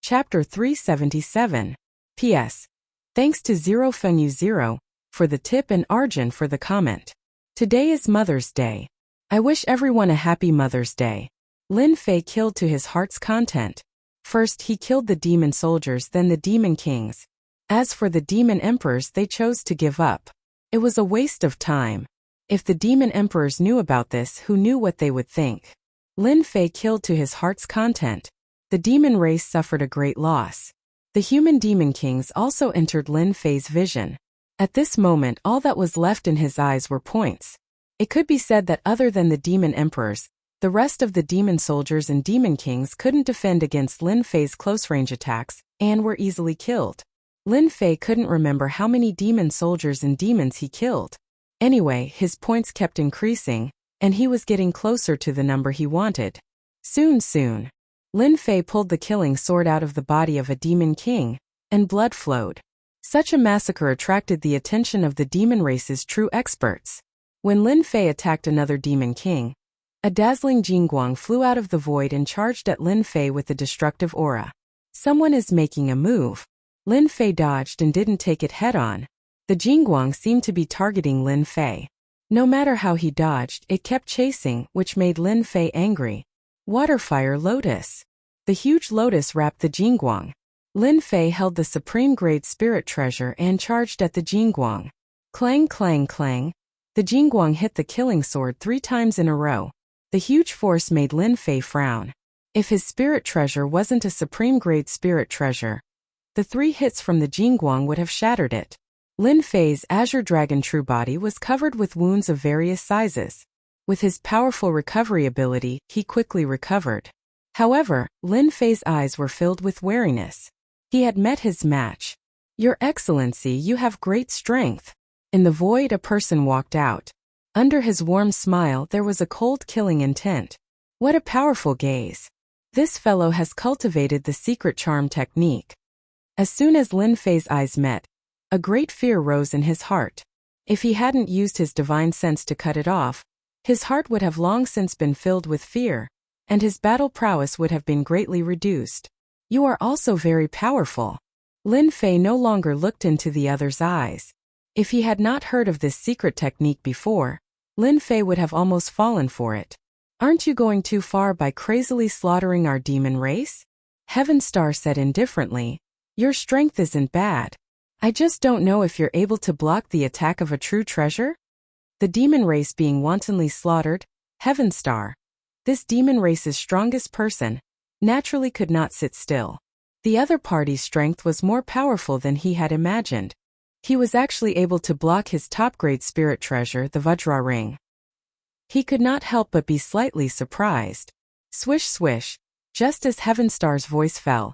Chapter 377. P.S. Thanks to ZeroFengU0 for the tip and Arjun for the comment. Today is Mother's Day. I wish everyone a happy Mother's Day. Lin Fei killed to his heart's content. First he killed the demon soldiers, then the demon kings. As for the demon emperors, they chose to give up. It was a waste of time. If the demon emperors knew about this, who knew what they would think? Lin Fei killed to his heart's content. The demon race suffered a great loss. The human demon kings also entered Lin Fei's vision. At this moment, all that was left in his eyes were points. It could be said that other than the demon emperors, the rest of the demon soldiers and demon kings couldn't defend against Lin Fei's close-range attacks and were easily killed. Lin Fei couldn't remember how many demon soldiers and demons he killed. Anyway, his points kept increasing, and he was getting closer to the number he wanted. Soon, Lin Fei pulled the killing sword out of the body of a demon king, and blood flowed. Such a massacre attracted the attention of the demon race's true experts. When Lin Fei attacked another demon king, a dazzling Jingguang flew out of the void and charged at Lin Fei with a destructive aura. Someone is making a move. Lin Fei dodged and didn't take it head-on. The Jingguang seemed to be targeting Lin Fei. No matter how he dodged, it kept chasing, which made Lin Fei angry. Waterfire Lotus. The huge lotus wrapped the Jingguang. Lin Fei held the supreme-grade spirit treasure and charged at the Jingguang. Clang, clang, clang. The Jingguang hit the killing sword 3 times in a row. The huge force made Lin Fei frown. If his spirit treasure wasn't a supreme-grade spirit treasure, the 3 hits from the Jingguang would have shattered it. Lin Fei's Azure Dragon True Body was covered with wounds of various sizes. With his powerful recovery ability, he quickly recovered. However, Lin Fei's eyes were filled with wariness. He had met his match. Your Excellency, you have great strength. In the void, a person walked out. Under his warm smile, there was a cold killing intent. What a powerful gaze. This fellow has cultivated the secret charm technique. As soon as Lin Fei's eyes met, a great fear rose in his heart. If he hadn't used his divine sense to cut it off, his heart would have long since been filled with fear, and his battle prowess would have been greatly reduced. You are also very powerful. Lin Fei no longer looked into the other's eyes. If he had not heard of this secret technique before, Lin Fei would have almost fallen for it. Aren't you going too far by crazily slaughtering our demon race? Heaven Star said indifferently. Your strength isn't bad. I just don't know if you're able to block the attack of a true treasure? The demon race being wantonly slaughtered, Heaven Star, this demon race's strongest person, naturally could not sit still. The other party's strength was more powerful than he had imagined. He was actually able to block his top-grade spirit treasure, the Vajra ring. He could not help but be slightly surprised. Swish swish, just as Heaven Star's voice fell,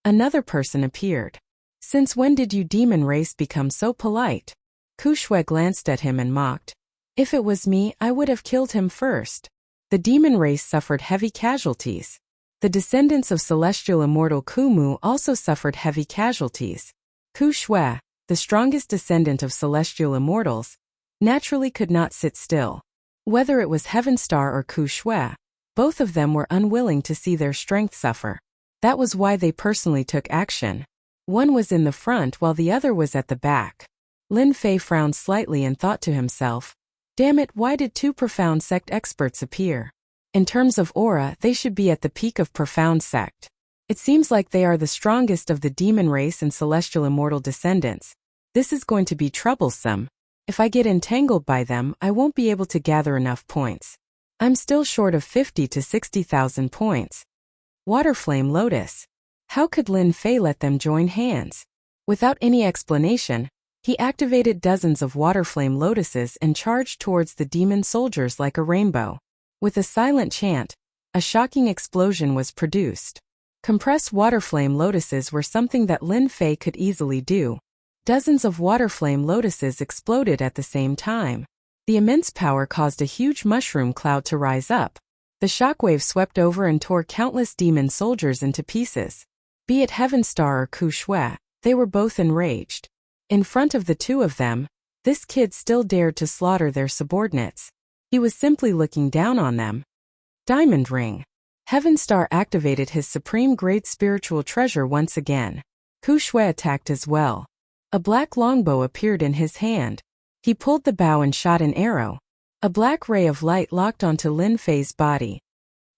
another person appeared. Since when did you demon race become so polite? Ku Shui glanced at him and mocked. If it was me, I would have killed him first. The demon race suffered heavy casualties. The descendants of celestial immortal Kumu also suffered heavy casualties. Ku Shui, the strongest descendant of celestial immortals, naturally could not sit still. Whether it was Heaven Star or Ku Shui, both of them were unwilling to see their strength suffer. That was why they personally took action. One was in the front while the other was at the back. Lin Fei frowned slightly and thought to himself, damn it, why did 2 profound sect experts appear? In terms of aura, they should be at the peak of profound sect. It seems like they are the strongest of the demon race and celestial immortal descendants. This is going to be troublesome. If I get entangled by them, I won't be able to gather enough points. I'm still short of 50 to 60,000 points. Waterflame Lotus. How could Lin Fei let them join hands? Without any explanation, he activated dozens of Waterflame Lotuses and charged towards the demon soldiers like a rainbow. With a silent chant, a shocking explosion was produced. Compressed Waterflame Lotuses were something that Lin Fei could easily do. Dozens of Waterflame Lotuses exploded at the same time. The immense power caused a huge mushroom cloud to rise up. The shockwave swept over and tore countless demon soldiers into pieces. Be it Heaven Star or Ku Shui, they were both enraged. In front of the 2 of them, this kid still dared to slaughter their subordinates. He was simply looking down on them. Diamond Ring. Heaven Star activated his supreme great spiritual treasure once again. Ku Shui attacked as well. A black longbow appeared in his hand. He pulled the bow and shot an arrow. A black ray of light locked onto Lin Fei's body.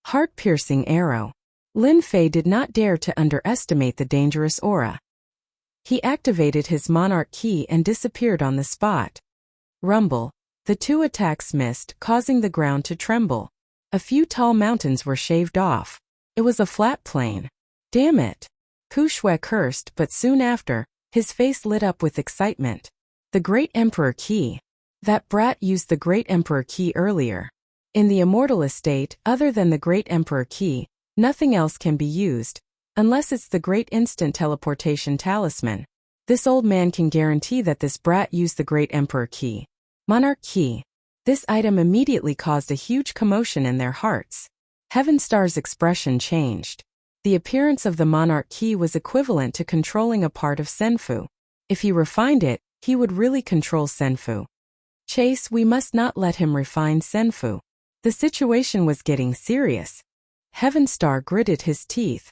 Heart-piercing arrow. Lin Fei did not dare to underestimate the dangerous aura. He activated his monarch key and disappeared on the spot. Rumble. The two attacks missed, causing the ground to tremble. A few tall mountains were shaved off. It was a flat plain. Damn it! Ku Shui cursed, but soon after, his face lit up with excitement. The Great Emperor Key. That brat used the Great Emperor Key earlier. In the immortal estate, other than the Great Emperor Key, nothing else can be used, unless it's the Great Instant Teleportation Talisman. This old man can guarantee that this brat used the Great Emperor Key. Monarch Key. This item immediately caused a huge commotion in their hearts. Heaven Star's expression changed. The appearance of the Monarch Key was equivalent to controlling a part of Senfu. If he refined it, he would really control Senfu. Chase, we must not let him refine Senfu. The situation was getting serious. Heaven Star gritted his teeth.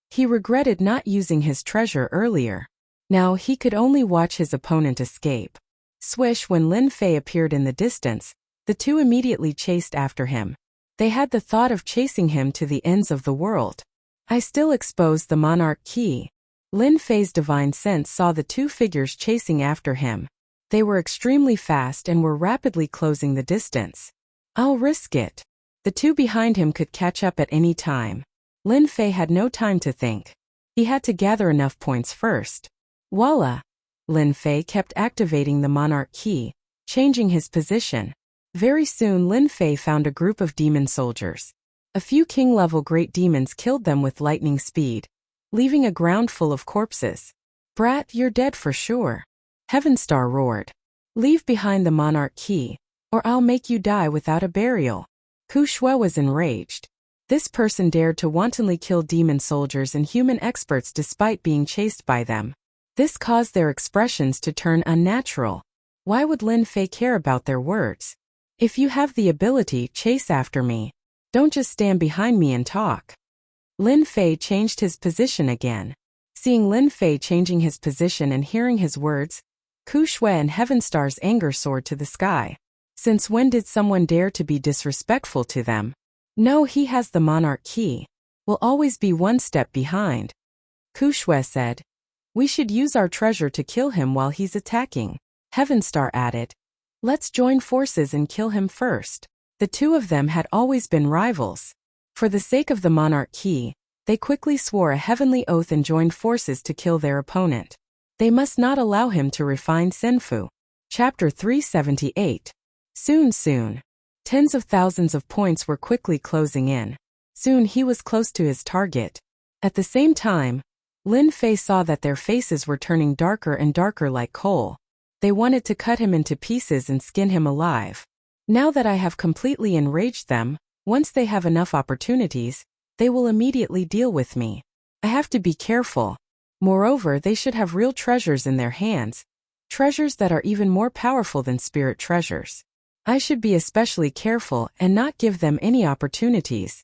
He regretted not using his treasure earlier. Now he could only watch his opponent escape. Swish, when Lin Fei appeared in the distance, the two immediately chased after him. They had the thought of chasing him to the ends of the world. I still exposed the Monarch Key. Lin Fei's divine sense saw the two figures chasing after him. They were extremely fast and were rapidly closing the distance. I'll risk it. The two behind him could catch up at any time. Lin Fei had no time to think. He had to gather enough points first. Voila! Lin Fei kept activating the Monarch Key, changing his position. Very soon Lin Fei found a group of demon soldiers. A few king-level great demons killed them with lightning speed, leaving a ground full of corpses. Brat, you're dead for sure. Heaven Star roared. Leave behind the Monarch Key, or I'll make you die without a burial. Ku Shui was enraged. This person dared to wantonly kill demon soldiers and human experts despite being chased by them. This caused their expressions to turn unnatural. Why would Lin Fei care about their words? If you have the ability, chase after me. Don't just stand behind me and talk. Lin Fei changed his position again. Seeing Lin Fei changing his position and hearing his words, Ku Shui and Heaven Star's anger soared to the sky. Since when did someone dare to be disrespectful to them? No, he has the Monarch Key. Will always be one step behind. Ku Shui said. We should use our treasure to kill him while he's attacking. Heaven Star added. Let's join forces and kill him first. The two of them had always been rivals. For the sake of the Monarch Key, they quickly swore a heavenly oath and joined forces to kill their opponent. They must not allow him to refine Senfu. Chapter 378. Soon. Tens of thousands of points were quickly closing in. Soon he was close to his target. At the same time, Lin Fei saw that their faces were turning darker and darker like coal. They wanted to cut him into pieces and skin him alive. Now that I have completely enraged them, once they have enough opportunities, they will immediately deal with me. I have to be careful. Moreover, they should have real treasures in their hands, treasures that are even more powerful than spirit treasures. I should be especially careful and not give them any opportunities.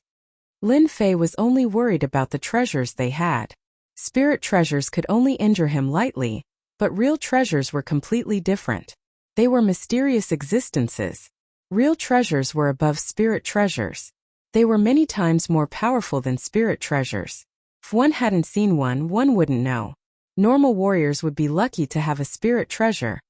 Lin Fei was only worried about the treasures they had. Spirit treasures could only injure him lightly, but real treasures were completely different. They were mysterious existences. Real treasures were above spirit treasures. They were many times more powerful than spirit treasures. If one hadn't seen one wouldn't know. Normal warriors would be lucky to have a spirit treasure,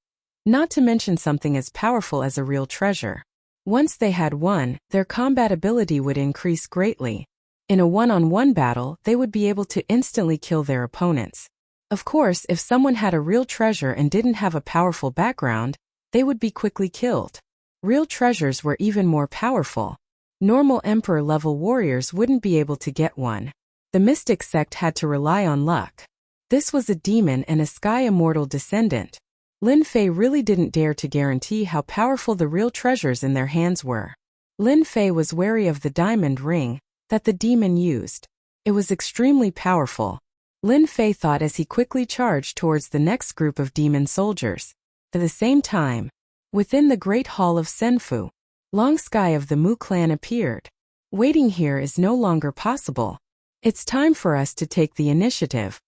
not to mention something as powerful as a real treasure. Once they had one, their combat ability would increase greatly. In a one-on-one battle, they would be able to instantly kill their opponents. Of course, if someone had a real treasure and didn't have a powerful background, they would be quickly killed. Real treasures were even more powerful. Normal emperor-level warriors wouldn't be able to get one. The mystic sect had to rely on luck. This was a demon and a sky immortal descendant. Lin Fei really didn't dare to guarantee how powerful the real treasures in their hands were. Lin Fei was wary of the diamond ring that the demon used. It was extremely powerful. Lin Fei thought as he quickly charged towards the next group of demon soldiers. At the same time, within the Great Hall of Senfu, Long Sky of the Mu clan appeared. Waiting here is no longer possible. It's time for us to take the initiative.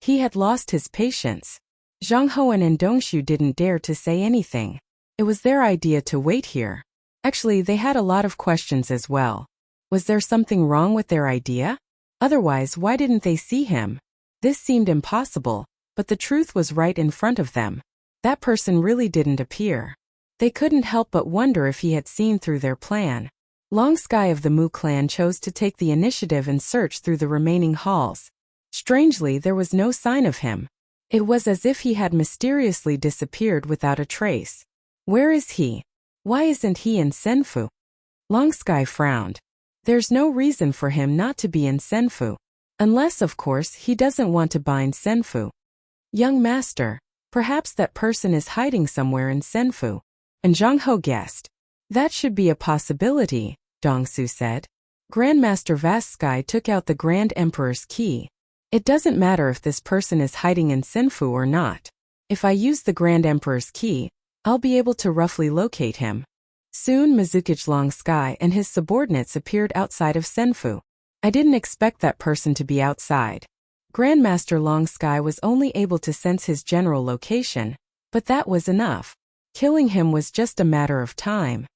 He had lost his patience. Zhang Hoan and Dongshu didn't dare to say anything. It was their idea to wait here. Actually, they had a lot of questions as well. Was there something wrong with their idea? Otherwise, why didn't they see him? This seemed impossible, but the truth was right in front of them. That person really didn't appear. They couldn't help but wonder if he had seen through their plan. Long Sky of the Mu clan chose to take the initiative and search through the remaining halls. Strangely, there was no sign of him. It was as if he had mysteriously disappeared without a trace. Where is he? Why isn't he in Senfu? Long Sky frowned. There's no reason for him not to be in Senfu. Unless, of course, he doesn't want to bind Senfu. Young master, perhaps that person is hiding somewhere in Senfu. And Zhang Ho guessed. That should be a possibility, Dongsu said. Grandmaster Vast Sky took out the Grand Emperor's key. It doesn't matter if this person is hiding in Senfu or not. If I use the Grand Emperor's key, I'll be able to roughly locate him. Soon Mizukage Long Sky and his subordinates appeared outside of Senfu. I didn't expect that person to be outside. Grandmaster Long Sky was only able to sense his general location, but that was enough. Killing him was just a matter of time.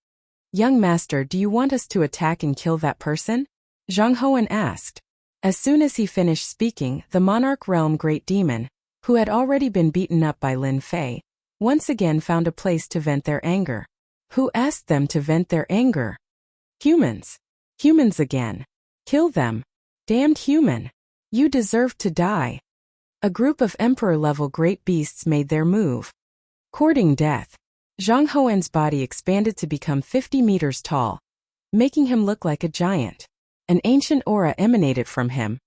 Young master, do you want us to attack and kill that person? Zhang Hoan asked. As soon as he finished speaking, the Monarch Realm Great Demon, who had already been beaten up by Lin Fei, once again found a place to vent their anger. Who asked them to vent their anger? Humans. Humans again. Kill them. Damned human. You deserve to die. A group of Emperor-level great beasts made their move. Courting death. Zhang Hoan's body expanded to become 50 meters tall, making him look like a giant. An ancient aura emanated from him,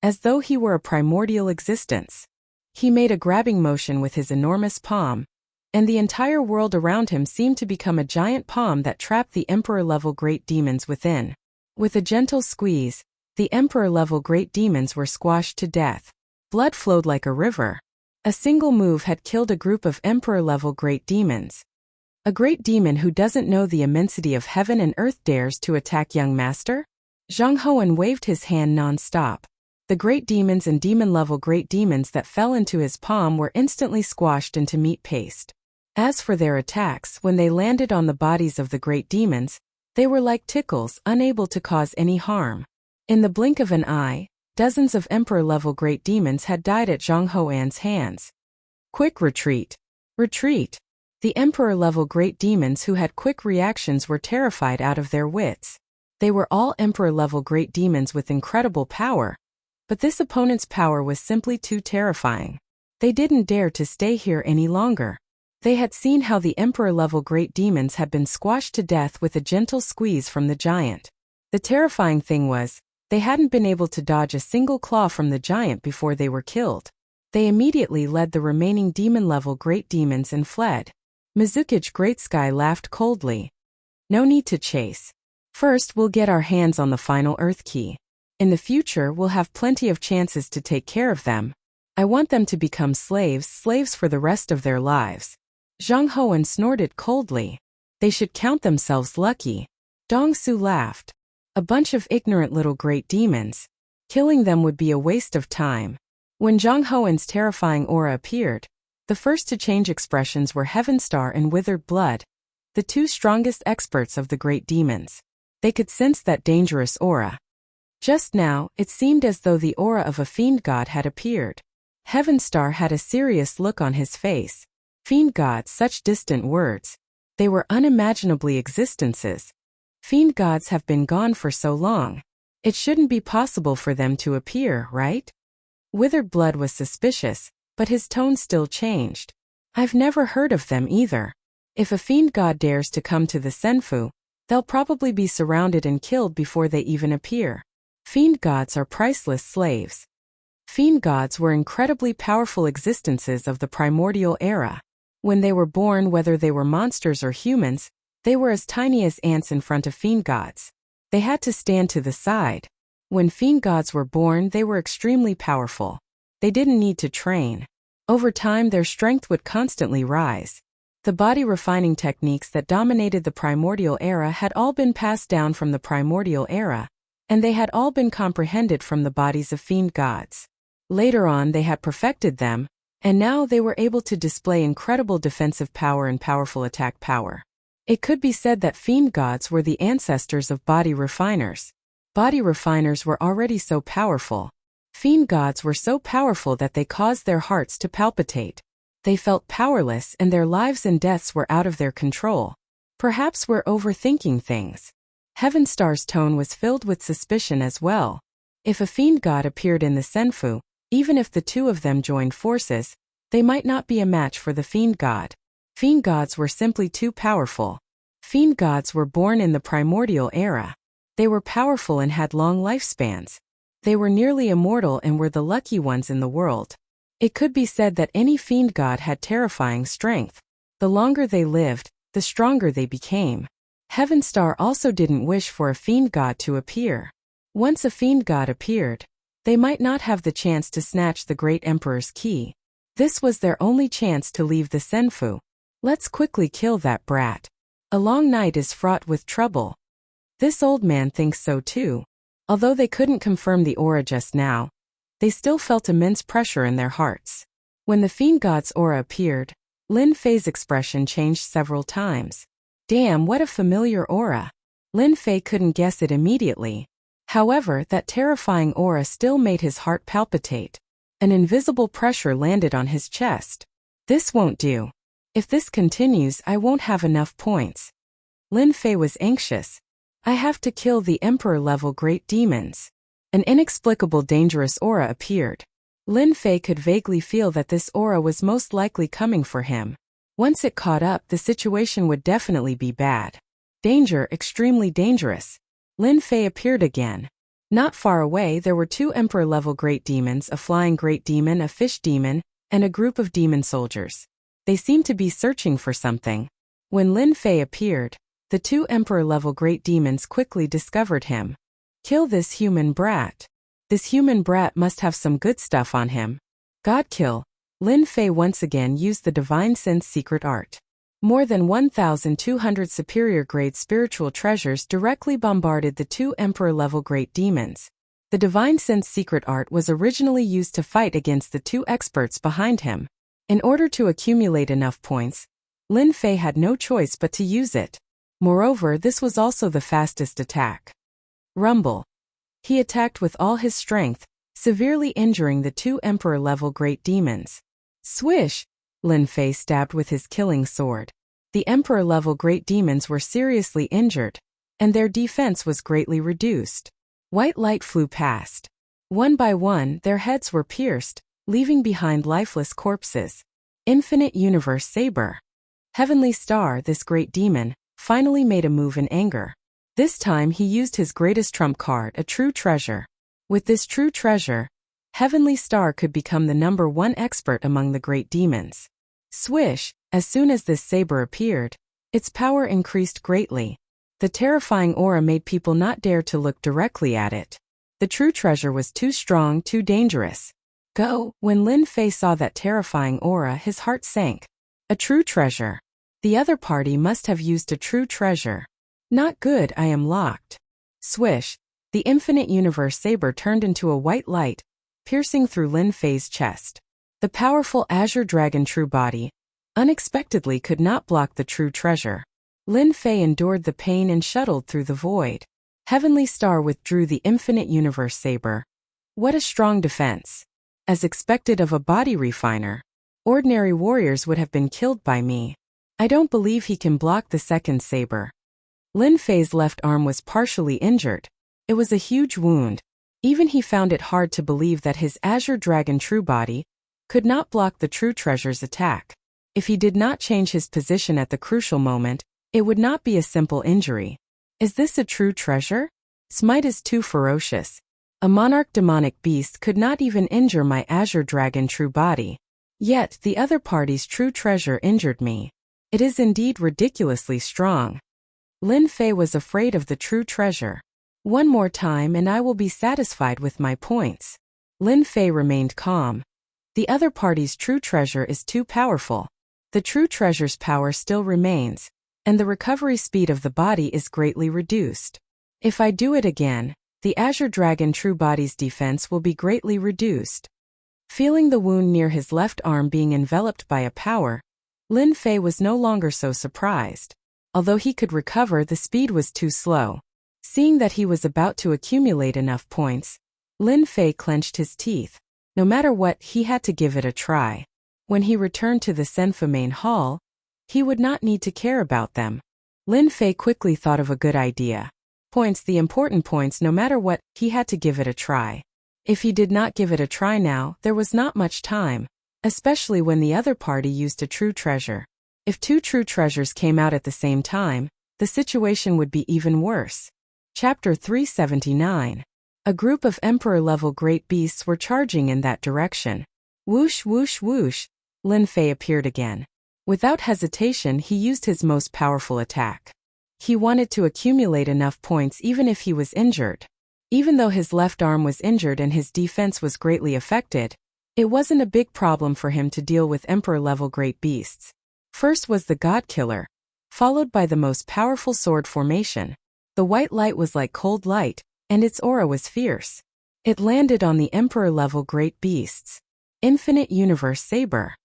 as though he were a primordial existence. He made a grabbing motion with his enormous palm, and the entire world around him seemed to become a giant palm that trapped the Emperor-level great demons within. With a gentle squeeze, the Emperor-level great demons were squashed to death. Blood flowed like a river. A single move had killed a group of Emperor-level great demons. A great demon who doesn't know the immensity of heaven and earth dares to attack young master? Zhang Hoan waved his hand non-stop. The great demons and demon-level great demons that fell into his palm were instantly squashed into meat paste. As for their attacks, when they landed on the bodies of the great demons, they were like tickles, unable to cause any harm. In the blink of an eye, dozens of Emperor-level great demons had died at Zhang Hoan's hands. Quick retreat. Retreat. The Emperor-level great demons who had quick reactions were terrified out of their wits. They were all Emperor-level great demons with incredible power, but this opponent's power was simply too terrifying. They didn't dare to stay here any longer. They had seen how the Emperor-level great demons had been squashed to death with a gentle squeeze from the giant. The terrifying thing was, they hadn't been able to dodge a single claw from the giant before they were killed. They immediately led the remaining demon-level great demons and fled. Mizukage Great Sky laughed coldly. No need to chase. First, we'll get our hands on the final Earth Key. In the future, we'll have plenty of chances to take care of them. I want them to become slaves for the rest of their lives. Zhang Hoan snorted coldly. They should count themselves lucky. Dongsu laughed. A bunch of ignorant little great demons. Killing them would be a waste of time. When Zhang Hoan's terrifying aura appeared, the first to change expressions were Heavenstar and Withered Blood, the two strongest experts of the great demons. They could sense that dangerous aura. Just now, it seemed as though the aura of a fiend god had appeared. Heavenstar had a serious look on his face. Fiend gods, such distant words. They were unimaginably existences. Fiend gods have been gone for so long. It shouldn't be possible for them to appear, right? Withered Blood was suspicious, but his tone still changed. I've never heard of them either. If a fiend god dares to come to the Senfu, they'll probably be surrounded and killed before they even appear. Fiend gods are priceless slaves. Fiend gods were incredibly powerful existences of the primordial era. When they were born, whether they were monsters or humans, they were as tiny as ants in front of fiend gods. They had to stand to the side. When fiend gods were born, they were extremely powerful. They didn't need to train. Over time, their strength would constantly rise. The body refining techniques that dominated the primordial era had all been passed down from the primordial era, and they had all been comprehended from the bodies of fiend gods. Later on they had perfected them, and now they were able to display incredible defensive power and powerful attack power. It could be said that fiend gods were the ancestors of body refiners. Body refiners were already so powerful. Fiend gods were so powerful that they caused their hearts to palpitate. They felt powerless and their lives and deaths were out of their control. Perhaps we're overthinking things. Heavenstar's tone was filled with suspicion as well. If a fiend god appeared in the Senfu, even if the two of them joined forces, they might not be a match for the fiend god. Fiend gods were simply too powerful. Fiend gods were born in the primordial era. They were powerful and had long lifespans. They were nearly immortal and were the lucky ones in the world. It could be said that any fiend god had terrifying strength. The longer they lived, the stronger they became. Heavenstar also didn't wish for a fiend god to appear. Once a fiend god appeared, they might not have the chance to snatch the great emperor's key. This was their only chance to leave the Senfu. Let's quickly kill that brat. A long night is fraught with trouble. This old man thinks so too. Although they couldn't confirm the aura just now, they still felt immense pressure in their hearts. When the fiend god's aura appeared, Lin Fei's expression changed several times. Damn, what a familiar aura. Lin Fei couldn't guess it immediately. However, that terrifying aura still made his heart palpitate. An invisible pressure landed on his chest. This won't do. If this continues, I won't have enough points. Lin Fei was anxious. I have to kill the emperor-level great demons. An inexplicable dangerous aura appeared. Lin Fei could vaguely feel that this aura was most likely coming for him. Once it caught up, the situation would definitely be bad. Danger, extremely dangerous. Lin Fei appeared again. Not far away there were two emperor-level great demons, a flying great demon, a fish demon, and a group of demon soldiers. They seemed to be searching for something. When Lin Fei appeared, the two emperor-level great demons quickly discovered him. Kill this human brat. This human brat must have some good stuff on him. God kill. Lin Fei once again used the Divine Sense secret art. More than 1,200 superior-grade spiritual treasures directly bombarded the two emperor-level great demons. The Divine Sense secret art was originally used to fight against the two experts behind him. In order to accumulate enough points, Lin Fei had no choice but to use it. Moreover, this was also the fastest attack. Rumble. He attacked with all his strength, severely injuring the two emperor-level great demons. Swish! Lin Fei stabbed with his killing sword. The emperor-level great demons were seriously injured, and their defense was greatly reduced. White light flew past. One by one, their heads were pierced, leaving behind lifeless corpses. Infinite Universe Saber. Heavenly Star, this great demon, finally made a move in anger. This time he used his greatest trump card, a true treasure. With this true treasure, Heavenly Star could become the #1 expert among the great demons. Swish! As soon as this saber appeared, its power increased greatly. The terrifying aura made people not dare to look directly at it. The true treasure was too strong, too dangerous. Go! When Lin Fei saw that terrifying aura, his heart sank. A true treasure. The other party must have used a true treasure. Not good, I am locked. Swish! The Infinite Universe Saber turned into a white light, piercing through Lin Fei's chest. The powerful Azure Dragon True Body unexpectedly could not block the true treasure. Lin Fei endured the pain and shuttled through the void. Heavenly Star withdrew the Infinite Universe Saber. What a strong defense. As expected of a body refiner, ordinary warriors would have been killed by me. I don't believe he can block the second saber. Lin Fei's left arm was partially injured. It was a huge wound. Even he found it hard to believe that his Azure Dragon True Body could not block the true treasure's attack. If he did not change his position at the crucial moment, it would not be a simple injury. Is this a true treasure? Smite is too ferocious. A monarch demonic beast could not even injure my Azure Dragon True Body. Yet the other party's true treasure injured me. It is indeed ridiculously strong. Lin Fei was afraid of the true treasure. One more time and I will be satisfied with my points. Lin Fei remained calm. The other party's true treasure is too powerful. The true treasure's power still remains, and the recovery speed of the body is greatly reduced. If I do it again, the Azure Dragon True Body's defense will be greatly reduced. Feeling the wound near his left arm being enveloped by a power, Lin Fei was no longer so surprised. Although he could recover, the speed was too slow. Seeing that he was about to accumulate enough points, Lin Fei clenched his teeth. No matter what, he had to give it a try. When he returned to the Senfu main hall, he would not need to care about them. Lin Fei quickly thought of a good idea. The important points, no matter what, he had to give it a try. If he did not give it a try now, there was not much time, especially when the other party used a true treasure. If two true treasures came out at the same time, the situation would be even worse. Chapter 379. A group of Emperor-level great beasts were charging in that direction. Whoosh whoosh whoosh, Lin Fei appeared again. Without hesitation, he used his most powerful attack. He wanted to accumulate enough points even if he was injured. Even though his left arm was injured and his defense was greatly affected, it wasn't a big problem for him to deal with Emperor-level great beasts. First was the God Killer, followed by the most powerful sword formation. The white light was like cold light, and its aura was fierce. It landed on the Emperor-level great beasts. Infinite Universe Saber.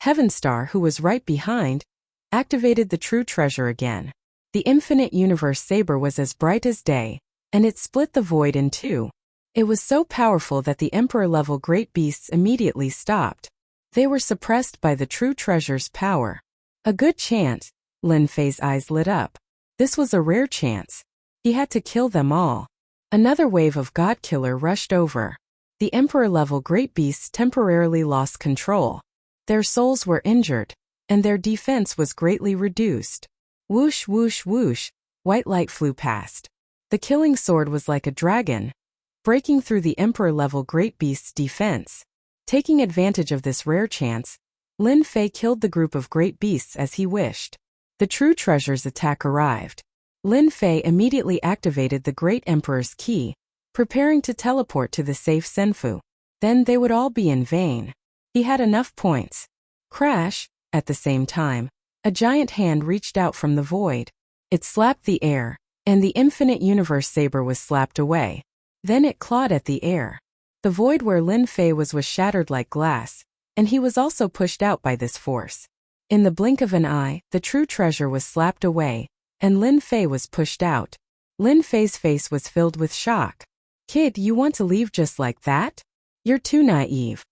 Heavenstar, who was right behind, activated the true treasure again. The Infinite Universe Saber was as bright as day, and it split the void in two. It was so powerful that the Emperor-level great beasts immediately stopped. They were suppressed by the true treasure's power. A good chance. Lin Fei's eyes lit up. This was a rare chance. He had to kill them all. Another wave of God Killer rushed over. The Emperor-level great beasts temporarily lost control. Their souls were injured, and their defense was greatly reduced. Whoosh whoosh whoosh, white light flew past. The killing sword was like a dragon, breaking through the Emperor-level great beast's defense. Taking advantage of this rare chance, Lin Fei killed the group of great beasts as he wished. The true treasure's attack arrived. Lin Fei immediately activated the Great Emperor's key, preparing to teleport to the safe Senfu. Then they would all be in vain. He had enough points. Crash! At the same time, a giant hand reached out from the void. It slapped the air, and the Infinite Universe Saber was slapped away. Then it clawed at the air. The void where Lin Fei was shattered like glass, and he was also pushed out by this force. In the blink of an eye, the true treasure was slapped away, and Lin Fei was pushed out. Lin Fei's face was filled with shock. Kid, you want to leave just like that? You're too naive.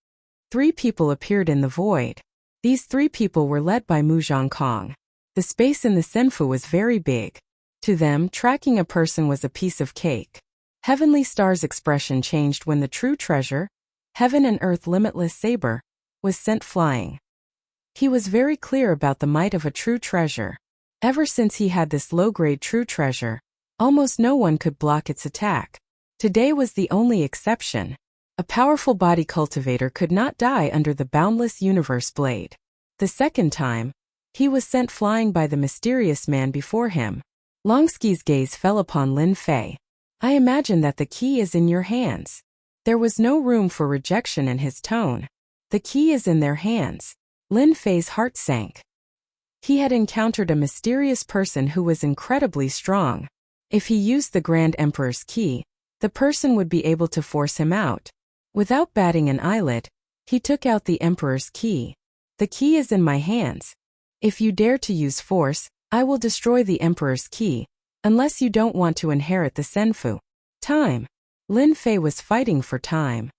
3 people appeared in the void. These 3 people were led by Mu Zhongkong. The space in the Senfu was very big. To them, tracking a person was a piece of cake. Heavenly Star's expression changed when the true treasure, Heaven and Earth Limitless Saber, was sent flying. He was very clear about the might of a true treasure. Ever since he had this low-grade true treasure, almost no one could block its attack. Today was the only exception. A powerful body cultivator could not die under the boundless universe blade. The second time, he was sent flying by the mysterious man before him. Longski's gaze fell upon Lin Fei. I imagine that the key is in your hands. There was no room for rejection in his tone. The key is in their hands. Lin Fei's heart sank. He had encountered a mysterious person who was incredibly strong. If he used the Grand Emperor's key, the person would be able to force him out. Without batting an eyelid, he took out the Emperor's key. The key is in my hands. If you dare to use force, I will destroy the Emperor's key, unless you don't want to inherit the Senfu. Time. Lin Fei was fighting for time.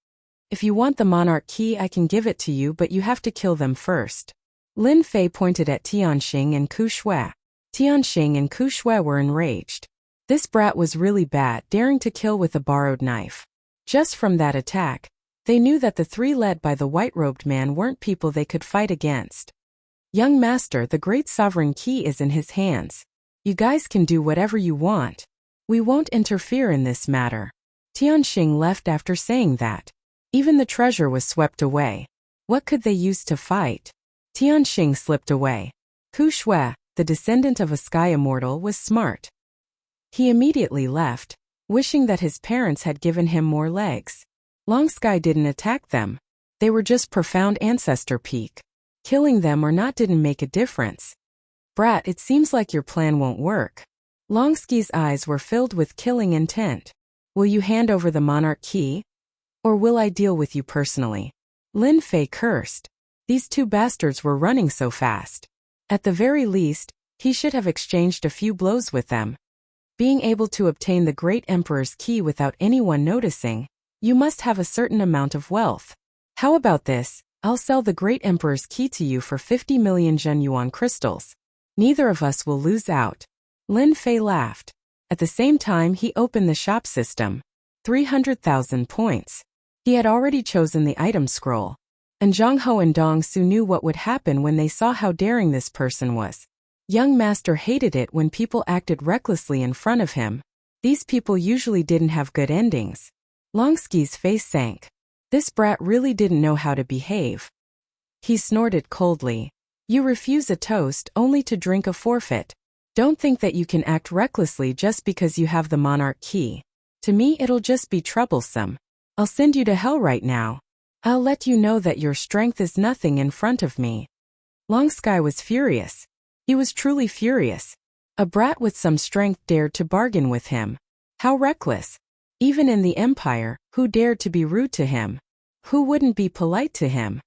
If you want the monarch key, I can give it to you, but you have to kill them first. Lin Fei pointed at Tianxing and Ku Shui. Tianxing and Ku Shui were enraged. This brat was really bad, daring to kill with a borrowed knife. Just from that attack, they knew that the 3 led by the white-robed man weren't people they could fight against. Young master, the great sovereign key is in his hands. You guys can do whatever you want. We won't interfere in this matter. Tianxing left after saying that. Even the treasure was swept away. What could they use to fight? Tianxing slipped away. Ku Shui, the descendant of a sky immortal, was smart. He immediately left, wishing that his parents had given him more legs. Long Sky didn't attack them. They were just profound ancestor peak. Killing them or not didn't make a difference. Brat, it seems like your plan won't work. Longski's eyes were filled with killing intent. Will you hand over the monarch key? Or will I deal with you personally? Lin Fei cursed. These two bastards were running so fast. At the very least, he should have exchanged a few blows with them. Being able to obtain the great emperor's key without anyone noticing, you must have a certain amount of wealth. How about this? I'll sell the great emperor's key to you for 50 million Zhenyuan crystals. Neither of us will lose out. Lin Fei laughed. At the same time, he opened the shop system. 300,000 points. He had already chosen the item scroll. And Zhang Ho and Dong Su knew what would happen when they saw how daring this person was. Young master hated it when people acted recklessly in front of him. These people usually didn't have good endings. Longski's face sank. This brat really didn't know how to behave. He snorted coldly. You refuse a toast only to drink a forfeit. Don't think that you can act recklessly just because you have the monarch key. To me, it'll just be troublesome. I'll send you to hell right now. I'll let you know that your strength is nothing in front of me. Longsky was furious. He was truly furious. A brat with some strength dared to bargain with him. How reckless. Even in the Empire, who dared to be rude to him? Who wouldn't be polite to him?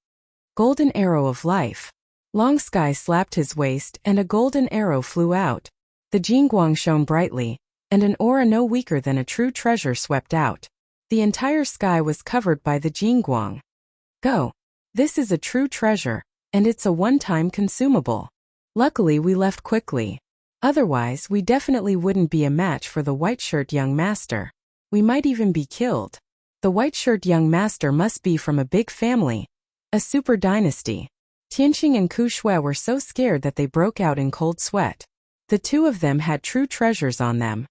Golden arrow of life. Longsky slapped his waist and a golden arrow flew out. The Jingguang shone brightly, and an aura no weaker than a true treasure swept out. The entire sky was covered by the Jingguang. Go. This is a true treasure, and it's a one-time consumable. Luckily we left quickly. Otherwise we definitely wouldn't be a match for the white-shirt young master. We might even be killed. The white-shirt young master must be from a big family. A super dynasty. Tianqing and Ku Shui were so scared that they broke out in cold sweat. The two of them had true treasures on them.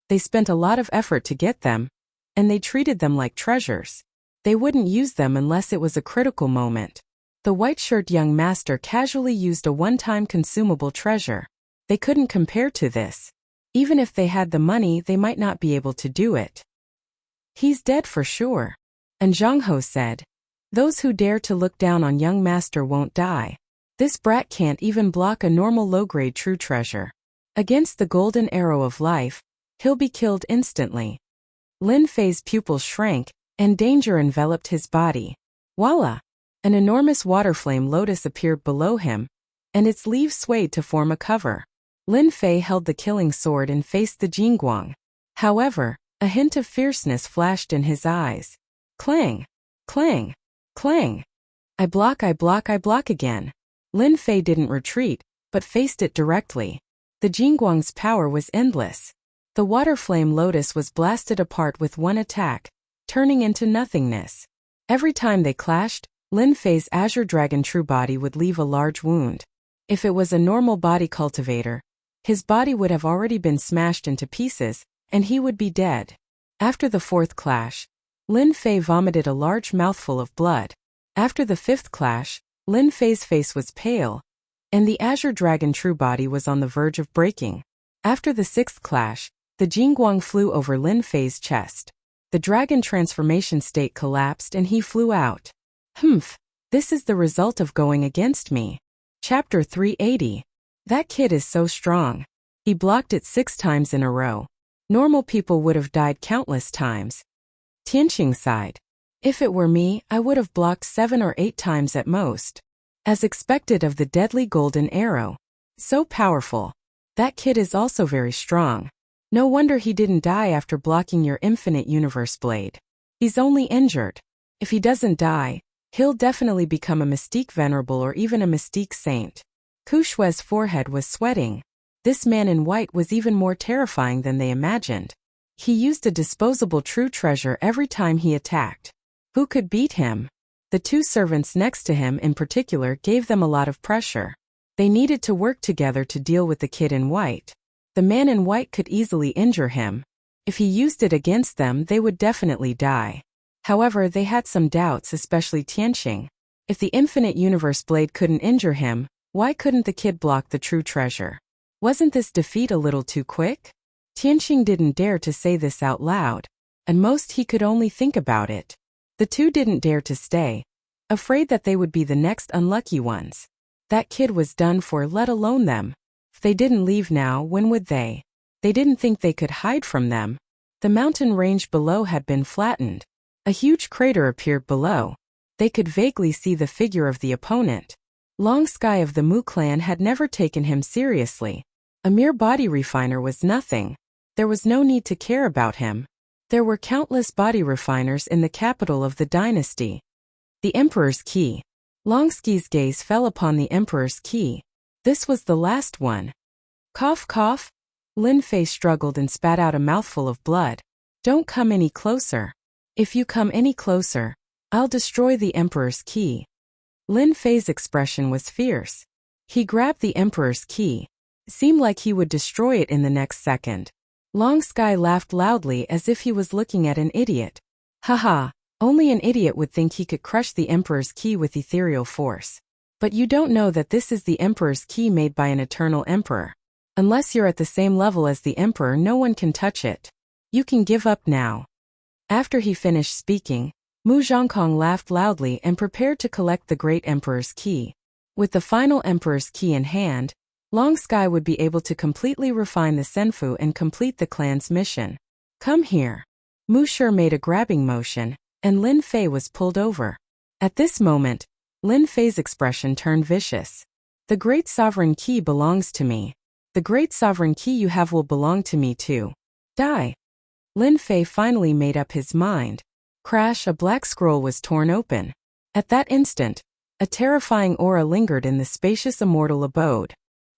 They spent a lot of effort to get them, and they treated them like treasures. They wouldn't use them unless it was a critical moment. The white-shirt young master casually used a one-time consumable treasure. They couldn't compare to this. Even if they had the money, they might not be able to do it. He's dead for sure. And Zhang Ho said, those who dare to look down on young master won't die. This brat can't even block a normal low-grade true treasure. Against the golden arrow of life, he'll be killed instantly. Lin Fei's pupils shrank, and danger enveloped his body. Voila! An enormous water-flame lotus appeared below him, and its leaves swayed to form a cover. Lin Fei held the killing sword and faced the Jingguang. However, a hint of fierceness flashed in his eyes. Clang! Clang! Clang! I block again. Lin Fei didn't retreat, but faced it directly. The Jingguang's power was endless. The water flame lotus was blasted apart with one attack, turning into nothingness. Every time they clashed, Lin Fei's azure dragon true body would leave a large wound. If it was a normal body cultivator, his body would have already been smashed into pieces, and he would be dead. After the fourth clash, Lin Fei vomited a large mouthful of blood. After the fifth clash, Lin Fei's face was pale, and the azure dragon true body was on the verge of breaking. After the sixth clash, the Jingguang flew over Lin Fei's chest. The dragon transformation state collapsed and he flew out. Humph, this is the result of going against me. Chapter 380. That kid is so strong. He blocked it 6 times in a row. Normal people would have died countless times. Tianqing sighed. If it were me, I would have blocked 7 or 8 times at most. As expected of the deadly golden arrow. So powerful. That kid is also very strong. No wonder he didn't die after blocking your infinite universe blade. He's only injured. If he doesn't die, he'll definitely become a mystique venerable or even a mystique saint. Ku Shui's forehead was sweating. This man in white was even more terrifying than they imagined. He used a disposable true treasure every time he attacked. Who could beat him? The 2 servants next to him in particular gave them a lot of pressure. They needed to work together to deal with the kid in white. The man in white could easily injure him. If he used it against them, they would definitely die. However, they had some doubts, especially Tianqing. If the infinite universe blade couldn't injure him, why couldn't the kid block the true treasure? Wasn't this defeat a little too quick? Tianqing didn't dare to say this out loud, and most he could only think about it. The 2 didn't dare to stay, afraid that they would be the next unlucky ones. That kid was done for, let alone them. If they didn't leave now, when would they? They didn't think they could hide from them. The mountain range below had been flattened. A huge crater appeared below. They could vaguely see the figure of the opponent. Long Sky of the Mu clan had never taken him seriously. A mere body refiner was nothing. There was no need to care about him. There were countless body refiners in the capital of the dynasty. The Emperor's Key. Long Sky's gaze fell upon the Emperor's Key. This was the last one. Cough, cough. Lin Fei struggled and spat out a mouthful of blood. Don't come any closer. If you come any closer, I'll destroy the Emperor's Key. Lin Fei's expression was fierce. He grabbed the Emperor's Key. It seemed like he would destroy it in the next second. Long Sky laughed loudly as if he was looking at an idiot. Haha, only an idiot would think he could crush the Emperor's Key with ethereal force. But you don't know that this is the Emperor's Key made by an eternal emperor. Unless you're at the same level as the Emperor, no one can touch it. You can give up now. After he finished speaking, Mu Zhongkong laughed loudly and prepared to collect the Great Emperor's Key. With the final Emperor's Key in hand, Long Sky would be able to completely refine the Senfu and complete the clan's mission. Come here. Mu Shi made a grabbing motion, and Lin Fei was pulled over. At this moment, Lin Fei's expression turned vicious. The Great Sovereign Key belongs to me. The Great Sovereign Key you have will belong to me too. Die. Lin Fei finally made up his mind. Crash! A black scroll was torn open. At that instant, a terrifying aura lingered in the spacious immortal abode.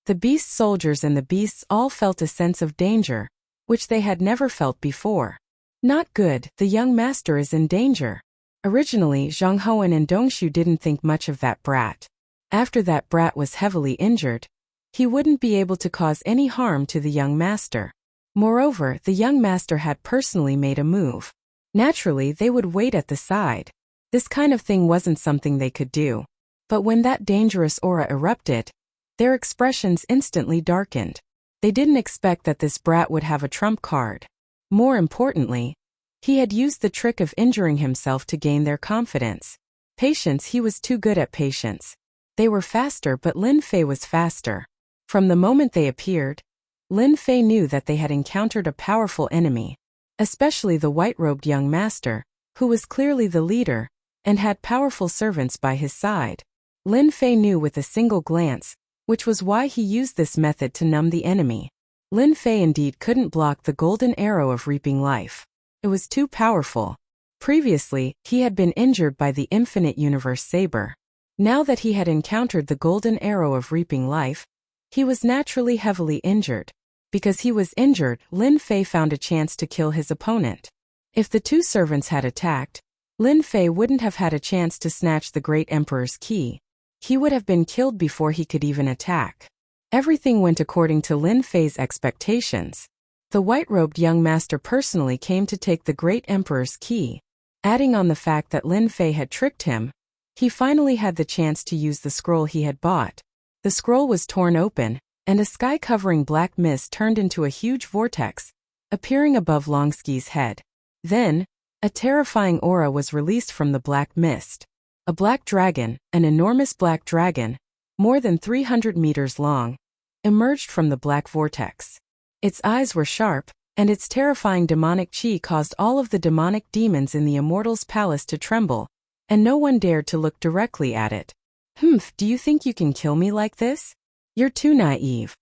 The beast soldiers and the beasts all felt a sense of danger, which they had never felt before. Not good, the young master is in danger. Originally, Zhang Hoan and Dongshu didn't think much of that brat. After that brat was heavily injured, he wouldn't be able to cause any harm to the young master. Moreover, the young master had personally made a move. Naturally, they would wait at the side. This kind of thing wasn't something they could do. But when that dangerous aura erupted, their expressions instantly darkened. They didn't expect that this brat would have a trump card. More importantly, he had used the trick of injuring himself to gain their confidence. Patience, he was too good at patience. They were faster, but Lin Fei was faster. From the moment they appeared, Lin Fei knew that they had encountered a powerful enemy, especially the white-robed young master, who was clearly the leader, and had powerful servants by his side. Lin Fei knew with a single glance, which was why he used this method to numb the enemy. Lin Fei indeed couldn't block the golden arrow of reaping life. It was too powerful. Previously, he had been injured by the infinite universe saber. Now that he had encountered the golden arrow of reaping life, he was naturally heavily injured. Because he was injured, Lin Fei found a chance to kill his opponent. If the two servants had attacked, Lin Fei wouldn't have had a chance to snatch the Great Emperor's Key. He would have been killed before he could even attack. Everything went according to Lin Fei's expectations. The white-robed young master personally came to take the Great Emperor's Key. Adding on the fact that Lin Fei had tricked him, he finally had the chance to use the scroll he had bought. The scroll was torn open, and a sky-covering black mist turned into a huge vortex, appearing above Long Sky's head. Then, a terrifying aura was released from the black mist. A black dragon, an enormous black dragon, more than 300 meters long, emerged from the black vortex. Its eyes were sharp, and its terrifying demonic chi caused all of the demonic demons in the Immortal's palace to tremble, and no one dared to look directly at it. Do you think you can kill me like this? You're too naive.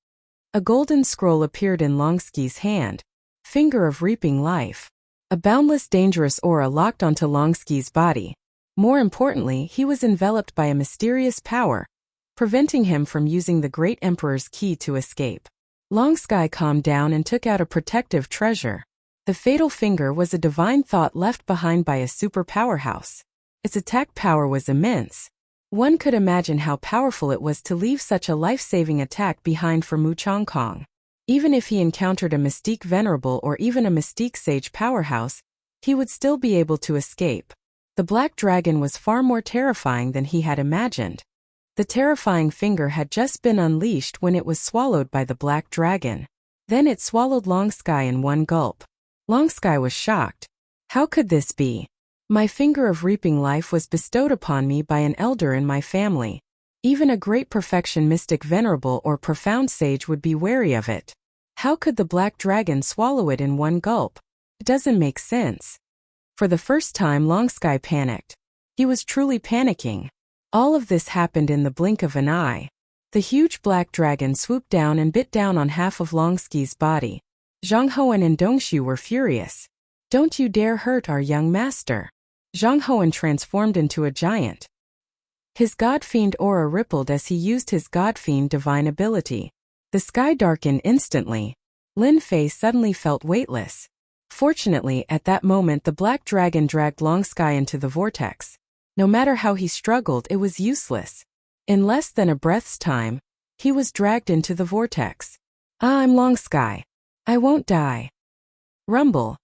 A golden scroll appeared in Long Sky's hand, finger of reaping life. A boundless dangerous aura locked onto Long Sky's body. More importantly, he was enveloped by a mysterious power, preventing him from using the Great Emperor's Key to escape. Long Sky calmed down and took out a protective treasure. The fatal finger was a divine thought left behind by a super powerhouse. Its attack power was immense. One could imagine how powerful it was to leave such a life-saving attack behind for Mu Chongkong. Even if he encountered a Mystique Venerable or even a Mystique Sage powerhouse, he would still be able to escape. The black dragon was far more terrifying than he had imagined. The terrifying finger had just been unleashed when it was swallowed by the black dragon. Then it swallowed Long Sky in one gulp. Long Sky was shocked. How could this be? My finger of reaping life was bestowed upon me by an elder in my family. Even a great perfection mystic venerable or profound sage would be wary of it. How could the black dragon swallow it in one gulp? It doesn't make sense. For the first time Longsky panicked. He was truly panicking. All of this happened in the blink of an eye. The huge black dragon swooped down and bit down on half of Longsky's body. Zhang Hoan and Dongshu were furious. Don't you dare hurt our young master. Zhang Hoan transformed into a giant. His god-fiend aura rippled as he used his god-fiend divine ability. The sky darkened instantly. Lin Fei suddenly felt weightless. Fortunately, at that moment the black dragon dragged Longsky into the vortex. No matter how he struggled, it was useless. In less than a breath's time, he was dragged into the vortex. I'm Longsky. I won't die. Rumble.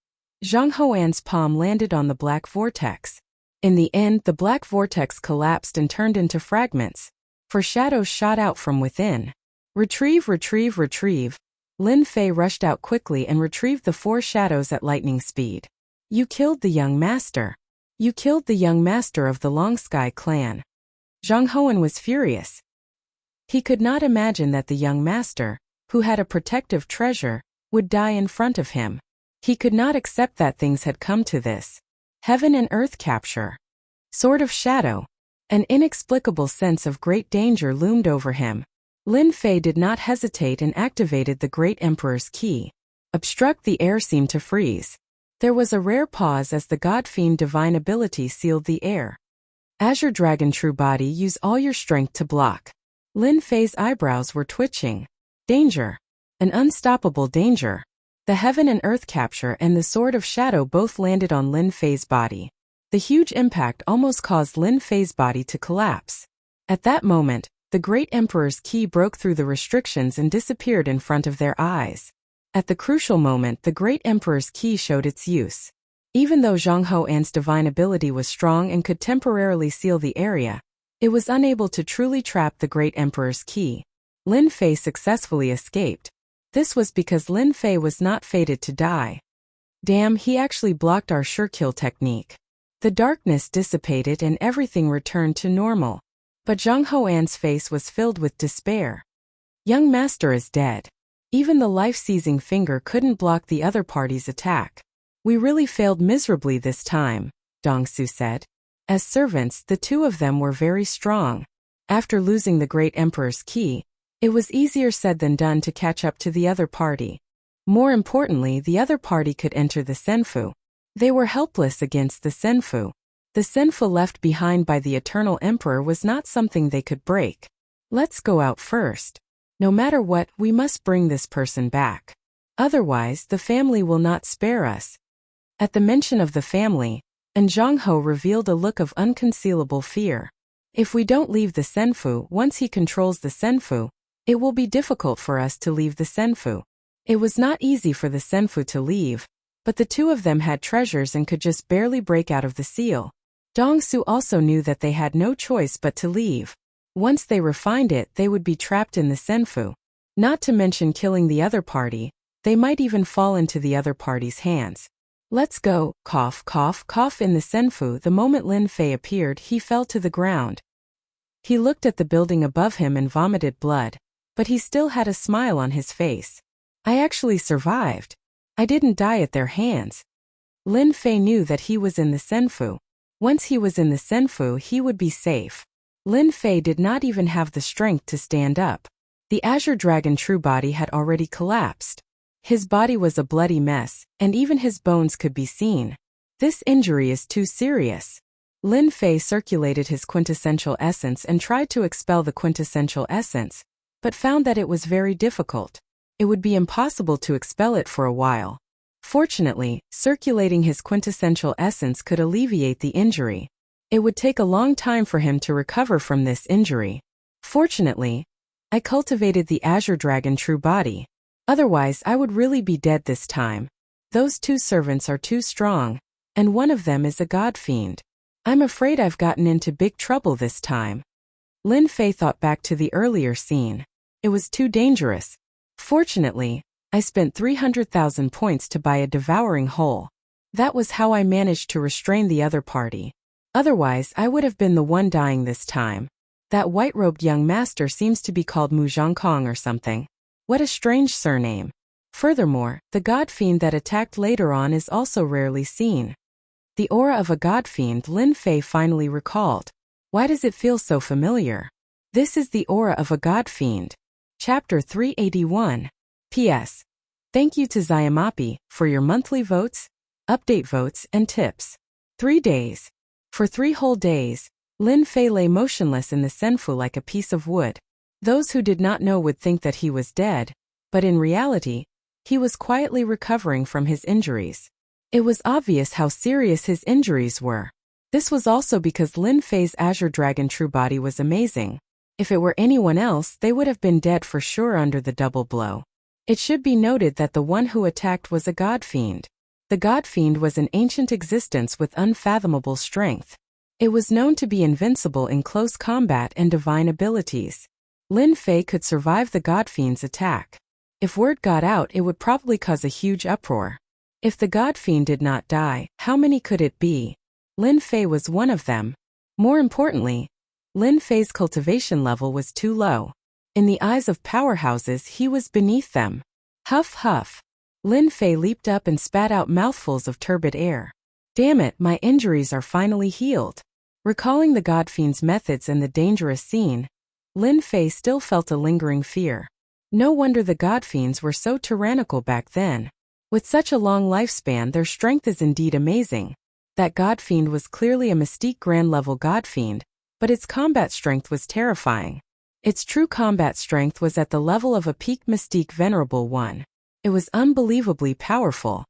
Zhang Hoan's palm landed on the black vortex. In the end, the black vortex collapsed and turned into fragments. For shadows shot out from within. Retrieve, retrieve, retrieve. Lin Fei rushed out quickly and retrieved the 4 shadows at lightning speed. You killed the young master. You killed the young master of the Longsky clan. Zhang Hoan was furious. He could not imagine that the young master, who had a protective treasure, would die in front of him. He could not accept that things had come to this. Heaven and earth capture. Sword of shadow. An inexplicable sense of great danger loomed over him. Lin Fei did not hesitate and activated the Great Emperor's key. Obstruct the air seemed to freeze. There was a rare pause as the God-Fiend divine ability sealed the air. Azure Dragon True Body, use all your strength to block. Lin Fei's eyebrows were twitching. Danger. An unstoppable danger. The Heaven and Earth Capture and the Sword of Shadow both landed on Lin Fei's body. The huge impact almost caused Lin Fei's body to collapse. At that moment, the Great Emperor's key broke through the restrictions and disappeared in front of their eyes. At the crucial moment, the Great Emperor's key showed its use. Even though Zhang Hoan's divine ability was strong and could temporarily seal the area, it was unable to truly trap the Great Emperor's key. Lin Fei successfully escaped. This was because Lin Fei was not fated to die. Damn, he actually blocked our sure-kill technique. The darkness dissipated and everything returned to normal. But Zhang Hoan's face was filled with despair. Young master is dead. Even the life-seizing finger couldn't block the other party's attack. We really failed miserably this time, Dongsu said. As servants, the two of them were very strong. After losing the Great Emperor's key, it was easier said than done to catch up to the other party. More importantly, the other party could enter the Senfu. They were helpless against the Senfu. The Senfu left behind by the Eternal Emperor was not something they could break. Let's go out first. No matter what, we must bring this person back. Otherwise, the family will not spare us. At the mention of the family, and Zhang Ho revealed a look of unconcealable fear. If we don't leave the Senfu, once he controls the Senfu, it will be difficult for us to leave the Senfu. It was not easy for the Senfu to leave, but the two of them had treasures and could just barely break out of the seal. Dongsu also knew that they had no choice but to leave. Once they refined it, they would be trapped in the Senfu. Not to mention killing the other party, they might even fall into the other party's hands. Let's go, cough, cough, cough in the Senfu. The moment Lin Fei appeared, he fell to the ground. He looked at the building above him and vomited blood, but he still had a smile on his face. I actually survived. I didn't die at their hands. Lin Fei knew that he was in the Senfu. Once he was in the Senfu, he would be safe. Lin Fei did not even have the strength to stand up. The Azure Dragon True Body had already collapsed. His body was a bloody mess, and even his bones could be seen. This injury is too serious. Lin Fei circulated his quintessential essence and tried to expel the quintessential essence, but found that it was very difficult. It would be impossible to expel it for a while. Fortunately, circulating his quintessential essence could alleviate the injury. It would take a long time for him to recover from this injury. Fortunately, I cultivated the Azure Dragon True Body. Otherwise, I would really be dead this time. Those two servants are too strong, and one of them is a god fiend. I'm afraid I've gotten into big trouble this time. Lin Fei thought back to the earlier scene. It was too dangerous. Fortunately, I spent 300,000 points to buy a devouring hole. That was how I managed to restrain the other party. Otherwise, I would have been the one dying this time. That white-robed young master seems to be called Mu Zhongkong or something. What a strange surname. Furthermore, the god fiend that attacked later on is also rarely seen. The aura of a god fiend, Lin Fei finally recalled. Why does it feel so familiar? This is the aura of a god fiend. Chapter 381. P.S. Thank you to Zayamapi for your monthly votes, update votes, and tips. 3 days. For 3 whole days, Lin Fei lay motionless in the senfu like a piece of wood. Those who did not know would think that he was dead, but in reality, he was quietly recovering from his injuries. It was obvious how serious his injuries were. This was also because Lin Fei's Azure Dragon true body was amazing. If it were anyone else, they would have been dead for sure under the double blow. It should be noted that the one who attacked was a god fiend. The god fiend was an ancient existence with unfathomable strength. It was known to be invincible in close combat and divine abilities. Lin Fei could survive the god fiend's attack. If word got out, it would probably cause a huge uproar. If the god fiend did not die, how many could it be? Lin Fei was one of them. More importantly, Lin Fei's cultivation level was too low. In the eyes of powerhouses, he was beneath them. Huff huff. Lin Fei leaped up and spat out mouthfuls of turbid air. Damn it, my injuries are finally healed. Recalling the god fiend's methods and the dangerous scene, Lin Fei still felt a lingering fear. No wonder the god fiends were so tyrannical back then. With such a long lifespan, their strength is indeed amazing. That god fiend was clearly a Mystique Grand level god fiend, but its combat strength was terrifying. Its true combat strength was at the level of a peak Mystique Venerable One. It was unbelievably powerful.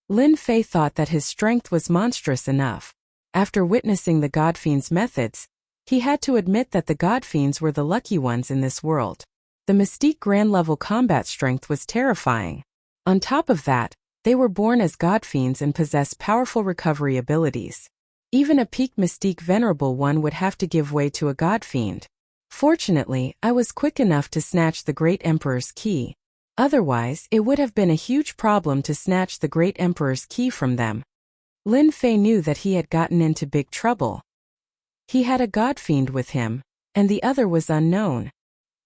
Lin Fei thought that his strength was monstrous enough. After witnessing the god fiend's methods, he had to admit that the god fiends were the lucky ones in this world. The Mystique Grand level combat strength was terrifying. On top of that, they were born as god fiends and possess powerful recovery abilities. Even a peak Mystique Venerable One would have to give way to a god fiend. Fortunately, I was quick enough to snatch the Great Emperor's key. Otherwise, it would have been a huge problem to snatch the Great Emperor's key from them. Lin Fei knew that he had gotten into big trouble. He had a god fiend with him, and the other was unknown.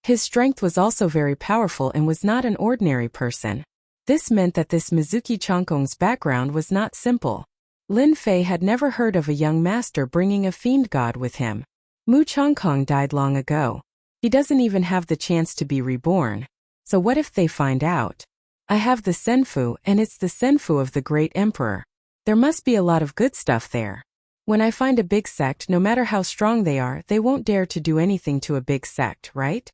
His strength was also very powerful and was not an ordinary person. This meant that this Mizuki Chongkong's background was not simple. Lin Fei had never heard of a young master bringing a fiend god with him. Mu Chongkong died long ago. He doesn't even have the chance to be reborn. So what if they find out? I have the senfu, and it's the senfu of the Great Emperor. There must be a lot of good stuff there. When I find a big sect, no matter how strong they are, they won't dare to do anything to a big sect, right?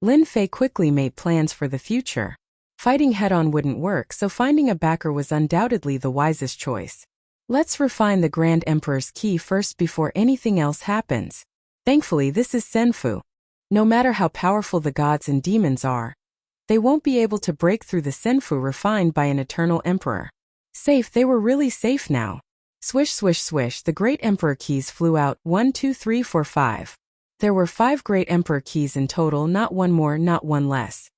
Lin Fei quickly made plans for the future. Fighting head-on wouldn't work, so finding a backer was undoubtedly the wisest choice. Let's refine the Grand Emperor's key first before anything else happens. Thankfully, this is senfu. No matter how powerful the gods and demons are, they won't be able to break through the senfu refined by an eternal emperor. Safe, they were really safe now. Swish swish swish, the Great Emperor keys flew out. 1 2 3 4 5. There were 5 Great Emperor keys in total, not one more, not one less.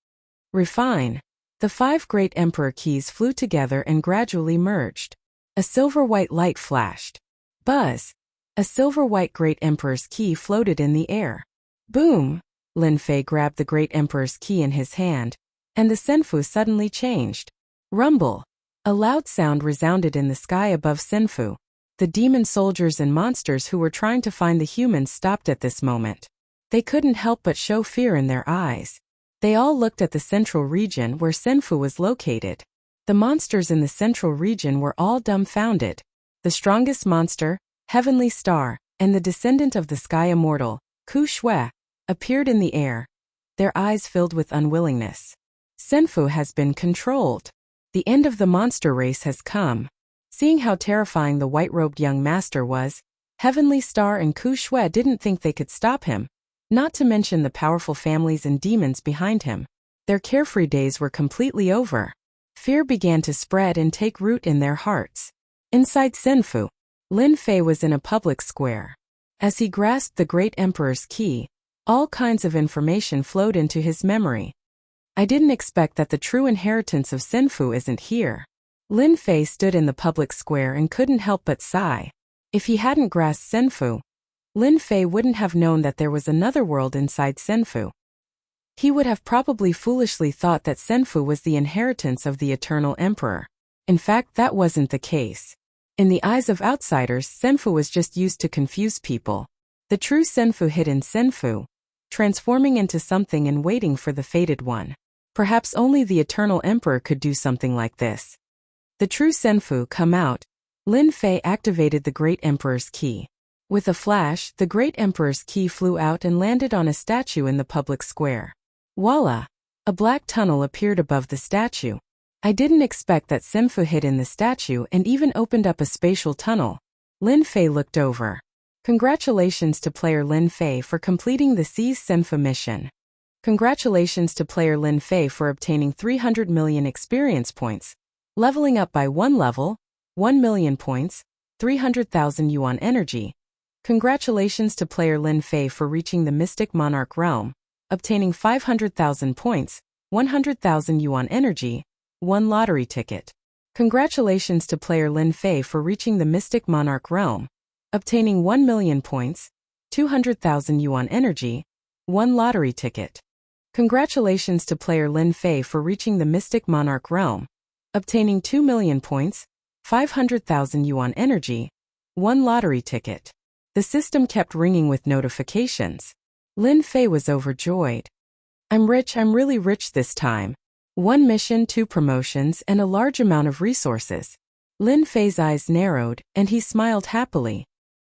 Refine. The 5 Great Emperor keys flew together and gradually merged. A silver-white light flashed. Buzz. A silver-white Great Emperor's key floated in the air. Boom! Lin Fei grabbed the Great Emperor's key in his hand, and the senfu suddenly changed. Rumble. A loud sound resounded in the sky above senfu. The demon soldiers and monsters who were trying to find the humans stopped at this moment. They couldn't help but show fear in their eyes. They all looked at the central region where senfu was located. The monsters in the central region were all dumbfounded. The strongest monster, Heavenly Star, and the descendant of the Sky Immortal, Ku Shui, appeared in the air, their eyes filled with unwillingness. Senfu has been controlled. The end of the monster race has come. Seeing how terrifying the white-robed young master was, Heavenly Star and Ku Shui didn't think they could stop him, not to mention the powerful families and demons behind him. Their carefree days were completely over. Fear began to spread and take root in their hearts. Inside senfu, Lin Fei was in a public square. As he grasped the Great Emperor's key, all kinds of information flowed into his memory. I didn't expect that the true inheritance of senfu isn't here. Lin Fei stood in the public square and couldn't help but sigh. If he hadn't grasped senfu, Lin Fei wouldn't have known that there was another world inside Senfu. He would have probably foolishly thought that Senfu was the inheritance of the Eternal Emperor. In fact, that wasn't the case. In the eyes of outsiders, Senfu was just used to confuse people. The true Senfu hid in Senfu, transforming into something and waiting for the fated one. Perhaps only the Eternal Emperor could do something like this. The true Senfu come out. Lin Fei activated the Great Emperor's key. With a flash, the Great Emperor's key flew out and landed on a statue in the public square. Voila! A black tunnel appeared above the statue. I didn't expect that Senfu hid in the statue and even opened up a spatial tunnel. Lin Fei looked over. Congratulations to player Lin Fei for completing the Seize Senfu mission. Congratulations to player Lin Fei for obtaining 300 million experience points, leveling up by 1 level, 1 million points, 300,000 yuan energy. Congratulations to player Lin Fei for reaching the Mystic Monarch realm, obtaining 500,000 points, 100,000 yuan energy, 1 lottery ticket. Congratulations to player Lin Fei for reaching the Mystic Monarch realm, obtaining 1 million points, 200,000 yuan energy, 1 lottery ticket. Congratulations to player Lin Fei for reaching the Mystic Monarch realm, obtaining 2 million points, 500,000 yuan energy, 1 lottery ticket. The system kept ringing with notifications. Lin Fei was overjoyed. I'm rich, I'm really rich this time. 1 mission, 2 promotions, and a large amount of resources. Lin Fei's eyes narrowed, and he smiled happily.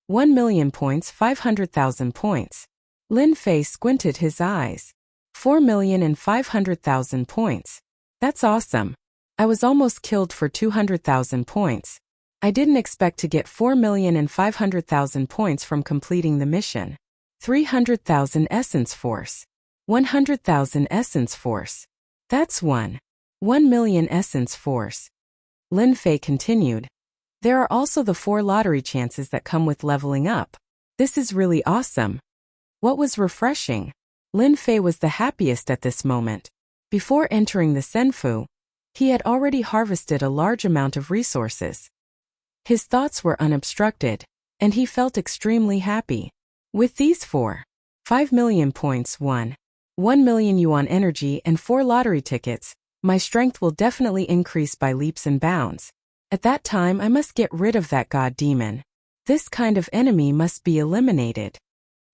1 million points, 500,000 points. Lin Fei squinted his eyes. 4,500,000 points. That's awesome. I was almost killed for 200,000 points. I didn't expect to get 4,500,000 points from completing the mission. 300,000 Essence Force. 100,000 Essence Force. That's 1 million Essence Force. Lin Fei continued. There are also the 4 lottery chances that come with leveling up. This is really awesome. What was refreshing? Lin Fei was the happiest at this moment. Before entering the Senfu, he had already harvested a large amount of resources. His thoughts were unobstructed, and he felt extremely happy. With these 5 million points, 1 million yuan energy, and 4 lottery tickets, my strength will definitely increase by leaps and bounds. At that time, I must get rid of that god demon. This kind of enemy must be eliminated.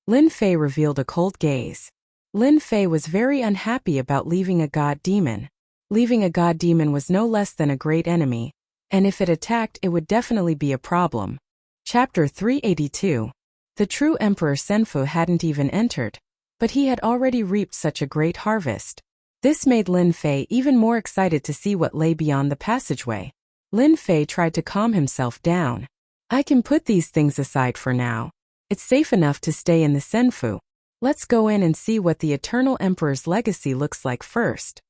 Lin Fei revealed a cold gaze. Lin Fei was very unhappy about leaving a god demon. Leaving a god demon was no less than a great enemy, and if it attacked, it would definitely be a problem. Chapter 382. The true Emperor Senfu hadn't even entered, but he had already reaped such a great harvest. This made Lin Fei even more excited to see what lay beyond the passageway. Lin Fei tried to calm himself down. I can put these things aside for now. It's safe enough to stay in the Senfu. Let's go in and see what the Eternal Emperor's legacy looks like first.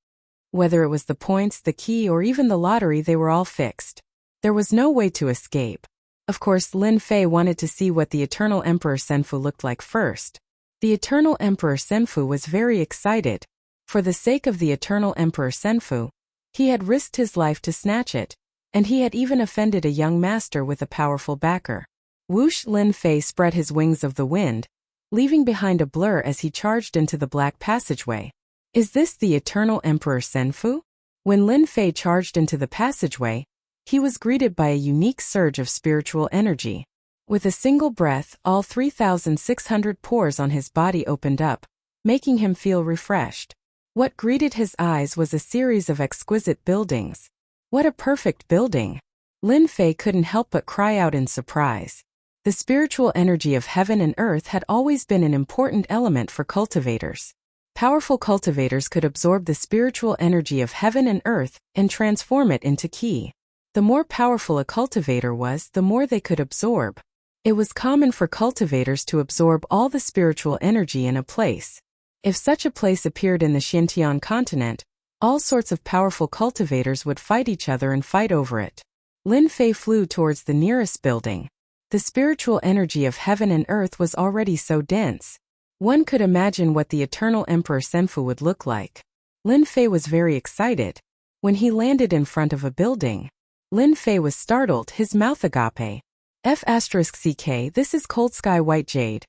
Whether it was the points, the key, or even the lottery, they were all fixed. There was no way to escape. Of course, Lin Fei wanted to see what the Eternal Emperor Senfu looked like first. The Eternal Emperor Senfu was very excited. For the sake of the Eternal Emperor Senfu, he had risked his life to snatch it, and he had even offended a young master with a powerful backer. Whoosh! Lin Fei spread his wings of the wind, leaving behind a blur as he charged into the black passageway. Is this the Eternal Emperor Senfu? When Lin Fei charged into the passageway, he was greeted by a unique surge of spiritual energy. With a single breath, all 3,600 pores on his body opened up, making him feel refreshed. What greeted his eyes was a series of exquisite buildings. What a perfect building! Lin Fei couldn't help but cry out in surprise. The spiritual energy of heaven and earth had always been an important element for cultivators. Powerful cultivators could absorb the spiritual energy of heaven and earth and transform it into ki. The more powerful a cultivator was, the more they could absorb. It was common for cultivators to absorb all the spiritual energy in a place. If such a place appeared in the Xintian continent, all sorts of powerful cultivators would fight each other and fight over it. Lin Fei flew towards the nearest building. The spiritual energy of heaven and earth was already so dense. One could imagine what the Eternal Emperor Senfu would look like. Lin Fei was very excited. When he landed in front of a building, Lin Fei was startled, his mouth agape. F*CK. This is cold sky white jade,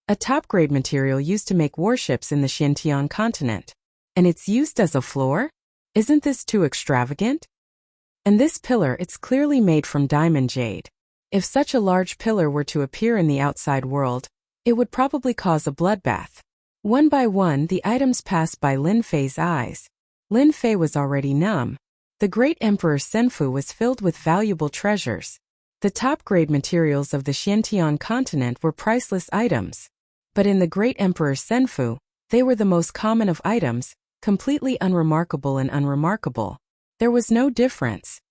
a top-grade material used to make warships in the Xinjiang continent. And it's used as a floor? Isn't this too extravagant? And this pillar, it's clearly made from diamond jade. If such a large pillar were to appear in the outside world, it would probably cause a bloodbath. One by one, the items passed by Lin Fei's eyes. Lin Fei was already numb. The great Emperor Senfu was filled with valuable treasures. The top-grade materials of the Xinjiang continent were priceless items. But in the great Emperor Senfu, they were the most common of items, completely unremarkable and unremarkable. There was no difference.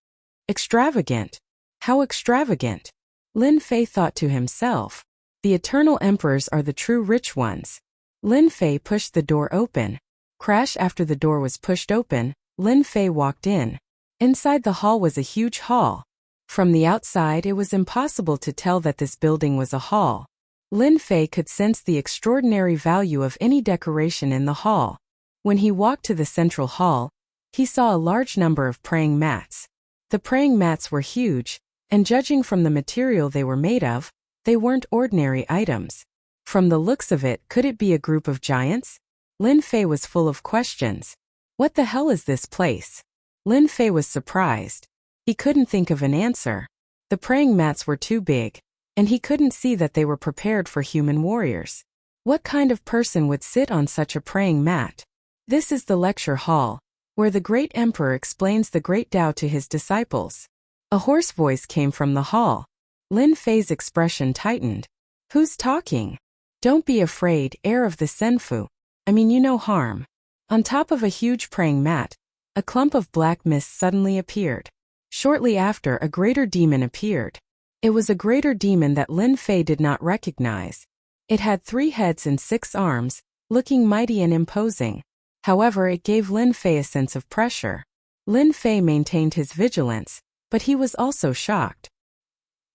Extravagant. How extravagant? Lin Fei thought to himself. The eternal emperors are the true rich ones. Lin Fei pushed the door open. Crash. After the door was pushed open, Lin Fei walked in. Inside the hall was a huge hall. From the outside, it was impossible to tell that this building was a hall. Lin Fei could sense the extraordinary value of any decoration in the hall. When he walked to the central hall, he saw a large number of praying mats. The praying mats were huge, and judging from the material they were made of, they weren't ordinary items. From the looks of it, could it be a group of giants? Lin Fei was full of questions. What the hell is this place? Lin Fei was surprised. He couldn't think of an answer. The praying mats were too big, and he couldn't see that they were prepared for human warriors. What kind of person would sit on such a praying mat? This is the lecture hall, where the great emperor explains the great Tao to his disciples. A hoarse voice came from the hall. Lin Fei's expression tightened. Who's talking? Don't be afraid, heir of the Senfu. I mean you no harm. On top of a huge praying mat, a clump of black mist suddenly appeared. Shortly after, a greater demon appeared. It was a greater demon that Lin Fei did not recognize. It had 3 heads and 6 arms, looking mighty and imposing. However, it gave Lin Fei a sense of pressure. Lin Fei maintained his vigilance, but he was also shocked.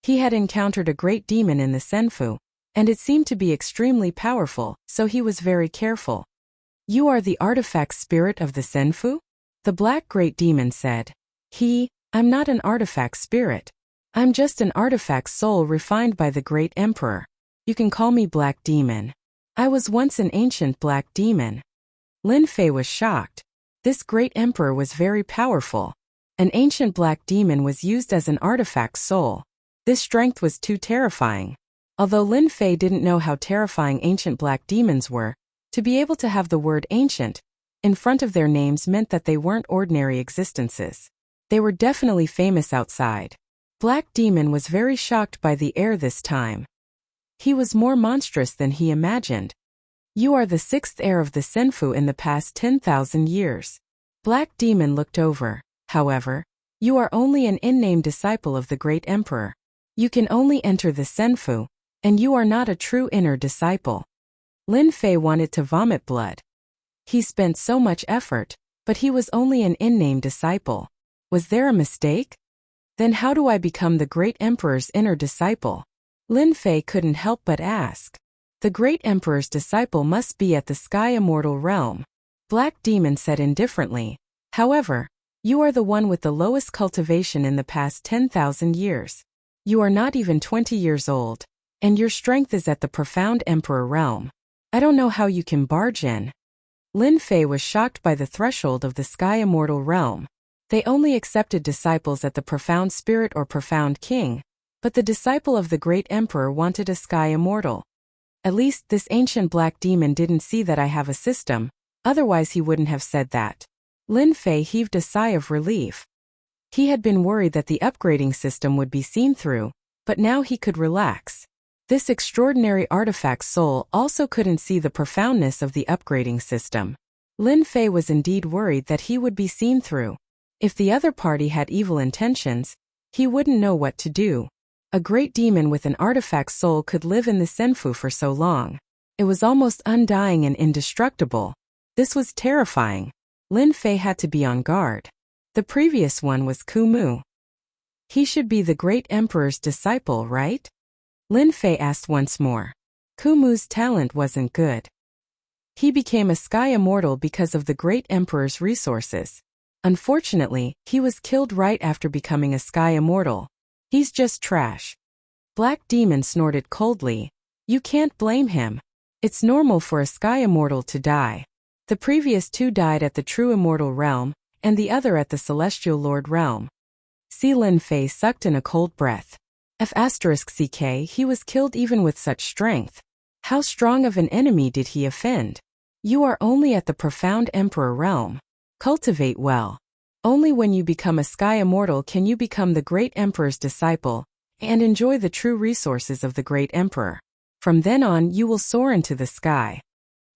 He had encountered a great demon in the Senfu, and it seemed to be extremely powerful, so he was very careful. You are the artifact spirit of the Senfu? The black great demon said. I'm not an artifact spirit. I'm just an artifact soul refined by the great emperor. You can call me Black Demon. I was once an ancient black demon. Lin Fei was shocked. This great emperor was very powerful. An ancient black demon was used as an artifact soul. This strength was too terrifying. Although Lin Fei didn't know how terrifying ancient black demons were, to be able to have the word ancient in front of their names meant that they weren't ordinary existences. They were definitely famous outside. Black Demon was very shocked by the heir this time. He was more monstrous than he imagined. You are the 6th heir of the Senfu in the past 10,000 years. Black Demon looked over. However, you are only an in-name disciple of the great emperor. You can only enter the Senfu, and you are not a true inner disciple. Lin Fei wanted to vomit blood. He spent so much effort, but he was only an in-name disciple. Was there a mistake? Then how do I become the great emperor's inner disciple? Lin Fei couldn't help but ask. The great emperor's disciple must be at the sky immortal realm. Black Demon said indifferently. However, you are the one with the lowest cultivation in the past 10,000 years. You are not even 20 years old, and your strength is at the profound emperor realm. I don't know how you can barge in. Lin Fei was shocked by the threshold of the sky immortal realm. They only accepted disciples at the profound spirit or profound king, but the disciple of the great emperor wanted a sky immortal. At least this ancient black demon didn't see that I have a system, otherwise he wouldn't have said that. Lin Fei heaved a sigh of relief. He had been worried that the upgrading system would be seen through, but now he could relax. This extraordinary artifact soul also couldn't see the profoundness of the upgrading system. Lin Fei was indeed worried that he would be seen through. If the other party had evil intentions, he wouldn't know what to do. A great demon with an artifact soul could live in the Senfu for so long. It was almost undying and indestructible. This was terrifying. Lin Fei had to be on guard. The previous one was Kumu. He should be the great emperor's disciple, right? Lin Fei asked once more. Kumu's talent wasn't good. He became a sky immortal because of the great emperor's resources. Unfortunately, he was killed right after becoming a sky immortal. He's just trash. Black Demon snorted coldly. You can't blame him. It's normal for a sky immortal to die. The previous two died at the true immortal realm, and the other at the celestial lord realm. Lin Fei sucked in a cold breath. F*ck, he was killed even with such strength. How strong of an enemy did he offend? You are only at the profound emperor realm. Cultivate well. Only when you become a sky immortal can you become the great emperor's disciple, and enjoy the true resources of the great emperor. From then on you will soar into the sky.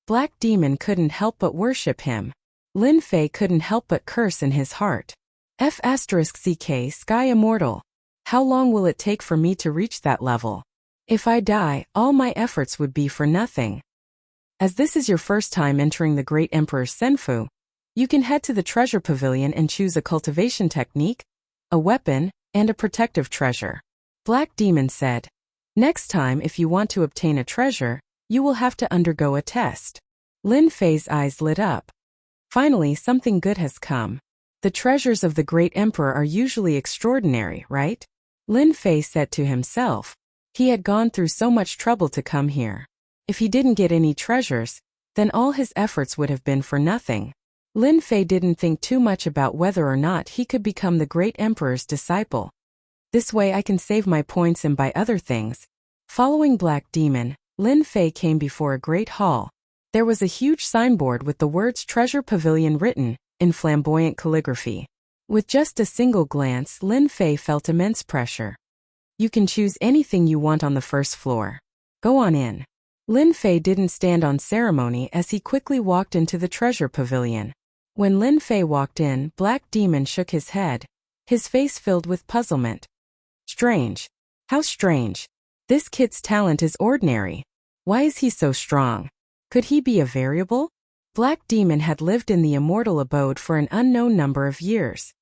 Black Demon couldn't help but worship him. Lin Fei couldn't help but curse in his heart. F*ck, sky immortal. How long will it take for me to reach that level? If I die, all my efforts would be for nothing. As this is your first time entering the great emperor's senfu, you can head to the treasure pavilion and choose a cultivation technique, a weapon, and a protective treasure. Black Demon said. Next time if you want to obtain a treasure, you will have to undergo a test. Lin Fei's eyes lit up. Finally something good has come. The treasures of the great emperor are usually extraordinary, right? Lin Fei said to himself. He had gone through so much trouble to come here. If he didn't get any treasures, then all his efforts would have been for nothing. Lin Fei didn't think too much about whether or not he could become the great emperor's disciple. This way I can save my points and buy other things. Following Black Demon, Lin Fei came before a great hall. There was a huge signboard with the words Treasure Pavilion written in flamboyant calligraphy. With just a single glance, Lin Fei felt immense pressure. You can choose anything you want on the first floor. Go on in. Lin Fei didn't stand on ceremony as he quickly walked into the treasure pavilion. When Lin Fei walked in, Black Demon shook his head, his face filled with puzzlement. Strange. How strange. This kid's talent is ordinary. Why is he so strong? Could he be a variable? Black Demon had lived in the immortal abode for an unknown number of years.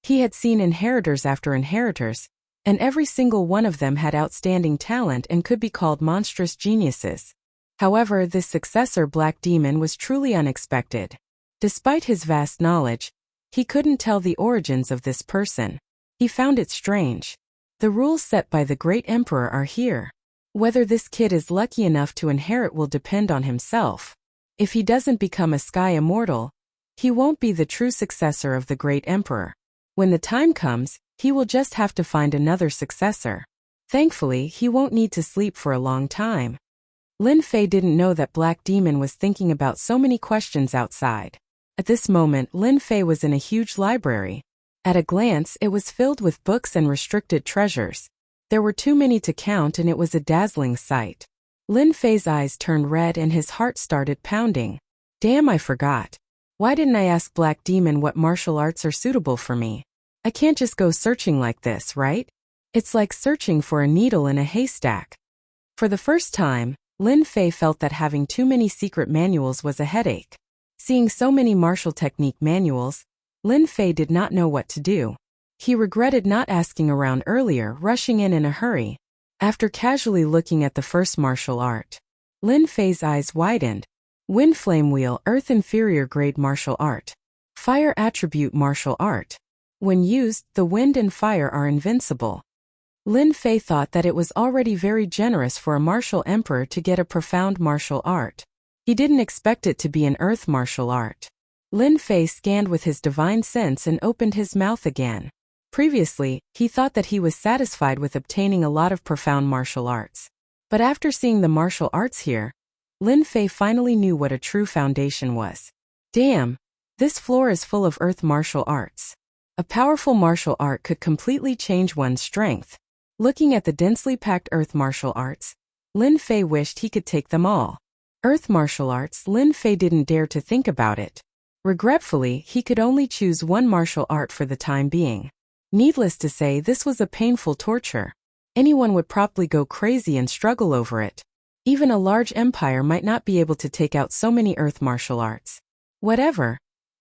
He had seen inheritors after inheritors, and every single one of them had outstanding talent and could be called monstrous geniuses. However, this successor Black Demon was truly unexpected. Despite his vast knowledge, he couldn't tell the origins of this person. He found it strange. The rules set by the great emperor are here. Whether this kid is lucky enough to inherit will depend on himself. If he doesn't become a sky immortal, he won't be the true successor of the great emperor. When the time comes, he will just have to find another successor. Thankfully, he won't need to sleep for a long time. Lin Fei didn't know that Black Demon was thinking about so many questions outside. At this moment, Lin Fei was in a huge library. At a glance, it was filled with books and restricted treasures. There were too many to count and it was a dazzling sight. Lin Fei's eyes turned red and his heart started pounding. Damn, I forgot. Why didn't I ask Black Demon what martial arts are suitable for me? I can't just go searching like this, right? It's like searching for a needle in a haystack. For the first time, Lin Fei felt that having too many secret manuals was a headache. Seeing so many martial technique manuals, Lin Fei did not know what to do. He regretted not asking around earlier, rushing in a hurry. After casually looking at the first martial art, Lin Fei's eyes widened. Wind Flame Wheel Earth Inferior Grade Martial Art. Fire Attribute Martial Art. When used, the wind and fire are invincible. Lin Fei thought that it was already very generous for a martial emperor to get a profound martial art. He didn't expect it to be an earth martial art. Lin Fei scanned with his divine sense and opened his mouth again. Previously, he thought that he was satisfied with obtaining a lot of profound martial arts. But after seeing the martial arts here, Lin Fei finally knew what a true foundation was. Damn, this floor is full of earth martial arts. A powerful martial art could completely change one's strength. Looking at the densely packed earth martial arts, Lin Fei wished he could take them all. Earth martial arts, Lin Fei didn't dare to think about it. Regretfully, he could only choose one martial art for the time being. Needless to say, this was a painful torture. Anyone would probably go crazy and struggle over it. Even a large empire might not be able to take out so many earth martial arts. Whatever.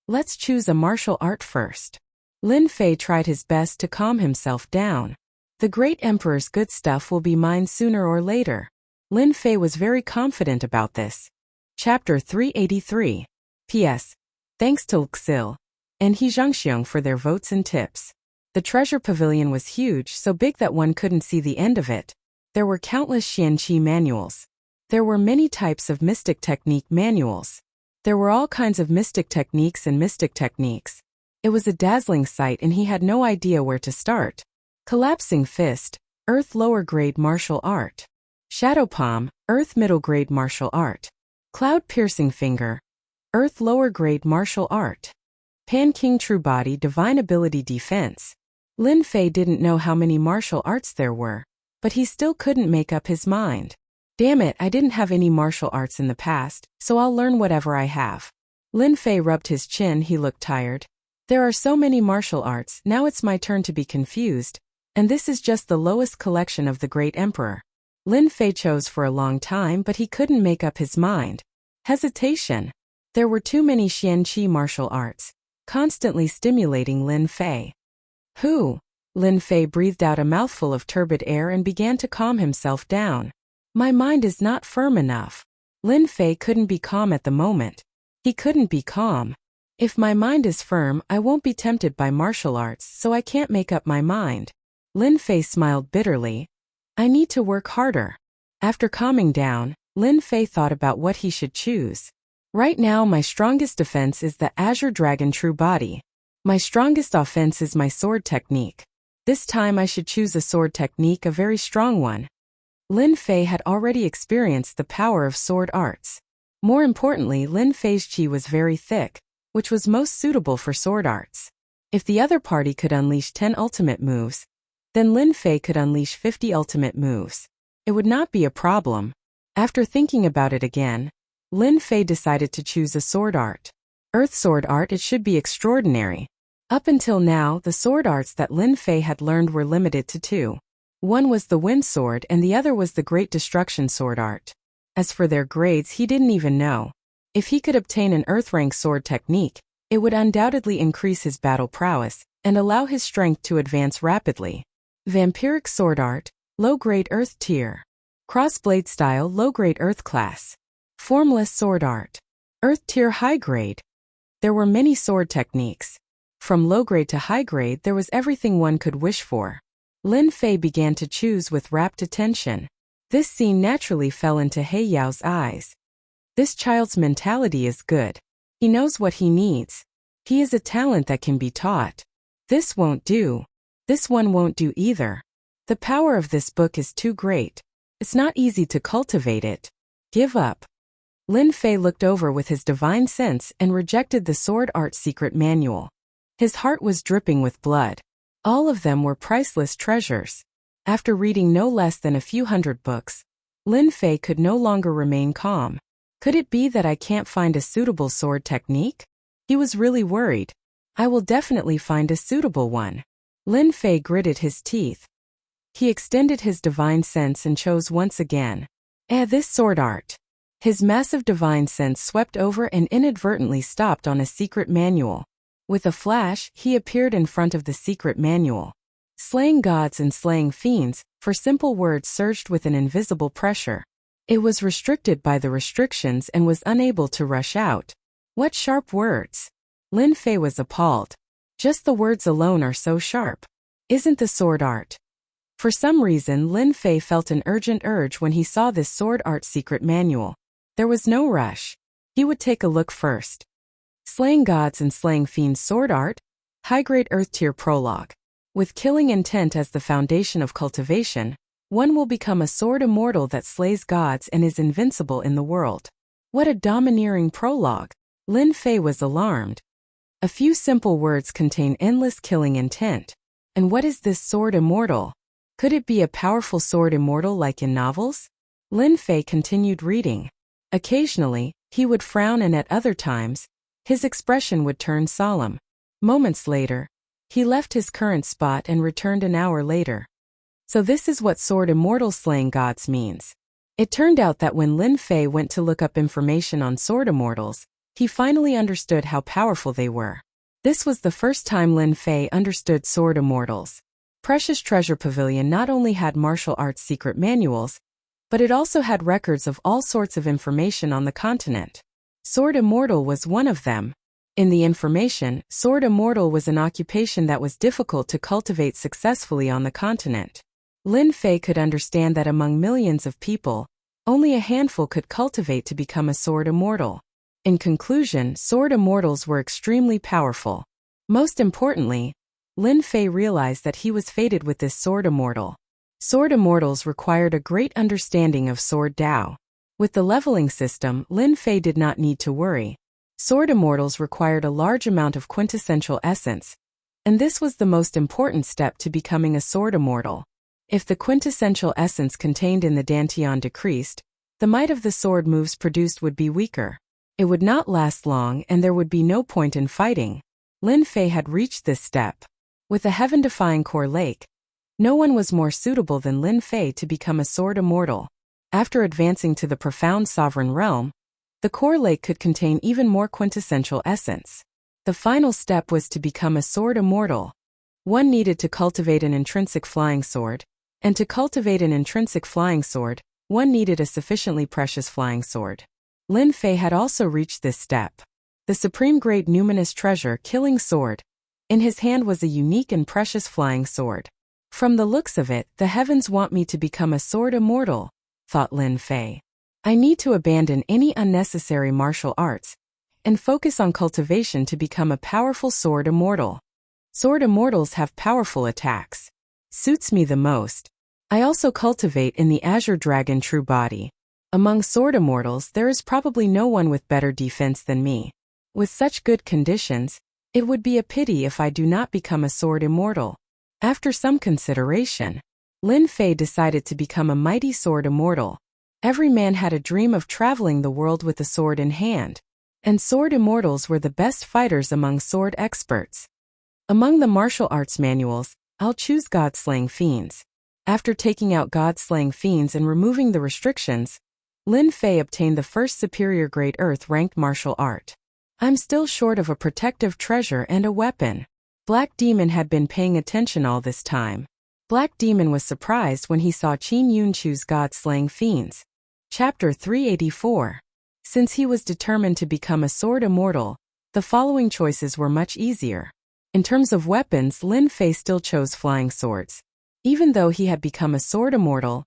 Let's choose a martial art first. Lin Fei tried his best to calm himself down. The great emperor's good stuff will be mine sooner or later. Lin Fei was very confident about this. Chapter 383. P.S. Thanks to Xil and He Zhangxiong for their votes and tips. The treasure pavilion was huge, so big that one couldn't see the end of it. There were countless xianqi manuals. There were many types of mystic technique manuals. There were all kinds of mystic techniques and mystic techniques. It was a dazzling sight and he had no idea where to start. Collapsing fist, earth lower grade martial art. Shadow palm, earth middle grade martial art. Cloud piercing finger, earth lower grade martial art. Pan king true body divine ability defense. Lin Fei didn't know how many martial arts there were, but he still couldn't make up his mind. Damn it, I didn't have any martial arts in the past, so I'll learn whatever I have. Lin Fei rubbed his chin, he looked tired. There are so many martial arts, now it's my turn to be confused, and this is just the lowest collection of the great emperor. Lin Fei chose for a long time but he couldn't make up his mind. Hesitation. There were too many xianqi martial arts, constantly stimulating Lin Fei. Lin Fei breathed out a mouthful of turbid air and began to calm himself down. My mind is not firm enough. Lin Fei couldn't be calm at the moment. He couldn't be calm. If my mind is firm, I won't be tempted by martial arts, so I can't make up my mind. Lin Fei smiled bitterly. I need to work harder. After calming down, Lin Fei thought about what he should choose. Right now my strongest defense is the Azure Dragon True Body. My strongest offense is my sword technique. This time I should choose a sword technique, a very strong one. Lin Fei had already experienced the power of sword arts. More importantly, Lin Fei's qi was very thick, which was most suitable for sword arts. If the other party could unleash 10 ultimate moves, then Lin Fei could unleash 50 ultimate moves. It would not be a problem. After thinking about it again, Lin Fei decided to choose a sword art. Earth sword art, it should be extraordinary. Up until now, the sword arts that Lin Fei had learned were limited to two. One was the wind sword and the other was the great destruction sword art. As for their grades, he didn't even know. If he could obtain an earth rank sword technique, it would undoubtedly increase his battle prowess and allow his strength to advance rapidly. Vampiric sword art, low-grade earth tier. Crossblade style, low-grade earth class. Formless sword art, earth tier high grade. There were many sword techniques. From low grade to high grade, there was everything one could wish for. Lin Fei began to choose with rapt attention. This scene naturally fell into He Yao's eyes. This child's mentality is good. He knows what he needs. He is a talent that can be taught. This won't do. This one won't do either. The power of this book is too great. It's not easy to cultivate it. Give up. Lin Fei looked over with his divine sense and rejected the sword art secret manual. His heart was dripping with blood. All of them were priceless treasures. After reading no less than a few hundred books, Lin Fei could no longer remain calm. Could it be that I can't find a suitable sword technique? He was really worried. I will definitely find a suitable one. Lin Fei gritted his teeth. He extended his divine sense and chose once again. This sword art. His massive divine sense swept over and inadvertently stopped on a secret manual. With a flash, he appeared in front of the secret manual. Slaying gods and slaying fiends, for simple words surged with an invisible pressure. It was restricted by the restrictions and was unable to rush out. What sharp words! Lin Fei was appalled. Just the words alone are so sharp. Isn't the sword art? For some reason, Lin Fei felt an urgent urge when he saw this sword art secret manual. There was no rush. He would take a look first. Slaying gods and slaying fiends sword art, high-grade earth tier prologue. With killing intent as the foundation of cultivation, one will become a sword immortal that slays gods and is invincible in the world. What a domineering prologue! Lin Fei was alarmed. A few simple words contain endless killing intent. And what is this sword immortal? Could it be a powerful sword immortal like in novels? Lin Fei continued reading. Occasionally, he would frown and at other times, his expression would turn solemn. Moments later, he left his current spot and returned an hour later. So this is what sword immortal slaying gods means. It turned out that when Lin Fei went to look up information on sword immortals, he finally understood how powerful they were. This was the first time Lin Fei understood sword immortals. Precious Treasure Pavilion not only had martial arts secret manuals, but it also had records of all sorts of information on the continent. Sword immortal was one of them. In the information, sword immortal was an occupation that was difficult to cultivate successfully on the continent. Lin Fei could understand that among millions of people, only a handful could cultivate to become a sword immortal. In conclusion, sword immortals were extremely powerful. Most importantly, Lin Fei realized that he was fated with this sword immortal. Sword immortals required a great understanding of sword Dao. With the leveling system, Lin Fei did not need to worry. Sword immortals required a large amount of quintessential essence, and this was the most important step to becoming a sword immortal. If the quintessential essence contained in the dantian decreased, the might of the sword moves produced would be weaker. It would not last long and there would be no point in fighting. Lin Fei had reached this step. With a heaven-defying core lake, no one was more suitable than Lin Fei to become a sword immortal. After advancing to the profound sovereign realm, the core lake could contain even more quintessential essence. The final step was to become a sword immortal. One needed to cultivate an intrinsic flying sword, and to cultivate an intrinsic flying sword, one needed a sufficiently precious flying sword. Lin Fei had also reached this step. The supreme grade numinous treasure killing sword. In his hand was a unique and precious flying sword. From the looks of it, the heavens want me to become a sword immortal, thought Lin Fei. I need to abandon any unnecessary martial arts and focus on cultivation to become a powerful sword immortal. Sword immortals have powerful attacks. Suits me the most. I also cultivate in the Azure Dragon true body. Among sword immortals, there is probably no one with better defense than me. With such good conditions, it would be a pity if I do not become a sword immortal. After some consideration, Lin Fei decided to become a mighty sword immortal. Every man had a dream of traveling the world with a sword in hand, and sword immortals were the best fighters among sword experts. Among the martial arts manuals, I'll choose God-slaying fiends. After taking out God-slaying fiends and removing the restrictions, Lin Fei obtained the first superior grade earth-ranked martial art. I'm still short of a protective treasure and a weapon. Black Demon had been paying attention all this time. Black Demon was surprised when he saw Qin Yun choose God-slaying fiends. Chapter 384. Since he was determined to become a sword immortal, the following choices were much easier. In terms of weapons, Lin Fei still chose flying swords. Even though he had become a sword immortal,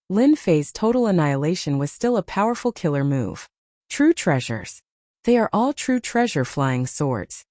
Lin Fei's total annihilation was still a powerful killer move. True treasures. They are all true treasure flying swords.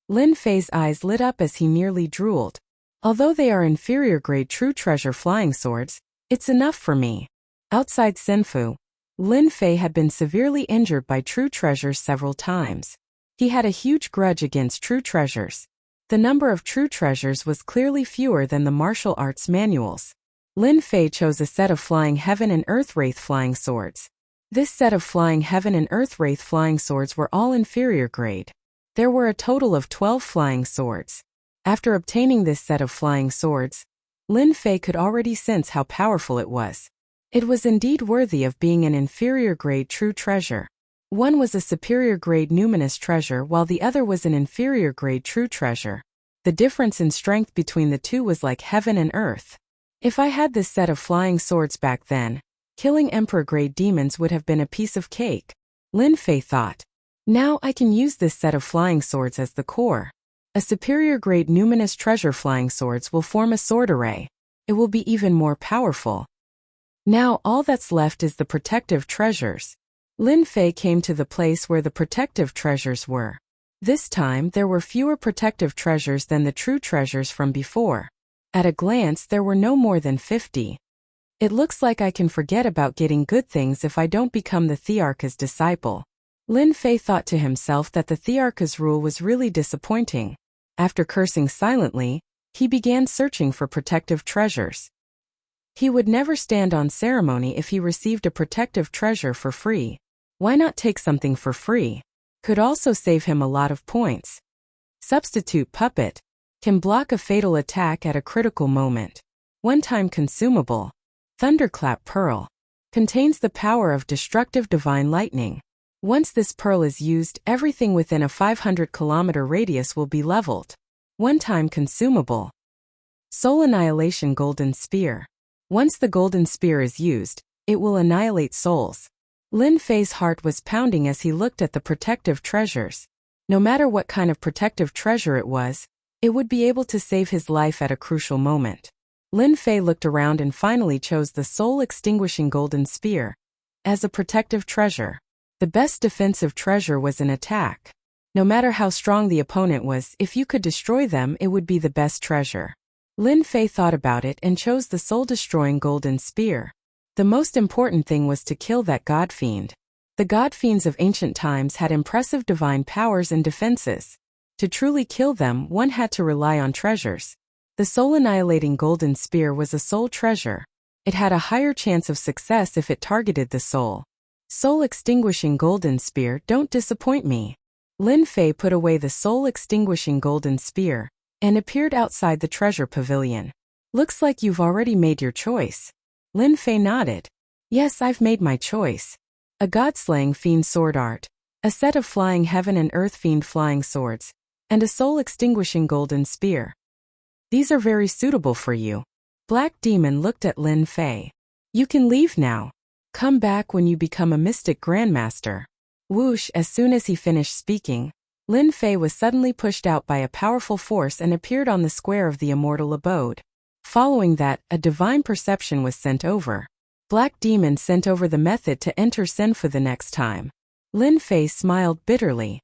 Lin Fei's eyes lit up as he nearly drooled. Although they are inferior grade true treasure flying swords, it's enough for me. Outside Senfu, Lin Fei had been severely injured by true treasures several times. He had a huge grudge against true treasures. The number of true treasures was clearly fewer than the martial arts manuals. Lin Fei chose a set of Flying Heaven and Earth Wraith flying swords. This set of Flying Heaven and Earth Wraith flying swords were all inferior grade. There were a total of 12 flying swords. After obtaining this set of flying swords, Lin Fei could already sense how powerful it was. It was indeed worthy of being an inferior grade true treasure. One was a superior grade numinous treasure while the other was an inferior grade true treasure. The difference in strength between the two was like heaven and earth. If I had this set of flying swords back then, killing emperor grade demons would have been a piece of cake, Lin Fei thought. Now I can use this set of flying swords as the core. A superior grade numinous treasure flying swords will form a sword array. It will be even more powerful. Now all that's left is the protective treasures. Lin Fei came to the place where the protective treasures were. This time there were fewer protective treasures than the true treasures from before. At a glance there were no more than 50. It looks like I can forget about getting good things if I don't become the Thearcha's disciple. Lin Fei thought to himself that the Thearcha's rule was really disappointing. After cursing silently, he began searching for protective treasures. He would never stand on ceremony if he received a protective treasure for free. Why not take something for free? Could also save him a lot of points. Substitute Puppet. Can block a fatal attack at a critical moment. One-time consumable. Thunderclap Pearl. Contains the power of destructive divine lightning. Once this pearl is used, everything within a 500-kilometer radius will be leveled. One-time consumable. Soul Annihilation Golden Spear. Once the golden spear is used, it will annihilate souls. Lin Fei's heart was pounding as he looked at the protective treasures. No matter what kind of protective treasure it was, it would be able to save his life at a crucial moment. Lin Fei looked around and finally chose the soul-extinguishing golden spear as a protective treasure. The best defensive treasure was an attack. No matter how strong the opponent was, if you could destroy them, it would be the best treasure. Lin Fei thought about it and chose the soul-destroying golden spear. The most important thing was to kill that god fiend. The god fiends of ancient times had impressive divine powers and defenses. To truly kill them, one had to rely on treasures. The soul-annihilating golden spear was a soul treasure. It had a higher chance of success if it targeted the soul. Soul-extinguishing golden spear, don't disappoint me. Lin Fei put away the soul-extinguishing golden spear and appeared outside the treasure pavilion. Looks like you've already made your choice. Lin Fei nodded. Yes, I've made my choice. A god-slaying fiend sword art, a set of flying heaven and earth fiend flying swords, and a soul-extinguishing golden spear. These are very suitable for you. Black Demon looked at Lin Fei. You can leave now. Come back when you become a mystic grandmaster. Whoosh! As soon as he finished speaking, Lin Fei was suddenly pushed out by a powerful force and appeared on the square of the immortal abode. Following that, a divine perception was sent over. Black Demon sent over the method to enter Senfu the next time. Lin Fei smiled bitterly.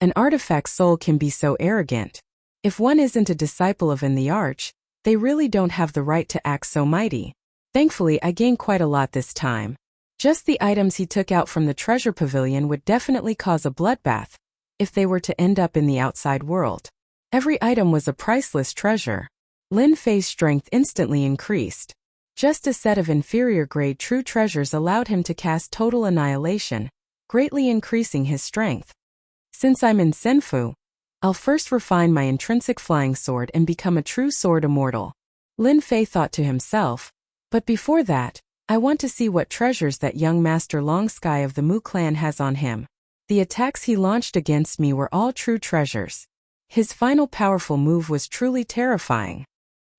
An artifact soul can be so arrogant. If one isn't a disciple of the Arch, they really don't have the right to act so mighty. Thankfully, I gained quite a lot this time. Just the items he took out from the treasure pavilion would definitely cause a bloodbath if they were to end up in the outside world. Every item was a priceless treasure. Lin Fei's strength instantly increased. Just a set of inferior-grade true treasures allowed him to cast total annihilation, greatly increasing his strength. Since I'm in Senfu, I'll first refine my intrinsic flying sword and become a true sword immortal. Lin Fei thought to himself. But before that, I want to see what treasures that young master Long Sky of the Mu clan has on him. The attacks he launched against me were all true treasures. His final powerful move was truly terrifying.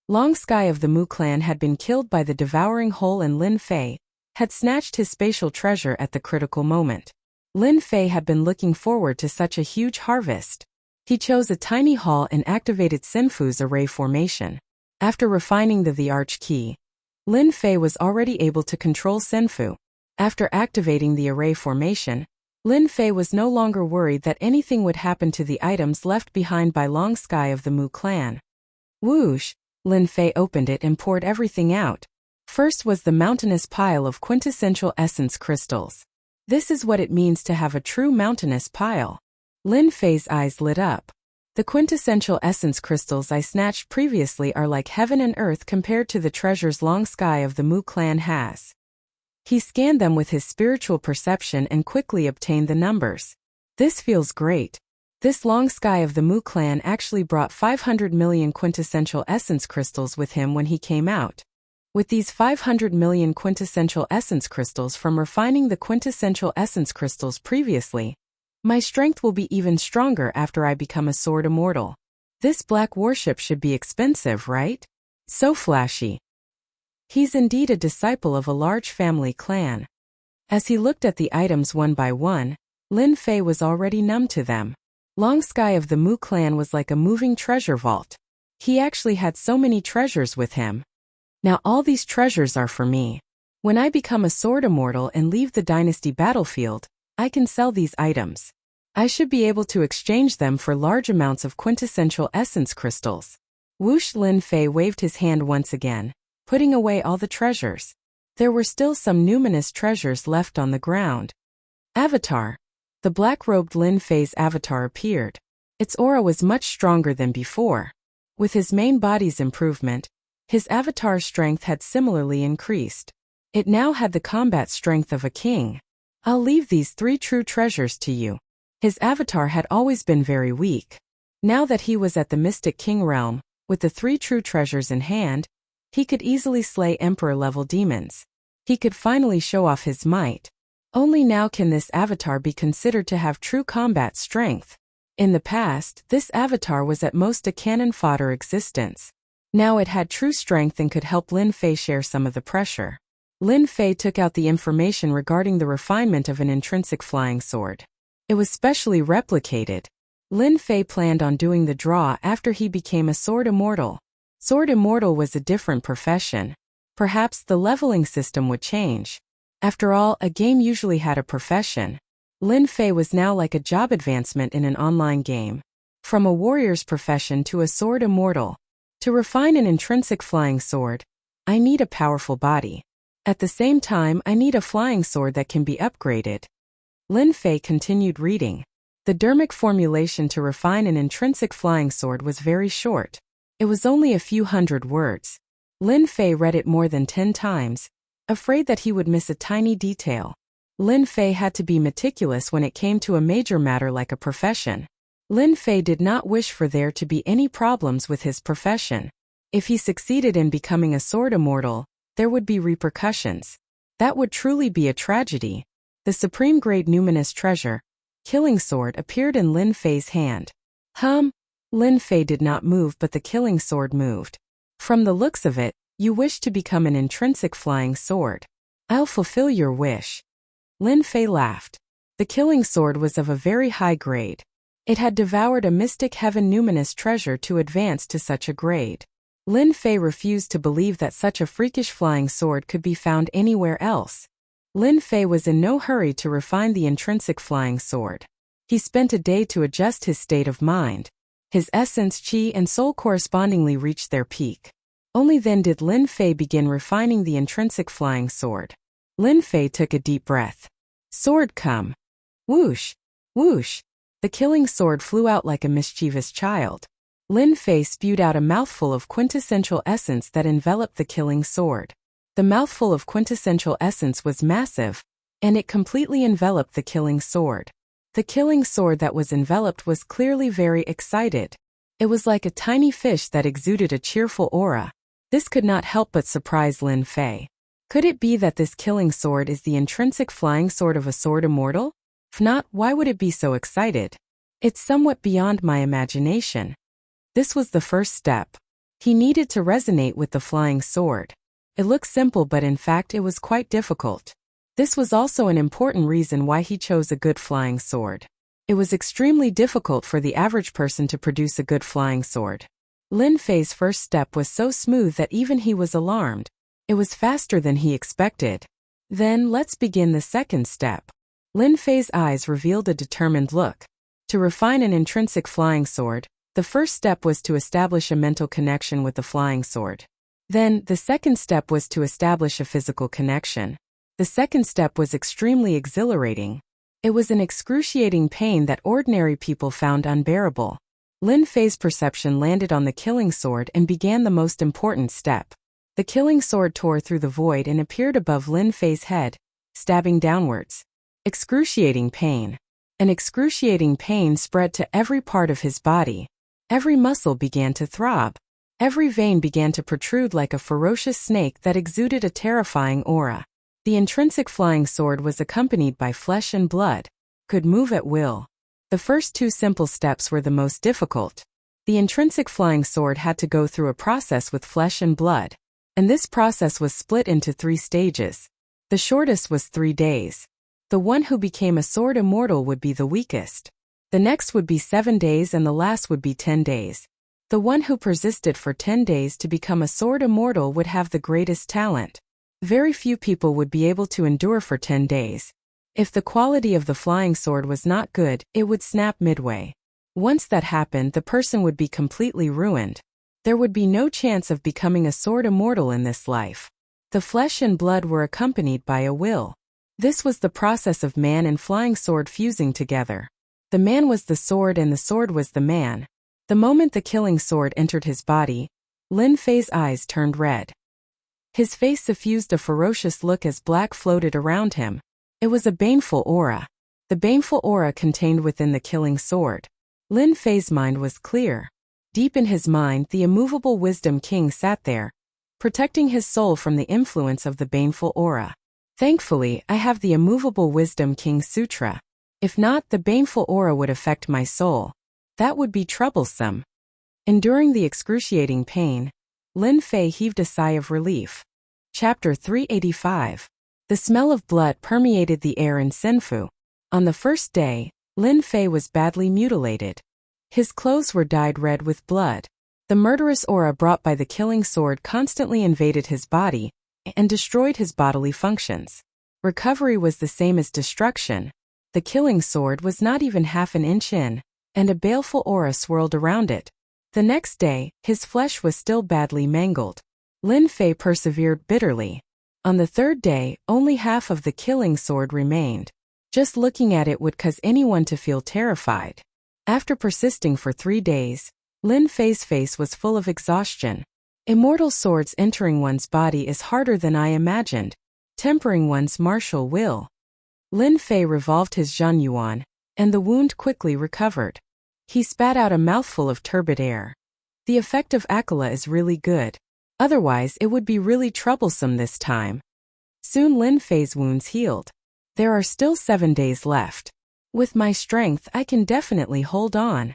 Long Sky of the Mu clan had been killed by the devouring hole and Lin Fei had snatched his spatial treasure at the critical moment. Lin Fei had been looking forward to such a huge harvest. He chose a tiny hall and activated Senfu's array formation. After refining the Arch key, Lin Fei was already able to control Senfu. After activating the array formation, Lin Fei was no longer worried that anything would happen to the items left behind by Long Sky of the Mu clan. Whoosh! Lin Fei opened it and poured everything out. First was the mountainous pile of quintessential essence crystals. This is what it means to have a true mountainous pile. Lin Fei's eyes lit up. The quintessential essence crystals I snatched previously are like heaven and earth compared to the treasures Long Sky of the Mu clan has. He scanned them with his spiritual perception and quickly obtained the numbers. This feels great. This Long Sky of the Mu clan actually brought 500 million quintessential essence crystals with him when he came out. With these 500 million quintessential essence crystals from refining the quintessential essence crystals previously, my strength will be even stronger after I become a sword immortal. This black warship should be expensive, right? So flashy. He's indeed a disciple of a large family clan. As he looked at the items one by one, Lin Fei was already numb to them. Long Sky of the Mu clan was like a moving treasure vault. He actually had so many treasures with him. Now all these treasures are for me. When I become a sword immortal and leave the dynasty battlefield, I can sell these items. I should be able to exchange them for large amounts of quintessential essence crystals. Whoosh! Lin Fei waved his hand once again, putting away all the treasures. There were still some numinous treasures left on the ground. Avatar. The black-robed Lin Fei's avatar appeared. Its aura was much stronger than before. With his main body's improvement, his avatar's strength had similarly increased. It now had the combat strength of a king. I'll leave these 3 true treasures to you. His avatar had always been very weak. Now that he was at the Mystic King realm, with the 3 true treasures in hand, he could easily slay Emperor-level demons. He could finally show off his might. Only now can this avatar be considered to have true combat strength. In the past, this avatar was at most a cannon fodder existence. Now it had true strength and could help Lin Fei share some of the pressure. Lin Fei took out the information regarding the refinement of an intrinsic flying sword. It was specially replicated. Lin Fei planned on doing the draw after he became a sword immortal. Sword Immortal was a different profession. Perhaps the leveling system would change. After all, a game usually had a profession. Lin Fei was now like a job advancement in an online game. From a warrior's profession to a sword immortal. To refine an intrinsic flying sword, I need a powerful body. At the same time, I need a flying sword that can be upgraded. Lin Fei continued reading. The dermic formulation to refine an intrinsic flying sword was very short. It was only a few hundred words. Lin Fei read it more than 10 times, afraid that he would miss a tiny detail. Lin Fei had to be meticulous when it came to a major matter like a profession. Lin Fei did not wish for there to be any problems with his profession. If he succeeded in becoming a sword immortal, there would be repercussions. That would truly be a tragedy. The supreme grade numinous treasure, killing sword, appeared in Lin Fei's hand. Lin Fei did not move, but the killing sword moved. From the looks of it, you wish to become an intrinsic flying sword. I'll fulfill your wish. Lin Fei laughed. The killing sword was of a very high grade. It had devoured a mystic heaven numinous treasure to advance to such a grade. Lin Fei refused to believe that such a freakish flying sword could be found anywhere else. Lin Fei was in no hurry to refine the intrinsic flying sword. He spent a day to adjust his state of mind. His essence, chi, and soul correspondingly reached their peak. Only then did Lin Fei begin refining the intrinsic flying sword. Lin Fei took a deep breath. Sword come. Whoosh, whoosh. The killing sword flew out like a mischievous child. Lin Fei spewed out a mouthful of quintessential essence that enveloped the killing sword. The mouthful of quintessential essence was massive, and it completely enveloped the killing sword. The killing sword that was enveloped was clearly very excited. It was like a tiny fish that exuded a cheerful aura. This could not help but surprise Lin Fei. Could it be that this killing sword is the intrinsic flying sword of a sword immortal? If not, why would it be so excited? It's somewhat beyond my imagination. This was the first step. He needed to resonate with the flying sword. It looked simple, but in fact it was quite difficult. This was also an important reason why he chose a good flying sword. It was extremely difficult for the average person to produce a good flying sword. Lin Fei's first step was so smooth that even he was alarmed. It was faster than he expected. Then let's begin the second step. Lin Fei's eyes revealed a determined look. To refine an intrinsic flying sword, the first step was to establish a mental connection with the flying sword. Then, the second step was to establish a physical connection. The second step was extremely exhilarating. It was an excruciating pain that ordinary people found unbearable. Lin Fei's perception landed on the killing sword and began the most important step. The killing sword tore through the void and appeared above Lin Fei's head, stabbing downwards. Excruciating pain. An excruciating pain spread to every part of his body. Every muscle began to throb. Every vein began to protrude like a ferocious snake that exuded a terrifying aura. The intrinsic flying sword was accompanied by flesh and blood, could move at will. The first two simple steps were the most difficult. The intrinsic flying sword had to go through a process with flesh and blood, and this process was split into 3 stages. The shortest was 3 days. The one who became a sword immortal would be the weakest. The next would be 7 days and the last would be 10 days. The one who persisted for 10 days to become a sword immortal would have the greatest talent. Very few people would be able to endure for 10 days. If the quality of the flying sword was not good, it would snap midway. Once that happened, the person would be completely ruined. There would be no chance of becoming a sword immortal in this life. The flesh and blood were accompanied by a will. This was the process of man and flying sword fusing together. The man was the sword and the sword was the man. The moment the killing sword entered his body, Lin Fei's eyes turned red. His face suffused a ferocious look as black floated around him. It was a baneful aura. The baneful aura contained within the killing sword. Lin Fei's mind was clear. Deep in his mind, the immovable wisdom king sat there, protecting his soul from the influence of the baneful aura. Thankfully, I have the immovable wisdom king sutra. If not, the baneful aura would affect my soul. That would be troublesome. Enduring the excruciating pain, Lin Fei heaved a sigh of relief. Chapter 385. The smell of blood permeated the air in Senfu. On the first day, Lin Fei was badly mutilated. His clothes were dyed red with blood. The murderous aura brought by the killing sword constantly invaded his body and destroyed his bodily functions. Recovery was the same as destruction. The killing sword was not even half an inch in, and a baleful aura swirled around it. The next day, his flesh was still badly mangled. Lin Fei persevered bitterly. On the third day, only half of the killing sword remained. Just looking at it would cause anyone to feel terrified. After persisting for 3 days, Lin Fei's face was full of exhaustion. Immortal swords entering one's body is harder than I imagined, tempering one's martial will. Lin Fei revolved his Zhanyuan, and the wound quickly recovered. He spat out a mouthful of turbid air. The effect of Akala is really good. Otherwise, it would be really troublesome this time. Soon Lin Fei's wounds healed. There are still 7 days left. With my strength, I can definitely hold on.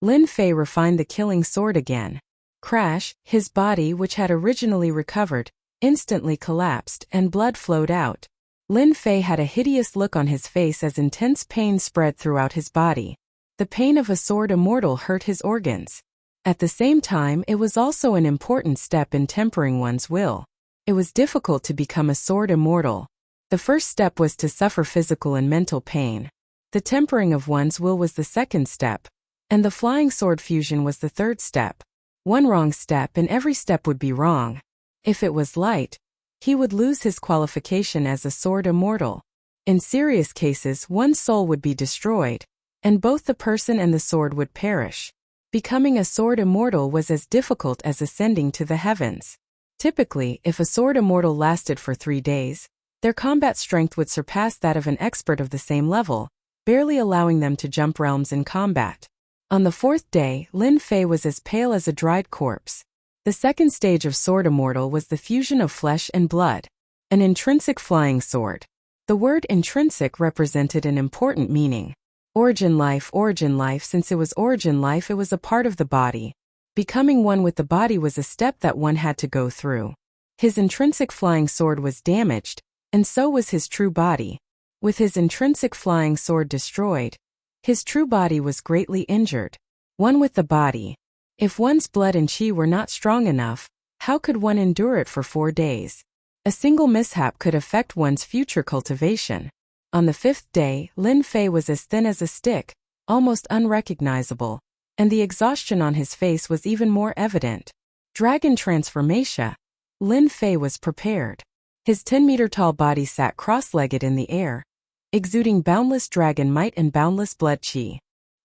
Lin Fei refined the killing sword again. Crash, his body, which had originally recovered, instantly collapsed and blood flowed out. Lin Fei had a hideous look on his face as intense pain spread throughout his body. The pain of a sword immortal hurt his organs. At the same time, it was also an important step in tempering one's will. It was difficult to become a sword immortal. The first step was to suffer physical and mental pain. The tempering of one's will was the second step, and the flying sword fusion was the third step. One wrong step and every step would be wrong. If it was light, he would lose his qualification as a sword immortal. In serious cases, one's soul would be destroyed, and both the person and the sword would perish. Becoming a sword immortal was as difficult as ascending to the heavens. Typically, if a sword immortal lasted for 3 days, their combat strength would surpass that of an expert of the same level, barely allowing them to jump realms in combat. On the 4th day, Lin Fei was as pale as a dried corpse. The second stage of sword immortal was the fusion of flesh and blood. An intrinsic flying sword. The word intrinsic represented an important meaning. Origin life, since it was origin life, it was a part of the body. Becoming one with the body was a step that one had to go through. His intrinsic flying sword was damaged, and so was his true body. With his intrinsic flying sword destroyed, his true body was greatly injured. One with the body. If one's blood and qi were not strong enough, how could one endure it for 4 days? A single mishap could affect one's future cultivation. On the 5th day, Lin Fei was as thin as a stick, almost unrecognizable, and the exhaustion on his face was even more evident. Dragon transformation. Lin Fei was prepared. His 10-meter-tall body sat cross-legged in the air, exuding boundless dragon might and boundless blood qi.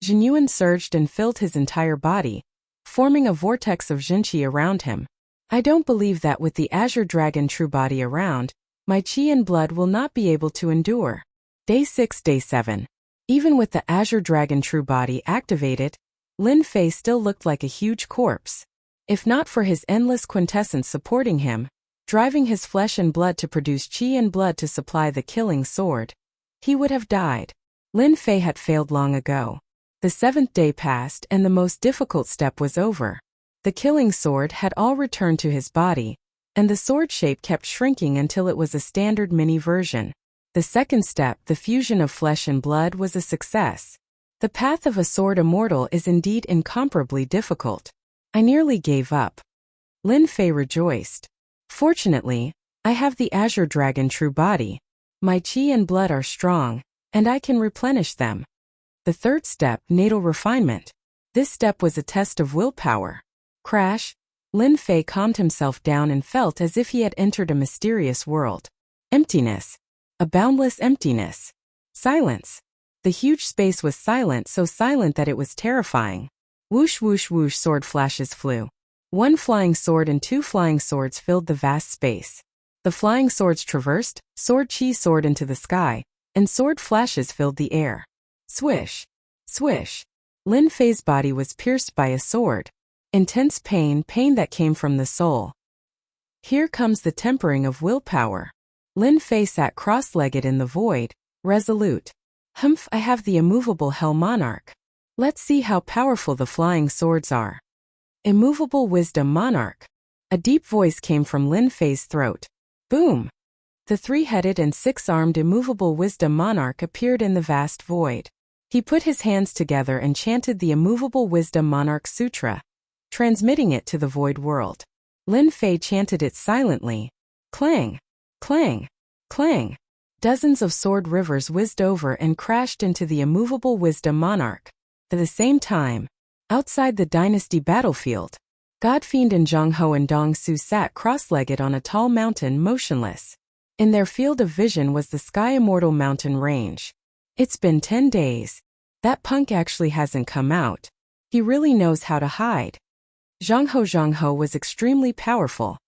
Zhenyuan surged and filled his entire body, forming a vortex of Zhenqi around him. I don't believe that with the Azure Dragon true body around, my qi and blood will not be able to endure. Day 6, Day 7. Even with the Azure Dragon true body activated, Lin Fei still looked like a huge corpse. If not for his endless quintessence supporting him, driving his flesh and blood to produce qi and blood to supply the killing sword, he would have died. Lin Fei had failed long ago. The 7th day passed and the most difficult step was over. The killing sword had all returned to his body, and the sword shape kept shrinking until it was a standard mini version. The second step, the fusion of flesh and blood, was a success. The path of a sword immortal is indeed incomparably difficult. I nearly gave up. Lin Fei rejoiced. Fortunately, I have the Azure Dragon true body. My qi and blood are strong, and I can replenish them. The third step, natal refinement. This step was a test of willpower. Crash. Lin Fei calmed himself down and felt as if he had entered a mysterious world. Emptiness. A boundless emptiness. Silence. The huge space was silent, so silent that it was terrifying. Whoosh whoosh whoosh, sword flashes flew. 1 flying sword and 2 flying swords filled the vast space. The flying swords traversed, sword qi soared into the sky, and sword flashes filled the air. Swish. Swish. Lin Fei's body was pierced by a sword. Intense pain that came from the soul. Here comes the tempering of willpower. Lin Fei sat cross-legged in the void, resolute. Humph, I have the immovable Hell Monarch. Let's see how powerful the flying swords are. Immovable Wisdom Monarch. A deep voice came from Lin Fei's throat. Boom! The 3-headed and 6-armed immovable Wisdom Monarch appeared in the vast void. He put his hands together and chanted the immovable Wisdom Monarch Sutra. transmitting it to the void world. Lin Fei chanted it silently. Clang! Clang! Clang! Dozens of sword rivers whizzed over and crashed into the immovable wisdom monarch. At the same time, outside the dynasty battlefield, Godfiend and Zhang Ho and Dong Su sat cross-legged on a tall mountain motionless. In their field of vision was the Sky Immortal mountain range. It's been 10 days. That punk actually hasn't come out. He really knows how to hide. Zhang Ho was extremely powerful.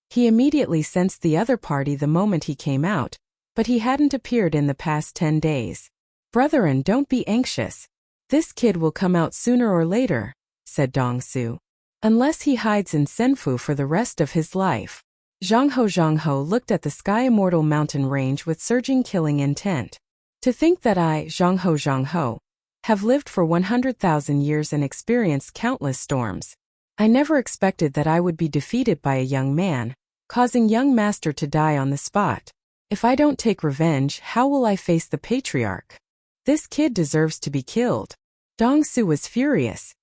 He immediately sensed the other party the moment he came out, but he hadn't appeared in the past 10 days. Brethren, don't be anxious. This kid will come out sooner or later, said Dong Su. Unless he hides in Senfu for the rest of his life. Zhang Ho looked at the Sky Immortal mountain range with surging killing intent. To think that I, Zhang Ho, have lived for 100,000 years and experienced countless storms. I never expected that I would be defeated by a young man, causing young master to die on the spot. If I don't take revenge, how will I face the patriarch? This kid deserves to be killed. Dong Su was furious.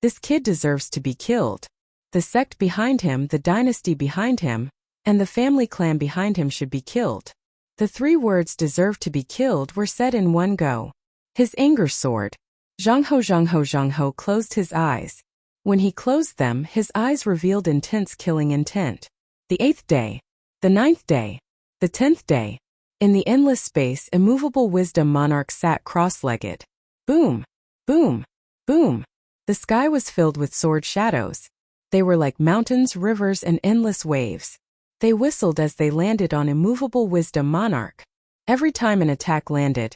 This kid deserves to be killed. The sect behind him, the dynasty behind him, and the family clan behind him should be killed. The 3 words deserve to be killed were said in one go. His anger soared. Zhang Ho closed his eyes. When he closed them, his eyes revealed intense killing intent. The 8th day. The 9th day. The 10th day. In the endless space, immovable wisdom monarch sat cross-legged. Boom! Boom! Boom! The sky was filled with sword shadows. They were like mountains, rivers, and endless waves. They whistled as they landed on immovable wisdom monarch. Every time an attack landed,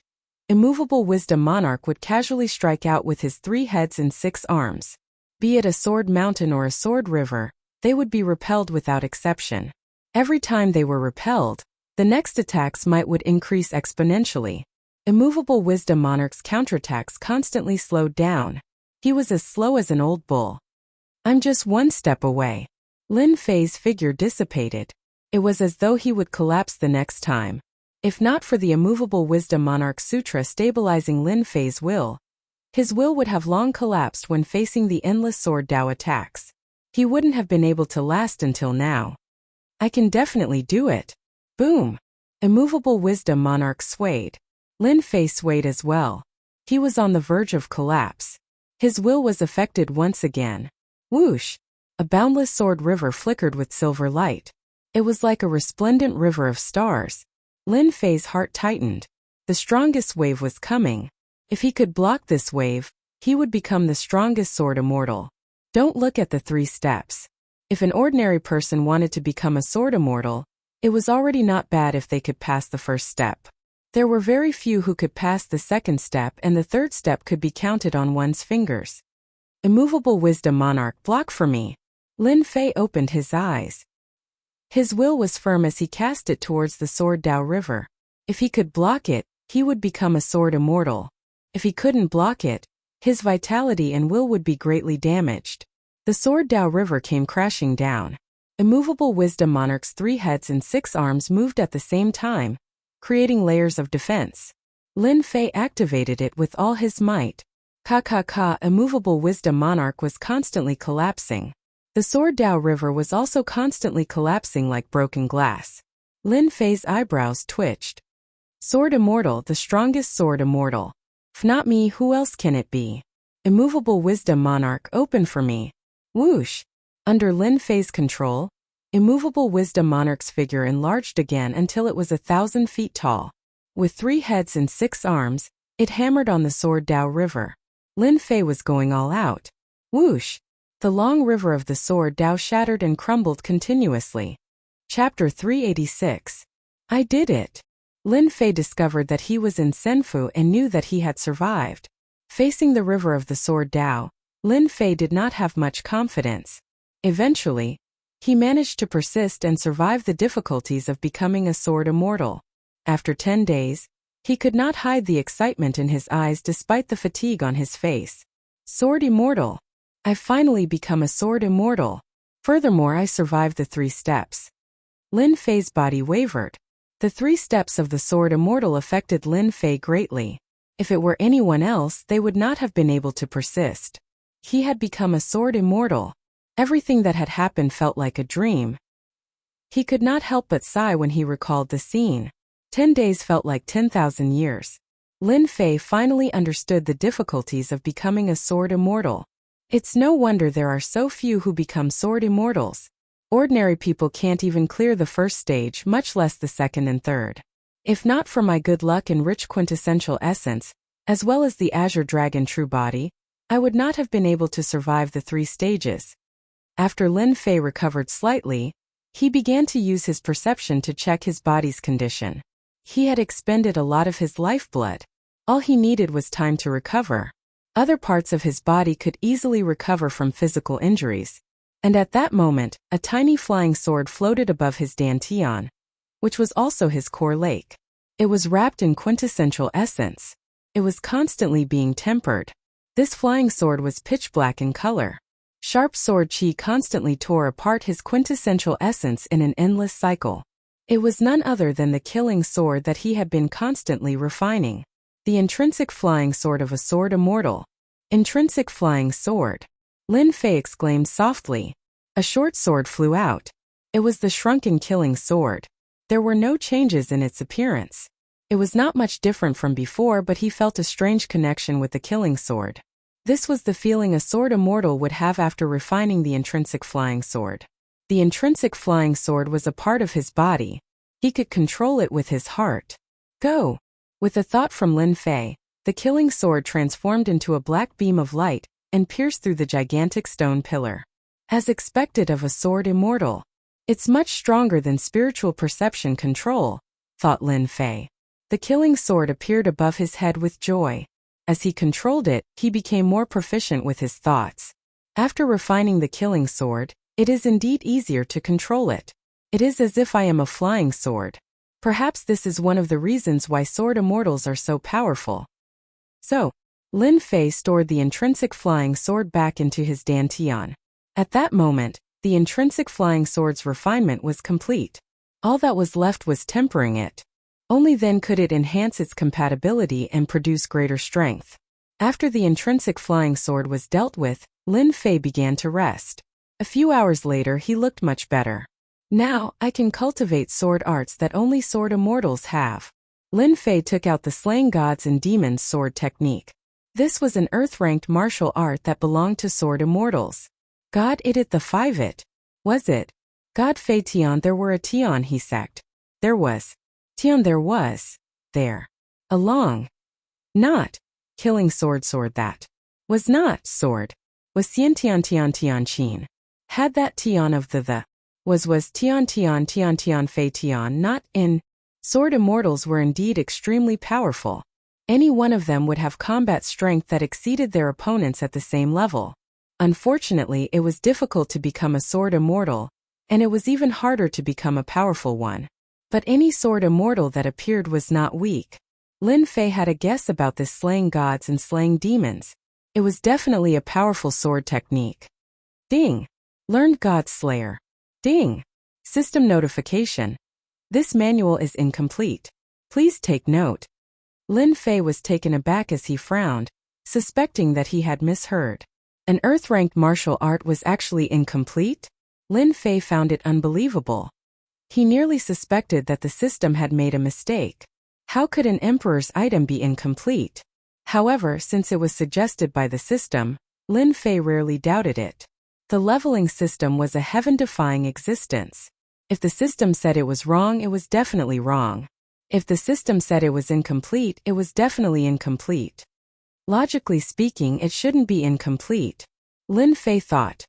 immovable wisdom monarch would casually strike out with his 3 heads and 6 arms. Be it a sword mountain or a sword river, they would be repelled without exception. Every time they were repelled, the next attacks would increase exponentially. Immovable wisdom monarch's counterattacks constantly slowed down. He was as slow as an old bull. I'm just 1 step away. Lin Fei's figure dissipated. It was as though he would collapse the next time. If not for the immovable wisdom monarch sutra stabilizing Lin Fei's will, his will would have long collapsed when facing the endless sword Dao attacks. He wouldn't have been able to last until now. I can definitely do it. Boom! Immovable wisdom monarch swayed. Lin Fei swayed as well. He was on the verge of collapse. His will was affected once again. Whoosh! A boundless sword river flickered with silver light. It was like a resplendent river of stars. Lin Fei's heart tightened. The strongest wave was coming. If he could block this wave, he would become the strongest sword immortal. Don't look at the 3 steps. If an ordinary person wanted to become a sword immortal, it was already not bad if they could pass the first step. There were very few who could pass the second step, and the 3rd step could be counted on one's fingers. Immovable wisdom monarch, block for me. Lin Fei opened his eyes. His will was firm as he cast it towards the sword Dao river. If he could block it, he would become a sword immortal. If he couldn't block it, his vitality and will would be greatly damaged. The sword Dao river came crashing down. Immovable wisdom monarch's 3 heads and 6 arms moved at the same time, creating layers of defense. Lin Fei activated it with all his might. Immovable wisdom monarch was constantly collapsing. The sword Dao river was also constantly collapsing like broken glass. Lin Fei's eyebrows twitched. Sword immortal, the strongest sword immortal. If not me, who else can it be? Immovable wisdom monarch, open for me. Whoosh! Under Lin Fei's control, immovable wisdom monarch's figure enlarged again until it was 1,000 feet tall. With 3 heads and 6 arms, it hammered on the sword Dao river. Lin Fei was going all out. Whoosh! The long river of the sword Dao shattered and crumbled continuously. Chapter 386. I did it. Lin Fei discovered that he was in Senfu and knew that he had survived. Facing the river of the sword Dao, Lin Fei did not have much confidence. Eventually, he managed to persist and survive the difficulties of becoming a sword immortal. After 10 days, he could not hide the excitement in his eyes despite the fatigue on his face. Sword immortal. I've finally become a sword immortal. Furthermore, I survived the 3 steps. Lin Fei's body wavered. The 3 steps of the sword immortal affected Lin Fei greatly. If it were anyone else, they would not have been able to persist. He had become a sword immortal. Everything that had happened felt like a dream. He could not help but sigh when he recalled the scene. 10 days felt like 10,000 years. Lin Fei finally understood the difficulties of becoming a sword immortal. It's no wonder there are so few who become sword immortals. Ordinary people can't even clear the first stage, much less the second and third. If not for my good luck and rich quintessential essence, as well as the Azure Dragon True Body, I would not have been able to survive the 3 stages. After Lin Fei recovered slightly, he began to use his perception to check his body's condition. He had expended a lot of his lifeblood. All he needed was time to recover. Other parts of his body could easily recover from physical injuries. And at that moment, a tiny flying sword floated above his dantian, which was also his core lake. It was wrapped in quintessential essence. It was constantly being tempered. This flying sword was pitch black in color. Sharp sword chi constantly tore apart his quintessential essence in an endless cycle. It was none other than the killing sword that he had been constantly refining. The intrinsic flying sword of a sword immortal. Intrinsic flying sword. Lin Fei exclaimed softly. A short sword flew out. It was the shrunken killing sword. There were no changes in its appearance. It was not much different from before, but he felt a strange connection with the killing sword. This was the feeling a sword immortal would have after refining the intrinsic flying sword. The intrinsic flying sword was a part of his body. He could control it with his heart. Go! With a thought from Lin Fei, the killing sword transformed into a black beam of light and pierced through the gigantic stone pillar. As expected of a sword immortal. It's much stronger than spiritual perception control, thought Lin Fei. The killing sword appeared above his head with joy. As he controlled it, he became more proficient with his thoughts. After refining the killing sword, it is indeed easier to control it. It is as if I am a flying sword. Perhaps this is one of the reasons why sword immortals are so powerful. So, Lin Fei stored the intrinsic flying sword back into his dantian. At that moment, the intrinsic flying sword's refinement was complete. All that was left was tempering it. Only then could it enhance its compatibility and produce greater strength. After the intrinsic flying sword was dealt with, Lin Fei began to rest. A few hours later he looked much better. Now, I can cultivate sword arts that only sword immortals have. Lin Fei took out the slaying gods and demons sword technique. This was an earth-ranked martial art that belonged to sword immortals. God it the 5 was it? God Fei Tian there were a Tian he sect. There was. Tian there was. There. A long. Not. Killing sword that. Was not sword. Was Xian Tian Tian Tian Qin. Had that Tian of the. Was Tian Tian Tian Tian Fei Tian not in. Sword immortals were indeed extremely powerful. Any one of them would have combat strength that exceeded their opponents at the same level. Unfortunately, it was difficult to become a sword immortal, and it was even harder to become a powerful one. But any sword immortal that appeared was not weak. Lin Fei had a guess about this slaying gods and slaying demons. It was definitely a powerful sword technique. Ding! Learned God Slayer. Ding! System notification. This manual is incomplete. Please take note. Lin Fei was taken aback as he frowned, suspecting that he had misheard. An earth-ranked martial art was actually incomplete? Lin Fei found it unbelievable. He nearly suspected that the system had made a mistake. How could an emperor's item be incomplete? However, since it was suggested by the system, Lin Fei rarely doubted it. The leveling system was a heaven-defying existence. If the system said it was wrong, it was definitely wrong. If the system said it was incomplete, it was definitely incomplete. Logically speaking, it shouldn't be incomplete. Lin Fei thought.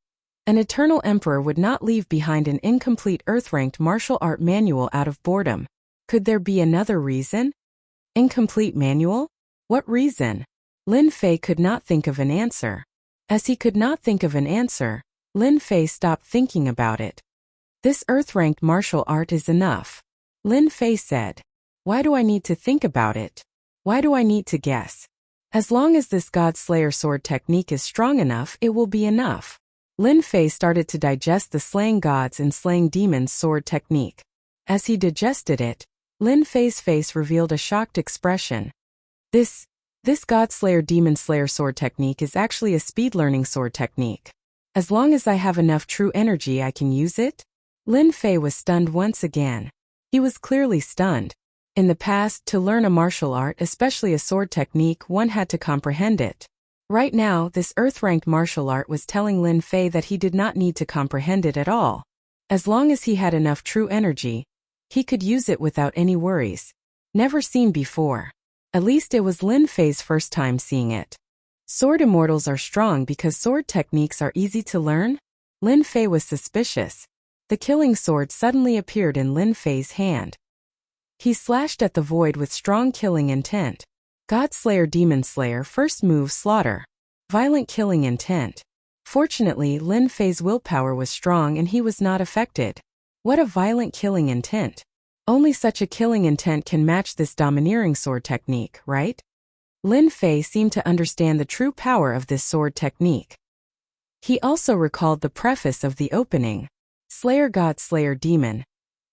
An eternal emperor would not leave behind an incomplete earth-ranked martial art manual out of boredom. Could there be another reason? Incomplete manual? What reason? Lin Fei could not think of an answer. As he could not think of an answer, Lin Fei stopped thinking about it. This earth-ranked martial art is enough. Lin Fei said. Why do I need to think about it? Why do I need to guess? As long as this God Slayer sword technique is strong enough, it will be enough. Lin Fei started to digest the slaying gods and slaying demons sword technique. As he digested it, Lin Fei's face revealed a shocked expression. This This God Slayer Demon Slayer sword technique is actually a speed learning sword technique. As long as I have enough true energy, I can use it? Lin Fei was stunned once again. He was clearly stunned. In the past, to learn a martial art, especially a sword technique, one had to comprehend it. Right now, this earth-ranked martial art was telling Lin Fei that he did not need to comprehend it at all. As long as he had enough true energy, he could use it without any worries. Never seen before. At least it was Lin Fei's first time seeing it. Sword immortals are strong because sword techniques are easy to learn? Lin Fei was suspicious. The killing sword suddenly appeared in Lin Fei's hand. He slashed at the void with strong killing intent. God Slayer Demon Slayer first move slaughter. Violent killing intent. Fortunately, Lin Fei's willpower was strong and he was not affected. What a violent killing intent. Only such a killing intent can match this domineering sword technique, right? Lin Fei seemed to understand the true power of this sword technique. He also recalled the preface of the opening. Slayer God Slayer Demon.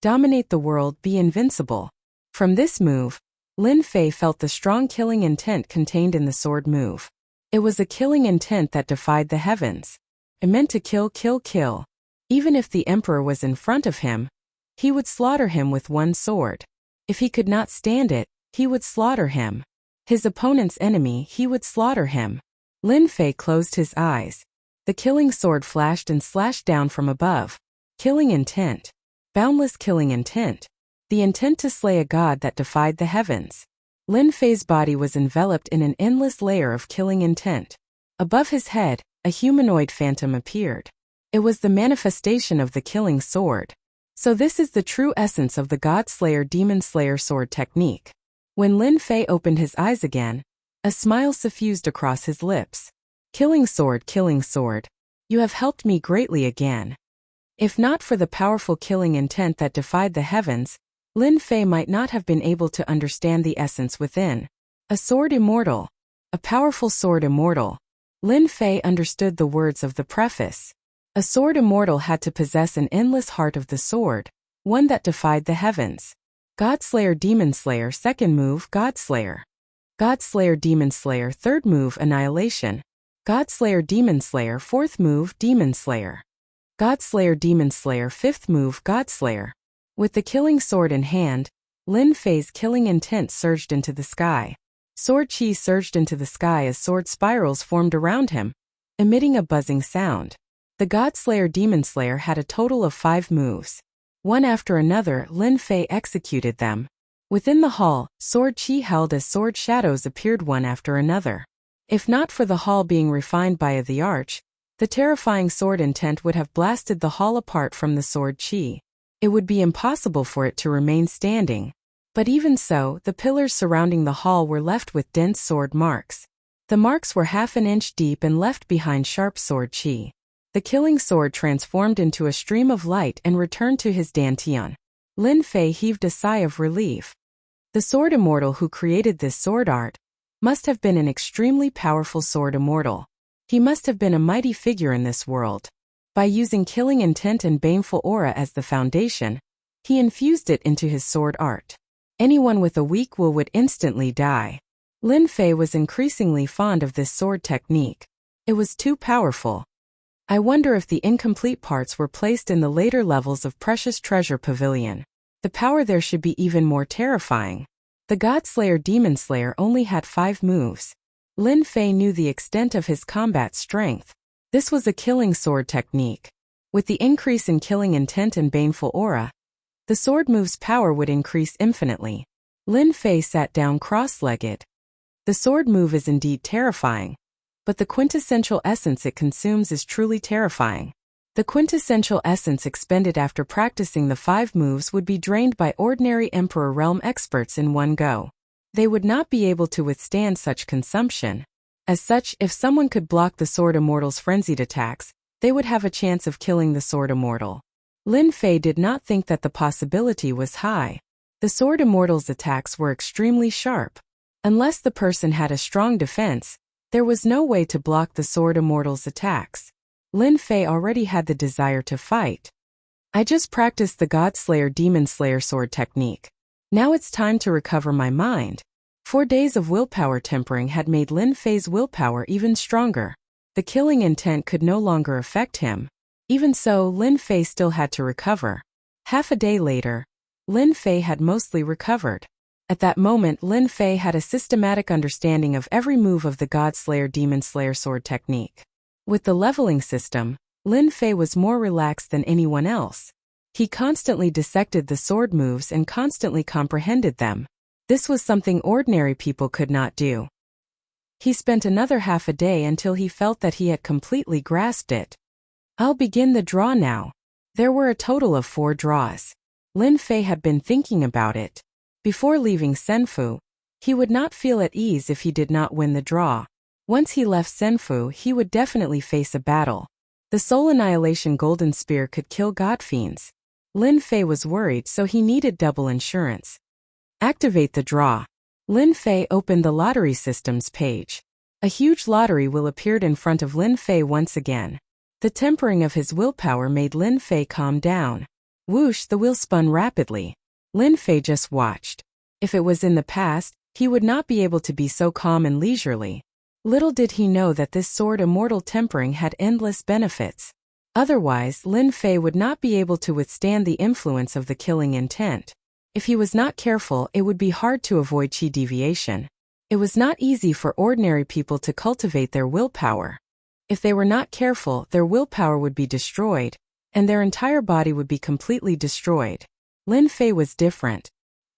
Dominate the world, be invincible. From this move, Lin Fei felt the strong killing intent contained in the sword move. It was a killing intent that defied the heavens. It meant to kill, kill, kill. Even if the emperor was in front of him, he would slaughter him with one sword. If he could not stand it, he would slaughter him. His opponent's enemy, he would slaughter him. Lin Fei closed his eyes. The killing sword flashed and slashed down from above. Killing intent. Boundless killing intent. The intent to slay a god that defied the heavens. Lin Fei's body was enveloped in an endless layer of killing intent. Above his head, a humanoid phantom appeared. It was the manifestation of the killing sword. So this is the true essence of the God Slayer Demon Slayer sword technique. When Lin Fei opened his eyes again, a smile suffused across his lips. Killing sword, you have helped me greatly again. If not for the powerful killing intent that defied the heavens, Lin Fei might not have been able to understand the essence within. A sword immortal. A powerful sword immortal. Lin Fei understood the words of the preface. A sword immortal had to possess an endless heart of the sword, one that defied the heavens. God Slayer Demon Slayer second move God Slayer. God Slayer Demon Slayer third move Annihilation. God Slayer Demon Slayer fourth move Demon Slayer. God Slayer Demon Slayer fifth move God Slayer. With the killing sword in hand, Lin Fei's killing intent surged into the sky. Sword chi surged into the sky as sword spirals formed around him, emitting a buzzing sound. The God Slayer Demon Slayer had a total of 5 moves. One after another, Lin Fei executed them. Within the hall, sword chi held as sword shadows appeared one after another. If not for the hall being refined by the arch, the terrifying sword intent would have blasted the hall apart from the sword chi. It would be impossible for it to remain standing. But even so, the pillars surrounding the hall were left with dense sword marks. The marks were half an inch deep and left behind sharp sword chi. The killing sword transformed into a stream of light and returned to his dantian. Lin Fei heaved a sigh of relief. The sword immortal who created this sword art must have been an extremely powerful sword immortal. He must have been a mighty figure in this world. By using killing intent and baneful aura as the foundation, he infused it into his sword art. Anyone with a weak will would instantly die. Lin Fei was increasingly fond of this sword technique. It was too powerful. I wonder if the incomplete parts were placed in the later levels of Precious Treasure Pavilion. The power there should be even more terrifying. The God Slayer Demon Slayer only had 5 moves. Lin Fei knew the extent of his combat strength. This was a killing sword technique. With the increase in killing intent and baneful aura, the sword move's power would increase infinitely. Lin Fei sat down cross-legged. The sword move is indeed terrifying, but the quintessential essence it consumes is truly terrifying. The quintessential essence expended after practicing the 5 moves would be drained by ordinary Emperor Realm experts in one go. They would not be able to withstand such consumption. As such, if someone could block the Sword Immortal's frenzied attacks, they would have a chance of killing the Sword Immortal. Lin Fei did not think that the possibility was high. The Sword Immortal's attacks were extremely sharp. Unless the person had a strong defense, there was no way to block the Sword Immortal's attacks. Lin Fei already had the desire to fight. I just practiced the God Slayer Demon Slayer sword technique. Now it's time to recover my mind. 4 days of willpower tempering had made Lin Fei's willpower even stronger. The killing intent could no longer affect him. Even so, Lin Fei still had to recover. Half a day later, Lin Fei had mostly recovered. At that moment, Lin Fei had a systematic understanding of every move of the God Slayer Demon Slayer sword technique. With the leveling system, Lin Fei was more relaxed than anyone else. He constantly dissected the sword moves and constantly comprehended them. This was something ordinary people could not do. He spent another half a day until he felt that he had completely grasped it. I'll begin the draw now. There were a total of 4 draws. Lin Fei had been thinking about it. Before leaving Senfu, he would not feel at ease if he did not win the draw. Once he left Senfu, he would definitely face a battle. The Soul Annihilation Golden Spear could kill God Fiends. Lin Fei was worried, so he needed double insurance. Activate the draw. Lin Fei opened the lottery systems page. A huge lottery wheel appeared in front of Lin Fei once again. The tempering of his willpower made Lin Fei calm down. Whoosh, the wheel spun rapidly. Lin Fei just watched. If it was in the past, he would not be able to be so calm and leisurely. Little did he know that this sword immortal tempering had endless benefits. Otherwise, Lin Fei would not be able to withstand the influence of the killing intent. If he was not careful, it would be hard to avoid chi deviation. It was not easy for ordinary people to cultivate their willpower. If they were not careful, their willpower would be destroyed, and their entire body would be completely destroyed. Lin Fei was different.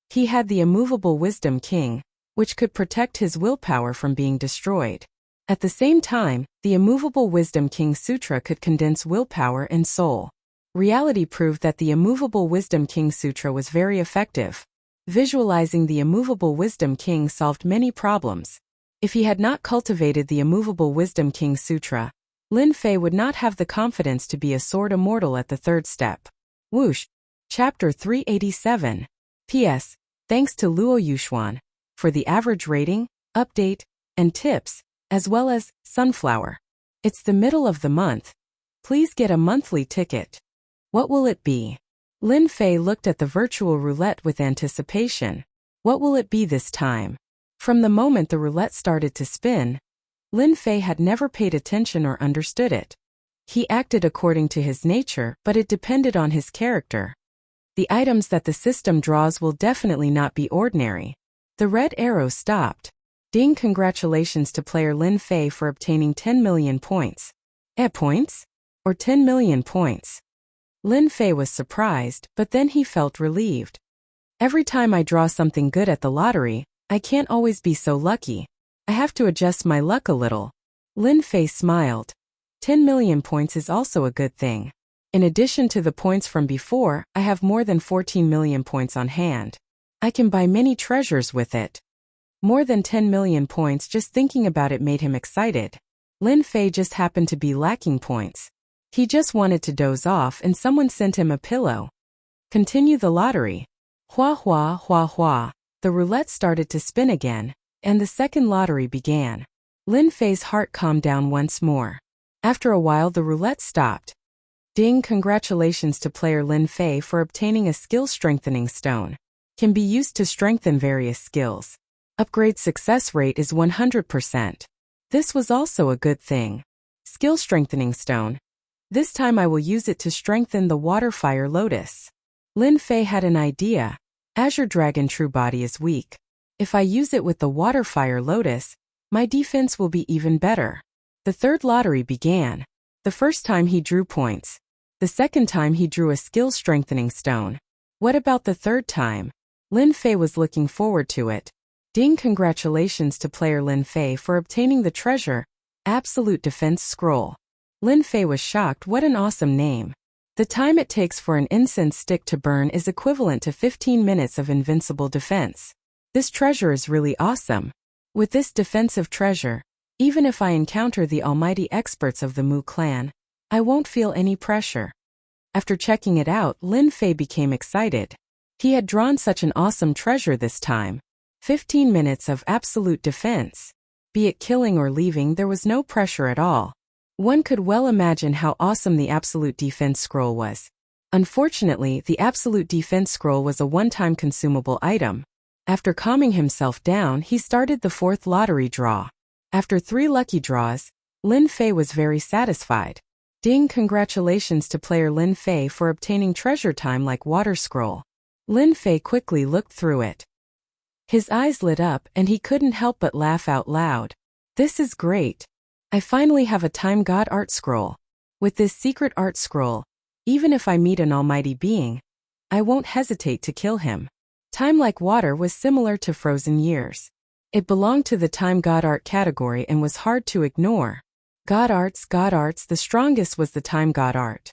He had the immovable Wisdom King, which could protect his willpower from being destroyed. At the same time, the immovable Wisdom King Sutra could condense willpower and soul. Reality proved that the immovable Wisdom King Sutra was very effective. Visualizing the immovable Wisdom King solved many problems. If he had not cultivated the immovable Wisdom King Sutra, Lin Fei would not have the confidence to be a sword immortal at the 3rd step. Whoosh. Chapter 387. P.S. Thanks to Luo Yuxuan for the average rating, update, and tips, as well as Sunflower. It's the middle of the month. Please get a monthly ticket. What will it be? Lin Fei looked at the virtual roulette with anticipation. What will it be this time? From the moment the roulette started to spin, Lin Fei had never paid attention or understood it. He acted according to his nature, but it depended on his character. The items that the system draws will definitely not be ordinary. The red arrow stopped. Ding! Congratulations to player Lin Fei for obtaining 10 million points. Points? Or 10 million points. Lin Fei was surprised, but then he felt relieved. Every time I draw something good at the lottery, I can't always be so lucky. I have to adjust my luck a little. Lin Fei smiled. 10 million points is also a good thing. In addition to the points from before, I have more than 14 million points on hand. I can buy many treasures with it. More than 10 million points, just thinking about it made him excited. Lin Fei just happened to be lacking points. He just wanted to doze off and someone sent him a pillow. Continue the lottery. Hua hua hua hua. The roulette started to spin again, and the second lottery began. Lin Fei's heart calmed down once more. After a while the roulette stopped. Ding! Congratulations to player Lin Fei for obtaining a skill strengthening stone. Can be used to strengthen various skills. Upgrade success rate is 100%. This was also a good thing. Skill strengthening stone. This time I will use it to strengthen the water fire lotus. Lin Fei had an idea. Azure Dragon True Body is weak. If I use it with the water fire lotus, my defense will be even better. The third lottery began. The first time he drew points. The second time he drew a skill strengthening stone. What about the third time? Lin Fei was looking forward to it. Ding! Congratulations to player Lin Fei for obtaining the treasure, Absolute Defense Scroll. Lin Fei was shocked. What an awesome name. The time it takes for an incense stick to burn is equivalent to 15 minutes of invincible defense. This treasure is really awesome. With this defensive treasure, even if I encounter the almighty experts of the Mu clan, I won't feel any pressure. After checking it out, Lin Fei became excited. He had drawn such an awesome treasure this time. 15 minutes of absolute defense. Be it killing or leaving, there was no pressure at all. One could well imagine how awesome the Absolute Defense Scroll was. Unfortunately, the Absolute Defense Scroll was a one-time consumable item. After calming himself down, he started the fourth lottery draw. After 3 lucky draws, Lin Fei was very satisfied. Ding! Congratulations to player Lin Fei for obtaining treasure time like water scroll. Lin Fei quickly looked through it. His eyes lit up and he couldn't help but laugh out loud. This is great. I finally have a time god art scroll. With this secret art scroll, even if I meet an almighty being, I won't hesitate to kill him. Time like water was similar to frozen years. It belonged to the time god art category and was hard to ignore. God arts, the strongest was the time god art.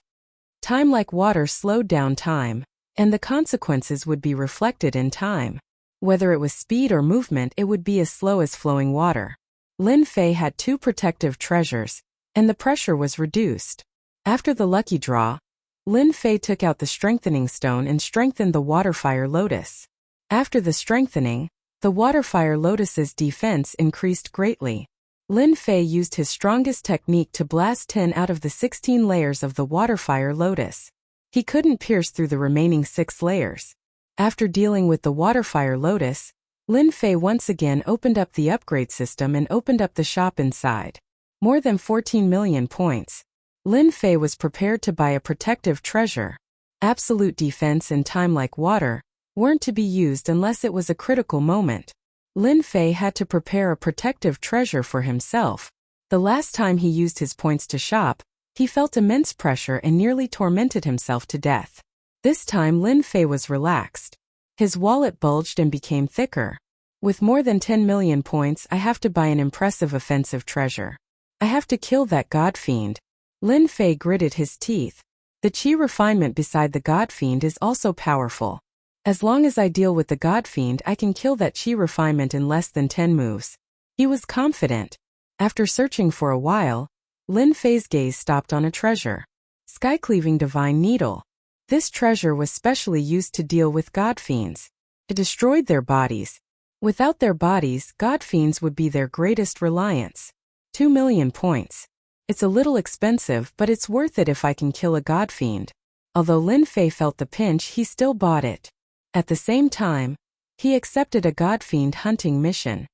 Time like water slowed down time, and the consequences would be reflected in time. Whether it was speed or movement, it would be as slow as flowing water. Lin Fei had 2 protective treasures, and the pressure was reduced. After the lucky draw, Lin Fei took out the strengthening stone and strengthened the waterfire lotus. After the strengthening, the waterfire lotus's defense increased greatly. Lin Fei used his strongest technique to blast 10 out of the 16 layers of the waterfire lotus. He couldn't pierce through the remaining 6 layers. After dealing with the waterfire lotus, Lin Fei once again opened up the upgrade system and opened up the shop inside. More than 14 million points. Lin Fei was prepared to buy a protective treasure. Absolute defense and time like water weren't to be used unless it was a critical moment. Lin Fei had to prepare a protective treasure for himself. The last time he used his points to shop, he felt immense pressure and nearly tormented himself to death. This time Lin Fei was relaxed. His wallet bulged and became thicker. With more than 10 million points, I have to buy an impressive offensive treasure. I have to kill that god fiend. Lin Fei gritted his teeth. The qi refinement beside the god fiend is also powerful. As long as I deal with the god fiend, I can kill that qi refinement in less than 10 moves. He was confident. After searching for a while, Lin Fei's gaze stopped on a treasure. Sky-cleaving divine needle. This treasure was specially used to deal with god fiends. It destroyed their bodies. Without their bodies, god fiends would be their greatest reliance. 2 million points. It's a little expensive, but it's worth it if I can kill a god fiend. Although Lin Fei felt the pinch, he still bought it. At the same time, he accepted a god fiend hunting mission.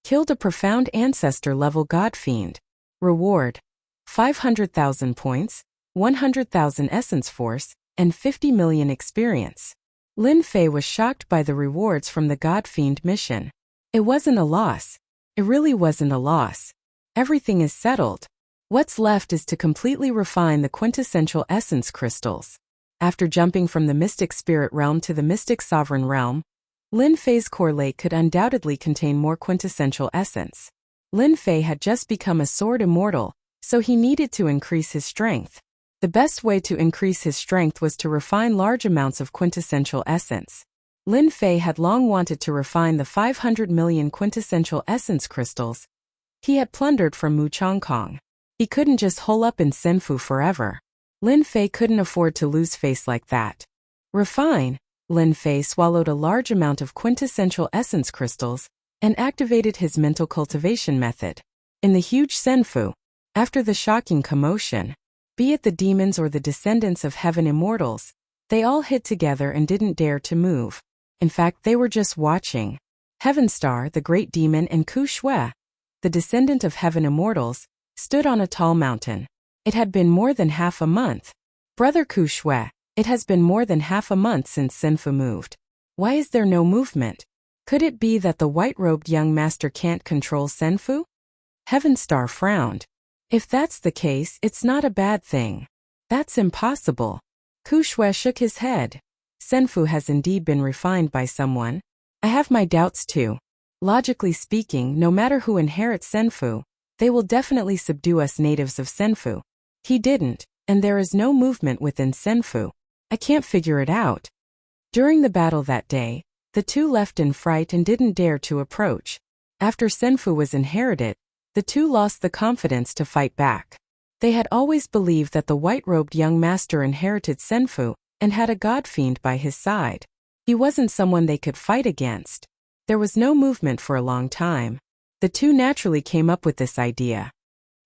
Killed a profound ancestor-level god fiend. Reward: 500,000 points, 100,000 essence force, and 50 million experience. Lin Fei was shocked by the rewards from the god fiend mission. It wasn't a loss. It really wasn't a loss. Everything is settled. What's left is to completely refine the quintessential essence crystals. After jumping from the mystic spirit realm to the mystic sovereign realm, Lin Fei's core lake could undoubtedly contain more quintessential essence. Lin Fei had just become a sword immortal, so he needed to increase his strength. The best way to increase his strength was to refine large amounts of quintessential essence. Lin Fei had long wanted to refine the 500 million quintessential essence crystals he had plundered from Mu Chongkong. He couldn't just hole up in Senfu forever. Lin Fei couldn't afford to lose face like that. Refine. Lin Fei swallowed a large amount of quintessential essence crystals and activated his mental cultivation method. In the huge Senfu, after the shocking commotion, be it the demons or the descendants of heaven immortals, they all hid together and didn't dare to move. In fact, they were just watching. Heaven Star, the great demon, and Ku Shui, the descendant of heaven immortals, stood on a tall mountain. It had been more than half a month. Brother Ku Shui, it has been more than half a month since Senfu moved. Why is there no movement? Could it be that the white-robed young master can't control Senfu? Heaven Star frowned. If that's the case, it's not a bad thing. That's impossible. Ku Shui shook his head. Senfu has indeed been refined by someone. I have my doubts too. Logically speaking, no matter who inherits Senfu, they will definitely subdue us natives of Senfu. He didn't, and there is no movement within Senfu. I can't figure it out. During the battle that day, the two left in fright and didn't dare to approach. After Senfu was inherited, the two lost the confidence to fight back. They had always believed that the white-robed young master inherited Senfu and had a god fiend by his side. He wasn't someone they could fight against. There was no movement for a long time. The two naturally came up with this idea.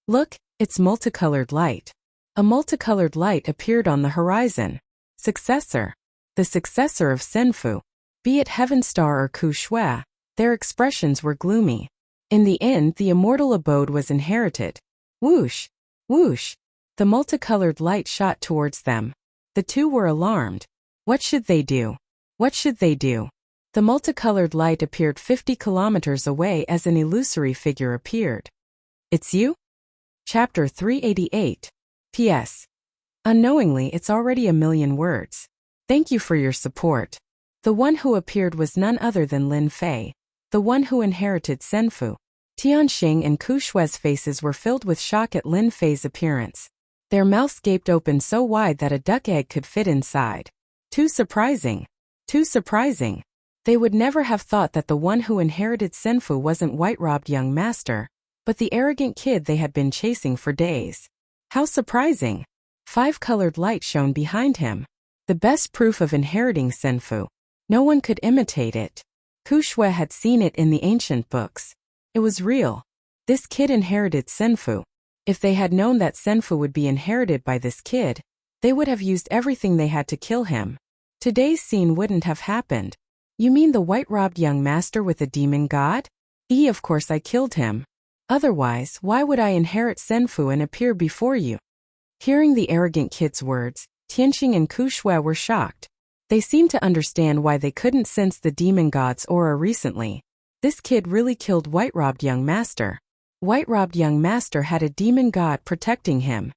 Look, it's multicolored light. A multicolored light appeared on the horizon. Successor. The successor of Senfu. Be it Heaven Star or Ku Shui, their expressions were gloomy. In the end, the immortal abode was inherited. Whoosh! Whoosh! The multicolored light shot towards them. The two were alarmed. What should they do? What should they do? The multicolored light appeared 50 kilometers away as an illusory figure appeared. It's you? Chapter 388. P.S. Unknowingly, it's already 1,000,000 words. Thank you for your support. The one who appeared was none other than Lin Fei, the one who inherited Senfu. Tianxing and Ku Shui's faces were filled with shock at Lin Fei's appearance. Their mouths gaped open so wide that a duck egg could fit inside. Too surprising. Too surprising. They would never have thought that the one who inherited Senfu wasn't white-robed young master, but the arrogant kid they had been chasing for days. How surprising. 5-colored light shone behind him. The best proof of inheriting Senfu. No one could imitate it. Ku Shui had seen it in the ancient books. It was real. This kid inherited Senfu. If they had known that Senfu would be inherited by this kid, they would have used everything they had to kill him. Today's scene wouldn't have happened. You mean the white-robed young master with the demon god? Of course I killed him. Otherwise, why would I inherit Senfu and appear before you? Hearing the arrogant kid's words, Tianxing and Ku Shui were shocked. They seemed to understand why they couldn't sense the demon god's aura recently. This kid really killed white-robed young master. White-robed young master had a demon god protecting him.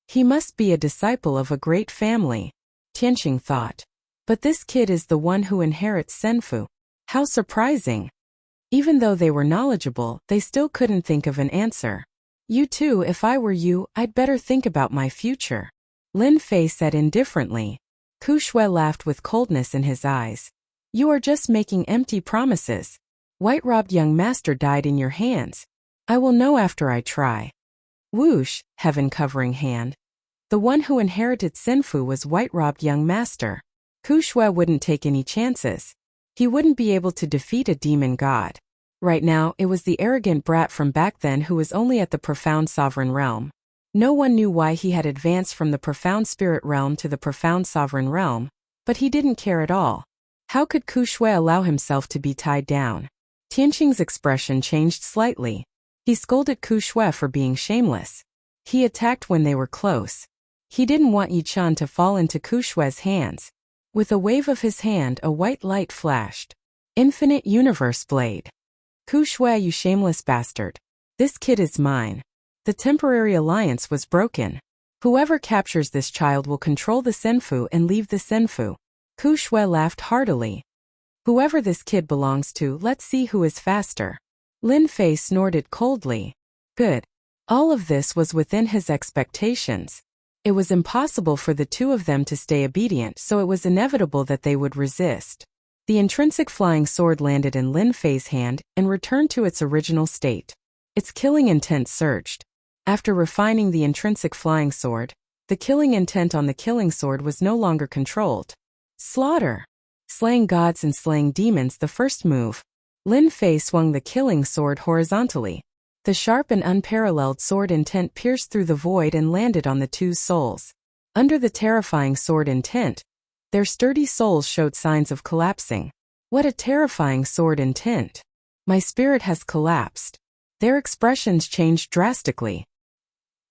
He must be a disciple of a great family, Tianxing thought. But this kid is the one who inherits Senfu. How surprising. Even though they were knowledgeable, they still couldn't think of an answer. You too, if I were you, I'd better think about my future. Lin Fei said indifferently. Ku Shui laughed with coldness in his eyes. You are just making empty promises. White-robed young master died in your hands. I will know after I try. Whoosh, heaven-covering hand. The one who inherited Senfu was white-robed young master. Ku Shui wouldn't take any chances. He wouldn't be able to defeat a demon god. Right now, it was the arrogant brat from back then who was only at the profound sovereign realm. No one knew why he had advanced from the profound spirit realm to the profound sovereign realm, but he didn't care at all. How could Ku Shui allow himself to be tied down? Tianxing's expression changed slightly. He scolded Ku Shui for being shameless. He attacked when they were close. He didn't want Yi-chan to fall into Ku Shui's hands. With a wave of his hand, a white light flashed. Infinite Universe Blade. Ku Shui, you shameless bastard. This kid is mine. The temporary alliance was broken. Whoever captures this child will control the Senfu and leave the Senfu. Ku Shui laughed heartily. Whoever this kid belongs to, let's see who is faster. Lin Fei snorted coldly. Good. All of this was within his expectations. It was impossible for the two of them to stay obedient, so it was inevitable that they would resist. The intrinsic flying sword landed in Lin Fei's hand and returned to its original state. Its killing intent surged. After refining the intrinsic flying sword, the killing intent on the killing sword was no longer controlled. Slaughter. Slaying gods and slaying demons, the first move. Lin Fei swung the killing sword horizontally. The sharp and unparalleled sword intent pierced through the void and landed on the two's souls. Under the terrifying sword intent, their sturdy souls showed signs of collapsing. What a terrifying sword intent. My spirit has collapsed. Their expressions changed drastically.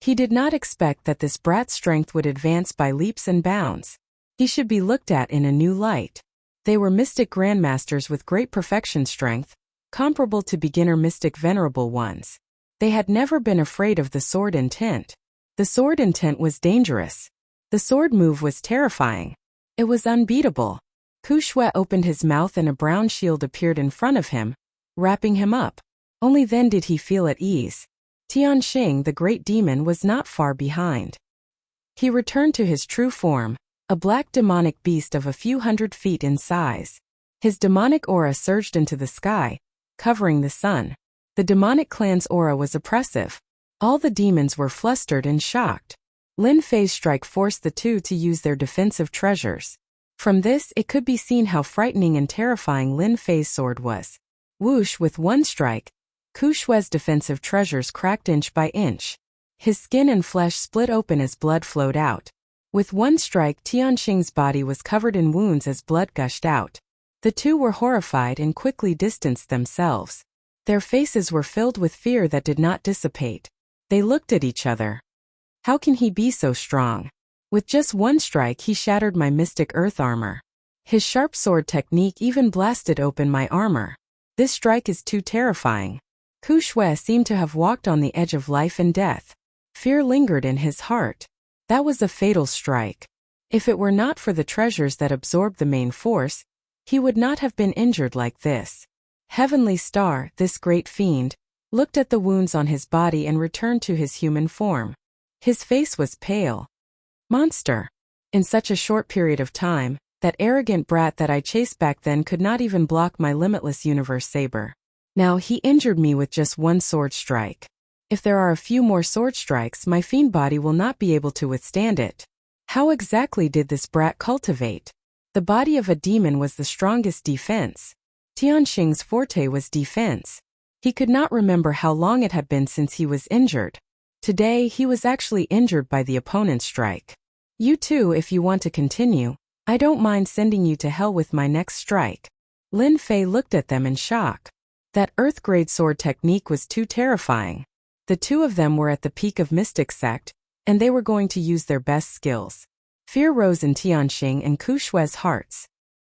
He did not expect that this brat's strength would advance by leaps and bounds. He should be looked at in a new light. They were mystic grandmasters with great perfection strength, comparable to beginner mystic venerable ones. They had never been afraid of the sword intent. The sword intent was dangerous. The sword move was terrifying. It was unbeatable. Ku Shui opened his mouth and a brown shield appeared in front of him, wrapping him up. Only then did he feel at ease. Tianxing, the great demon, was not far behind. He returned to his true form, a black demonic beast of a few hundred feet in size. His demonic aura surged into the sky, covering the sun. The demonic clan's aura was oppressive. All the demons were flustered and shocked. Lin Fei's strike forced the two to use their defensive treasures. From this, it could be seen how frightening and terrifying Lin Fei's sword was. Whoosh, with one strike, Ku Shui's defensive treasures cracked inch by inch. His skin and flesh split open as blood flowed out. With one strike, Tianxing's body was covered in wounds as blood gushed out. The two were horrified and quickly distanced themselves. Their faces were filled with fear that did not dissipate. They looked at each other. How can he be so strong? With just one strike he shattered my mystic earth armor. His sharp sword technique even blasted open my armor. This strike is too terrifying. Ku Shui seemed to have walked on the edge of life and death. Fear lingered in his heart. That was a fatal strike. If it were not for the treasures that absorbed the main force, he would not have been injured like this. Heavenly Star, this great fiend, looked at the wounds on his body and returned to his human form. His face was pale. Monster. In such a short period of time, that arrogant brat that I chased back then could not even block my limitless universe saber. Now he injured me with just one sword strike. If there are a few more sword strikes, my fiend body will not be able to withstand it. How exactly did this brat cultivate? The body of a demon was the strongest defense. Tianxing's forte was defense. He could not remember how long it had been since he was injured. Today he was actually injured by the opponent's strike. You too, if you want to continue, I don't mind sending you to hell with my next strike. Lin Fei looked at them in shock. That earth-grade sword technique was too terrifying. The two of them were at the peak of Mystic Sect, and they were going to use their best skills. Fear rose in Tianxing and Ku Shui's hearts.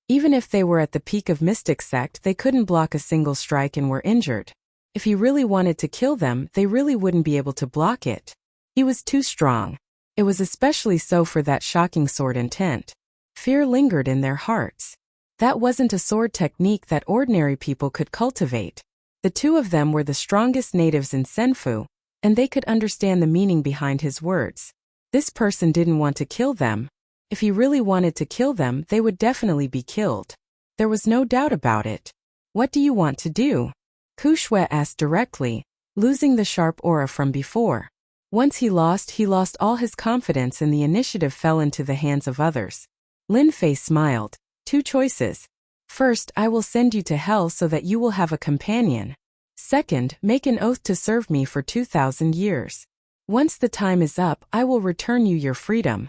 Even if they were at the peak of Mystic Sect, they couldn't block a single strike and were injured. If he really wanted to kill them, they really wouldn't be able to block it. He was too strong. It was especially so for that shocking sword intent. Fear lingered in their hearts. That wasn't a sword technique that ordinary people could cultivate. The two of them were the strongest natives in Senfu, and they could understand the meaning behind his words. This person didn't want to kill them. If he really wanted to kill them, they would definitely be killed. There was no doubt about it. What do you want to do? Ku Shui asked directly, losing the sharp aura from before. Once he lost all his confidence and the initiative fell into the hands of others. Lin Fei smiled. 2 choices. First, I will send you to hell so that you will have a companion. Second, make an oath to serve me for 2,000 years. Once the time is up, I will return you your freedom.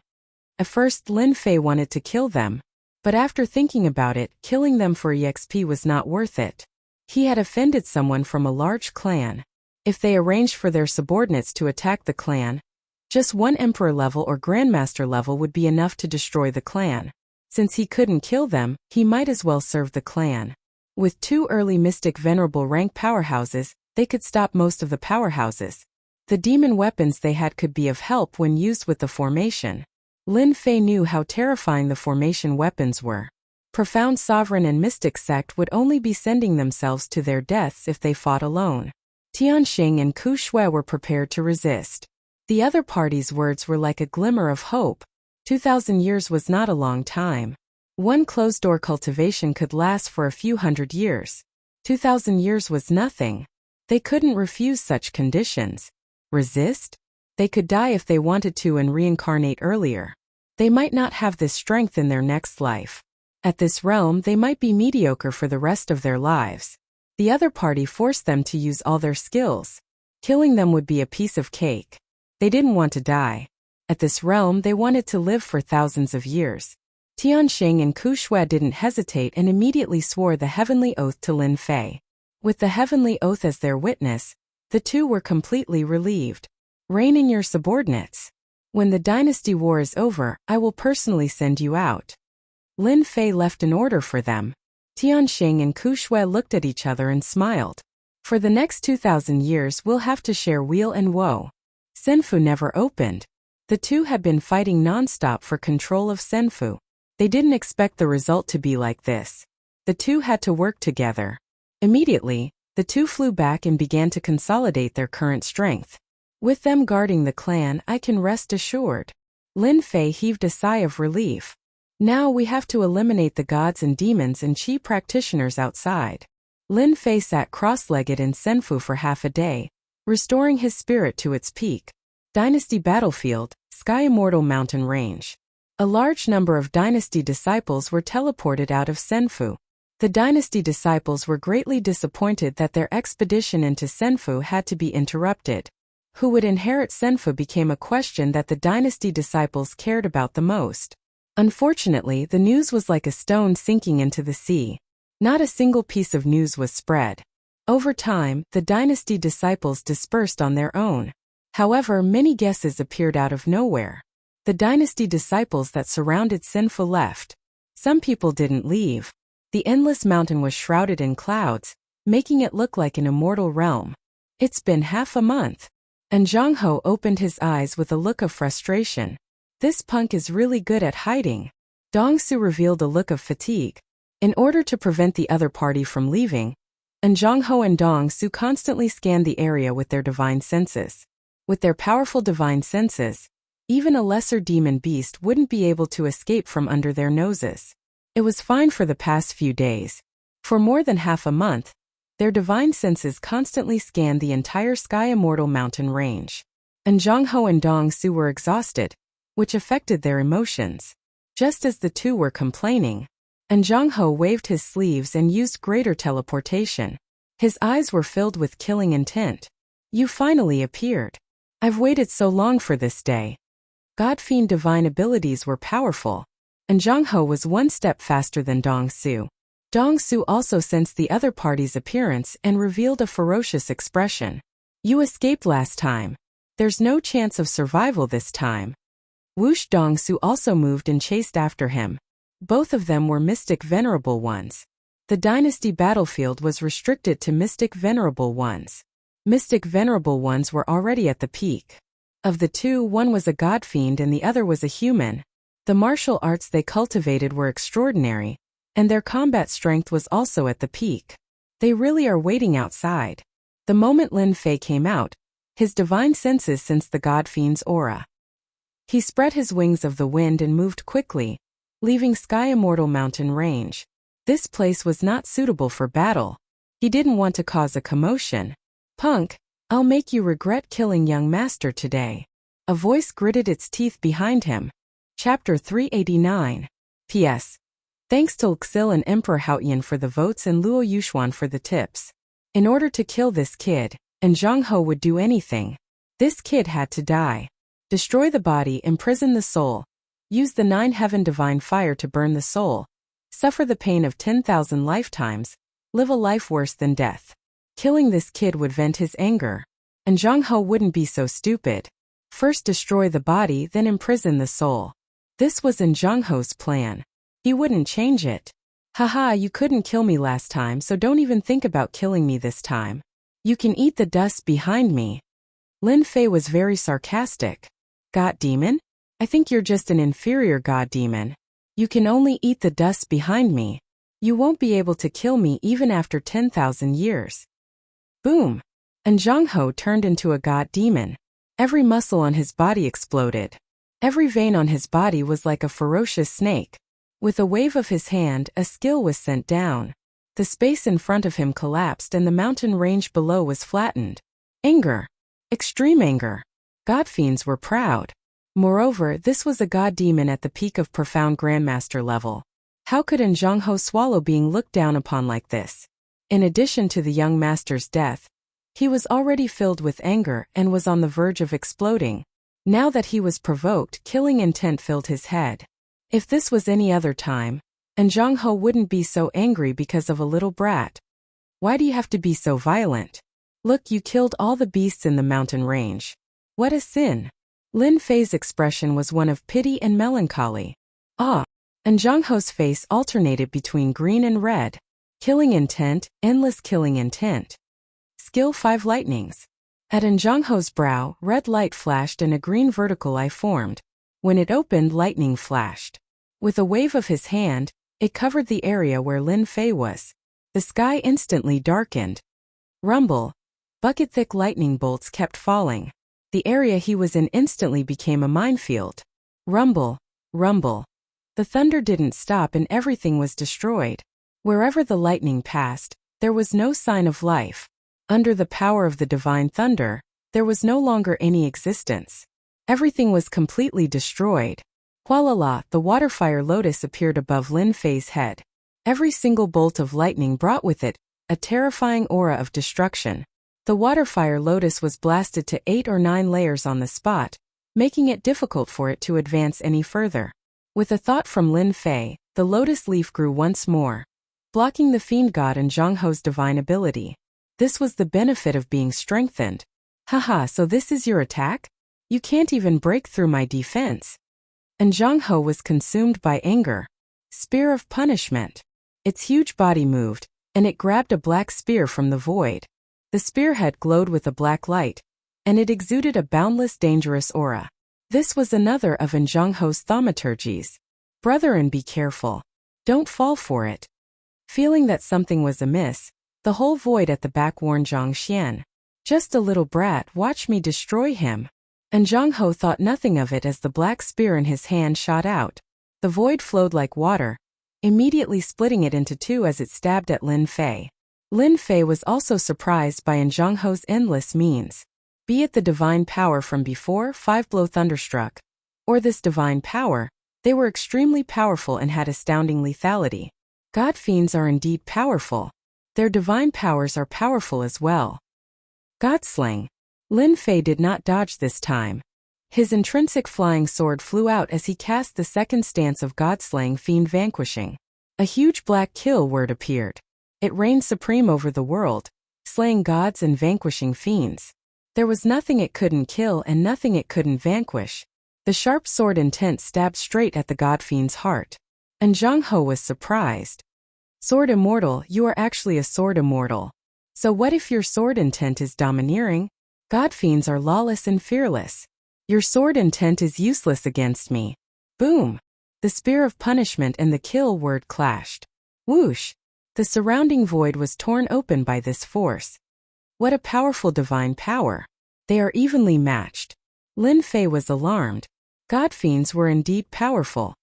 At first, Lin Fei wanted to kill them, but after thinking about it, killing them for EXP was not worth it. He had offended someone from a large clan. If they arranged for their subordinates to attack the clan, just one emperor level or grandmaster level would be enough to destroy the clan. Since he couldn't kill them, he might as well serve the clan. With 2 early mystic venerable rank powerhouses, they could stop most of the powerhouses. The demon weapons they had could be of help when used with the formation. Lin Fei knew how terrifying the formation weapons were. Profound Sovereign and Mystic Sect would only be sending themselves to their deaths if they fought alone. Tianxing and Ku Shui were prepared to resist. The other party's words were like a glimmer of hope. 2,000 years was not a long time. One closed-door cultivation could last for a few hundred years. 2,000 years was nothing. They couldn't refuse such conditions. Resist? They could die if they wanted to and reincarnate earlier. They might not have this strength in their next life. At this realm, they might be mediocre for the rest of their lives. The other party forced them to use all their skills. Killing them would be a piece of cake. They didn't want to die. At this realm, they wanted to live for thousands of years. Tianxing and Ku Shui didn't hesitate and immediately swore the heavenly oath to Lin Fei. With the heavenly oath as their witness, the two were completely relieved. Reign in your subordinates. When the dynasty war is over, I will personally send you out. Lin Fei left an order for them. Tianxing and Ku Shui looked at each other and smiled. For the next 2,000 years we'll have to share weal and woe. Senfu never opened. The two had been fighting non-stop for control of Senfu. They didn't expect the result to be like this. The two had to work together. Immediately, the two flew back and began to consolidate their current strength. With them guarding the clan, I can rest assured. Lin Fei heaved a sigh of relief. Now we have to eliminate the gods and demons and chi practitioners outside. Lin Fei sat cross-legged in Senfu for half a day, restoring his spirit to its peak. Dynasty Battlefield, Sky Immortal Mountain Range. A large number of Dynasty disciples were teleported out of Senfu. The Dynasty disciples were greatly disappointed that their expedition into Senfu had to be interrupted. Who would inherit Senfu became a question that the Dynasty disciples cared about the most. Unfortunately, the news was like a stone sinking into the sea. Not a single piece of news was spread. Over time, the dynasty disciples dispersed on their own. However, many guesses appeared out of nowhere. The dynasty disciples that surrounded Sinfu left. Some people didn't leave. The endless mountain was shrouded in clouds, making it look like an immortal realm. It's been half a month. And Zhang Ho opened his eyes with a look of frustration. This punk is really good at hiding. Dong Su revealed a look of fatigue. In order to prevent the other party from leaving, and Zhang Ho and Dong Su constantly scanned the area with their divine senses. With their powerful divine senses, even a lesser demon beast wouldn't be able to escape from under their noses. It was fine for the past few days. For more than half a month, their divine senses constantly scanned the entire Sky Immortal mountain range. And Zhang Ho and Dong Su were exhausted, which affected their emotions. Just as the two were complaining, and Zhang Ho waved his sleeves and used greater teleportation. His eyes were filled with killing intent. You finally appeared. I've waited so long for this day. God-fiend divine abilities were powerful, and Zhang Ho was one step faster than Dong Su. Dong Su also sensed the other party's appearance and revealed a ferocious expression. You escaped last time. There's no chance of survival this time. Whoosh! Dong Su also moved and chased after him. Both of them were Mystic Venerable Ones. The dynasty battlefield was restricted to Mystic Venerable Ones. Mystic Venerable Ones were already at the peak. Of the two, one was a god-fiend and the other was a human. The martial arts they cultivated were extraordinary, and their combat strength was also at the peak. They really are waiting outside. The moment Lin Fei came out, his divine senses sensed the god-fiend's aura. He spread his wings of the wind and moved quickly, leaving Sky Immortal mountain range. This place was not suitable for battle. He didn't want to cause a commotion. Punk, I'll make you regret killing young master today. A voice gritted its teeth behind him. Chapter 389. P.S. Thanks to Xil and Emperor Haoyan for the votes and Luo Yuxuan for the tips. In order to kill this kid, and Zhang Ho would do anything. This kid had to die. Destroy the body, imprison the soul. Use the 9 heaven divine fire to burn the soul. Suffer the pain of 10,000 lifetimes. Live a life worse than death. Killing this kid would vent his anger. And Zhang Ho wouldn't be so stupid. First destroy the body, then imprison the soul. This was in Zhang Ho's plan. He wouldn't change it. Haha, you couldn't kill me last time, so don't even think about killing me this time. You can eat the dust behind me. Lin Fei was very sarcastic. God demon? I think you're just an inferior god demon. You can only eat the dust behind me. You won't be able to kill me even after 10,000 years. Boom! And Zhang Ho turned into a god demon. Every muscle on his body exploded. Every vein on his body was like a ferocious snake. With a wave of his hand, a skill was sent down. The space in front of him collapsed and the mountain range below was flattened. Anger. Extreme anger. God-fiends were proud. Moreover, this was a god demon at the peak of profound grandmaster level. How could Zhang Ho swallow being looked down upon like this? In addition to the young master's death, he was already filled with anger and was on the verge of exploding. Now that he was provoked, killing intent filled his head. If this was any other time, Zhang Ho wouldn't be so angry because of a little brat. Why do you have to be so violent? Look, you killed all the beasts in the mountain range. What a sin! Lin Fei's expression was one of pity and melancholy. Ah! And Zhang Ho's face alternated between green and red. Killing intent, endless killing intent. Skill 5 lightnings. At Zhang Ho's brow, red light flashed and a green vertical eye formed. When it opened, lightning flashed. With a wave of his hand, it covered the area where Lin Fei was. The sky instantly darkened. Rumble. Bucket-thick lightning bolts kept falling. The area he was in instantly became a minefield. Rumble, rumble. The thunder didn't stop and everything was destroyed. Wherever the lightning passed, there was no sign of life. Under the power of the divine thunder, there was no longer any existence. Everything was completely destroyed. Hualala, the waterfire lotus appeared above Lin Fei's head. Every single bolt of lightning brought with it a terrifying aura of destruction. The waterfire lotus was blasted to 8 or 9 layers on the spot, making it difficult for it to advance any further. With a thought from Lin Fei, the lotus leaf grew once more. blocking the fiend god and Zhang Ho's divine ability. This was the benefit of being strengthened. Haha, so this is your attack? You can't even break through my defense. And Zhang Ho was consumed by anger. Spear of punishment. Its huge body moved, and it grabbed a black spear from the void. The spearhead glowed with a black light, and it exuded a boundless dangerous aura. This was another of Zhang Ho's thaumaturgies. Brethren, be careful. Don't fall for it. Feeling that something was amiss, the whole void at the back warned Zhang Xian. Just a little brat, watch me destroy him. And Zhang Ho thought nothing of it as the black spear in his hand shot out. The void flowed like water, immediately splitting it into two as it stabbed at Lin Fei. Lin Fei was also surprised by Zhang Ho's endless means. Be it the divine power from before, five-blow thunderstruck, or this divine power, they were extremely powerful and had astounding lethality. God fiends are indeed powerful. Their divine powers are powerful as well. Godsling. Lin Fei did not dodge this time. His intrinsic flying sword flew out as he cast the second stance of Godslaying Fiend Vanquishing. A huge black kill word appeared. It reigned supreme over the world, slaying gods and vanquishing fiends. There was nothing it couldn't kill and nothing it couldn't vanquish. The sharp sword intent stabbed straight at the god fiend's heart. And Zhang Ho was surprised. Sword immortal, you are actually a sword immortal. So what if your sword intent is domineering? God fiends are lawless and fearless. Your sword intent is useless against me. Boom! The spear of punishment and the kill word clashed. Whoosh! The surrounding void was torn open by this force. What a powerful divine power. They are evenly matched. Lin Fei was alarmed. God fiends were indeed powerful.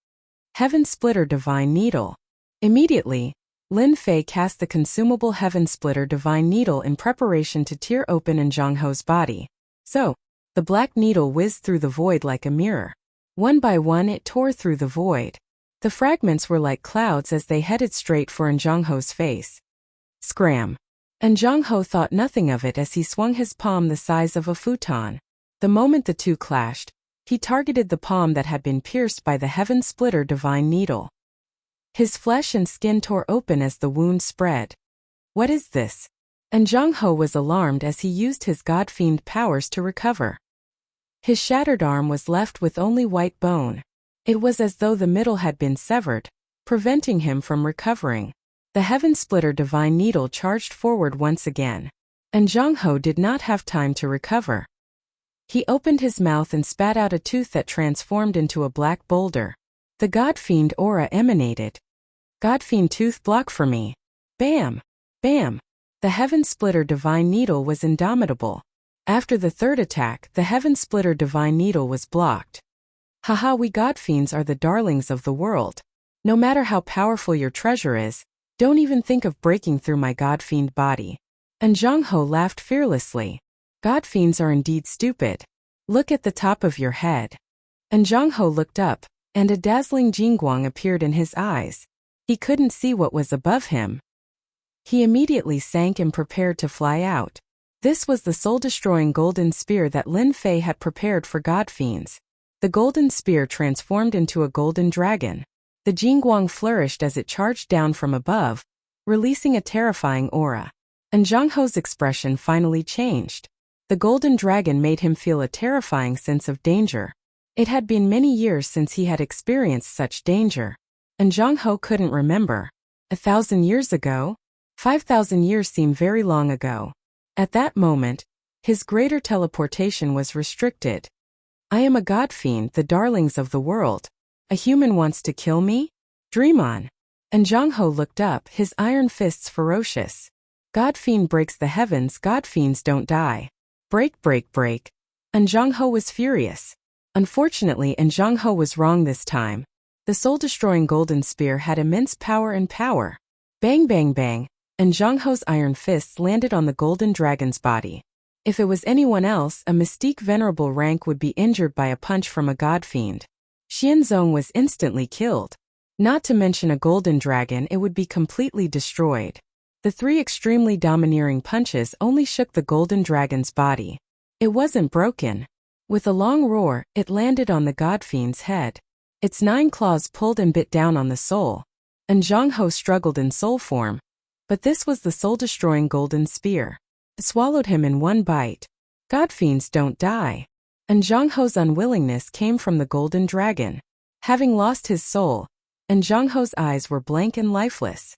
Heaven Splitter Divine Needle. Immediately, Lin Fei cast the consumable Heaven Splitter Divine Needle in preparation to tear open Zhang Ho's body. So, the black needle whizzed through the void like a mirror. One by one it tore through the void. The fragments were like clouds as they headed straight for Zhang Ho's face. Scram! Zhang Ho thought nothing of it as he swung his palm the size of a futon. The moment the two clashed, he targeted the palm that had been pierced by the Heaven Splitter Divine Needle. His flesh and skin tore open as the wound spread. What is this? Zhang Ho was alarmed as he used his god fiend powers to recover. His shattered arm was left with only white bone. It was as though the middle had been severed, preventing him from recovering. The Heaven Splitter Divine Needle charged forward once again. Zhang Ho did not have time to recover. He opened his mouth and spat out a tooth that transformed into a black boulder. The God Fiend aura emanated. God Fiend tooth, block for me. Bam! Bam! The Heaven Splitter Divine Needle was indomitable. After the third attack, the Heaven Splitter Divine Needle was blocked. Haha, we God Fiends are the darlings of the world. No matter how powerful your treasure is, don't even think of breaking through my God Fiend body. Zhang Ho laughed fearlessly. God Fiends are indeed stupid. Look at the top of your head. Zhang Ho looked up, and a dazzling jingguang appeared in his eyes. He couldn't see what was above him. He immediately sank and prepared to fly out. This was the soul-destroying golden spear that Lin Fei had prepared for God Fiends. The golden spear transformed into a golden dragon. The jingguang flourished as it charged down from above, releasing a terrifying aura. Zhang Ho's expression finally changed. The golden dragon made him feel a terrifying sense of danger. It had been many years since he had experienced such danger. Zhang Ho couldn't remember. 1,000 years ago? 5,000 years seemed very long ago. At that moment, his greater teleportation was restricted. I am a God Fiend, the darlings of the world. A human wants to kill me? Dream on. Zhang Ho looked up, his iron fists ferocious. God Fiend breaks the heavens, God Fiends don't die. Break, break, break. Zhang Ho was furious. Unfortunately, Zhang Ho was wrong this time. The soul-destroying golden spear had immense power and power. Bang, bang, bang. Zhang Ho's iron fists landed on the golden dragon's body. If it was anyone else, a mystique venerable rank would be injured by a punch from a God Fiend. Xianzong was instantly killed. Not to mention a golden dragon, it would be completely destroyed. The three extremely domineering punches only shook the golden dragon's body. It wasn't broken. With a long roar, it landed on the God Fiend's head. Its 9 claws pulled and bit down on the soul. and Zhang Ho struggled in soul form. But this was the soul-destroying golden spear. It swallowed him in one bite. God fiends don't die. And Zhang Ho's unwillingness came from the golden dragon. Having lost his soul, and Zhang Ho's eyes were blank and lifeless.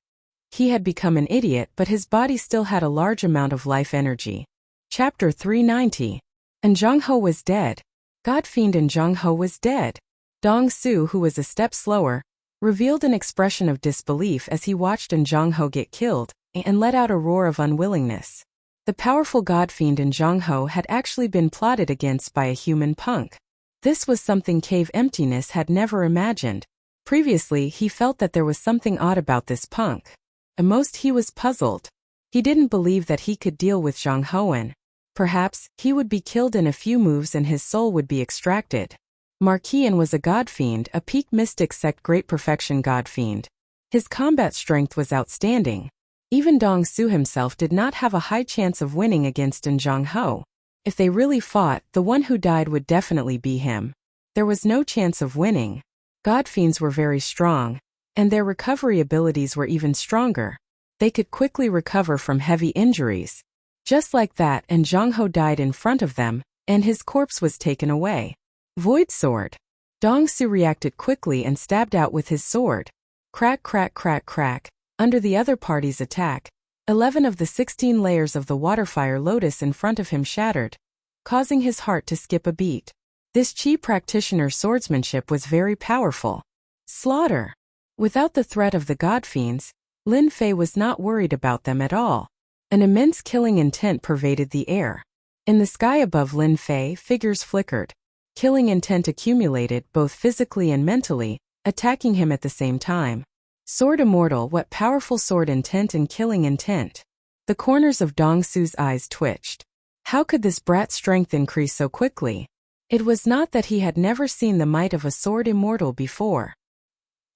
He had become an idiot, but his body still had a large amount of life energy. Chapter 390. And Zhang Ho was dead. God fiend and Zhang Ho was dead. Dong Su, who was a step slower, revealed an expression of disbelief as he watched Zhang Ho get killed, and let out a roar of unwillingness. The powerful God fiend in Zhang Ho had actually been plotted against by a human punk. This was something Cave Emptiness had never imagined. Previously, he felt that there was something odd about this punk. At most, he was puzzled. He didn't believe that he could deal with Zhang Ho, and perhaps he would be killed in a few moves and his soul would be extracted. Marquian was a god fiend, a peak mystic sect great perfection god fiend. His combat strength was outstanding. Even Dong Su himself did not have a high chance of winning against Zhang Ho. If they really fought, the one who died would definitely be him. There was no chance of winning. God fiends were very strong, and their recovery abilities were even stronger. They could quickly recover from heavy injuries. Just like that, Zhang Ho died in front of them, and his corpse was taken away. Void sword. Dong Su reacted quickly and stabbed out with his sword. Crack, crack, crack, crack. Under the other party's attack, 11 of the 16 layers of the waterfire lotus in front of him shattered, causing his heart to skip a beat. This Qi practitioner's swordsmanship was very powerful. Slaughter. Without the threat of the god fiends, Lin Fei was not worried about them at all. An immense killing intent pervaded the air. In the sky above Lin Fei, figures flickered. Killing intent accumulated both physically and mentally, attacking him at the same time. Sword immortal, what powerful sword intent and killing intent. The corners of Dong Su's eyes twitched. How could this brat's strength increase so quickly? It was not that he had never seen the might of a sword immortal before.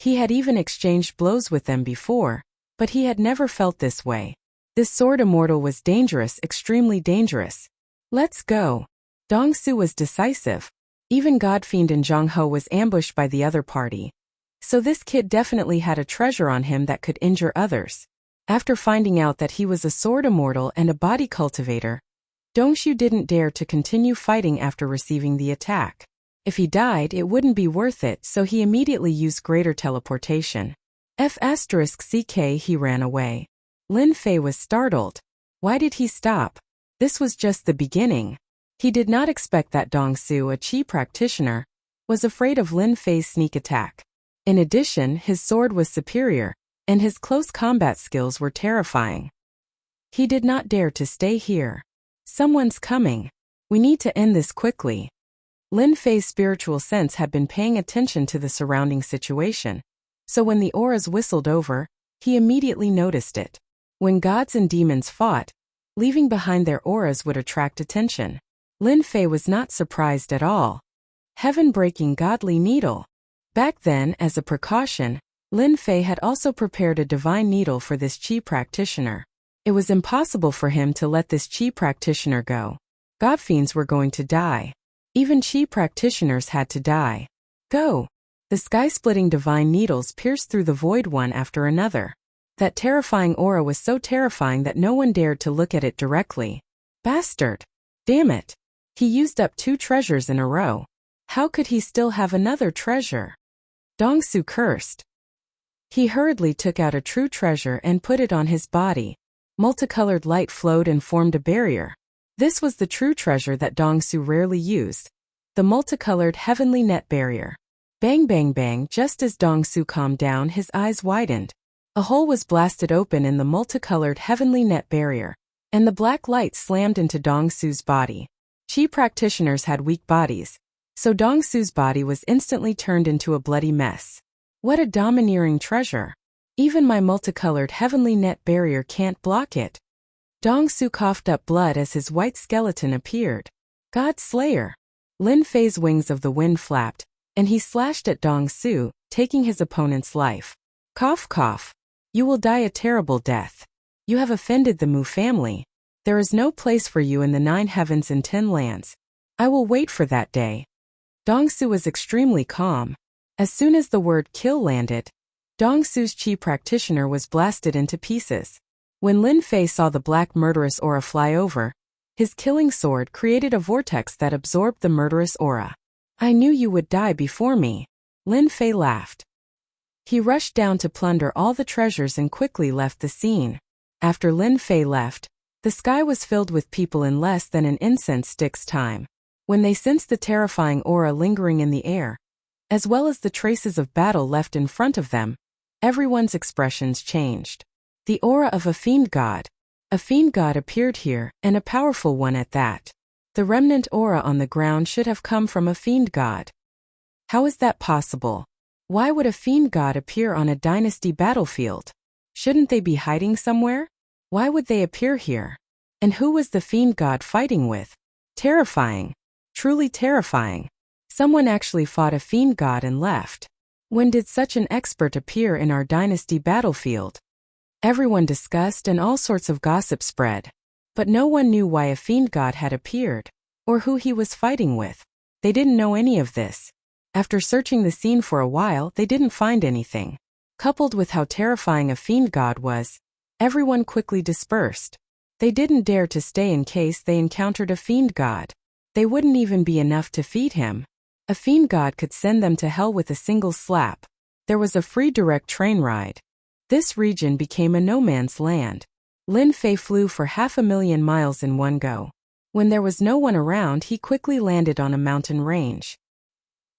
He had even exchanged blows with them before, but he had never felt this way. This sword immortal was dangerous, extremely dangerous. Let's go. Dong Su was decisive. Even Godfiend and Zhang Ho was ambushed by the other party. So this kid definitely had a treasure on him that could injure others. After finding out that he was a sword immortal and a body cultivator, Dongshu didn't dare to continue fighting after receiving the attack. If he died, it wouldn't be worth it, so he immediately used greater teleportation. F***ck he ran away. Lin Fei was startled. Why did he stop? This was just the beginning. He did not expect that Dong Su, a Qi practitioner, was afraid of Lin Fei's sneak attack. In addition, his sword was superior, and his close combat skills were terrifying. He did not dare to stay here. Someone's coming. We need to end this quickly. Lin Fei's spiritual sense had been paying attention to the surrounding situation, so when the auras whistled over, he immediately noticed it. When gods and demons fought, leaving behind their auras would attract attention. Lin Fei was not surprised at all. Heaven-breaking godly needle. Back then, as a precaution, Lin Fei had also prepared a divine needle for this Qi practitioner. It was impossible for him to let this Qi practitioner go. Godfiends were going to die. Even Qi practitioners had to die. Go! The sky-splitting divine needles pierced through the void one after another. That terrifying aura was so terrifying that no one dared to look at it directly. Bastard! Damn it! He used up 2 treasures in a row. How could he still have another treasure? Dong Su cursed. He hurriedly took out a true treasure and put it on his body. Multicolored light flowed and formed a barrier. This was the true treasure that Dong Su rarely used. The multicolored heavenly net barrier. Bang bang bang, just as Dong Su calmed down, his eyes widened. A hole was blasted open in the multicolored heavenly net barrier, and the black light slammed into Dong Su's body. Qi practitioners had weak bodies, so Dong Su's body was instantly turned into a bloody mess. What a domineering treasure! Even my multicolored heavenly net barrier can't block it. Dong Su coughed up blood as his white skeleton appeared. God Slayer! Lin Fei's wings of the wind flapped, and he slashed at Dong Su, taking his opponent's life. Cough cough. You will die a terrible death. You have offended the Mu family. There is no place for you in the 9 heavens and 10 lands. I will wait for that day. Dong Su was extremely calm. As soon as the word kill landed, Dong Su's chi practitioner was blasted into pieces. When Lin Fei saw the black murderous aura fly over, his killing sword created a vortex that absorbed the murderous aura. I knew you would die before me. Lin Fei laughed. He rushed down to plunder all the treasures and quickly left the scene. After Lin Fei left, the sky was filled with people in less than an incense stick's time. When they sensed the terrifying aura lingering in the air, as well as the traces of battle left in front of them, everyone's expressions changed. The aura of a fiend god. A fiend god appeared here, and a powerful one at that. The remnant aura on the ground should have come from a fiend god. How is that possible? Why would a fiend god appear on a dynasty battlefield? Shouldn't they be hiding somewhere? Why would they appear here? And who was the fiend god fighting with? Terrifying. Truly terrifying. Someone actually fought a fiend god and left. When did such an expert appear in our dynasty battlefield? Everyone discussed and all sorts of gossip spread. But no one knew why a fiend god had appeared, or who he was fighting with. They didn't know any of this. After searching the scene for a while, they didn't find anything. Coupled with how terrifying a fiend god was, everyone quickly dispersed. They didn't dare to stay in case they encountered a fiend god. They wouldn't even be enough to feed him. A fiend god could send them to hell with a single slap. There was a free direct train ride. This region became a no man's land. Lin Fei flew for 500,000 miles in one go. When there was no one around, he quickly landed on a mountain range.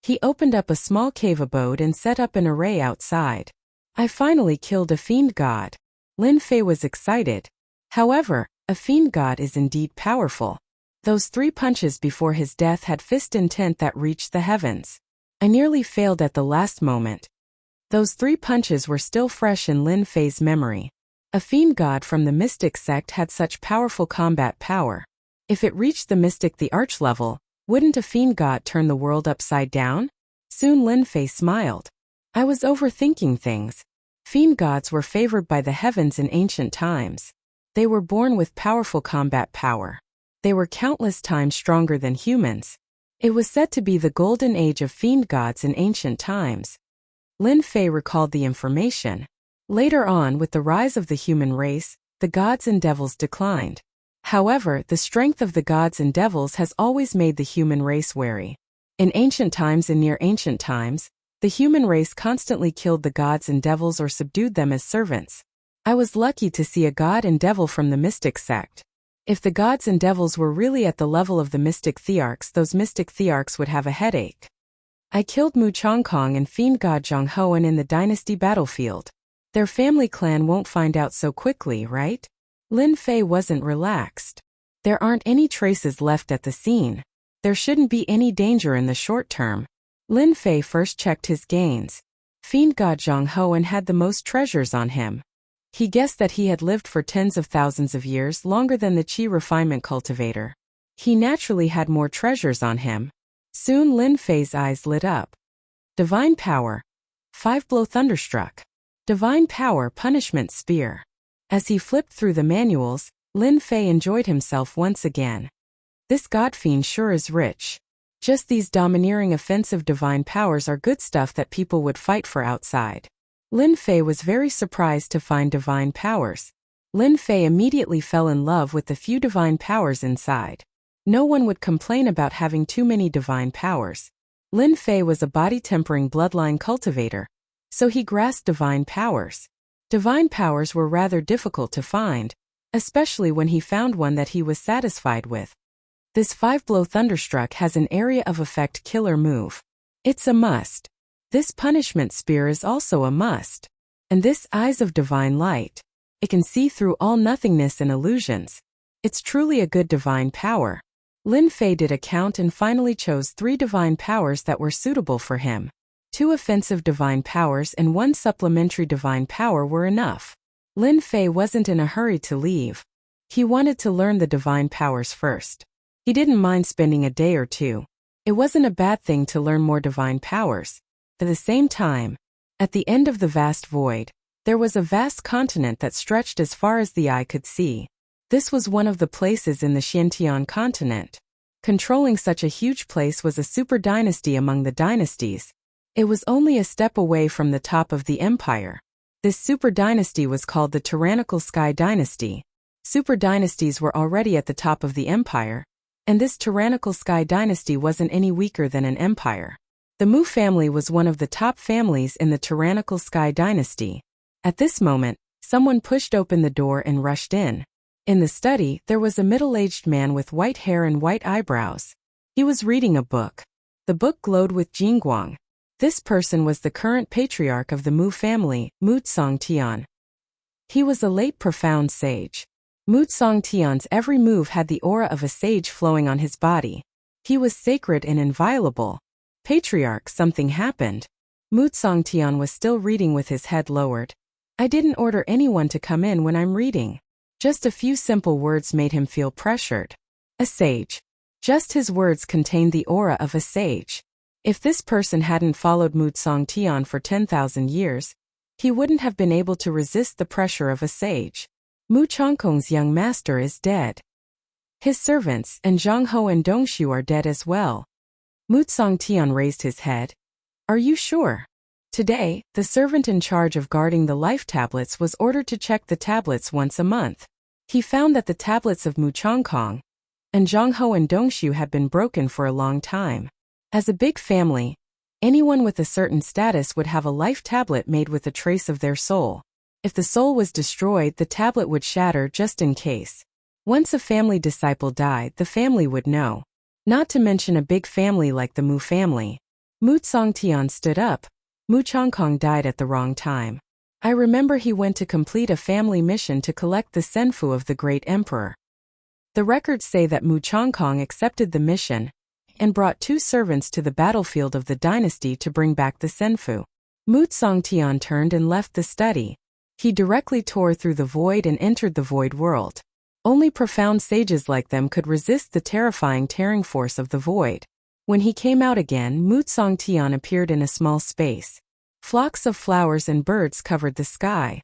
He opened up a small cave abode and set up an array outside. I finally killed a fiend god. Lin Fei was excited. However, a fiend god is indeed powerful. Those 3 punches before his death had fist intent that reached the heavens. I nearly failed at the last moment. Those 3 punches were still fresh in Lin Fei's memory. A fiend god from the mystic sect had such powerful combat power. If it reached the mystic the arch level, wouldn't a fiend god turn the world upside down? Soon Lin Fei smiled. I was overthinking things. Fiend gods were favored by the heavens in ancient times. They were born with powerful combat power. They were countless times stronger than humans. It was said to be the golden age of fiend gods in ancient times. Lin Fei recalled the information. Later on, with the rise of the human race, the gods and devils declined. However, the strength of the gods and devils has always made the human race wary. In ancient times and near ancient times, the human race constantly killed the gods and devils or subdued them as servants. I was lucky to see a god and devil from the mystic sect. If the gods and devils were really at the level of the mystic thearchs, those mystic thearchs would have a headache. I killed Mu Chongkong and fiend god Zhang Hoan in the dynasty battlefield. Their family clan won't find out so quickly, right? Lin Fei wasn't relaxed. There aren't any traces left at the scene. There shouldn't be any danger in the short term. Lin Fei first checked his gains. Fiend god Zhang Hoan had the most treasures on him. He guessed that he had lived for tens of thousands of years, longer than the Qi refinement cultivator. He naturally had more treasures on him. Soon Lin Fei's eyes lit up. Divine power. 5-blow thunderstruck. Divine power punishment spear. As he flipped through the manuals, Lin Fei enjoyed himself once again. This godfiend sure is rich. Just these domineering offensive divine powers are good stuff that people would fight for outside. Lin Fei was very surprised to find divine powers. Lin Fei immediately fell in love with the few divine powers inside. No one would complain about having too many divine powers. Lin Fei was a body-tempering bloodline cultivator, so he grasped divine powers. Divine powers were rather difficult to find, especially when he found one that he was satisfied with. This 5-blow thunderstruck has an area of effect killer move. It's a must. This punishment spear is also a must. And this eyes of divine light. It can see through all nothingness and illusions. It's truly a good divine power. Lin Fei did a count and finally chose 3 divine powers that were suitable for him. 2 offensive divine powers and 1 supplementary divine power were enough. Lin Fei wasn't in a hurry to leave. He wanted to learn the divine powers first. He didn't mind spending a day or 2. It wasn't a bad thing to learn more divine powers. At the same time, at the end of the vast void, there was a vast continent that stretched as far as the eye could see. This was one of the places in the Xiantian continent. Controlling such a huge place was a super dynasty among the dynasties. It was only a step away from the top of the empire. This super dynasty was called the Tyrannical Sky Dynasty. Super dynasties were already at the top of the empire, and this Tyrannical Sky Dynasty wasn't any weaker than an empire. The Mu family was one of the top families in the Tyrannical Sky Dynasty. At this moment, someone pushed open the door and rushed in. In the study, there was a middle-aged man with white hair and white eyebrows. He was reading a book. The book glowed with jingguang. This person was the current patriarch of the Mu family, Mu Tsongtian. He was a late profound sage. Mu Tsongtian's every move had the aura of a sage flowing on his body. He was sacred and inviolable. Patriarch, something happened. Mu Tsongtian was still reading with his head lowered. I didn't order anyone to come in when I'm reading. Just a few simple words made him feel pressured. A sage. Just his words contained the aura of a sage. If this person hadn't followed Mu Tsongtian for 10,000 years, he wouldn't have been able to resist the pressure of a sage. Mu Chongkong's young master is dead. His servants, and Zhang Ho and Dongshu, are dead as well. Mu Tsongtian raised his head. Are you sure? Today, the servant in charge of guarding the life tablets was ordered to check the tablets once a month. He found that the tablets of Mu Chongkong and Zhang Ho and Dongshu had been broken for a long time. As a big family, anyone with a certain status would have a life tablet made with a trace of their soul. If the soul was destroyed, the tablet would shatter just in case. Once a family disciple died, the family would know. Not to mention a big family like the Mu family. Mu Tsongtian stood up. Mu Chongkong died at the wrong time. I remember he went to complete a family mission to collect the senfu of the great emperor. The records say that Mu Chongkong accepted the mission and brought 2 servants to the battlefield of the dynasty to bring back the senfu. Mu Tsongtian turned and left the study. He directly tore through the void and entered the void world. Only profound sages like them could resist the terrifying tearing force of the void. When he came out again, Mu Tsongtian appeared in a small space. Flocks of flowers and birds covered the sky.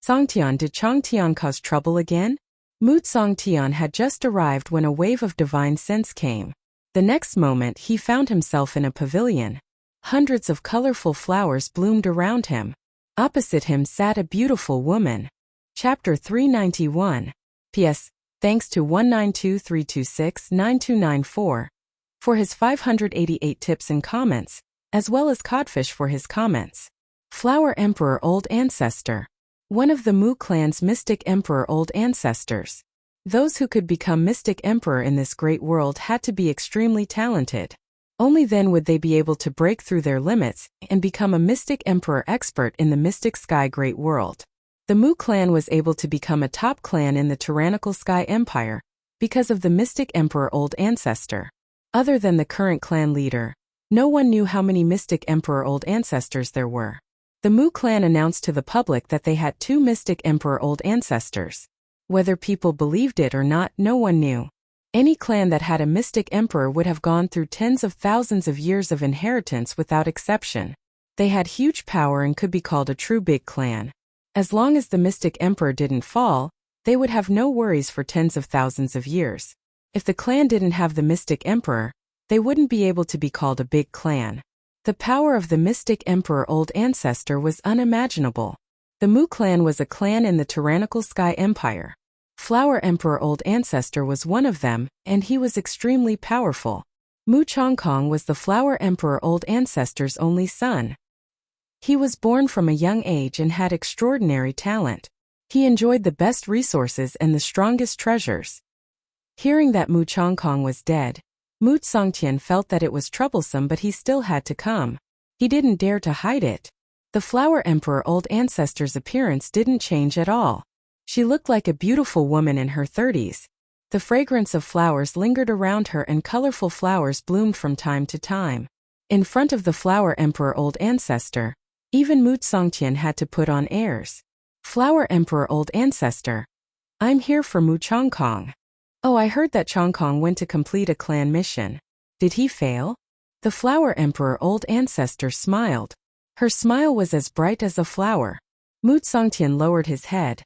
Tsongtian, did Chongtian cause trouble again? Mu Tsongtian had just arrived when a wave of divine sense came. The next moment he found himself in a pavilion. Hundreds of colorful flowers bloomed around him. Opposite him sat a beautiful woman. Chapter 391. P.S. Thanks to 192-326-9294 for his 588 tips and comments, as well as Codfish for his comments. Flower Emperor Old Ancestor. One of the Mu clan's mystic emperor old ancestors. Those who could become mystic emperor in this great world had to be extremely talented. Only then would they be able to break through their limits and become a mystic emperor expert in the mystic sky great world. The Mu clan was able to become a top clan in the Tyrannical Sky Empire because of the mystic emperor old ancestor. Other than the current clan leader, no one knew how many mystic emperor old ancestors there were. The Mu clan announced to the public that they had 2 mystic emperor old ancestors. Whether people believed it or not, no one knew. Any clan that had a mystic emperor would have gone through tens of thousands of years of inheritance without exception. They had huge power and could be called a true big clan. As long as the mystic emperor didn't fall, they would have no worries for tens of thousands of years. If the clan didn't have the mystic emperor, they wouldn't be able to be called a big clan. The power of the mystic emperor old ancestor was unimaginable. The Mu clan was a clan in the Tyrannical Sky Empire. Flower Emperor Old Ancestor was one of them, and he was extremely powerful. Mu Chongkong was the Flower Emperor Old Ancestor's only son. He was born from a young age and had extraordinary talent. He enjoyed the best resources and the strongest treasures. Hearing that Mu Chongkong was dead, Mu Tsongtian felt that it was troublesome, but he still had to come. He didn't dare to hide it. The Flower Emperor Old Ancestor's appearance didn't change at all. She looked like a beautiful woman in her 30s. The fragrance of flowers lingered around her and colorful flowers bloomed from time to time. In front of the Flower Emperor Old Ancestor, even Mu Tsongtian had to put on airs. Flower Emperor Old Ancestor. I'm here for Mu Chongkong. Oh, I heard that Chongkong went to complete a clan mission. Did he fail? The Flower Emperor Old Ancestor smiled. Her smile was as bright as a flower. Mu Tsongtian lowered his head.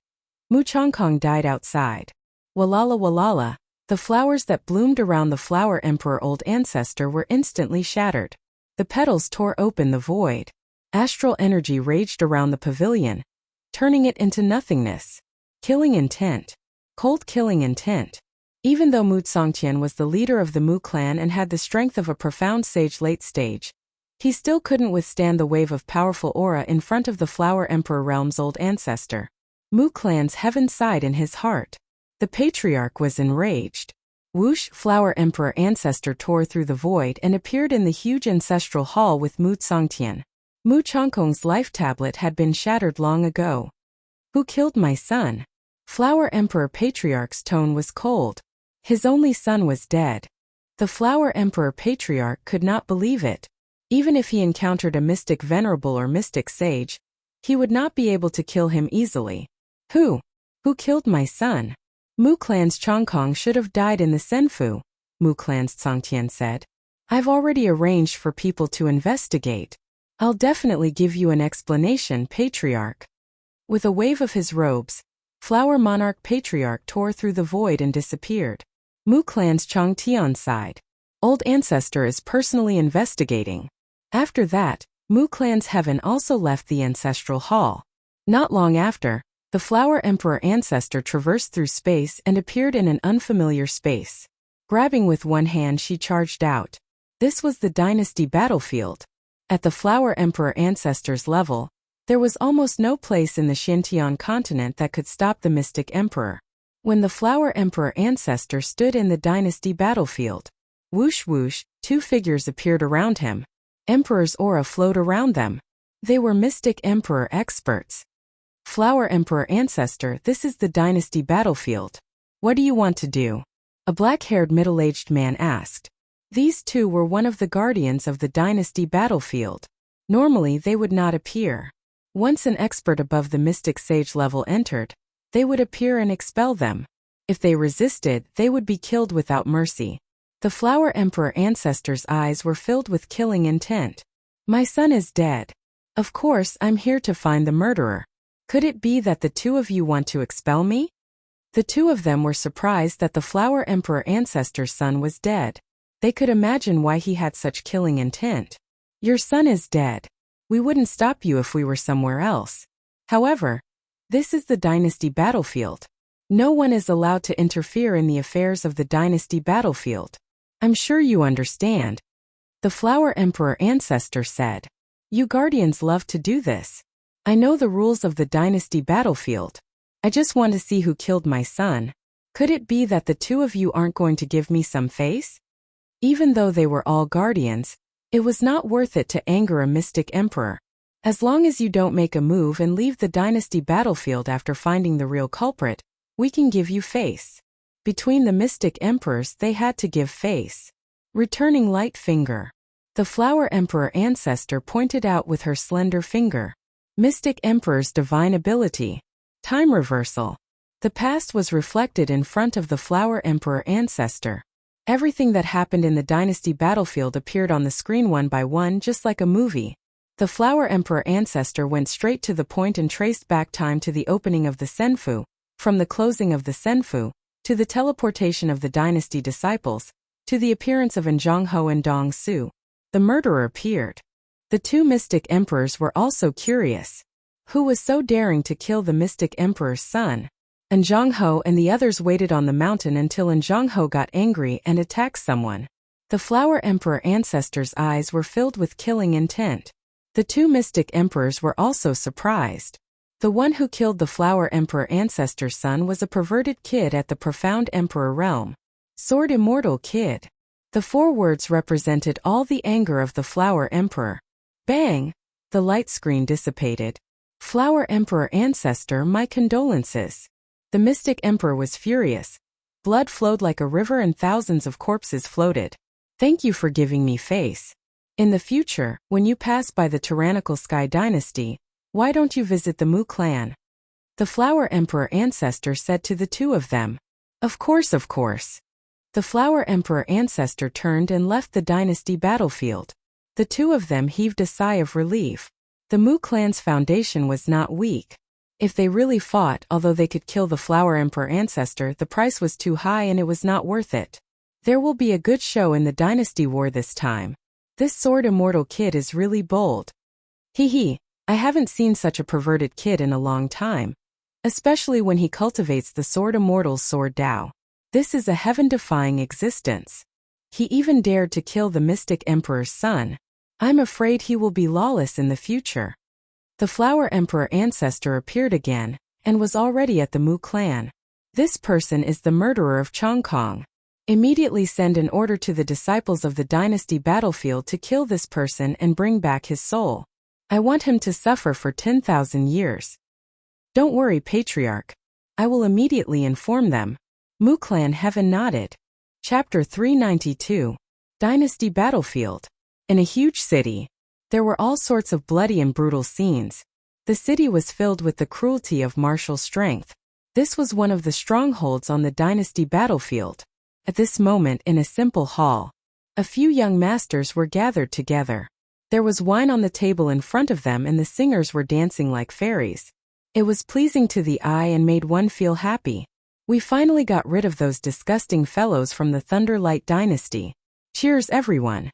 Mu Chongkong died outside. Walala walala, the flowers that bloomed around the Flower Emperor Old Ancestor were instantly shattered. The petals tore open the void. Astral energy raged around the pavilion, turning it into nothingness. Killing intent. Cold killing intent. Even though Mu Songtian was the leader of the Mu clan and had the strength of a profound sage late stage, he still couldn't withstand the wave of powerful aura in front of the Flower Emperor realm's old ancestor. Mu clan's heaven sighed in his heart. The patriarch was enraged. Whoosh! Flower Emperor ancestor tore through the void and appeared in the huge ancestral hall with Mu Songtian. Mu Chongkong's life tablet had been shattered long ago. Who killed my son? Flower Emperor patriarch's tone was cold. His only son was dead. The Flower Emperor patriarch could not believe it. Even if he encountered a mystic venerable or mystic sage, he would not be able to kill him easily. Who killed my son? Mu clan's Chongkong should have died in the Senfu, Mu clan's Songtian said. I've already arranged for people to investigate. I'll definitely give you an explanation, patriarch. With a wave of his robes, Flower Monarch patriarch tore through the void and disappeared. Mu clan's Chong Tian sighed. Old ancestor is personally investigating. After that, Mu clan's heaven also left the ancestral hall. Not long after, the Flower Emperor ancestor traversed through space and appeared in an unfamiliar space. Grabbing with one hand, she charged out. This was the dynasty battlefield. At the Flower Emperor ancestor's level, there was almost no place in the Xintian continent that could stop the Mystic Emperor. When the Flower Emperor ancestor stood in the dynasty battlefield, whoosh whoosh, two figures appeared around him. Emperor's aura flowed around them. They were Mystic Emperor experts. Flower Emperor ancestor, this is the dynasty battlefield. What do you want to do? A black-haired middle-aged man asked. These two were one of the guardians of the dynasty battlefield. Normally they would not appear. Once an expert above the mystic sage level entered, they would appear and expel them. If they resisted, they would be killed without mercy. The Flower Emperor ancestor's eyes were filled with killing intent. My son is dead. Of course, I'm here to find the murderer. Could it be that the two of you want to expel me? The two of them were surprised that the Flower Emperor ancestor's son was dead. They could imagine why he had such killing intent. Your son is dead. We wouldn't stop you if we were somewhere else. However, this is the dynasty battlefield. No one is allowed to interfere in the affairs of the dynasty battlefield. I'm sure you understand. The Flower Emperor ancestor said. You guardians love to do this. I know the rules of the dynasty battlefield. I just want to see who killed my son. Could it be that the two of you aren't going to give me some face? Even though they were all guardians, it was not worth it to anger a mystic emperor. As long as you don't make a move and leave the dynasty battlefield after finding the real culprit, we can give you face. Between the mystic emperors, they had to give face. Returning light finger. The Flower Emperor ancestor pointed out with her slender finger. Mystic Emperor's divine ability. Time reversal. The past was reflected in front of the Flower Emperor ancestor. Everything that happened in the dynasty battlefield appeared on the screen one by one, just like a movie. The Flower Emperor ancestor went straight to the point and traced back time to the opening of the Senfu, from the closing of the Senfu, to the teleportation of the dynasty disciples, to the appearance of Zhang Ho and Dong Su. The murderer appeared. The two mystic emperors were also curious. Who was so daring to kill the mystic emperor's son? Zhang Ho and the others waited on the mountain until Zhang Ho got angry and attacked someone. The Flower Emperor ancestor's eyes were filled with killing intent. The two mystic emperors were also surprised. The one who killed the Flower Emperor ancestor's son was a perverted kid at the Profound Emperor realm. Sword Immortal Kid. The four words represented all the anger of the Flower Emperor. Bang! The light screen dissipated. Flower Emperor ancestor, my condolences. The mystic emperor was furious. Blood flowed like a river and thousands of corpses floated. Thank you for giving me face. In the future, when you pass by the tyrannical Sky Dynasty, why don't you visit the Mu clan? The Flower Emperor ancestor said to the two of them. Of course, of course. The Flower Emperor ancestor turned and left the dynasty battlefield. The two of them heaved a sigh of relief. The Mu clan's foundation was not weak. If they really fought, although they could kill the Flower Emperor ancestor, the price was too high and it was not worth it. There will be a good show in the dynasty war this time. This sword immortal kid is really bold. Hee hee, I haven't seen such a perverted kid in a long time. Especially when he cultivates the sword immortal's sword Tao. This is a heaven-defying existence. He even dared to kill the mystic emperor's son. I'm afraid he will be lawless in the future. The flower emperor ancestor appeared again, and was already at the Mu clan. This person is the murderer of Chongkong. Immediately send an order to the disciples of the dynasty battlefield to kill this person and bring back his soul. I want him to suffer for 10,000 years. Don't worry, Patriarch. I will immediately inform them. Mu clan heaven nodded. Chapter 392. Dynasty Battlefield. In a huge city, there were all sorts of bloody and brutal scenes. The city was filled with the cruelty of martial strength. This was one of the strongholds on the dynasty battlefield. At this moment in a simple hall, a few young masters were gathered together. There was wine on the table in front of them and the singers were dancing like fairies. It was pleasing to the eye and made one feel happy. We finally got rid of those disgusting fellows from the Thunderlight dynasty. Cheers everyone.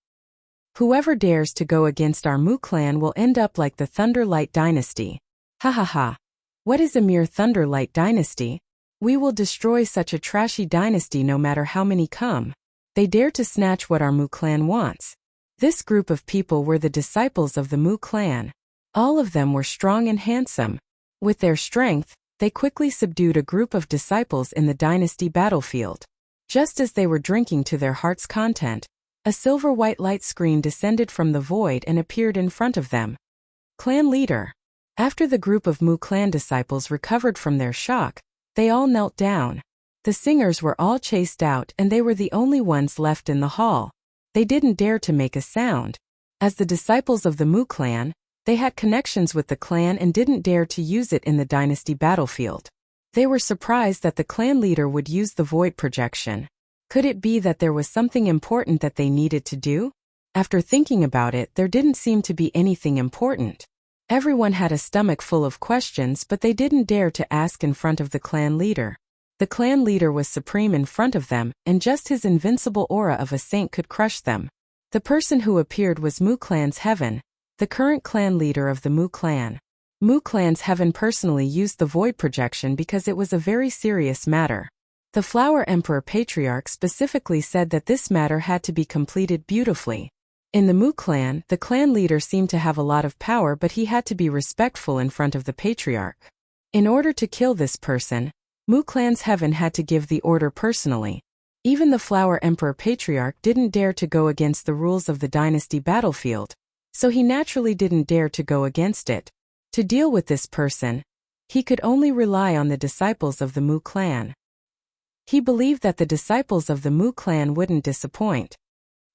Whoever dares to go against our Mu clan will end up like the Thunderlight dynasty. Ha ha ha. What is a mere Thunderlight dynasty? We will destroy such a trashy dynasty no matter how many come. They dare to snatch what our Mu clan wants. This group of people were the disciples of the Mu clan. All of them were strong and handsome. With their strength, they quickly subdued a group of disciples in the dynasty battlefield. Just as they were drinking to their heart's content, a silver-white light screen descended from the void and appeared in front of them. Clan leader. After the group of Mu clan disciples recovered from their shock, they all knelt down. The singers were all chased out and they were the only ones left in the hall. They didn't dare to make a sound. As the disciples of the Mu clan, they had connections with the clan and didn't dare to use it in the dynasty battlefield. They were surprised that the clan leader would use the void projection. Could it be that there was something important that they needed to do? After thinking about it, there didn't seem to be anything important. Everyone had a stomach full of questions, but they didn't dare to ask in front of the clan leader. The clan leader was supreme in front of them, and just his invincible aura of a saint could crush them. The person who appeared was Mu clan's heaven, the current clan leader of the Mu clan. Mu clan's heaven personally used the void projection because it was a very serious matter. The Flower Emperor Patriarch specifically said that this matter had to be completed beautifully. In the Mu clan, the clan leader seemed to have a lot of power, but he had to be respectful in front of the Patriarch. In order to kill this person, Mu clan's heaven had to give the order personally. Even the Flower Emperor Patriarch didn't dare to go against the rules of the dynasty battlefield, so he naturally didn't dare to go against it. To deal with this person, he could only rely on the disciples of the Mu clan. He believed that the disciples of the Mu clan wouldn't disappoint.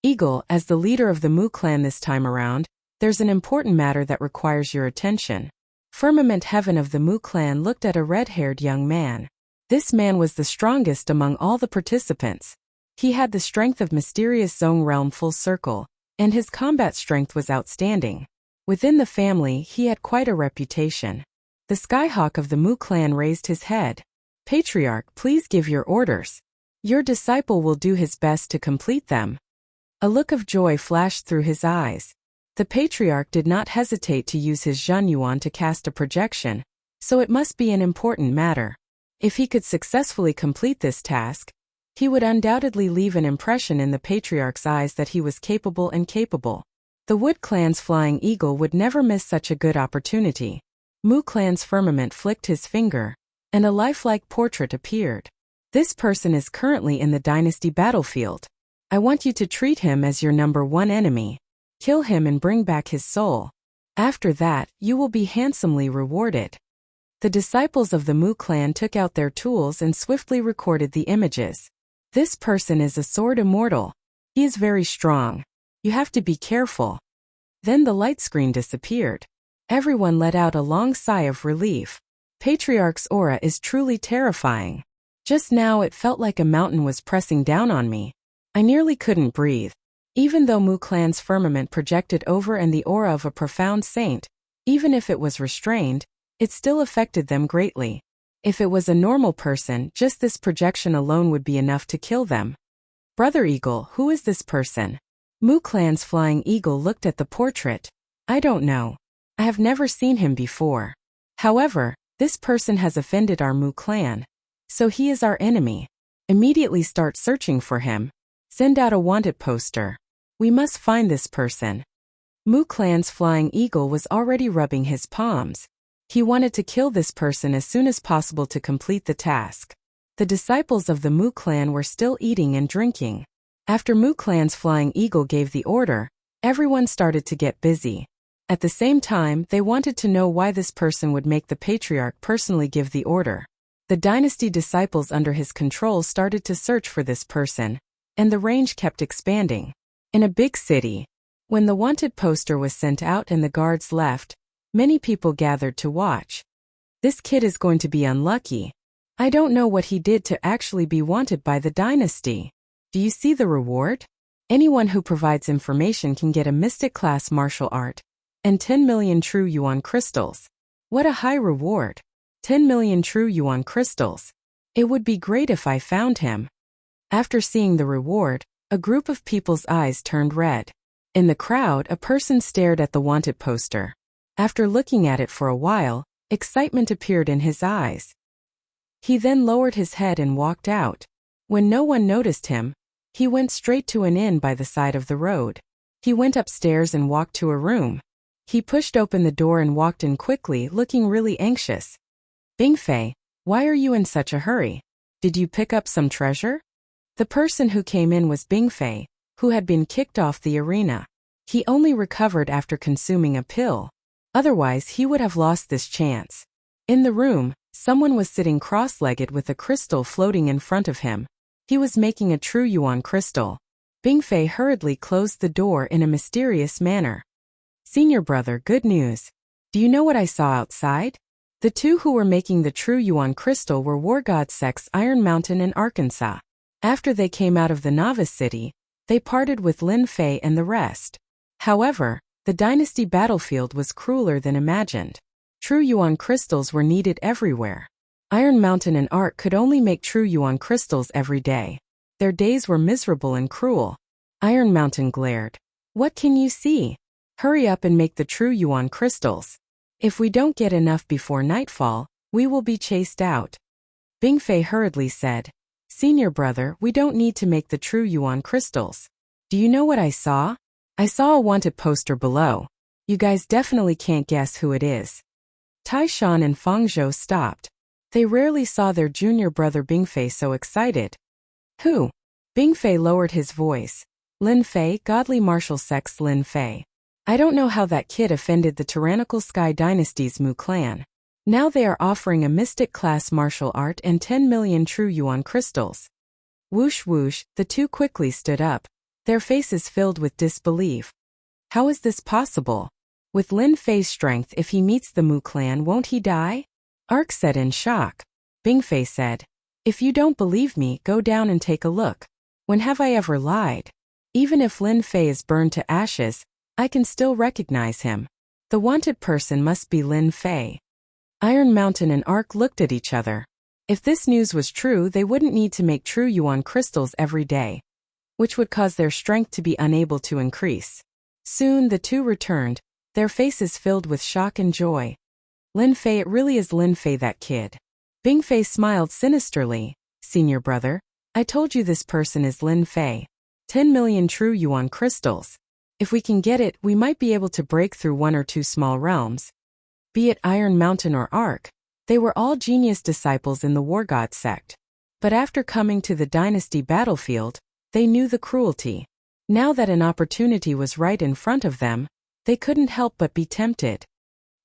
Eagle, as the leader of the Mu clan this time around, there's an important matter that requires your attention. Firmament Heaven of the Mu clan looked at a red-haired young man. This man was the strongest among all the participants. He had the strength of mysterious Zone Realm Full Circle, and his combat strength was outstanding. Within the family, he had quite a reputation. The Skyhawk of the Mu clan raised his head. Patriarch, please give your orders. Your disciple will do his best to complete them. A look of joy flashed through his eyes. The Patriarch did not hesitate to use his Zhenyuan to cast a projection, so it must be an important matter. If he could successfully complete this task, he would undoubtedly leave an impression in the Patriarch's eyes that he was capable and capable. The Wood clan's Flying Eagle would never miss such a good opportunity. Mu clan's Firmament flicked his finger, and a lifelike portrait appeared. This person is currently in the dynasty battlefield. I want you to treat him as your #1 enemy. Kill him and bring back his soul. After that, you will be handsomely rewarded. The disciples of the Mu clan took out their tools and swiftly recorded the images. This person is a sword immortal. He is very strong. You have to be careful. Then the light screen disappeared. Everyone let out a long sigh of relief. Patriarch's aura is truly terrifying. Just now it felt like a mountain was pressing down on me. I nearly couldn't breathe. Even though Mu clan's firmament projected over and the aura of a profound saint, even if it was restrained, it still affected them greatly. If it was a normal person, just this projection alone would be enough to kill them. Brother Eagle, who is this person? Mu Clan's flying eagle looked at the portrait. I don't know. I have never seen him before. However, this person has offended our Mu Clan. So he is our enemy. Immediately start searching for him. Send out a wanted poster. We must find this person. Mu Clan's flying eagle was already rubbing his palms. He wanted to kill this person as soon as possible to complete the task. The disciples of the Mu Clan were still eating and drinking. After Mu Clan's flying eagle gave the order, everyone started to get busy. At the same time, they wanted to know why this person would make the patriarch personally give the order. The dynasty disciples under his control started to search for this person, and the range kept expanding. In a big city, when the wanted poster was sent out and the guards left, many people gathered to watch. This kid is going to be unlucky. I don't know what he did to actually be wanted by the dynasty. Do you see the reward? Anyone who provides information can get a mystic class martial art and 10 million true yuan crystals. What a high reward. 10 million true yuan crystals. It would be great if I found him. After seeing the reward, a group of people's eyes turned red. In the crowd, a person stared at the wanted poster. After looking at it for a while, excitement appeared in his eyes. He then lowered his head and walked out. When no one noticed him, he went straight to an inn by the side of the road. He went upstairs and walked to a room. He pushed open the door and walked in quickly, looking really anxious. Bingfei, why are you in such a hurry? Did you pick up some treasure? The person who came in was Bingfei, who had been kicked off the arena. He only recovered after consuming a pill. Otherwise, he would have lost this chance. In the room, someone was sitting cross-legged with a crystal floating in front of him. He was making a true yuan crystal. Bingfei hurriedly closed the door in a mysterious manner. Senior brother, good news. Do you know what I saw outside? The two who were making the true yuan crystal were war god sects Iron Mountain and Arkansas. After they came out of the novice city, they parted with Lin Fei and the rest. However, the dynasty battlefield was crueler than imagined. True yuan crystals were needed everywhere. Iron Mountain and Ark could only make true yuan crystals every day. Their days were miserable and cruel. Iron Mountain glared. What can you see? Hurry up and make the true yuan crystals. If we don't get enough before nightfall, we will be chased out. Bingfei hurriedly said, Senior brother, we don't need to make the true yuan crystals. Do you know what I saw? I saw a wanted poster below. You guys definitely can't guess who it is. Taishan and Fangzhou stopped. They rarely saw their junior brother Bingfei so excited. Who? Bingfei lowered his voice. Lin Fei, godly martial sects Lin Fei. I don't know how that kid offended the tyrannical Sky Dynasty's Mu Clan. Now they are offering a mystic class martial art and 10 million true yuan crystals. Whoosh whoosh, the two quickly stood up, their faces filled with disbelief. How is this possible? With Lin Fei's strength, if he meets the Mu Clan, won't he die? Ark said in shock. Bingfei said, If you don't believe me, go down and take a look. When have I ever lied? Even if Lin Fei is burned to ashes, I can still recognize him. The wanted person must be Lin Fei. Iron Mountain and Ark looked at each other. If this news was true, they wouldn't need to make true yuan crystals every day, which would cause their strength to be unable to increase. Soon the two returned, their faces filled with shock and joy. Lin Fei, it really is Lin Fei, that kid. Bingfei smiled sinisterly. Senior brother, I told you this person is Lin Fei. 10 million true yuan crystals. If we can get it, we might be able to break through one or two small realms. Be it Iron Mountain or Ark, they were all genius disciples in the War God sect. But after coming to the dynasty battlefield, they knew the cruelty. Now that an opportunity was right in front of them, they couldn't help but be tempted.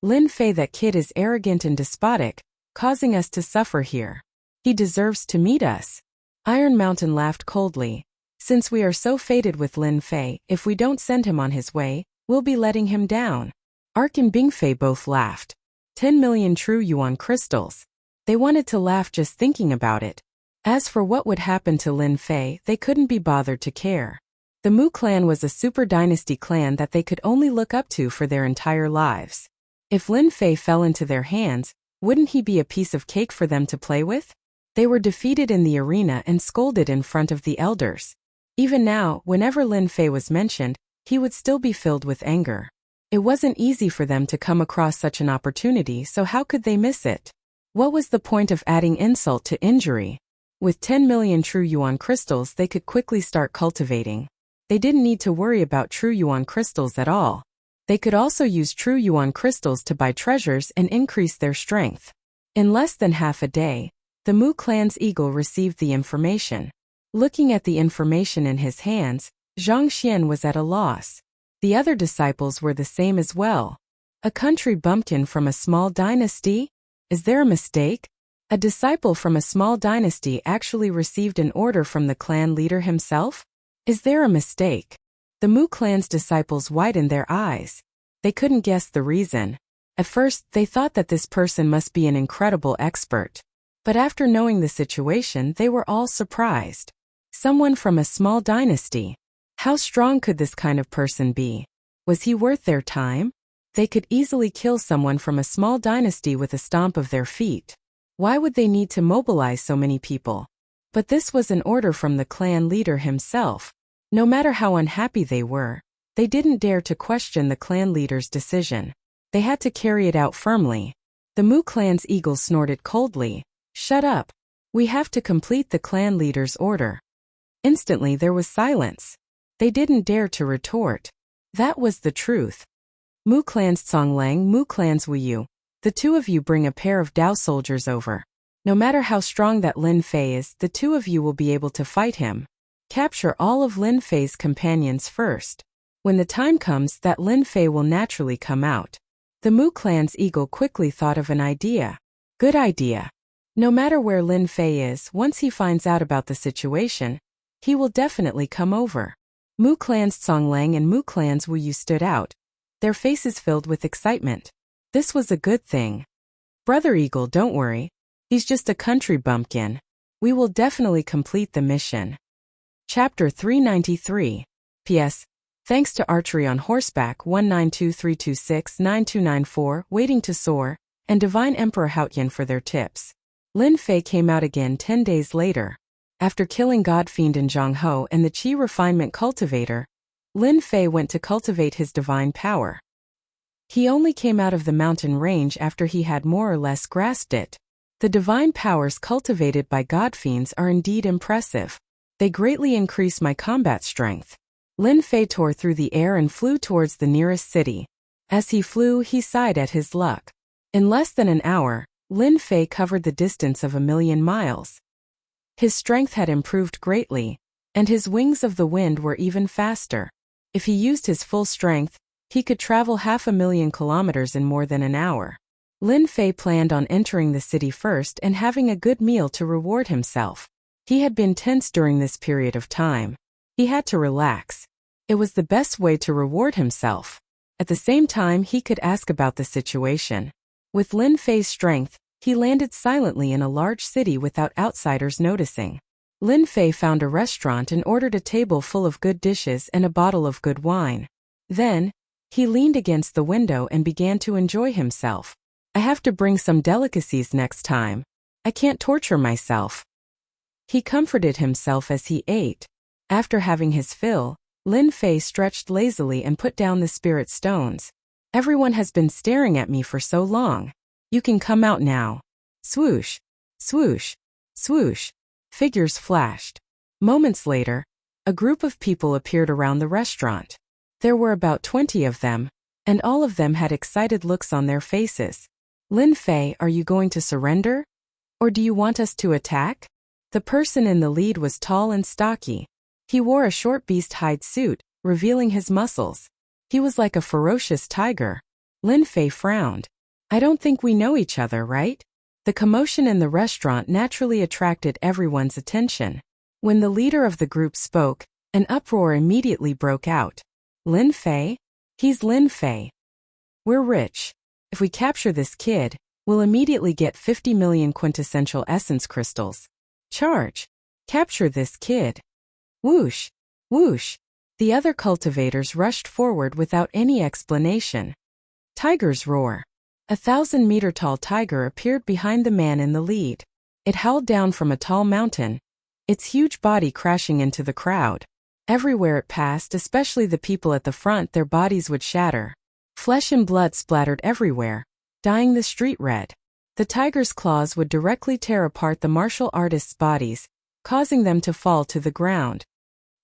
Lin Fei, that kid is arrogant and despotic, causing us to suffer here. He deserves to meet us. Iron Mountain laughed coldly. Since we are so fated with Lin Fei, if we don't send him on his way, we'll be letting him down. Ark and Bingfei both laughed. 10 million true yuan crystals. They wanted to laugh just thinking about it. As for what would happen to Lin Fei, they couldn't be bothered to care. The Mu clan was a super dynasty clan that they could only look up to for their entire lives. If Lin Fei fell into their hands, wouldn't he be a piece of cake for them to play with? They were defeated in the arena and scolded in front of the elders. Even now, whenever Lin Fei was mentioned, he would still be filled with anger. It wasn't easy for them to come across such an opportunity, so how could they miss it? What was the point of adding insult to injury? With 10 million true yuan crystals they could quickly start cultivating. They didn't need to worry about true yuan crystals at all. They could also use true yuan crystals to buy treasures and increase their strength. In less than half a day, the Mu clan's eagle received the information. Looking at the information in his hands, Zhang Xian was at a loss. The other disciples were the same as well. A country bumpkin from a small dynasty? Is there a mistake? A disciple from a small dynasty actually received an order from the clan leader himself? Is there a mistake? The Mu clan's disciples widened their eyes. They couldn't guess the reason. At first, they thought that this person must be an incredible expert. But after knowing the situation, they were all surprised. Someone from a small dynasty. How strong could this kind of person be? Was he worth their time? They could easily kill someone from a small dynasty with a stomp of their feet. Why would they need to mobilize so many people? But this was an order from the clan leader himself. No matter how unhappy they were, they didn't dare to question the clan leader's decision. They had to carry it out firmly. The Mu clan's eagle snorted coldly. "Shut up. We have to complete the clan leader's order." Instantly there was silence. They didn't dare to retort. That was the truth. Mu clan's Conglang, Mu clan's Wuyu. The two of you bring a pair of Dao soldiers over. No matter how strong that Lin Fei is, the two of you will be able to fight him. Capture all of Lin Fei's companions first. When the time comes, that Lin Fei will naturally come out. The Mu clan's eagle quickly thought of an idea. Good idea. No matter where Lin Fei is, once he finds out about the situation, he will definitely come over. Mu clan's Conglang and Mu clan's Wuyu stood out, their faces filled with excitement. This was a good thing. Brother Eagle, don't worry. He's just a country bumpkin. We will definitely complete the mission. Chapter 393. P.S. Thanks to Archery on Horseback 19232699294, Waiting to Soar, and Divine Emperor Haotian for their tips. Lin Fei came out again 10 days later. After killing Godfiend and Zhang Ho and the Qi Refinement Cultivator, Lin Fei went to cultivate his divine power. He only came out of the mountain range after he had more or less grasped it. The divine powers cultivated by Godfiends are indeed impressive. They greatly increase my combat strength. Lin Fei tore through the air and flew towards the nearest city. As he flew, he sighed at his luck. In less than an hour, Lin Fei covered the distance of 1,000,000 miles. His strength had improved greatly, and his wings of the wind were even faster. If he used his full strength, he could travel 500,000 kilometers in more than an hour. Lin Fei planned on entering the city first and having a good meal to reward himself. He had been tense during this period of time. He had to relax. It was the best way to reward himself. At the same time, he could ask about the situation. With Lin Fei's strength, he landed silently in a large city without outsiders noticing. Lin Fei found a restaurant and ordered a table full of good dishes and a bottle of good wine. Then, he leaned against the window and began to enjoy himself. I have to bring some delicacies next time. I can't torture myself. He comforted himself as he ate. After having his fill, Lin Fei stretched lazily and put down the spirit stones. Everyone has been staring at me for so long. You can come out now. Swoosh, swoosh, swoosh. Figures flashed. Moments later, a group of people appeared around the restaurant. There were about 20 of them, and all of them had excited looks on their faces. Lin Fei, are you going to surrender? Or do you want us to attack? The person in the lead was tall and stocky. He wore a short beast hide suit, revealing his muscles. He was like a ferocious tiger. Lin Fei frowned. I don't think we know each other, right? The commotion in the restaurant naturally attracted everyone's attention. When the leader of the group spoke, an uproar immediately broke out. Lin Fei? He's Lin Fei. We're rich. If we capture this kid, we'll immediately get 50 million quintessential essence crystals. Charge. Capture this kid. Whoosh. Whoosh. The other cultivators rushed forward without any explanation. Tiger's roar. A 1,000-meter-tall tiger appeared behind the man in the lead. It howled down from a tall mountain, its huge body crashing into the crowd. Everywhere it passed, especially the people at the front, their bodies would shatter. Flesh and blood splattered everywhere, dyeing the street red. The tiger's claws would directly tear apart the martial artists' bodies, causing them to fall to the ground.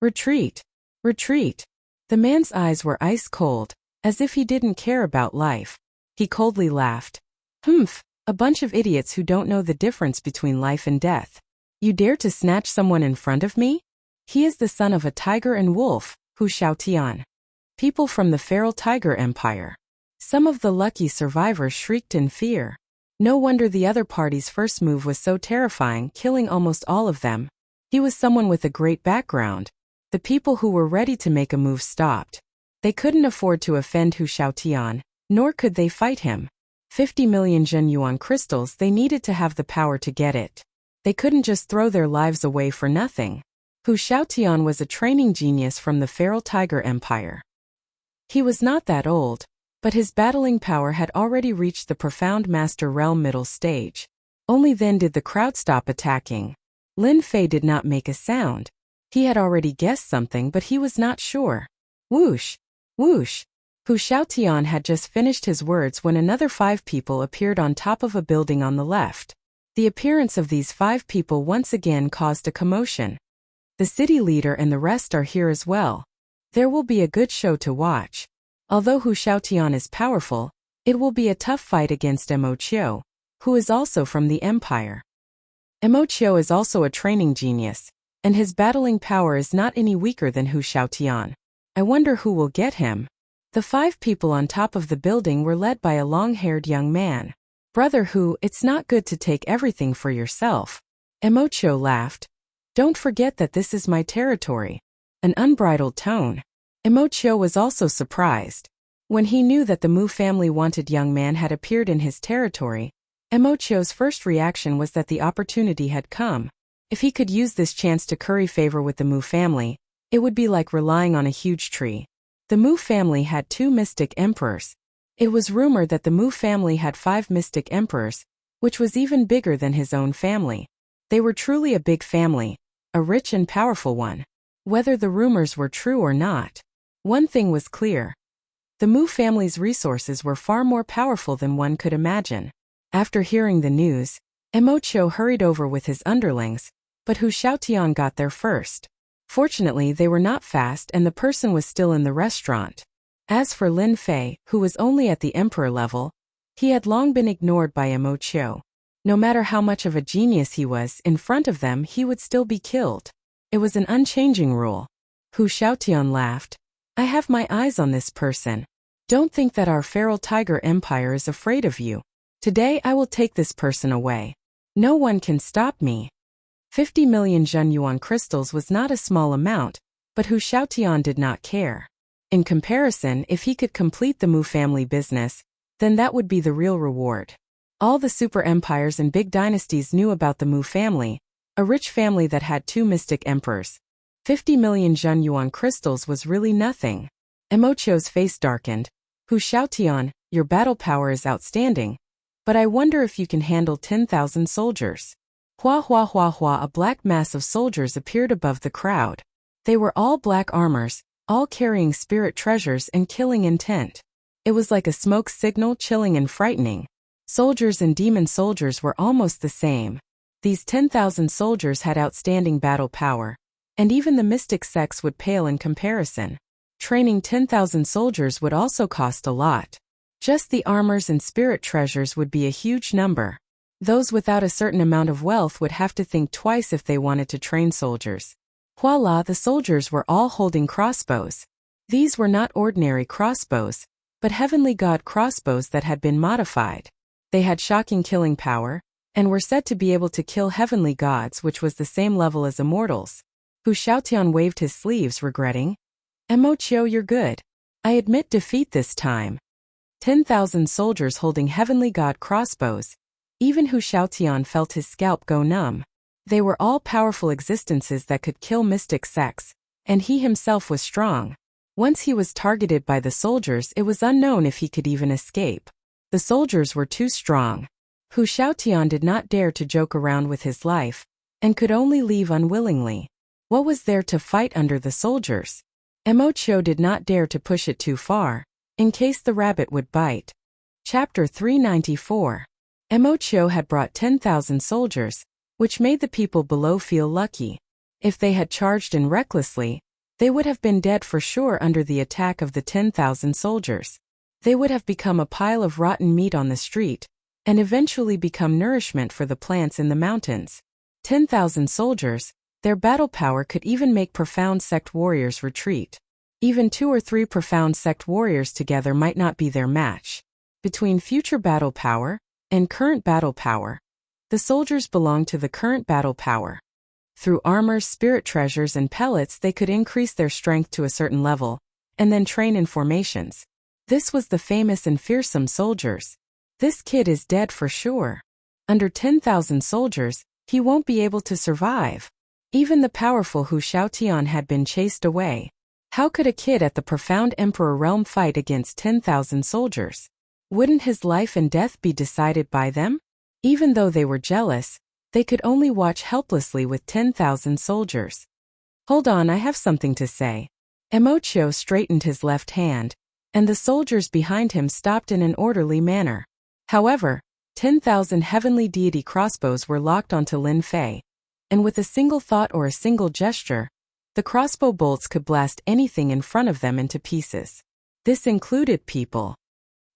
Retreat! Retreat! The man's eyes were ice cold, as if he didn't care about life. He coldly laughed. Humph, a bunch of idiots who don't know the difference between life and death. You dare to snatch someone in front of me? He is the son of a tiger and wolf, Hu Xiaotian. People from the feral tiger empire. Some of the lucky survivors shrieked in fear. No wonder the other party's first move was so terrifying, killing almost all of them. He was someone with a great background. The people who were ready to make a move stopped. They couldn't afford to offend Hu Xiaotian, nor could they fight him. 50 million Zhenyuan crystals, they needed to have the power to get it. They couldn't just throw their lives away for nothing. Hu Xiaotian was a training genius from the feral tiger empire. He was not that old, but his battling power had already reached the profound master realm middle stage. Only then did the crowd stop attacking. Lin Fei did not make a sound. He had already guessed something, but he was not sure. Whoosh! Whoosh! Hu Xiaotian had just finished his words when another 5 people appeared on top of a building on the left. The appearance of these 5 people once again caused a commotion. The city leader and the rest are here as well. There will be a good show to watch. Although Hu Xiaotian is powerful, it will be a tough fight against Mo Qiu, who is also from the empire. Mo Qiu is also a training genius, and his battling power is not any weaker than Hu Xiaotian. I wonder who will get him. The 5 people on top of the building were led by a long-haired young man. Brother Hu, it's not good to take everything for yourself. Mo Qiu laughed. Don't forget that this is my territory. An unbridled tone. Mo Qiu was also surprised. When he knew that the Mu family wanted young man had appeared in his territory, Mo Qiu's first reaction was that the opportunity had come. If he could use this chance to curry favor with the Mu family, it would be like relying on a huge tree. The Mu family had 2 mystic emperors. It was rumored that the Mu family had 5 mystic emperors, which was even bigger than his own family. They were truly a big family, a rich and powerful one. Whether the rumors were true or not, one thing was clear. The Mu family's resources were far more powerful than one could imagine. After hearing the news, Mo Qiu hurried over with his underlings, but Hu Xiaotian got there first. Fortunately, they were not fast and the person was still in the restaurant. As for Lin Fei, who was only at the emperor level, he had long been ignored by Mo Qiu. No matter how much of a genius he was, in front of them he would still be killed. It was an unchanging rule. Hu Xiaotian laughed. I have my eyes on this person. Don't think that our feral tiger empire is afraid of you. Today I will take this person away. No one can stop me. 50 million Zhenyuan crystals was not a small amount, but Hu Xiaotian did not care. In comparison, if he could complete the Mu family business, then that would be the real reward. All the super empires and big dynasties knew about the Mu family, a rich family that had 2 mystic emperors. 50 million Zhenyuan crystals was really nothing. Mo Qiu's face darkened. Hu Xiaotian, your battle power is outstanding, but I wonder if you can handle 10,000 soldiers. Hua hua hua hua, a black mass of soldiers appeared above the crowd. They were all black armors, all carrying spirit treasures and killing intent. It was like a smoke signal, chilling and frightening. Soldiers and demon soldiers were almost the same. These 10,000 soldiers had outstanding battle power, and even the mystic sects would pale in comparison. Training 10,000 soldiers would also cost a lot. Just the armors and spirit treasures would be a huge number. Those without a certain amount of wealth would have to think twice if they wanted to train soldiers. Voila, the soldiers were all holding crossbows. These were not ordinary crossbows, but heavenly god crossbows that had been modified. They had shocking killing power, and were said to be able to kill heavenly gods, which was the same level as immortals. Hu Xiaotian waved his sleeves, regretting. Mo Qiu, you're good. I admit defeat this time. 10,000 soldiers holding heavenly god crossbows. Even Hu Xiaotian felt his scalp go numb. They were all powerful existences that could kill mystic sects, and he himself was strong. Once he was targeted by the soldiers, it was unknown if he could even escape. The soldiers were too strong. Hu Xiaotian did not dare to joke around with his life, and could only leave unwillingly. What was there to fight under the soldiers? Emocho did not dare to push it too far, in case the rabbit would bite. Chapter 394. Emocho had brought 10,000 soldiers, which made the people below feel lucky. If they had charged in recklessly, they would have been dead for sure under the attack of the 10,000 soldiers. They would have become a pile of rotten meat on the street, and eventually become nourishment for the plants in the mountains. 10,000 soldiers, their battle power could even make profound sect warriors retreat. Even 2 or 3 profound sect warriors together might not be their match. Between future battle power and current battle power, the soldiers belonged to the current battle power. Through armor, spirit treasures, and pellets they could increase their strength to a certain level, and then train in formations. This was the famous and fearsome soldiers. This kid is dead for sure. Under 10,000 soldiers, he won't be able to survive. Even the powerful Hu Shaotian had been chased away. How could a kid at the profound Emperor realm fight against 10,000 soldiers? Wouldn't his life and death be decided by them? Even though they were jealous, they could only watch helplessly with 10,000 soldiers. Hold on, I have something to say. Emocho straightened his left hand, and the soldiers behind him stopped in an orderly manner. However, 10,000 heavenly deity crossbows were locked onto Lin Fei, and with a single thought or a single gesture, the crossbow bolts could blast anything in front of them into pieces. This included people.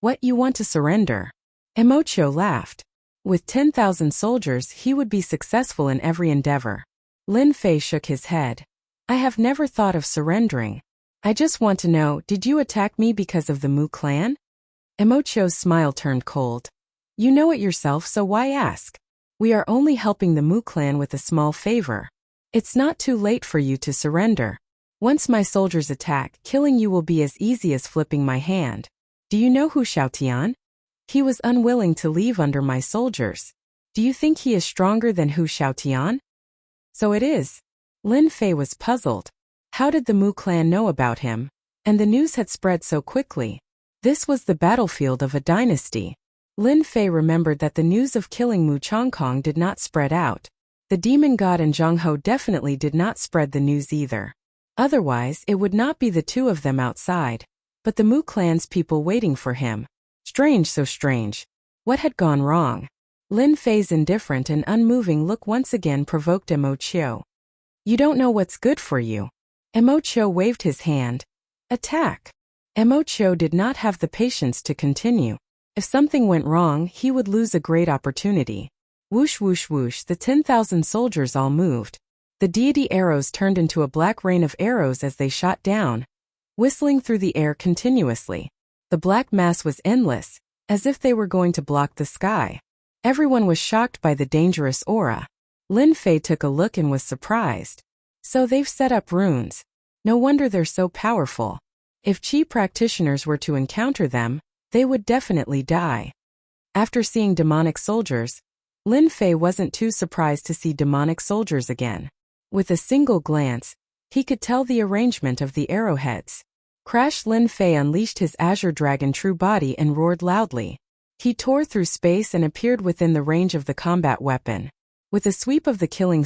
What, you want to surrender? Emocho laughed. With 10,000 soldiers he would be successful in every endeavor. Lin Fei shook his head. I have never thought of surrendering. I just want to know, did you attack me because of the Mu clan? Emocho's smile turned cold. You know it yourself, so why ask? We are only helping the Mu clan with a small favor. It's not too late for you to surrender. Once my soldiers attack, killing you will be as easy as flipping my hand. Do you know Hu Shaotian? He was unwilling to leave under my soldiers. Do you think he is stronger than Hu Shaotian? So it is. Lin Fei was puzzled. How did the Mu clan know about him? And the news had spread so quickly. This was the battlefield of a dynasty. Lin Fei remembered that the news of killing Mu Chongkong did not spread out. The demon god and Zhang Ho definitely did not spread the news either. Otherwise, it would not be the two of them outside, but the Mu clan's people waiting for him. Strange, so strange. What had gone wrong? Lin Fei's indifferent and unmoving look once again provoked Emocho. You don't know what's good for you. Emocho waved his hand. Attack. Emocho did not have the patience to continue. If something went wrong, he would lose a great opportunity. Whoosh whoosh whoosh, the 10,000 soldiers all moved. The deity arrows turned into a black rain of arrows as they shot down, whistling through the air continuously. The black mass was endless, as if they were going to block the sky. Everyone was shocked by the dangerous aura. Lin Fei took a look and was surprised. So they've set up runes. No wonder they're so powerful. If Qi practitioners were to encounter them, they would definitely die. After seeing demonic soldiers, Lin Fei wasn't too surprised to see demonic soldiers again. With a single glance, he could tell the arrangement of the arrowheads. Crash. Lin Fei unleashed his azure dragon true body and roared loudly. He tore through space and appeared within the range of the combat weapon. With a sweep of the killing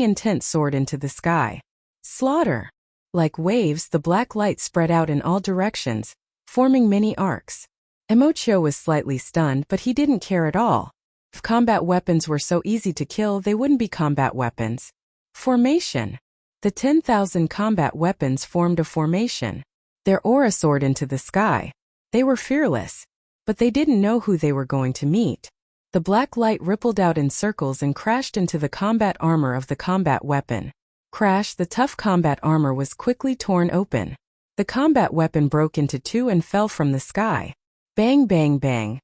intent soared into the sky. Slaughter! Like waves, the black light spread out in all directions, forming many arcs. Emocho was slightly stunned, but he didn't care at all. If combat weapons were so easy to kill, they wouldn't be combat weapons. Formation. The 10,000 combat weapons formed a formation. Their aura soared into the sky. They were fearless. But they didn't know who they were going to meet. The black light rippled out in circles and crashed into the combat armor of the combat weapon. Crash. The tough combat armor was quickly torn open. The combat weapon broke into two and fell from the sky. Bang bang bang.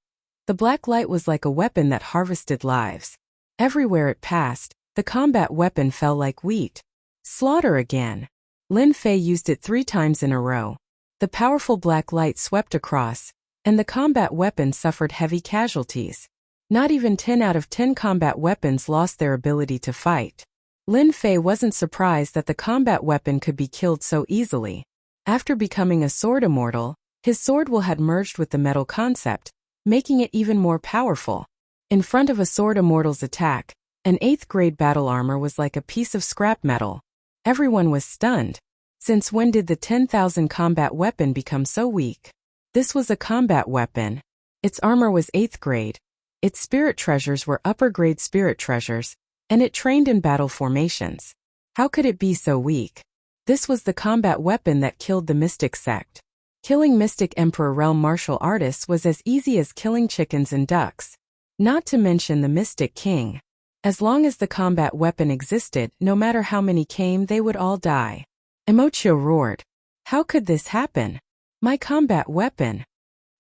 The black light was like a weapon that harvested lives. Everywhere it passed, the combat weapon fell like wheat. Slaughter again. Lin Fei used it 3 times in a row. The powerful black light swept across, and the combat weapon suffered heavy casualties. Not even 10 out of 10 combat weapons lost their ability to fight. Lin Fei wasn't surprised that the combat weapon could be killed so easily. After becoming a sword immortal, his sword will had merged with the metal concept, making it even more powerful. In front of a sword immortal's attack, An 8th grade battle armor was like a piece of scrap metal. Everyone was stunned. Since when did the 10,000 combat weapon become so weak? This was a combat weapon. Its armor was 8th grade. Its spirit treasures were upper grade spirit treasures, and it trained in battle formations. How could it be so weak? This was the combat weapon that killed the Mystic sect. Killing Mystic Emperor realm martial artists was as easy as killing chickens and ducks. Not to mention the Mystic King. As long as the combat weapon existed, no matter how many came, they would all die. Emochio roared. How could this happen? My combat weapon.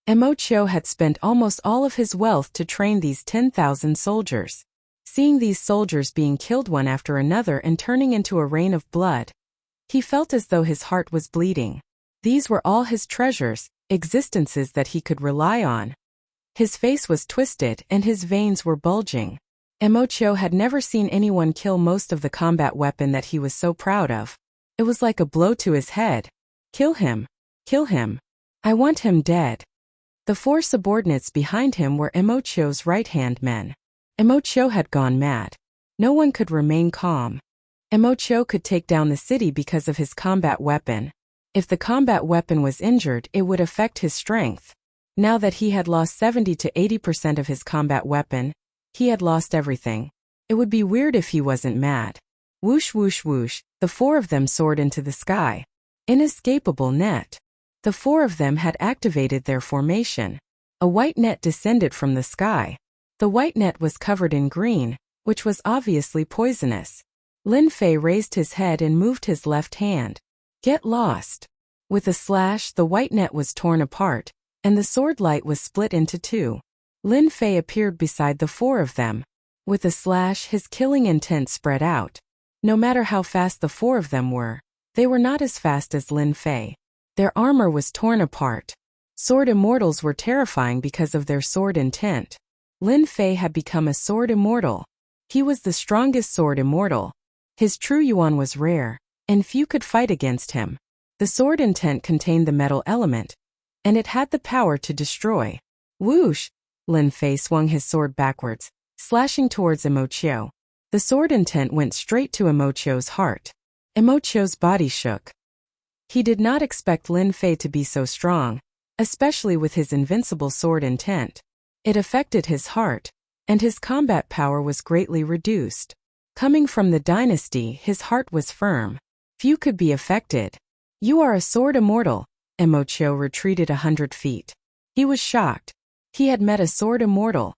Emochio had spent almost all of his wealth to train these 10,000 soldiers. Seeing these soldiers being killed one after another and turning into a rain of blood, he felt as though his heart was bleeding. These were all his treasures, existences that he could rely on. His face was twisted and his veins were bulging. Emochio had never seen anyone kill most of the combat weapon that he was so proud of. It was like a blow to his head. Kill him. Kill him. I want him dead. The 4 subordinates behind him were Emochio's right-hand men. Emochio had gone mad. No one could remain calm. Emochio could take down the city because of his combat weapon. If the combat weapon was injured, it would affect his strength. Now that he had lost 70 to 80% of his combat weapon, he had lost everything. It would be weird if he wasn't mad. Whoosh whoosh whoosh, the 4 of them soared into the sky. Inescapable net. The 4 of them had activated their formation. A white net descended from the sky. The white net was covered in green, which was obviously poisonous. Lin Fei raised his head and moved his left hand. Get lost. With a slash, the white net was torn apart, and the sword light was split into 2. Lin Fei appeared beside the 4 of them. With a slash, his killing intent spread out. No matter how fast the 4 of them were, they were not as fast as Lin Fei. Their armor was torn apart. Sword immortals were terrifying because of their sword intent. Lin Fei had become a sword immortal. He was the strongest sword immortal. His true yuan was rare, and few could fight against him. The sword intent contained the metal element, and it had the power to destroy. Whoosh! Lin Fei swung his sword backwards, slashing towards Emochio. The sword intent went straight to Emochio's heart. Emochio's body shook. He did not expect Lin Fei to be so strong, especially with his invincible sword intent. It affected his heart, and his combat power was greatly reduced. Coming from the dynasty, his heart was firm. Few could be affected. You are a sword immortal. Emochio retreated 100 feet. He was shocked. He had met a sword immortal,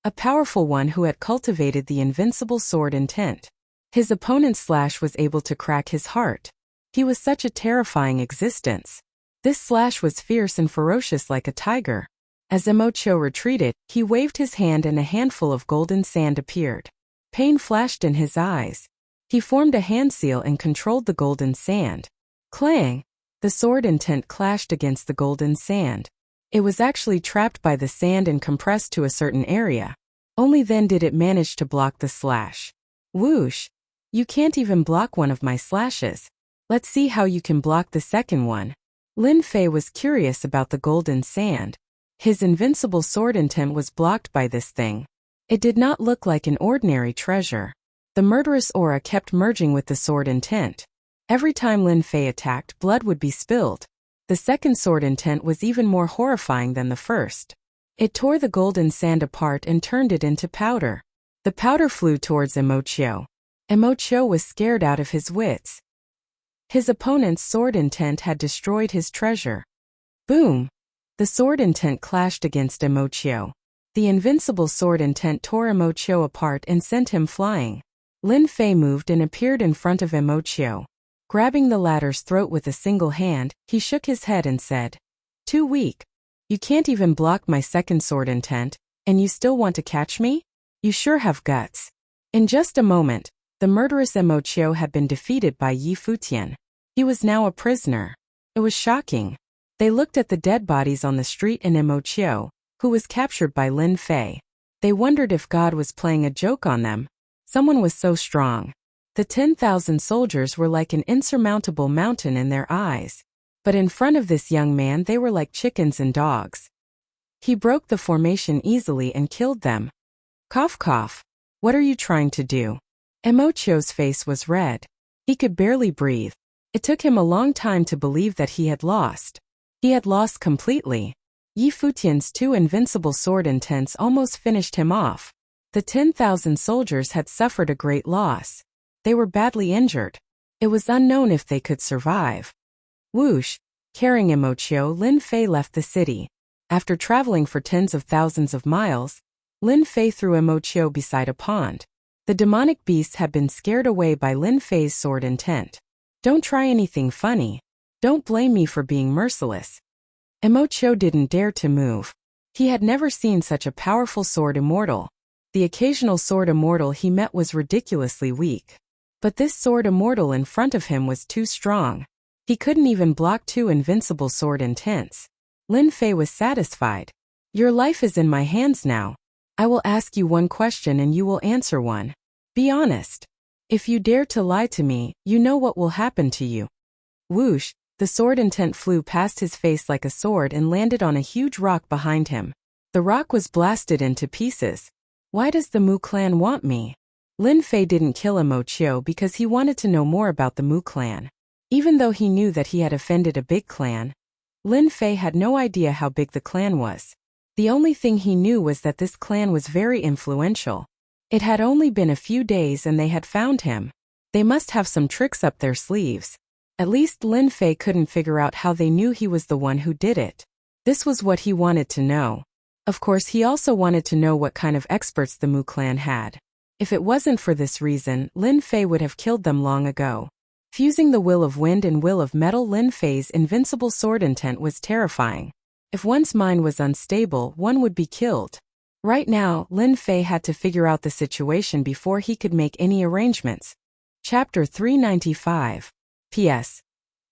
a powerful one who had cultivated the invincible sword intent. His opponent's slash was able to crack his heart. He was such a terrifying existence. This slash was fierce and ferocious like a tiger. As Emochio retreated, he waved his hand and a handful of golden sand appeared. Pain flashed in his eyes. He formed a hand seal and controlled the golden sand. Clang! The sword intent clashed against the golden sand. It was actually trapped by the sand and compressed to a certain area. Only then did it manage to block the slash. Whoosh! You can't even block one of my slashes. Let's see how you can block the second one. Lin Fei was curious about the golden sand. His invincible sword intent was blocked by this thing. It did not look like an ordinary treasure. The murderous aura kept merging with the sword intent. Every time Lin Fei attacked, blood would be spilled. The second sword intent was even more horrifying than the first. It tore the golden sand apart and turned it into powder. The powder flew towards Emochio. Emochio was scared out of his wits. His opponent's sword intent had destroyed his treasure. Boom! The sword intent clashed against Emochio. The invincible sword intent tore Emochio apart and sent him flying. Lin Fei moved and appeared in front of Emochio. Grabbing the latter's throat with a single hand, he shook his head and said, "Too weak. You can't even block my second sword intent, and you still want to catch me? You sure have guts." In just a moment, the murderous Emochio had been defeated by Yi Futian. He was now a prisoner. It was shocking. They looked at the dead bodies on the street and Emochio, who was captured by Lin Fei. They wondered if God was playing a joke on them. Someone was so strong. The 10,000 soldiers were like an insurmountable mountain in their eyes. But in front of this young man they were like chickens and dogs. He broke the formation easily and killed them. Cough cough. What are you trying to do? Emochio's face was red. He could barely breathe. It took him a long time to believe that he had lost. He had lost completely. Yi Futian's 2 invincible sword intents almost finished him off. The 10,000 soldiers had suffered a great loss. They were badly injured. It was unknown if they could survive. Whoosh! Carrying Emochio, Lin Fei left the city. After traveling for tens of thousands of miles, Lin Fei threw Emochio beside a pond. The demonic beasts had been scared away by Lin Fei's sword intent. Don't try anything funny. Don't blame me for being merciless. Emochio didn't dare to move. He had never seen such a powerful sword immortal. The occasional sword immortal he met was ridiculously weak. But this sword immortal in front of him was too strong. He couldn't even block 2 invincible sword intents. Lin Fei was satisfied. Your life is in my hands now. I will ask you one question and you will answer one. Be honest. If you dare to lie to me, you know what will happen to you. Whoosh! The sword intent flew past his face like a sword and landed on a huge rock behind him. The rock was blasted into pieces. Why does the Mu clan want me? Lin Fei didn't kill Emochio because he wanted to know more about the Mu clan. Even though he knew that he had offended a big clan, Lin Fei had no idea how big the clan was. The only thing he knew was that this clan was very influential. It had only been a few days and they had found him. They must have some tricks up their sleeves. At least Lin Fei couldn't figure out how they knew he was the one who did it. This was what he wanted to know. Of course, he also wanted to know what kind of experts the Mu clan had. If it wasn't for this reason, Lin Fei would have killed them long ago. Fusing the will of wind and will of metal, Lin Fei's invincible sword intent was terrifying. If one's mind was unstable, one would be killed. Right now, Lin Fei had to figure out the situation before he could make any arrangements. Chapter 395. P.S.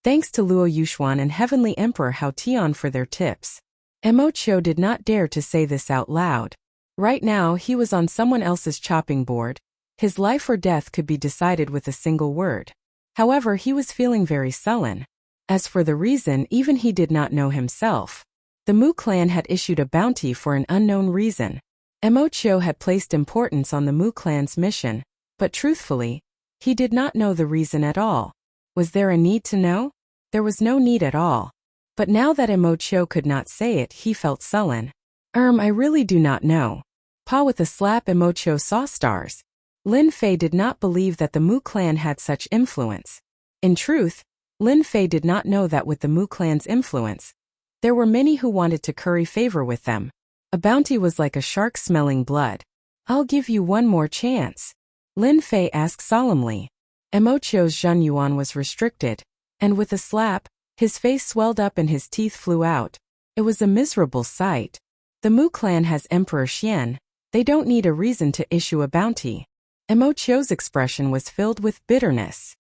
Thanks to Luo Yuxuan and Heavenly Emperor Hao Tian for their tips. Emochio did not dare to say this out loud. Right now, he was on someone else's chopping board. His life or death could be decided with a single word. However, he was feeling very sullen. As for the reason, even he did not know himself. The Mu clan had issued a bounty for an unknown reason. Emochio had placed importance on the Mu clan's mission, but truthfully, he did not know the reason at all. Was there a need to know? There was no need at all. But now that Emochio could not say it, he felt sullen. I really do not know. Pa with a slap, Emochio saw stars. Lin Fei did not believe that the Mu clan had such influence. In truth, Lin Fei did not know that with the Mu clan's influence, there were many who wanted to curry favor with them. A bounty was like a shark smelling blood. I'll give you one more chance. Lin Fei asked solemnly. Emochio's Zhenyuan was restricted, and with a slap, his face swelled up and his teeth flew out. It was a miserable sight. The Mu clan has Emperor Xian. They don't need a reason to issue a bounty. Emochio's expression was filled with bitterness.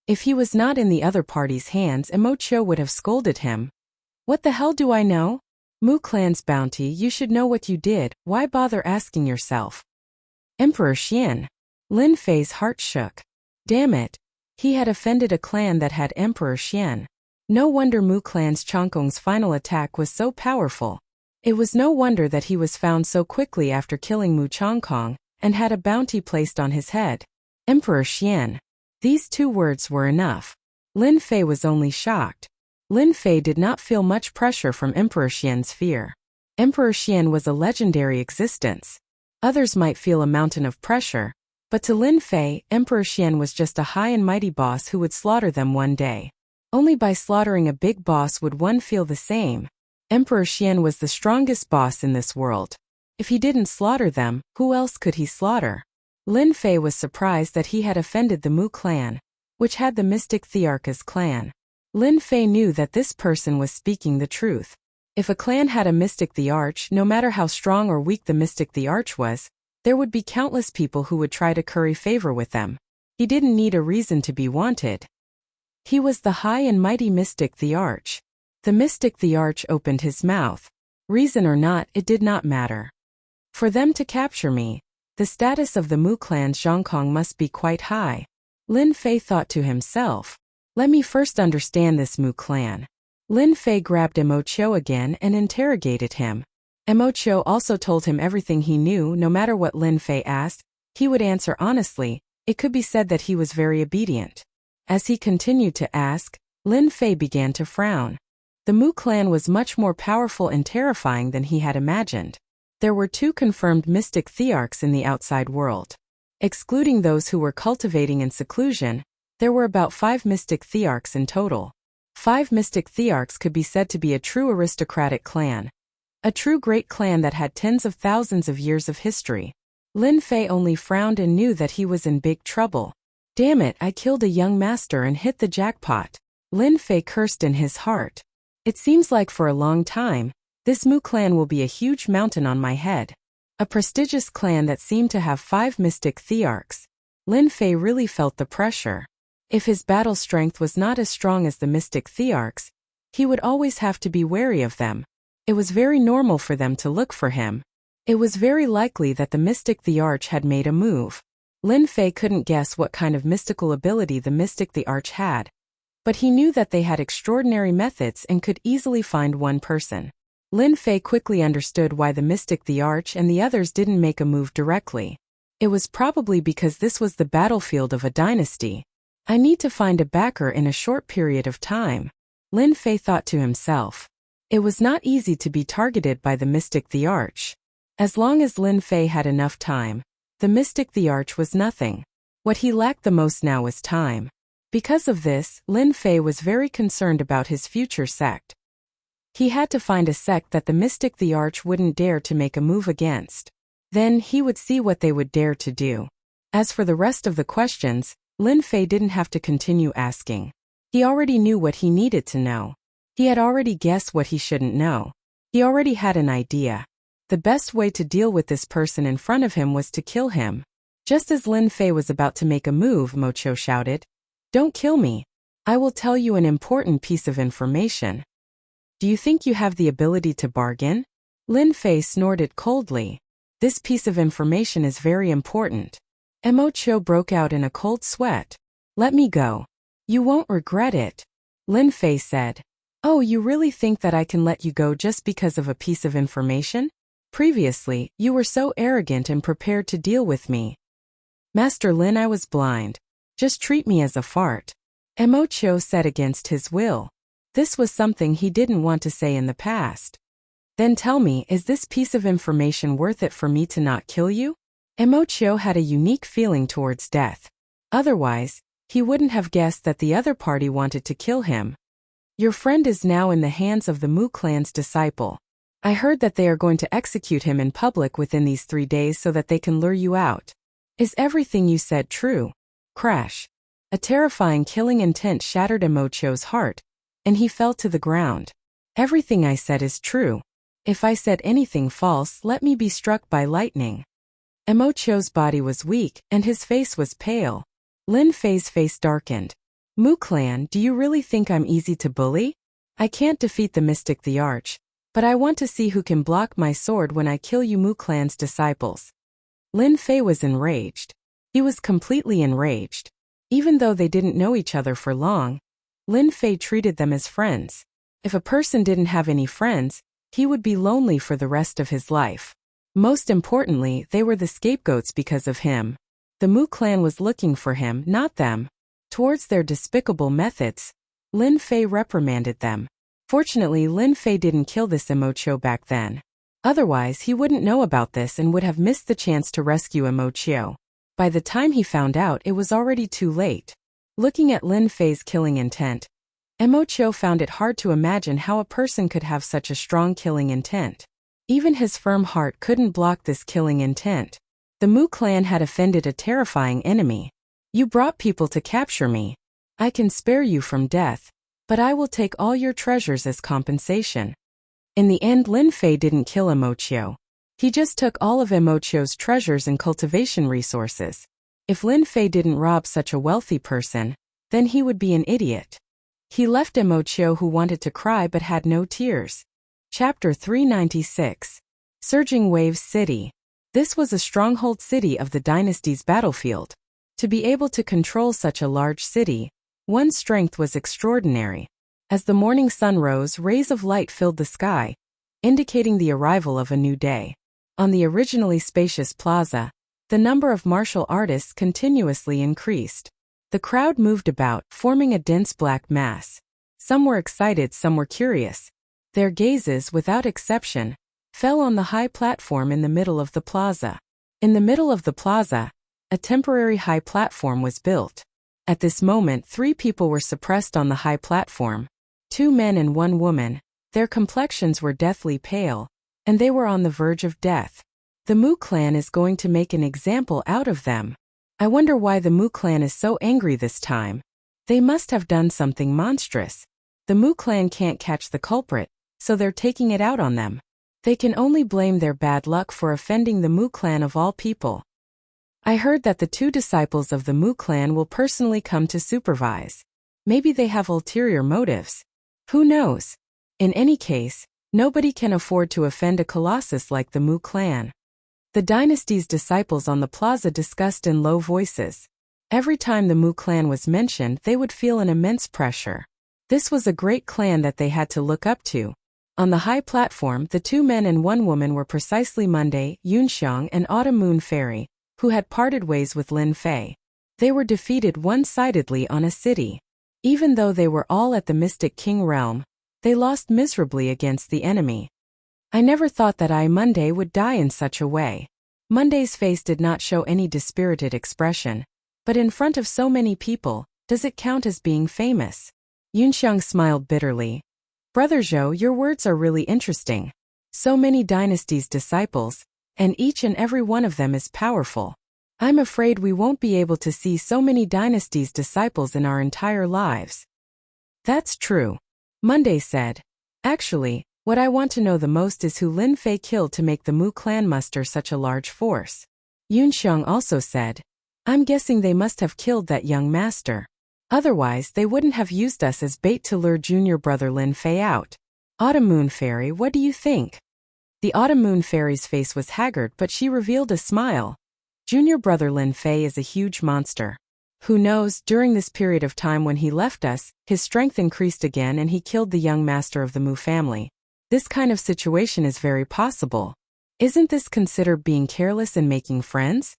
If he was not in the other party's hands, Emochio would have scolded him. What the hell do I know? Mu clan's bounty, you should know what you did, why bother asking yourself? Emperor Xian. Lin Fei's heart shook. Damn it. He had offended a clan that had Emperor Xian. No wonder Mu clan's Chongqing's final attack was so powerful. It was no wonder that he was found so quickly after killing Mu Chongqing, and had a bounty placed on his head. Emperor Xian. These 2 words were enough. Lin Fei was only shocked. Lin Fei did not feel much pressure from Emperor Xian's fear. Emperor Xian was a legendary existence. Others might feel a mountain of pressure, but to Lin Fei, Emperor Xian was just a high and mighty boss who would slaughter them one day. Only by slaughtering a big boss would one feel the same. Emperor Xian was the strongest boss in this world. If he didn't slaughter them, who else could he slaughter? Lin Fei was surprised that he had offended the Mu clan, which had the mystic Thearch as clan. Lin Fei knew that this person was speaking the truth. If a clan had a mystic Thearch, no matter how strong or weak the mystic Thearch was, there would be countless people who would try to curry favor with them. He didn't need a reason to be wanted. He was the high and mighty mystic Thearch. The mystic Thearch opened his mouth. Reason or not, it did not matter. For them to capture me, the status of the Mu clan's Zhongkong must be quite high. Lin Fei thought to himself. Let me first understand this Mu clan. Lin Fei grabbed Emochio again and interrogated him. Emochio also told him everything he knew. No matter what Lin Fei asked, He would answer honestly. It could be said that he was very obedient. As he continued to ask, Lin Fei began to frown. The Mu clan was much more powerful and terrifying than he had imagined. There were 2 confirmed mystic thearchs in the outside world. Excluding those who were cultivating in seclusion, there were about 5 mystic thearchs in total. 5 mystic thearchs could be said to be a true aristocratic clan. A true great clan that had tens of thousands of years of history. Lin Fei only frowned and knew that he was in big trouble. Damn it, I killed a young master and hit the jackpot. Lin Fei cursed in his heart. It seems like for a long time, this Mu clan will be a huge mountain on my head. A prestigious clan that seemed to have 5 mystic thearchs. Lin Fei really felt the pressure. If his battle strength was not as strong as the mystic thearchs, he would always have to be wary of them. It was very normal for them to look for him. It was very likely that the mystic thearch had made a move. Lin Fei couldn't guess what kind of mystical ability the mystic thearch had, but he knew that they had extraordinary methods and could easily find one person. Lin Fei quickly understood why the mystic thearch and the others didn't make a move directly. It was probably because this was the battlefield of a dynasty. I need to find a backer in a short period of time, Lin Fei thought to himself. It was not easy to be targeted by the mystic thearch. As long as Lin Fei had enough time, the mystic thearch was nothing. What he lacked the most now was time. Because of this, Lin Fei was very concerned about his future sect. He had to find a sect that the mystic thearch wouldn't dare to make a move against. Then he would see what they would dare to do. As for the rest of the questions, Lin Fei didn't have to continue asking. He already knew what he needed to know. He had already guessed what he shouldn't know. He already had an idea. The best way to deal with this person in front of him was to kill him. Just as Lin Fei was about to make a move, Mo Cho shouted, "Don't kill me. I will tell you an important piece of information." "Do you think you have the ability to bargain?" Lin Fei snorted coldly. "This piece of information is very important." Mo Cho broke out in a cold sweat. "Let me go. You won't regret it," Lin Fei said. "Oh, you really think that I can let you go just because of a piece of information? Previously, you were so arrogant and prepared to deal with me." "Master Lin, I was blind. Just treat me as a fart," Mo Cho said against his will. This was something he didn't want to say in the past. "Then tell me, is this piece of information worth it for me to not kill you?" Mo Cho had a unique feeling towards death. Otherwise, he wouldn't have guessed that the other party wanted to kill him. "Your friend is now in the hands of the Mu clan's disciple. I heard that they are going to execute him in public within these 3 days so that they can lure you out. Is everything you said true?" Crash. A terrifying killing intent shattered Mo Cho's heart, and he fell to the ground. "Everything I said is true. If I said anything false, let me be struck by lightning." Mo Cho's body was weak, and his face was pale. Lin Fei's face darkened. "Mu clan, do you really think I'm easy to bully? I can't defeat the mystic thearch, but I want to see who can block my sword when I kill you Mu clan's disciples." Lin Fei was enraged. He was completely enraged. Even though they didn't know each other for long, Lin Fei treated them as friends. If a person didn't have any friends, he would be lonely for the rest of his life. Most importantly, they were the scapegoats because of him. The Mu clan was looking for him, not them. Towards their despicable methods, Lin Fei reprimanded them. Fortunately, Lin Fei didn't kill this Mo Cho back then. Otherwise, he wouldn't know about this and would have missed the chance to rescue Mo Cho. By the time he found out, it was already too late. Looking at Lin Fei's killing intent, Mo Cho found it hard to imagine how a person could have such a strong killing intent. Even his firm heart couldn't block this killing intent. The Mu clan had offended a terrifying enemy. "You brought people to capture me. I can spare you from death, but I will take all your treasures as compensation." In the end, Lin Fei didn't kill Mo Cho. He just took all of Mo Cho's treasures and cultivation resources. If Lin Fei didn't rob such a wealthy person, then he would be an idiot. He left Mo Cho who wanted to cry but had no tears. Chapter 396. Surging Waves City. This was a stronghold city of the dynasty's battlefield. To be able to control such a large city, one's strength was extraordinary. As the morning sun rose, rays of light filled the sky, indicating the arrival of a new day. On the originally spacious plaza, The number of martial artists continuously increased. The crowd moved about, forming a dense black mass. Some were excited, some were curious. Their gazes, without exception, fell on the high platform in the middle of the plaza. In the middle of the plaza, a temporary high platform was built. At this moment, 3 people were suppressed on the high platform. 2 men and 1 woman. Their complexions were deathly pale, and they were on the verge of death. The Mu clan is going to make an example out of them. I wonder why the Mu clan is so angry this time. They must have done something monstrous. The Mu clan can't catch the culprit, so they're taking it out on them. They can only blame their bad luck for offending the Mu clan of all people. I heard that the 2 disciples of the Mu clan will personally come to supervise. Maybe they have ulterior motives. Who knows? In any case, nobody can afford to offend a colossus like the Mu clan. The dynasty's disciples on the plaza discussed in low voices. Every time the Mu clan was mentioned, they would feel an immense pressure. This was a great clan that they had to look up to. On the high platform, the 2 men and 1 woman were precisely Monday, Yunxiang and Autumn Moon Fairy, who had parted ways with Lin Fei. They were defeated one-sidedly on a city. Even though they were all at the Mystic King realm, they lost miserably against the enemy. I never thought that Monday would die in such a way. Monday's face did not show any dispirited expression. But in front of so many people, does it count as being famous? Yunxiang smiled bitterly. Brother Zhou, your words are really interesting. So many dynasties' disciples, and each and every one of them is powerful. I'm afraid we won't be able to see so many dynasties' disciples in our entire lives. That's true, Monday said. Actually, what I want to know the most is who Lin Fei killed to make the Mu clan muster such a large force. Yunxiang also said, I'm guessing they must have killed that young master. Otherwise, they wouldn't have used us as bait to lure junior brother Lin Fei out. Autumn Moon Fairy, what do you think? The Autumn Moon Fairy's face was haggard, but she revealed a smile. Junior brother Lin Fei is a huge monster. Who knows, during this period of time when he left us, his strength increased again and he killed the young master of the Mu family. This kind of situation is very possible. Isn't this considered being careless and making friends?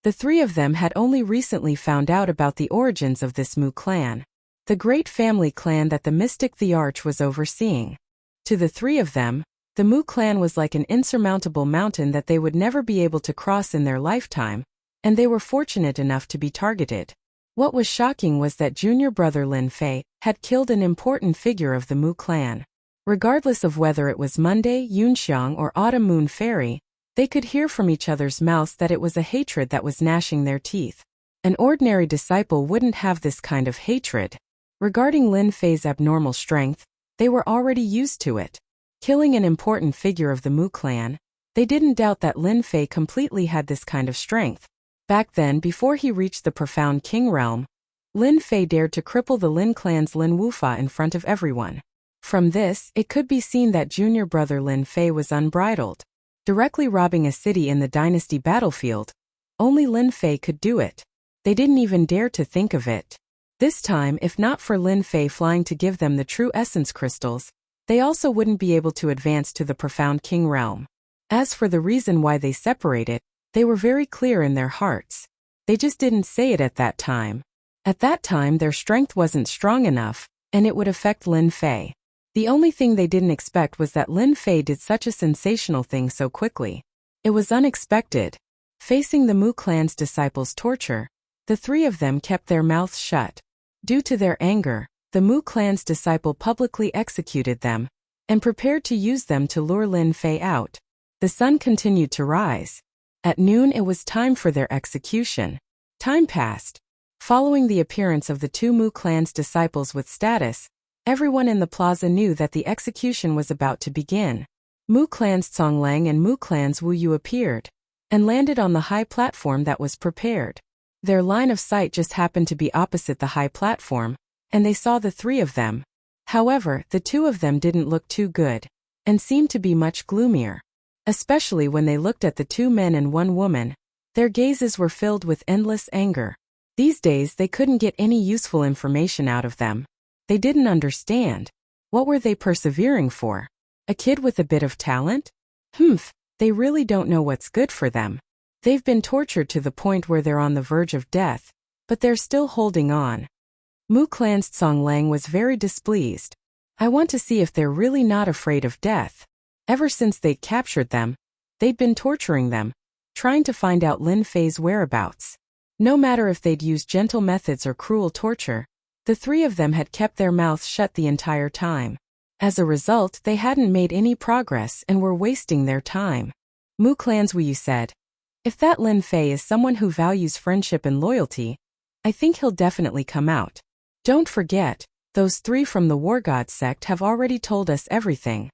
The 3 of them had only recently found out about the origins of this Mu clan, the great family clan that the mystic the Arch was overseeing. To the 3 of them, the Mu clan was like an insurmountable mountain that they would never be able to cross in their lifetime, and they were fortunate enough to be targeted. What was shocking was that junior brother Lin Fei had killed an important figure of the Mu clan. Regardless of whether it was Monday, Yunxiang or Autumn Moon Fairy, they could hear from each other's mouths that it was a hatred that was gnashing their teeth. An ordinary disciple wouldn't have this kind of hatred. Regarding Lin Fei's abnormal strength, they were already used to it. Killing an important figure of the Mu clan, they didn't doubt that Lin Fei completely had this kind of strength. Back then, before he reached the profound king realm, Lin Fei dared to cripple the Lin clan's Lin Wufa in front of everyone. From this, it could be seen that junior brother Lin Fei was unbridled. Directly robbing a city in the dynasty battlefield, only Lin Fei could do it. They didn't even dare to think of it. This time, if not for Lin Fei flying to give them the true essence crystals, they also wouldn't be able to advance to the profound king realm. As for the reason why they separated, they were very clear in their hearts. They just didn't say it at that time. At that time, their strength wasn't strong enough, and it would affect Lin Fei. The only thing they didn't expect was that Lin Fei did such a sensational thing so quickly. It was unexpected. Facing the Mu clan's disciples' torture, the 3 of them kept their mouths shut. Due to their anger, the Mu clan's disciple publicly executed them, and prepared to use them to lure Lin Fei out. The sun continued to rise. At noon it was time for their execution. Time passed. Following the appearance of the 2 Mu clan's disciples with status, everyone in the plaza knew that the execution was about to begin. Mu clan's Conglang and Mu clan's Wu Yu appeared, and landed on the high platform that was prepared. Their line of sight just happened to be opposite the high platform, and they saw the 3 of them. However, the 2 of them didn't look too good, and seemed to be much gloomier. Especially when they looked at the 2 men and 1 woman, their gazes were filled with endless anger. These days they couldn't get any useful information out of them. They didn't understand. What were they persevering for? A kid with a bit of talent? They really don't know what's good for them. They've been tortured to the point where they're on the verge of death, but they're still holding on. Mu Clan's Tsong Lang was very displeased. I want to see if they're really not afraid of death. Ever since they'd captured them, they'd been torturing them, trying to find out Lin Fei's whereabouts. No matter if they'd used gentle methods or cruel torture, the three of them had kept their mouths shut the entire time. As a result, they hadn't made any progress and were wasting their time. Mu Clan's Wu said, "If that Lin Fei is someone who values friendship and loyalty, I think he'll definitely come out. Don't forget, those three from the War God sect have already told us everything.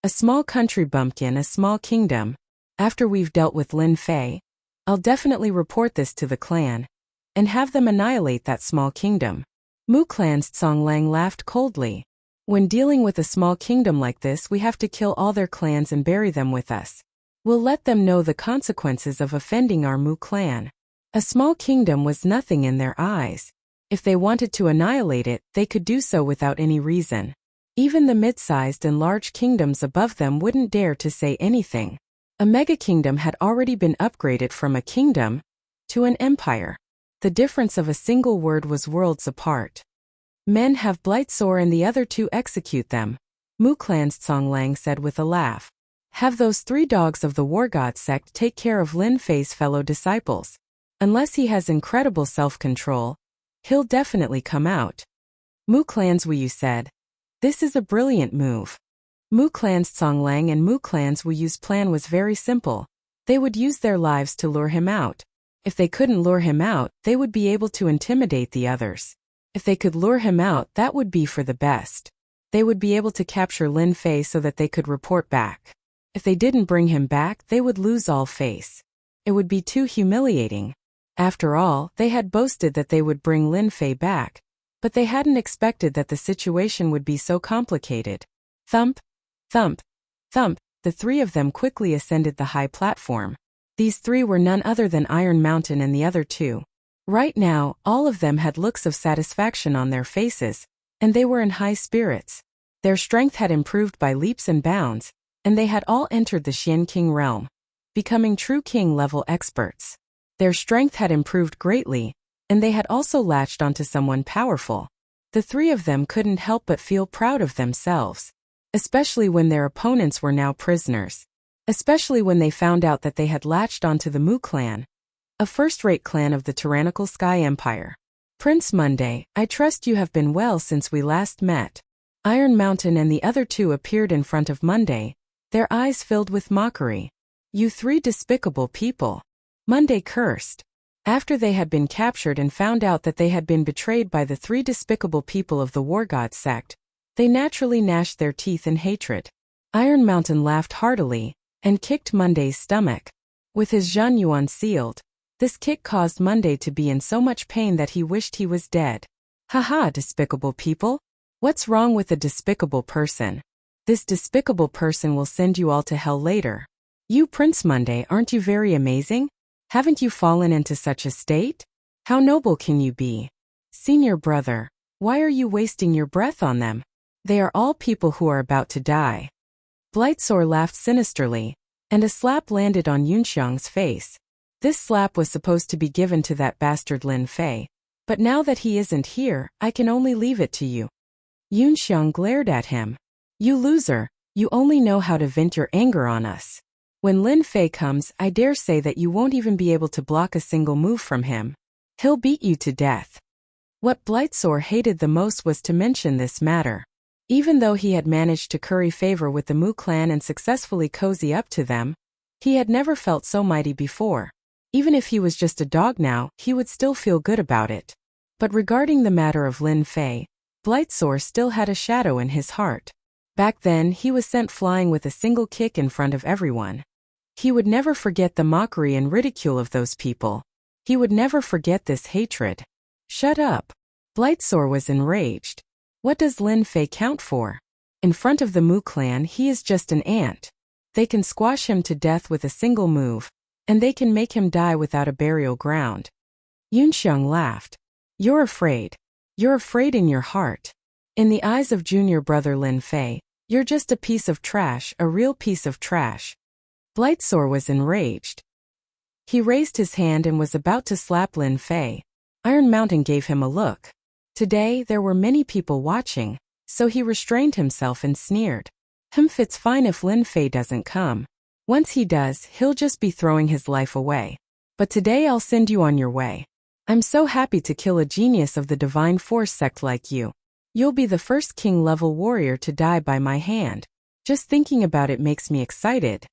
A small country bumpkin, a small kingdom. After we've dealt with Lin Fei, I'll definitely report this to the clan and have them annihilate that small kingdom." Mu Clan's Tsong Lang laughed coldly. "When dealing with a small kingdom like this, we have to kill all their clans and bury them with us. We'll let them know the consequences of offending our Mu Clan." A small kingdom was nothing in their eyes. If they wanted to annihilate it, they could do so without any reason. Even the mid-sized and large kingdoms above them wouldn't dare to say anything. A mega-kingdom had already been upgraded from a kingdom to an empire. The difference of a single word was worlds apart. "Men have Blightsore and the other two execute them," Mu Clan's Tsong Lang said with a laugh. "Have those three dogs of the War God sect take care of Lin Fei's fellow disciples. Unless he has incredible self-control, he'll definitely come out." Mu Clan's Wu said, "This is a brilliant move." Mu Clan's Tsong Lang and Mu Clan's Wuyu's plan was very simple. They would use their lives to lure him out. If they couldn't lure him out, they would be able to intimidate the others. If they could lure him out, that would be for the best. They would be able to capture Lin Fei so that they could report back. If they didn't bring him back, they would lose all face. It would be too humiliating. After all, they had boasted that they would bring Lin Fei back, but they hadn't expected that the situation would be so complicated. Thump, thump, thump, the three of them quickly ascended the high platform. These three were none other than Iron Mountain and the other two. Right now, all of them had looks of satisfaction on their faces, and they were in high spirits. Their strength had improved by leaps and bounds, and they had all entered the Xian King realm, becoming true king-level experts. Their strength had improved greatly, and they had also latched onto someone powerful. The three of them couldn't help but feel proud of themselves, especially when their opponents were now prisoners. Especially when they found out that they had latched onto the Mu clan, a first-rate clan of the tyrannical Sky Empire. "Prince Monday, I trust you have been well since we last met." Iron Mountain and the other two appeared in front of Monday, their eyes filled with mockery. "You three despicable people." Monday cursed. After they had been captured and found out that they had been betrayed by the three despicable people of the War God sect, they naturally gnashed their teeth in hatred. Iron Mountain laughed heartily and kicked Monday's stomach. With his Zhan Yuan sealed, this kick caused Monday to be in so much pain that he wished he was dead. "Haha, despicable people! What's wrong with a despicable person? This despicable person will send you all to hell later. You Prince Monday, aren't you very amazing? Haven't you fallen into such a state? How noble can you be? Senior brother, why are you wasting your breath on them? They are all people who are about to die." Blightsore laughed sinisterly, and a slap landed on Yunxiang's face. This slap was supposed to be given to that bastard Lin Fei, but now that he isn't here, I can only leave it to you. Yunxiang glared at him. "You loser, you only know how to vent your anger on us. When Lin Fei comes, I dare say that you won't even be able to block a single move from him. He'll beat you to death." What Blightsore hated the most was to mention this matter. Even though he had managed to curry favor with the Mu clan and successfully cozy up to them, he had never felt so mighty before. Even if he was just a dog now, he would still feel good about it. But regarding the matter of Lin Fei, Blightsore still had a shadow in his heart. Back then, he was sent flying with a single kick in front of everyone. He would never forget the mockery and ridicule of those people. He would never forget this hatred. "Shut up." Blightsore was enraged. What does Lin Fei count for? In front of the Mu clan, he is just an ant. They can squash him to death with a single move, and they can make him die without a burial ground. Yunxiang laughed. "You're afraid. You're afraid in your heart. In the eyes of junior brother Lin Fei, you're just a piece of trash, a real piece of trash." Blightsore was enraged. He raised his hand and was about to slap Lin Fei. Iron Mountain gave him a look. Today, there were many people watching, so he restrained himself and sneered. It's fine if Lin Fei doesn't come. Once he does, he'll just be throwing his life away. But today I'll send you on your way. I'm so happy to kill a genius of the Divine Force sect like you. You'll be the first king-level warrior to die by my hand. Just thinking about it makes me excited.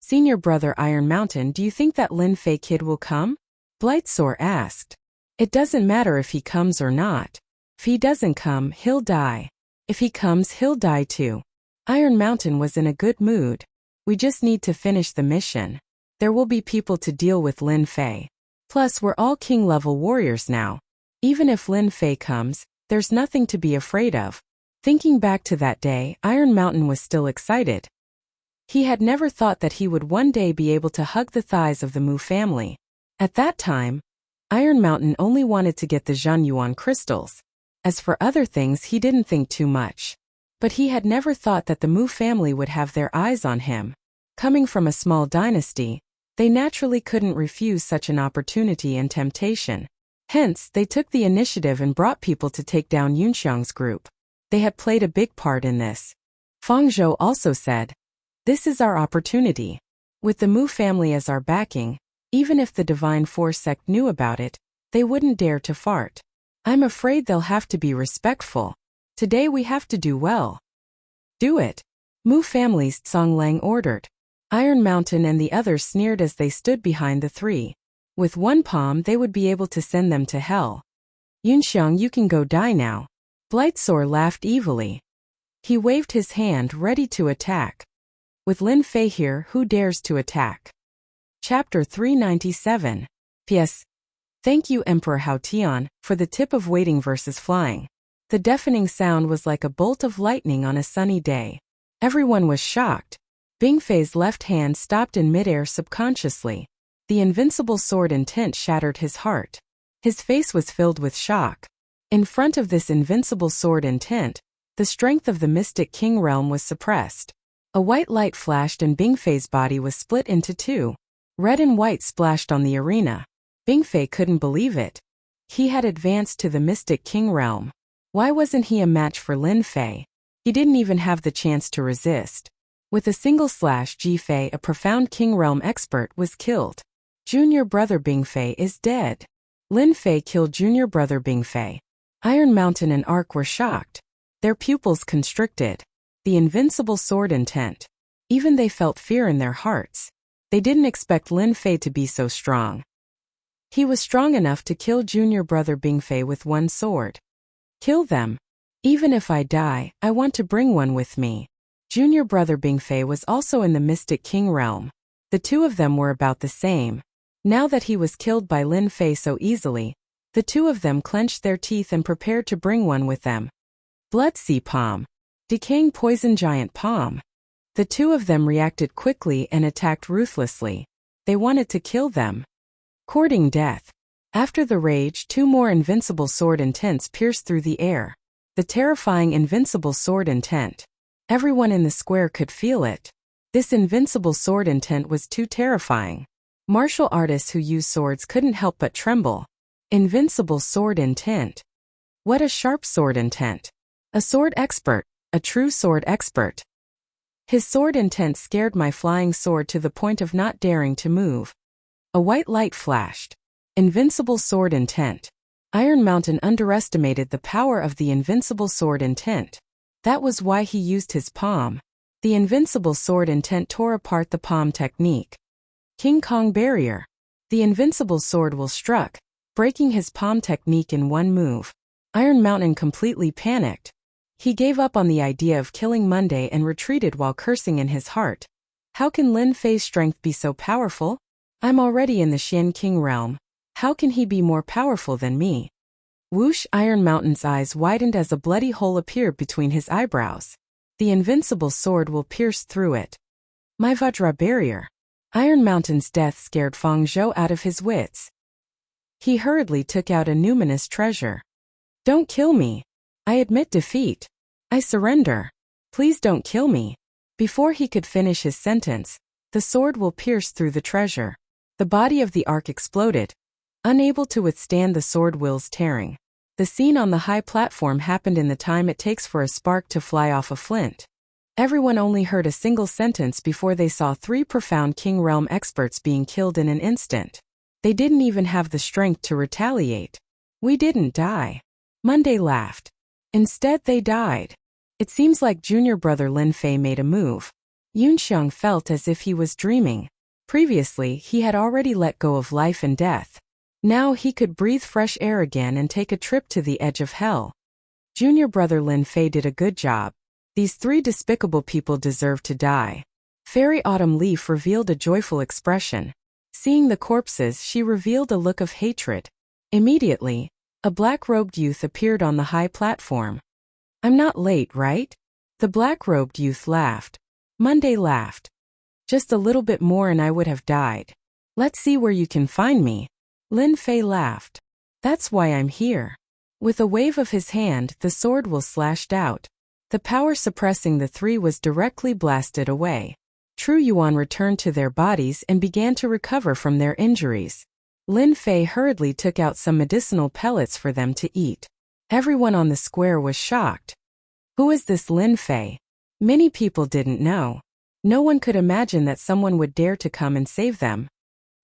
Senior brother Iron Mountain, do you think that Lin Fei kid will come? Blightsore asked. It doesn't matter if he comes or not. If he doesn't come, he'll die. If he comes, he'll die too. Iron Mountain was in a good mood. We just need to finish the mission. There will be people to deal with Lin Fei. Plus, we're all king-level warriors now. Even if Lin Fei comes, there's nothing to be afraid of. Thinking back to that day, Iron Mountain was still excited. He had never thought that he would one day be able to hug the thighs of the Mu family. At that time, Iron Mountain only wanted to get the Zhanyuan crystals. As for other things, he didn't think too much. But he had never thought that the Mu family would have their eyes on him. Coming from a small dynasty, they naturally couldn't refuse such an opportunity and temptation. Hence, they took the initiative and brought people to take down Yunxiang's group. They had played a big part in this. Fang Zhou also said, "This is our opportunity. With the Mu family as our backing, even if the Divine Force sect knew about it, they wouldn't dare to fart. I'm afraid they'll have to be respectful. Today we have to do well." "Do it." Mu family's Tsang Lang ordered. Iron Mountain and the others sneered as they stood behind the three. With one palm they would be able to send them to hell. "Yunxiang, you can go die now." Blightsore laughed evilly. He waved his hand ready to attack. With Lin Fei here, who dares to attack? Chapter 397. P.S. Thank you Emperor Hao Tian, for the tip of waiting versus flying. The deafening sound was like a bolt of lightning on a sunny day. Everyone was shocked. Bingfei's left hand stopped in midair subconsciously. The invincible sword intent shattered his heart. His face was filled with shock. In front of this invincible sword intent, the strength of the mystic king realm was suppressed. A white light flashed and Bingfei's body was split into two. Red and white splashed on the arena. Bingfei couldn't believe it. He had advanced to the mystic king realm. Why wasn't he a match for Lin Fei? He didn't even have the chance to resist. With a single slash, Ji Fei, a profound king realm expert, was killed. Junior brother Bingfei is dead. Lin Fei killed junior brother Bingfei. Iron Mountain and Ark were shocked. Their pupils constricted. The invincible sword intent. Even they felt fear in their hearts. They didn't expect Lin Fei to be so strong. He was strong enough to kill junior brother Bingfei with one sword. Kill them. Even if I die, I want to bring one with me. Junior brother Bingfei was also in the Mystic King realm. The two of them were about the same. Now that he was killed by Lin Fei so easily, the two of them clenched their teeth and prepared to bring one with them. Blood Sea Palm. Decaying Poison Giant Palm. The two of them reacted quickly and attacked ruthlessly. They wanted to kill them. Courting Death. After the rage, two more invincible sword intents pierced through the air. The terrifying invincible sword intent. Everyone in the square could feel it. This invincible sword intent was too terrifying. Martial artists who use swords couldn't help but tremble. Invincible sword intent. What a sharp sword intent. A sword expert, a true sword expert. His sword intent scared my flying sword to the point of not daring to move. A white light flashed. Invincible sword intent. Iron Mountain underestimated the power of the invincible sword intent. That was why he used his palm. The invincible sword intent tore apart the palm technique. King Kong Barrier. The invincible sword will struck, breaking his palm technique in one move. Iron Mountain completely panicked. He gave up on the idea of killing Monday and retreated while cursing in his heart. How can Lin Fei's strength be so powerful? I'm already in the Xian King realm. How can he be more powerful than me? Whoosh! Iron Mountain's eyes widened as a bloody hole appeared between his eyebrows. The invincible sword will pierce through it. My Vajra barrier. Iron Mountain's death scared Fang Zhou out of his wits. He hurriedly took out a numinous treasure. Don't kill me. I admit defeat. I surrender. Please don't kill me. Before he could finish his sentence, the sword will pierce through the treasure. The body of the ark exploded, unable to withstand the sword wheels tearing. The scene on the high platform happened in the time it takes for a spark to fly off a flint. Everyone only heard a single sentence before they saw 3 profound King Realm experts being killed in an instant. They didn't even have the strength to retaliate. We didn't die. Monday laughed. Instead, they died. It seems like junior brother Lin Fei made a move. Yunxiang felt as if he was dreaming. Previously, he had already let go of life and death. Now he could breathe fresh air again and take a trip to the edge of hell. Junior brother Lin Fei did a good job. These 3 despicable people deserve to die. Fairy Autumn Leaf revealed a joyful expression. Seeing the corpses, she revealed a look of hatred. Immediately, a black-robed youth appeared on the high platform. I'm not late, right? The black-robed youth laughed. Monday laughed. Just a little bit more and I would have died. Let's see where you can find me. Lin Fei laughed. That's why I'm here. With a wave of his hand, the sword will slashed out. The power suppressing the 3 was directly blasted away. True Yuan returned to their bodies and began to recover from their injuries. Lin Fei hurriedly took out some medicinal pellets for them to eat. Everyone on the square was shocked. Who is this Lin Fei? Many people didn't know. No one could imagine that someone would dare to come and save them.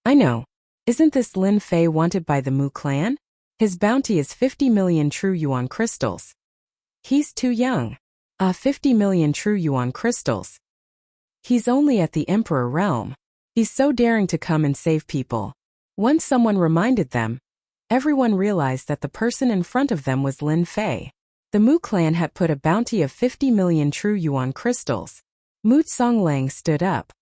I know. Isn't this Lin Fei wanted by the Mu clan? His bounty is 50 million true yuan crystals. He's too young. 50 million true yuan crystals. He's only at the Emperor realm. He's so daring to come and save people. Once someone reminded them, everyone realized that the person in front of them was Lin Fei. The Mu clan had put a bounty of 50 million true yuan crystals. Mu Songlang stood up.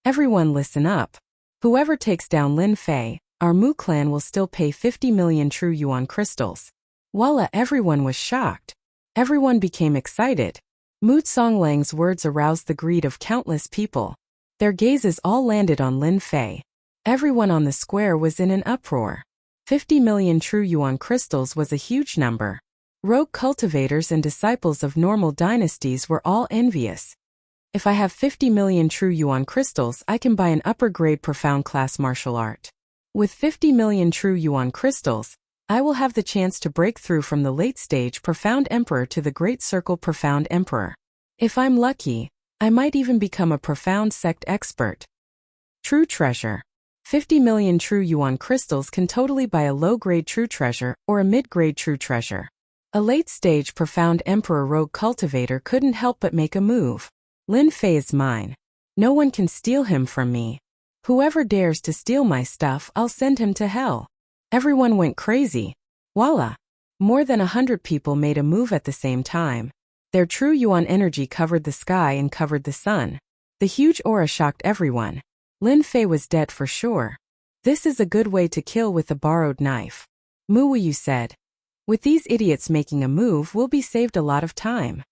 Everyone listen up. Whoever takes down Lin Fei, our Mu clan will still pay 50 million true yuan crystals. Voila, everyone was shocked. Everyone became excited. Mu Songlang's words aroused the greed of countless people. Their gazes all landed on Lin Fei. Everyone on the square was in an uproar. 50 million true yuan crystals was a huge number. Rogue cultivators and disciples of normal dynasties were all envious. If I have 50 million true yuan crystals, I can buy an upper-grade profound class martial art. With 50 million true yuan crystals, I will have the chance to break through from the late-stage Profound Emperor to the Great Circle Profound Emperor. If I'm lucky, I might even become a profound sect expert. True treasure. 50 million true yuan crystals can totally buy a low-grade true treasure or a mid-grade true treasure. A late-stage Profound Emperor rogue cultivator couldn't help but make a move. Lin Fei is mine. No one can steal him from me. Whoever dares to steal my stuff, I'll send him to hell. Everyone went crazy. Voila! More than 100 people made a move at the same time. Their true yuan energy covered the sky and covered the sun. The huge aura shocked everyone. Lin Fei was dead for sure. This is a good way to kill with a borrowed knife. Mu Yu said. With these idiots making a move, we'll be saved a lot of time.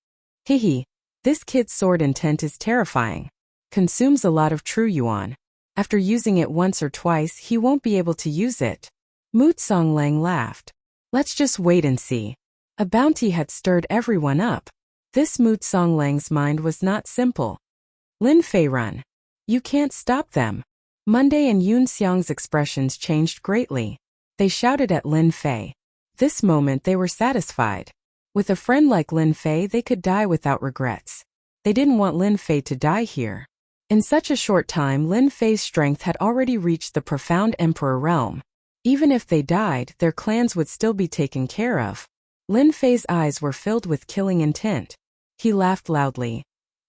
Hihi. This kid's sword intent is terrifying. Consumes a lot of true yuan. After using it once or twice, he won't be able to use it. Mu Songlang laughed. Let's just wait and see. A bounty had stirred everyone up. This Mu Songlang's mind was not simple. Lin Fei run. You can't stop them. Monday and Yun Xiang's expressions changed greatly. They shouted at Lin Fei. This moment they were satisfied. With a friend like Lin Fei, they could die without regrets. They didn't want Lin Fei to die here. In such a short time, Lin Fei's strength had already reached the Profound Emperor realm. Even if they died, their clans would still be taken care of. Lin Fei's eyes were filled with killing intent. He laughed loudly.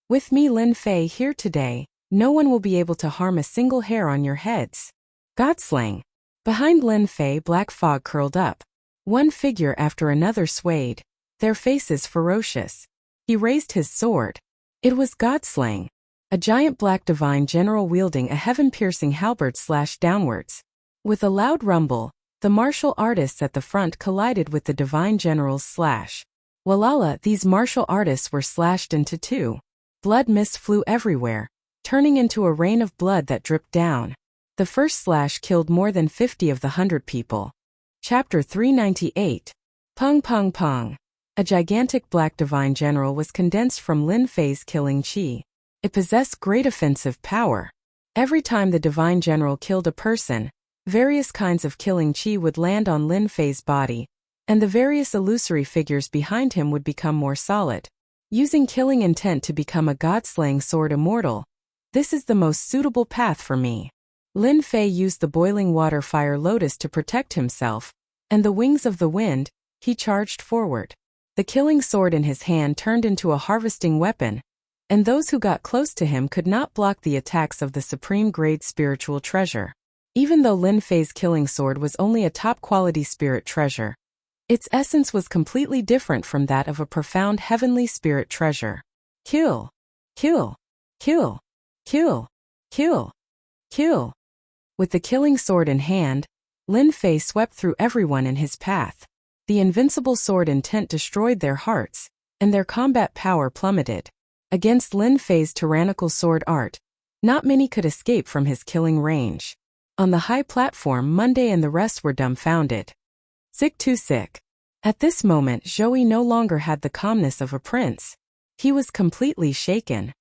With me, Lin Fei, here today, no one will be able to harm a single hair on your heads. Godslang. Behind Lin Fei, black fog curled up. One figure after another swayed, their faces ferocious. He raised his sword. It was Godslang. A giant black divine general wielding a heaven-piercing halberd slashed downwards. With a loud rumble, the martial artists at the front collided with the divine general's slash. Walala, these martial artists were slashed into two. Blood mist flew everywhere, turning into a rain of blood that dripped down. The first slash killed more than 50 of the 100 people. Chapter 398. Pung Pung Pung. A gigantic black divine general was condensed from Lin Fei's killing chi. It possessed great offensive power. Every time the divine general killed a person, various kinds of killing chi would land on Lin Fei's body, and the various illusory figures behind him would become more solid. Using killing intent to become a god-slaying sword immortal, this is the most suitable path for me. Lin Fei used the boiling water fire lotus to protect himself, and the wings of the wind, he charged forward. The killing sword in his hand turned into a harvesting weapon, and those who got close to him could not block the attacks of the supreme-grade spiritual treasure. Even though Lin Fei's killing sword was only a top-quality spirit treasure, its essence was completely different from that of a profound heavenly spirit treasure. Kill! Kill! Kill! Kill! Kill! Kill! With the killing sword in hand, Lin Fei swept through everyone in his path. The invincible sword intent destroyed their hearts, and their combat power plummeted. Against Lin Fei's tyrannical sword art, not many could escape from his killing range. On the high platform, Monday and the rest were dumbfounded. Sick too sick. At this moment, Zhou no longer had the calmness of a prince. He was completely shaken.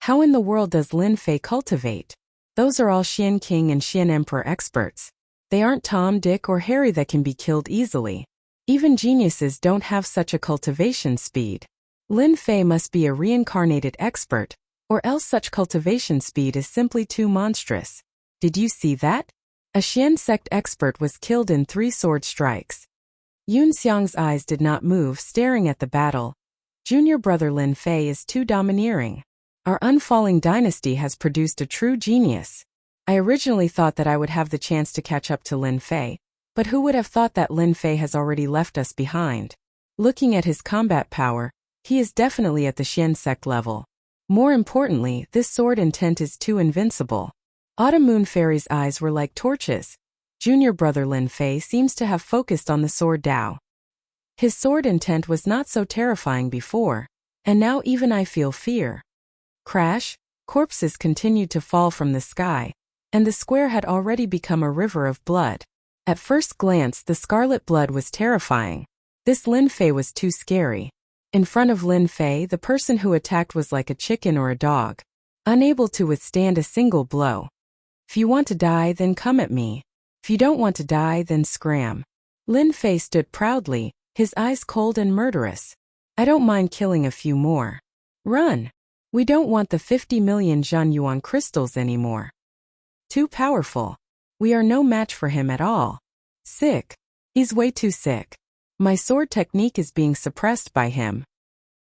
How in the world does Lin Fei cultivate? Those are all Xian King and Xian Emperor experts. They aren't Tom, Dick, or Harry that can be killed easily. Even geniuses don't have such a cultivation speed. Lin Fei must be a reincarnated expert, or else such cultivation speed is simply too monstrous. Did you see that? A Xian sect expert was killed in 3 sword strikes. Yun Xiang's eyes did not move, staring at the battle. Junior brother Lin Fei is too domineering. Our unfalling dynasty has produced a true genius. I originally thought that I would have the chance to catch up to Lin Fei, but who would have thought that Lin Fei has already left us behind? Looking at his combat power, he is definitely at the Xian sect level. More importantly, this sword intent is too invincible. Autumn Moon Fairy's eyes were like torches. Junior brother Lin Fei seems to have focused on the sword Dao. His sword intent was not so terrifying before, and now even I feel fear. Crash, corpses continued to fall from the sky, and the square had already become a river of blood. At first glance, the scarlet blood was terrifying. This Lin Fei was too scary. In front of Lin Fei, the person who attacked was like a chicken or a dog, unable to withstand a single blow. If you want to die, then come at me. If you don't want to die, then scram. Lin Fei stood proudly, his eyes cold and murderous. I don't mind killing a few more. Run! We don't want the 50 million Zhan Yuan crystals anymore. Too powerful. We are no match for him at all. Sick. He's way too sick. My sword technique is being suppressed by him.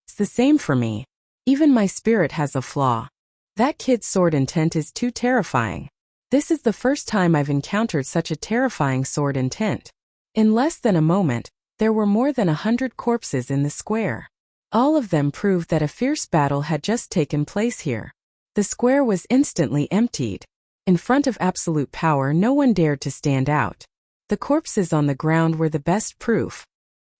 It's the same for me. Even my spirit has a flaw. That kid's sword intent is too terrifying. This is the first time I've encountered such a terrifying sword intent. In less than a moment, there were more than 100 corpses in the square. All of them proved that a fierce battle had just taken place here. The square was instantly emptied. In front of absolute power, no one dared to stand out. The corpses on the ground were the best proof.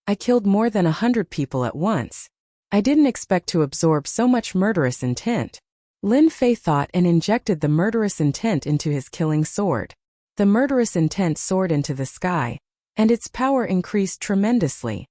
I killed more than 100 people at once. I didn't expect to absorb so much murderous intent. Lin Fei thought and injected the murderous intent into his killing sword. The murderous intent soared into the sky, and its power increased tremendously.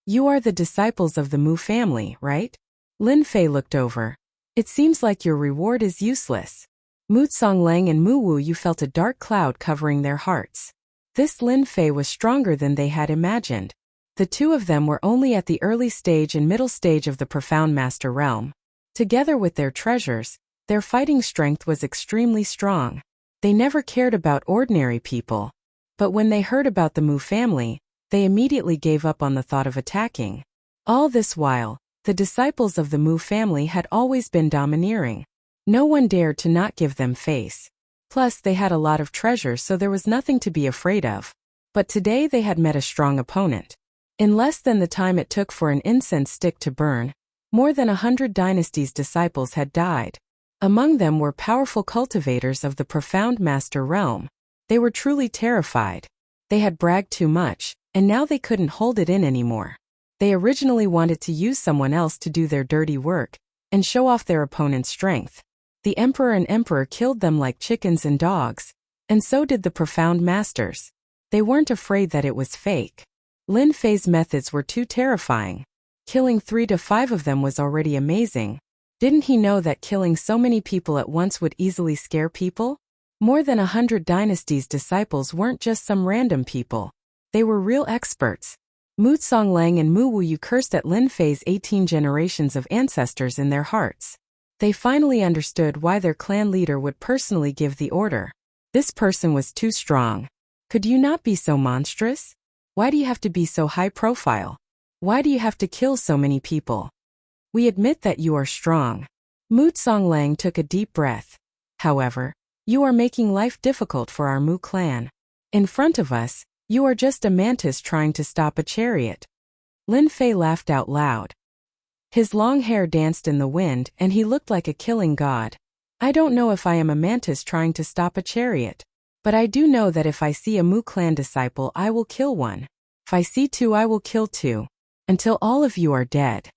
You are the disciples of the Mu family, right? Lin Fei looked over. It seems like your reward is useless. Mu Songlang and Mu Wu Yu felt a dark cloud covering their hearts. This Lin Fei was stronger than they had imagined. The two of them were only at the early stage and middle stage of the profound master realm. Together with their treasures, their fighting strength was extremely strong. They never cared about ordinary people. But when they heard about the Mu family, they immediately gave up on the thought of attacking. All this while, the disciples of the Mu family had always been domineering. No one dared to not give them face. Plus, they had a lot of treasure, so there was nothing to be afraid of. But today they had met a strong opponent. In less than the time it took for an incense stick to burn, more than 100 dynasties' disciples had died. Among them were powerful cultivators of the profound master realm. They were truly terrified. They had bragged too much, and now they couldn't hold it in anymore. They originally wanted to use someone else to do their dirty work, and show off their opponent's strength. The emperor and emperor killed them like chickens and dogs, and so did the profound masters. They weren't afraid that it was fake. Lin Fei's methods were too terrifying. Killing 3 to 5 of them was already amazing. Didn't he know that killing so many people at once would easily scare people? More than 100 dynasties' disciples weren't just some random people. They were real experts. Mu Songlang and Mu Wuyu cursed at Lin Fei's 18 generations of ancestors in their hearts. They finally understood why their clan leader would personally give the order. This person was too strong. Could you not be so monstrous? Why do you have to be so high profile? Why do you have to kill so many people? We admit that you are strong. Mu Songlang took a deep breath. However, you are making life difficult for our Mu clan. In front of us, you are just a mantis trying to stop a chariot. Lin Fei laughed out loud. His long hair danced in the wind and he looked like a killing god. I don't know if I am a mantis trying to stop a chariot. But I do know that if I see a Mu clan disciple I will kill one. If I see two I will kill two. Until all of you are dead.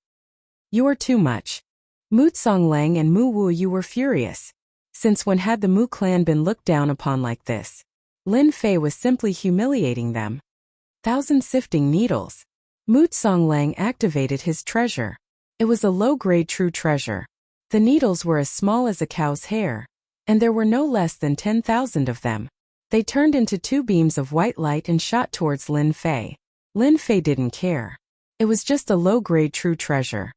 You are too much. Mu Songlang and Mu Wuyu were furious. Since when had the Mu clan been looked down upon like this? Lin Fei was simply humiliating them. 1,000 sifting needles. Mu Songlang activated his treasure. It was a low-grade true treasure. The needles were as small as a cow's hair, and there were no less than 10,000 of them. They turned into two beams of white light and shot towards Lin Fei. Lin Fei didn't care. It was just a low-grade true treasure.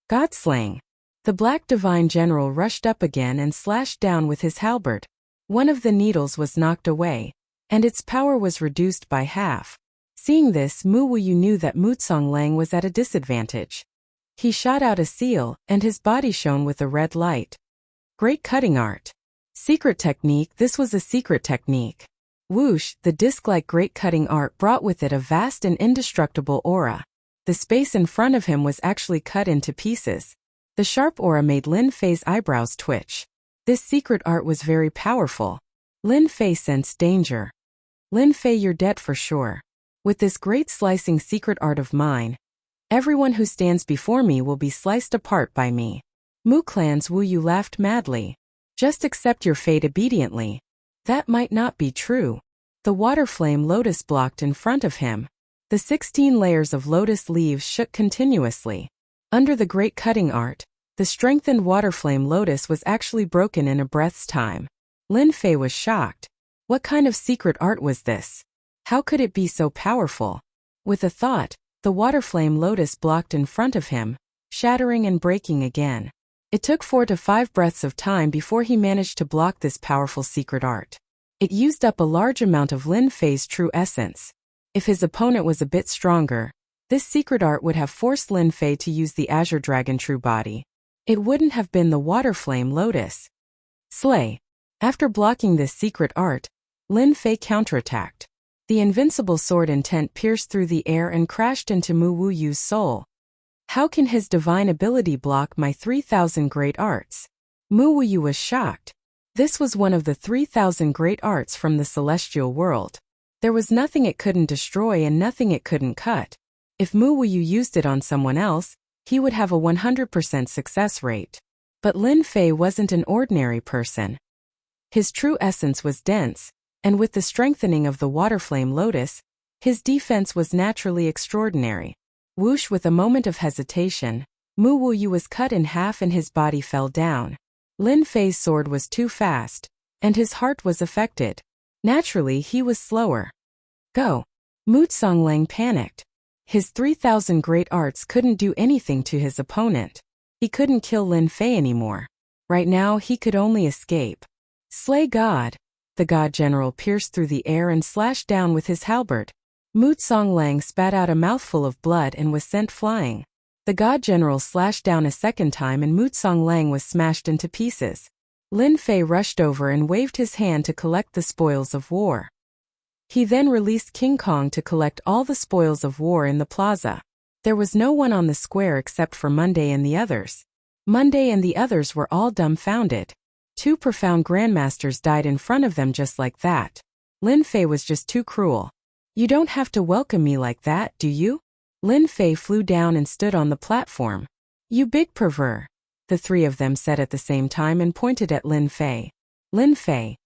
Godslaying. The Black Divine General rushed up again and slashed down with his halberd. One of the needles was knocked away, and its power was reduced by half. Seeing this, Mu Wuyu knew that Mu Songlang was at a disadvantage. He shot out a seal, and his body shone with a red light. Great cutting art. Secret technique. This was a secret technique. Whoosh, the disc-like great cutting art brought with it a vast and indestructible aura. The space in front of him was actually cut into pieces. The sharp aura made Lin Fei's eyebrows twitch. This secret art was very powerful. Lin Fei sensed danger. Lin Fei, you're dead for sure. With this great slicing secret art of mine, everyone who stands before me will be sliced apart by me. Mu Clan's Wuyu laughed madly. Just accept your fate obediently. That might not be true. The water flame lotus blocked in front of him. The 16 layers of lotus leaves shook continuously. Under the great cutting art, the strengthened water flame lotus was actually broken in a breath's time. Lin Fei was shocked. What kind of secret art was this? How could it be so powerful? With a thought, the water flame lotus blocked in front of him, shattering and breaking again. It took 4 to 5 breaths of time before he managed to block this powerful secret art. It used up a large amount of Lin Fei's true essence. If his opponent was a bit stronger, this secret art would have forced Lin Fei to use the Azure Dragon True Body. It wouldn't have been the Water Flame Lotus. Slay. After blocking this secret art, Lin Fei counterattacked. The invincible sword intent pierced through the air and crashed into Mu Wuyu's soul. How can his divine ability block my 3,000 great arts? Mu Wuyu was shocked. This was one of the 3,000 great arts from the celestial world. There was nothing it couldn't destroy and nothing it couldn't cut. If Mu Wuyu used it on someone else, he would have a 100% success rate. But Lin Fei wasn't an ordinary person. His true essence was dense, and with the strengthening of the water flame lotus, his defense was naturally extraordinary. Whoosh, with a moment of hesitation, Mu Wuyu was cut in half and his body fell down. Lin Fei's sword was too fast, and his heart was affected. Naturally, he was slower. Go. Mu Songlang panicked. His 3,000 great arts couldn't do anything to his opponent. He couldn't kill Lin Fei anymore. Right now, he could only escape. Slay God. The God General pierced through the air and slashed down with his halberd. Mu Songlang spat out a mouthful of blood and was sent flying. The God General slashed down a second time and Mu Songlang was smashed into pieces. Lin Fei rushed over and waved his hand to collect the spoils of war. He then released King Kong to collect all the spoils of war in the plaza. There was no one on the square except for Monday and the others. Monday and the others were all dumbfounded. 2 profound grandmasters died in front of them just like that. Lin Fei was just too cruel. You don't have to welcome me like that, do you? Lin Fei flew down and stood on the platform. You big pervert. The 3 of them said at the same time and pointed at Lin Fei. Lin Fei.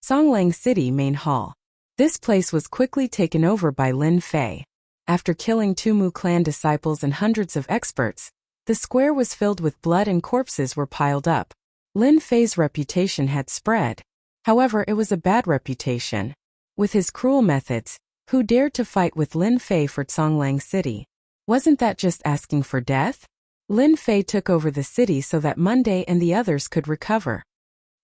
Songlang City Main Hall. This place was quickly taken over by Lin Fei. After killing 2 Mu clan disciples and hundreds of experts, The square was filled with blood and corpses were piled up. Lin Fei's reputation had spread. However, it was a bad reputation. With his cruel methods, who dared to fight with Lin Fei for Conglang City? Wasn't that just asking for death? Lin Fei took over the city so that Monday and the others could recover.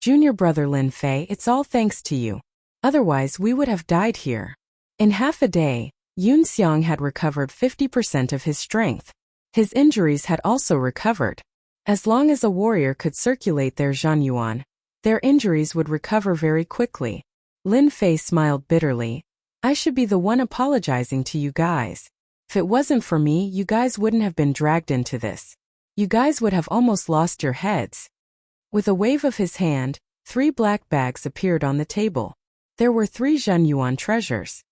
Junior brother Lin Fei, it's all thanks to you. Otherwise we would have died here. In half a day, Yun Xiang had recovered 50% of his strength. His injuries had also recovered. As long as a warrior could circulate their Zhanyuan, their injuries would recover very quickly. Lin Fei smiled bitterly. I should be the one apologizing to you guys. If it wasn't for me, you guys wouldn't have been dragged into this. You guys would have almost lost your heads. With a wave of his hand, 3 black bags appeared on the table. There were 3 Zhanyuan treasures.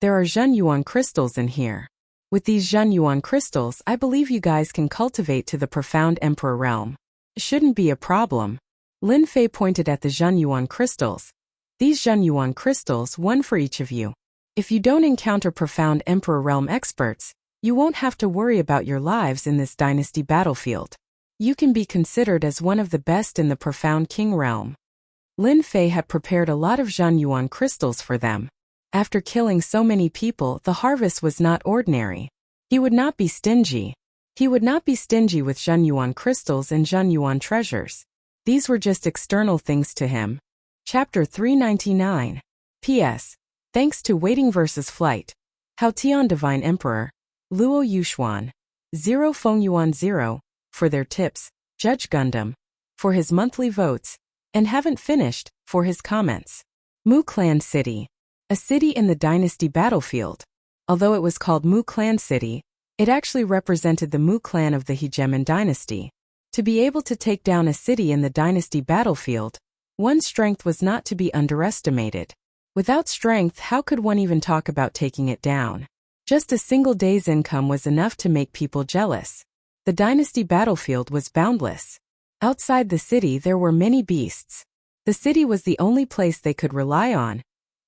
There are Zhanyuan crystals in here. With these Zhanyuan crystals, I believe you guys can cultivate to the profound Emperor realm. Shouldn't be a problem. Lin Fei pointed at the Zhanyuan crystals. These Zhanyuan crystals, 1 for each of you. If you don't encounter profound Emperor realm experts, you won't have to worry about your lives in this dynasty battlefield. You can be considered as one of the best in the profound king realm. Lin Fei had prepared a lot of Zhanyuan crystals for them. After killing so many people, the harvest was not ordinary. He would not be stingy. He would not be stingy with Zhanyuan crystals and Zhanyuan treasures. These were just external things to him. Chapter 399. P.S. Thanks to Waiting vs. Flight. Hao Tian Divine Emperor. Luo Yuxuan. 0 Feng Yuan 0. For their tips. Judge Gundam. For his monthly votes. And haven't finished, for his comments. Mu Clan City. A city in the dynasty battlefield. Although it was called Mu Clan City, it actually represented the Mu clan of the Hegemon dynasty. To be able to take down a city in the dynasty battlefield, one's strength was not to be underestimated. Without strength, how could one even talk about taking it down? Just a single day's income was enough to make people jealous. The dynasty battlefield was boundless. Outside the city there were many beasts. The city was the only place they could rely on,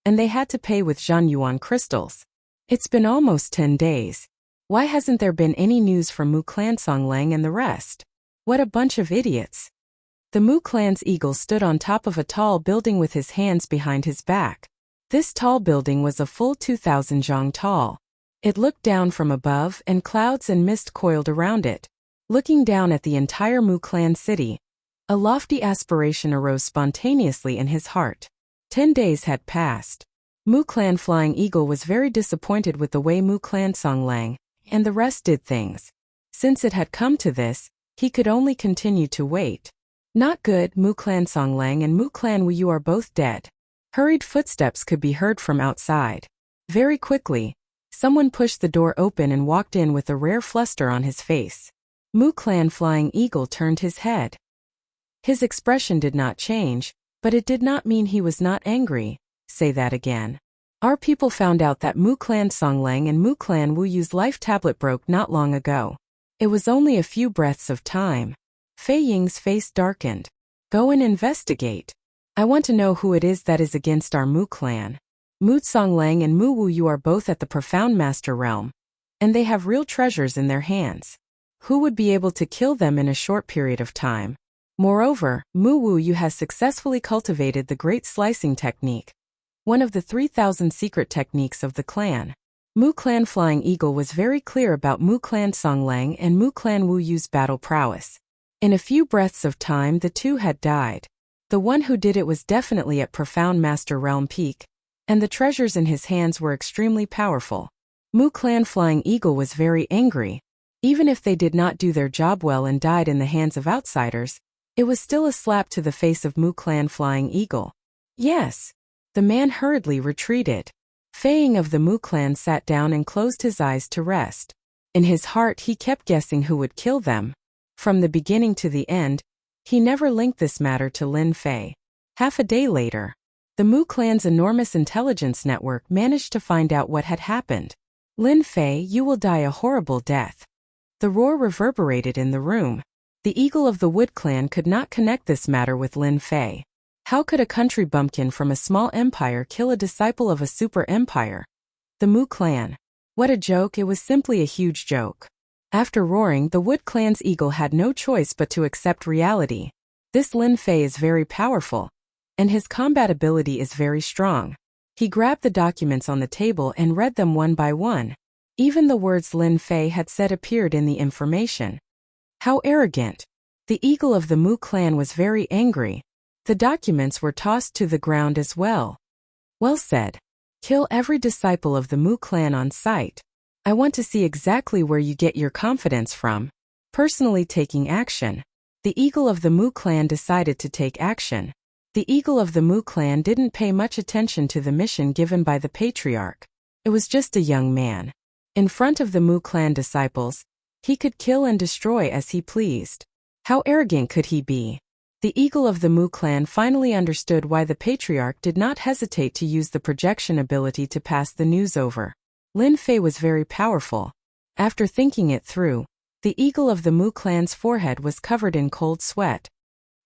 and they had to pay with Zhanyuan crystals. It's been almost 10 days. Why hasn't there been any news from Mu Clan Conglang and the rest? What a bunch of idiots. The Mu Clan's eagle stood on top of a tall building with his hands behind his back. This tall building was a full 2,000 zhang tall. It looked down from above and clouds and mist coiled around it. Looking down at the entire Mu Clan city, a lofty aspiration arose spontaneously in his heart. 10 days had passed. Mu Clan Flying Eagle was very disappointed with the way Mu Clan Conglang and the rest did things. Since it had come to this, he could only continue to wait. Not good, Mu Clan Conglang and Mu Clan Wu, you are both dead. Hurried footsteps could be heard from outside. Very quickly, someone pushed the door open and walked in with a rare fluster on his face. Mu Clan Flying Eagle turned his head. His expression did not change, but it did not mean he was not angry. Say that again. Our people found out that Mu Clan Conglang and Mu Clan Wu Yu's life tablet broke not long ago. It was only a few breaths of time. Fei Ying's face darkened. Go and investigate. I want to know who it is that is against our Mu Clan. Mu Conglang and Mu Wu Yu are both at the Profound Master Realm, and they have real treasures in their hands. Who would be able to kill them in a short period of time? Moreover, Mu Wu Yu has successfully cultivated the Great Slicing Technique, one of the 3,000 secret techniques of the clan. Mu Clan Flying Eagle was very clear about Mu Clan Conglang and Mu Clan Wu Yu's battle prowess. In a few breaths of time the two had died. The one who did it was definitely at Profound Master Realm peak, and the treasures in his hands were extremely powerful. Mu Clan Flying Eagle was very angry. Even if they did not do their job well and died in the hands of outsiders, it was still a slap to the face of Mu Clan Flying Eagle. Yes. The man hurriedly retreated. Fei Ying of the Mu Clan sat down and closed his eyes to rest. In his heart he kept guessing who would kill them. From the beginning to the end, he never linked this matter to Lin Fei. Half a day later, the Mu Clan's enormous intelligence network managed to find out what had happened. Lin Fei, you will die a horrible death. The roar reverberated in the room. The Eagle of the Wood Clan could not connect this matter with Lin Fei. How could a country bumpkin from a small empire kill a disciple of a super empire? The Mu Clan. What a joke, it was simply a huge joke. After roaring, the Wood Clan's eagle had no choice but to accept reality. This Lin Fei is very powerful, and his combat ability is very strong. He grabbed the documents on the table and read them one by one. Even the words Lin Fei had said appeared in the information. How arrogant! The eagle of the Mu clan was very angry. The documents were tossed to the ground as well. Well said. Kill every disciple of the Mu clan on sight. I want to see exactly where you get your confidence from. Personally taking action. The eagle of the Mu clan decided to take action. The eagle of the Mu clan didn't pay much attention to the mission given by the patriarch. It was just a young man. In front of the Mu clan disciples, he could kill and destroy as he pleased. How arrogant could he be? The eagle of the Mu clan finally understood why the patriarch did not hesitate to use the projection ability to pass the news over. Lin Fei was very powerful. After thinking it through, the eagle of the Mu clan's forehead was covered in cold sweat.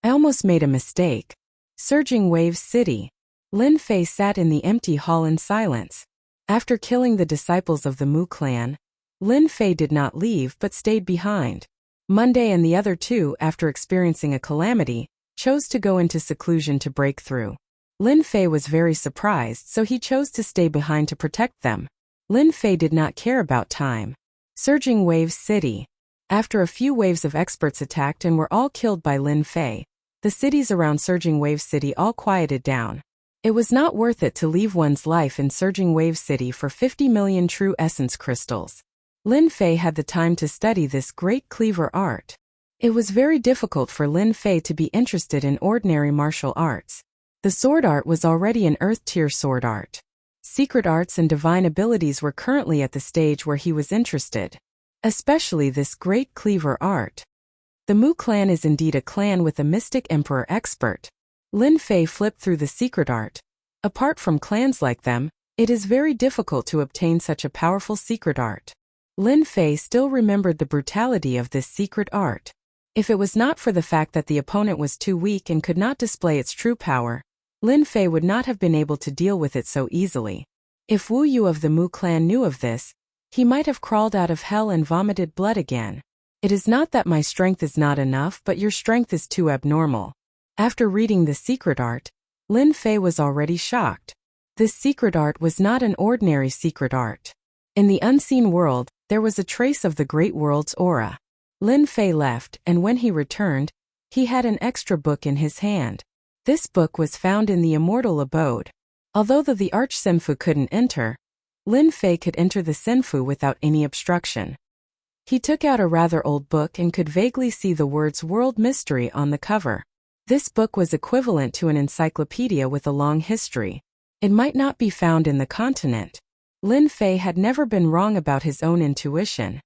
I almost made a mistake. Surging Waves City. Lin Fei sat in the empty hall in silence. After killing the disciples of the Mu clan, Lin Fei did not leave but stayed behind. Monday and the other two, after experiencing a calamity, chose to go into seclusion to break through. Lin Fei was very surprised, so he chose to stay behind to protect them. Lin Fei did not care about time. Surging Waves City. After a few waves of experts attacked and were all killed by Lin Fei, the cities around Surging Wave City all quieted down. It was not worth it to leave one's life in Surging Wave City for 50 million true essence crystals. Lin Fei had the time to study this great cleaver art. It was very difficult for Lin Fei to be interested in ordinary martial arts. The sword art was already an earth-tier sword art. Secret arts and divine abilities were currently at the stage where he was interested. Especially this great cleaver art. The Mu clan is indeed a clan with a mystic emperor expert. Lin Fei flipped through the secret art. Apart from clans like them, it is very difficult to obtain such a powerful secret art. Lin Fei still remembered the brutality of this secret art. If it was not for the fact that the opponent was too weak and could not display its true power, Lin Fei would not have been able to deal with it so easily. If Wu Yu of the Mu clan knew of this, he might have crawled out of hell and vomited blood again. It is not that my strength is not enough, but your strength is too abnormal. After reading the secret art, Lin Fei was already shocked. This secret art was not an ordinary secret art. In the unseen world, there was a trace of the great world's aura. Lin Fei left, and when he returned, he had an extra book in his hand. This book was found in the immortal abode. Although the Arch-Senfu couldn't enter, Lin Fei could enter the Senfu without any obstruction. He took out a rather old book and could vaguely see the words World Mystery on the cover. This book was equivalent to an encyclopedia with a long history. It might not be found in the continent. Lin Fei had never been wrong about his own intuition.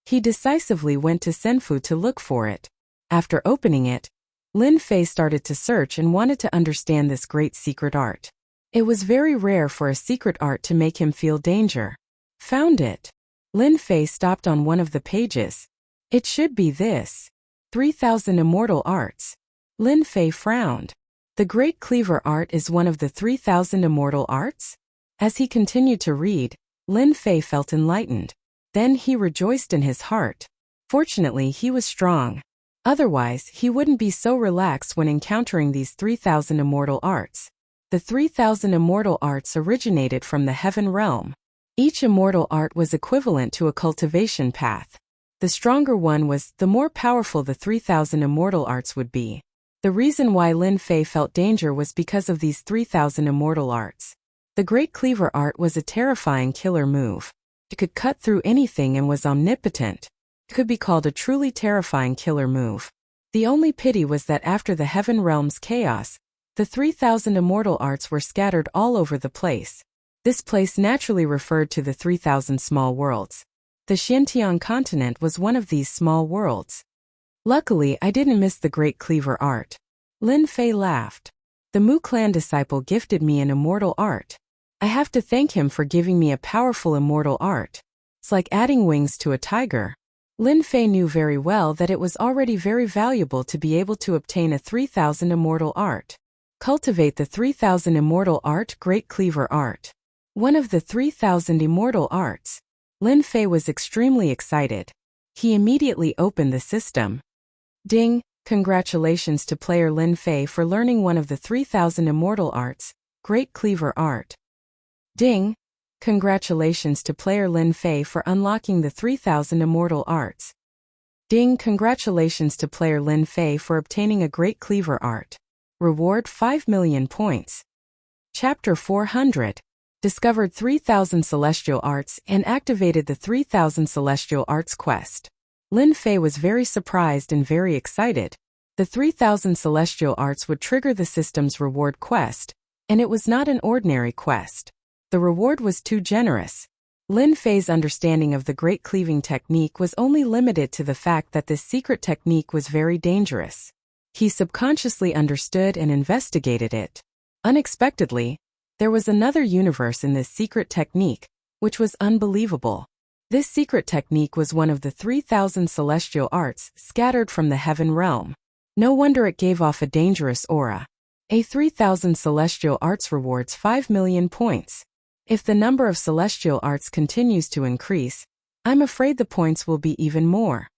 He decisively went to Senfu to look for it. After opening it, Lin Fei started to search and wanted to understand this great secret art. It was very rare for a secret art to make him feel danger. Found it. Lin Fei stopped on one of the pages. It should be this. 3,000 Immortal Arts. Lin Fei frowned. The Great Cleaver Art is one of the 3,000 Immortal Arts? As he continued to read, Lin Fei felt enlightened. Then he rejoiced in his heart. Fortunately, he was strong. Otherwise, he wouldn't be so relaxed when encountering these 3,000 Immortal Arts. The 3,000 Immortal Arts originated from the Heaven Realm. Each immortal art was equivalent to a cultivation path. The stronger one was, the more powerful the 3,000 immortal arts would be. The reason why Lin Fei felt danger was because of these 3,000 immortal arts. The Great Cleaver Art was a terrifying killer move. It could cut through anything and was omnipotent. It could be called a truly terrifying killer move. The only pity was that after the Heaven Realm's chaos, the 3,000 immortal arts were scattered all over the place. This place naturally referred to the 3,000 small worlds. The Xintian continent was one of these small worlds. Luckily, I didn't miss the Great Cleaver Art. Lin Fei laughed. The Mu clan disciple gifted me an immortal art. I have to thank him for giving me a powerful immortal art. It's like adding wings to a tiger. Lin Fei knew very well that it was already very valuable to be able to obtain a 3,000 immortal art. Cultivate the 3,000 immortal art Great Cleaver Art. One of the 3,000 immortal arts. Lin Fei was extremely excited. He immediately opened the system. Ding! Congratulations to player Lin Fei for learning one of the 3,000 immortal arts, Great Cleaver Art. Ding! Congratulations to player Lin Fei for unlocking the 3,000 immortal arts. Ding! Congratulations to player Lin Fei for obtaining a Great Cleaver Art. Reward 5 million points. Chapter 400. Discovered 3,000 celestial arts and activated the 3,000 celestial arts quest. Lin Fei was very surprised and very excited. The 3,000 celestial arts would trigger the system's reward quest, and it was not an ordinary quest. The reward was too generous. Lin Fei's understanding of the Great Cleaving Technique was only limited to the fact that this secret technique was very dangerous. He subconsciously understood and investigated it. Unexpectedly, there was another universe in this secret technique, which was unbelievable. This secret technique was one of the 3,000 celestial arts scattered from the heaven realm. No wonder it gave off a dangerous aura. A 3,000 celestial arts rewards 5 million points. If the number of celestial arts continues to increase, I'm afraid the points will be even more.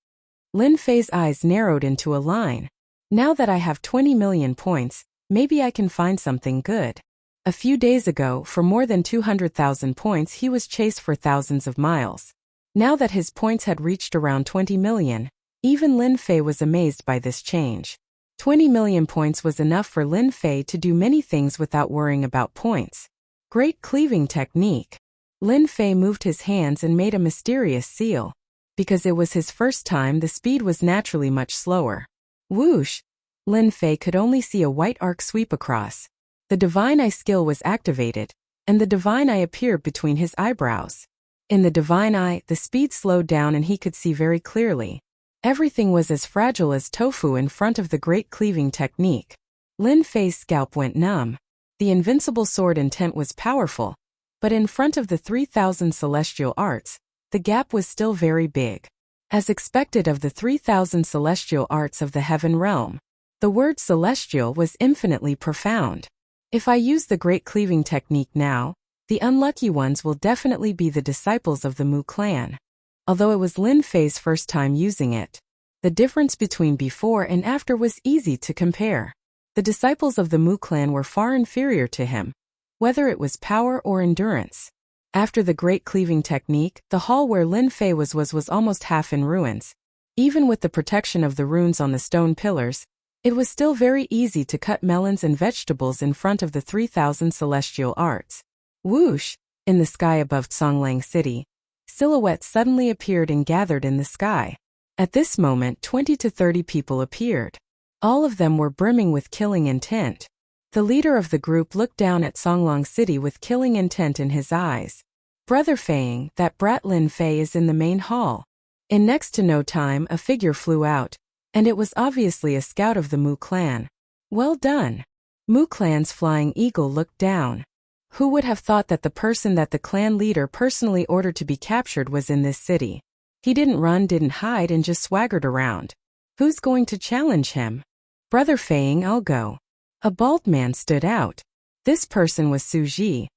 Lin Fei's eyes narrowed into a line. Now that I have 20 million points, maybe I can find something good. A few days ago, for more than 200,000 points, he was chased for thousands of miles. Now that his points had reached around 20 million, even Lin Fei was amazed by this change. 20 million points was enough for Lin Fei to do many things without worrying about points. Great Cleaving Technique. Lin Fei moved his hands and made a mysterious seal. Because it was his first time, the speed was naturally much slower. Whoosh! Lin Fei could only see a white arc sweep across. The Divine Eye skill was activated, and the Divine Eye appeared between his eyebrows. In the Divine Eye, the speed slowed down and he could see very clearly. Everything was as fragile as tofu in front of the Great Cleaving Technique. Lin Fei's scalp went numb. The invincible sword intent was powerful, but in front of the 3,000 celestial arts, the gap was still very big. As expected of the 3,000 celestial arts of the heaven realm, the word celestial was infinitely profound. If I use the Great Cleaving Technique now, the unlucky ones will definitely be the disciples of the Mu clan. Although it was Lin Fei's first time using it, the difference between before and after was easy to compare. The disciples of the Mu clan were far inferior to him, whether it was power or endurance. After the Great Cleaving Technique, the hall where Lin Fei was almost half in ruins. Even with the protection of the runes on the stone pillars, it was still very easy to cut melons and vegetables in front of the 3,000 celestial arts. Whoosh! In the sky above Songlang City, silhouettes suddenly appeared and gathered in the sky. At this moment, 20 to 30 people appeared. All of them were brimming with killing intent. The leader of the group looked down at Songlang City with killing intent in his eyes. Brother Feiying, that brat Lin Fei is in the main hall. In next to no time, a figure flew out, and it was obviously a scout of the Mu clan. Well done. Mu clan's flying eagle looked down. Who would have thought that the person that the clan leader personally ordered to be captured was in this city? He didn't run, didn't hide, and just swaggered around. Who's going to challenge him? Brother Feiying, I'll go. A bald man stood out. This person was Su Ji,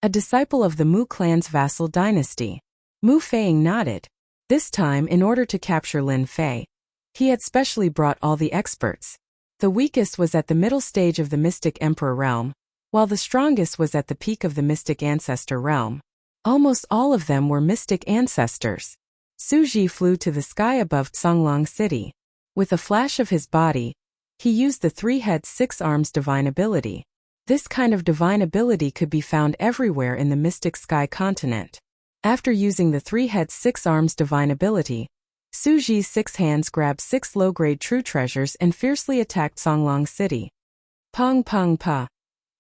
a disciple of the Mu clan's vassal dynasty. Mu Feiying nodded. This time, in order to capture Lin Fei, he had specially brought all the experts. The weakest was at the middle stage of the Mystic Emperor realm, while the strongest was at the peak of the Mystic Ancestor realm. Almost all of them were Mystic Ancestors. Su Ji flew to the sky above Songlang City. With a flash of his body, he used the 3 heads 6 arms divine ability. This kind of divine ability could be found everywhere in the Mystic Sky continent. After using the 3 heads 6 arms divine ability, Su Ji's 6 hands grabbed 6 low-grade true treasures and fiercely attacked Songlang City. Pong pong pa.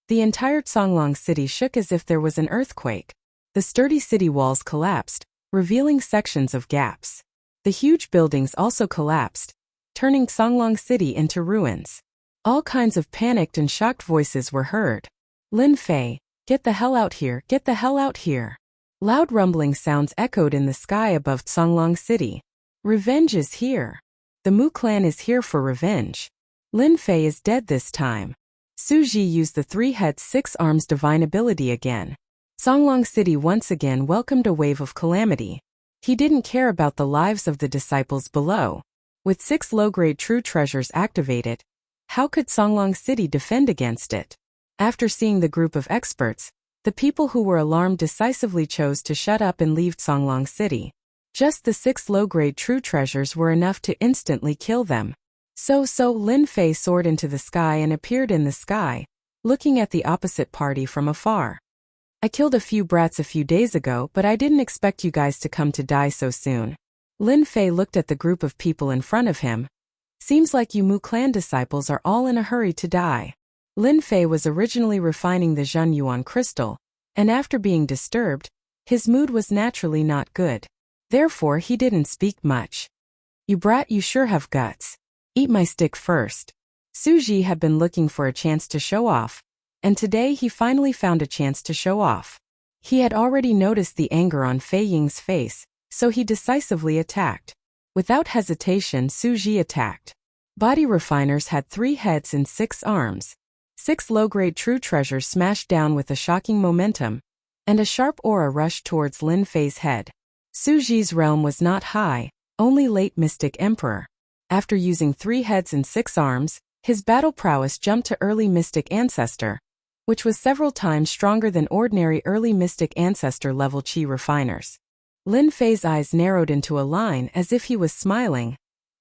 The entire Songlang City shook as if there was an earthquake. The sturdy city walls collapsed, revealing sections of gaps. The huge buildings also collapsed, turning Songlang City into ruins. All kinds of panicked and shocked voices were heard. Lin Fei, get the hell out here, get the hell out here. Loud rumbling sounds echoed in the sky above Songlang City. Revenge is here. The Mu clan is here for revenge. Lin Fei is dead this time. Su Ji used the 3 heads 6 arms divine ability again. Songlang City once again welcomed a wave of calamity. He didn't care about the lives of the disciples below. With 6 low-grade true treasures activated, how could Songlong City defend against it? After seeing the group of experts, the people who were alarmed decisively chose to shut up and leave Songlong City. Just the 6 low-grade true treasures were enough to instantly kill them. So Lin Fei soared into the sky and appeared in the sky, looking at the opposite party from afar. I killed a few brats a few days ago, but I didn't expect you guys to come to die so soon. Lin Fei looked at the group of people in front of him. Seems like you Mu clan disciples are all in a hurry to die. Lin Fei was originally refining the Zhen Yuan crystal, and after being disturbed, his mood was naturally not good. Therefore he didn't speak much. You brat, you sure have guts. Eat my stick first. Su Ji had been looking for a chance to show off, and today he finally found a chance to show off. He had already noticed the anger on Fei Ying's face, so he decisively attacked. Without hesitation, Su Ji attacked. Body refiners had 3 heads and 6 arms. 6 low-grade true treasures smashed down with a shocking momentum, and a sharp aura rushed towards Lin Fei's head. Su Ji's realm was not high, only late Mystic Emperor. After using 3 heads and 6 arms, his battle prowess jumped to early Mystic Ancestor, which was several times stronger than ordinary early Mystic Ancestor level Qi refiners. Lin Fei's eyes narrowed into a line as if he was smiling.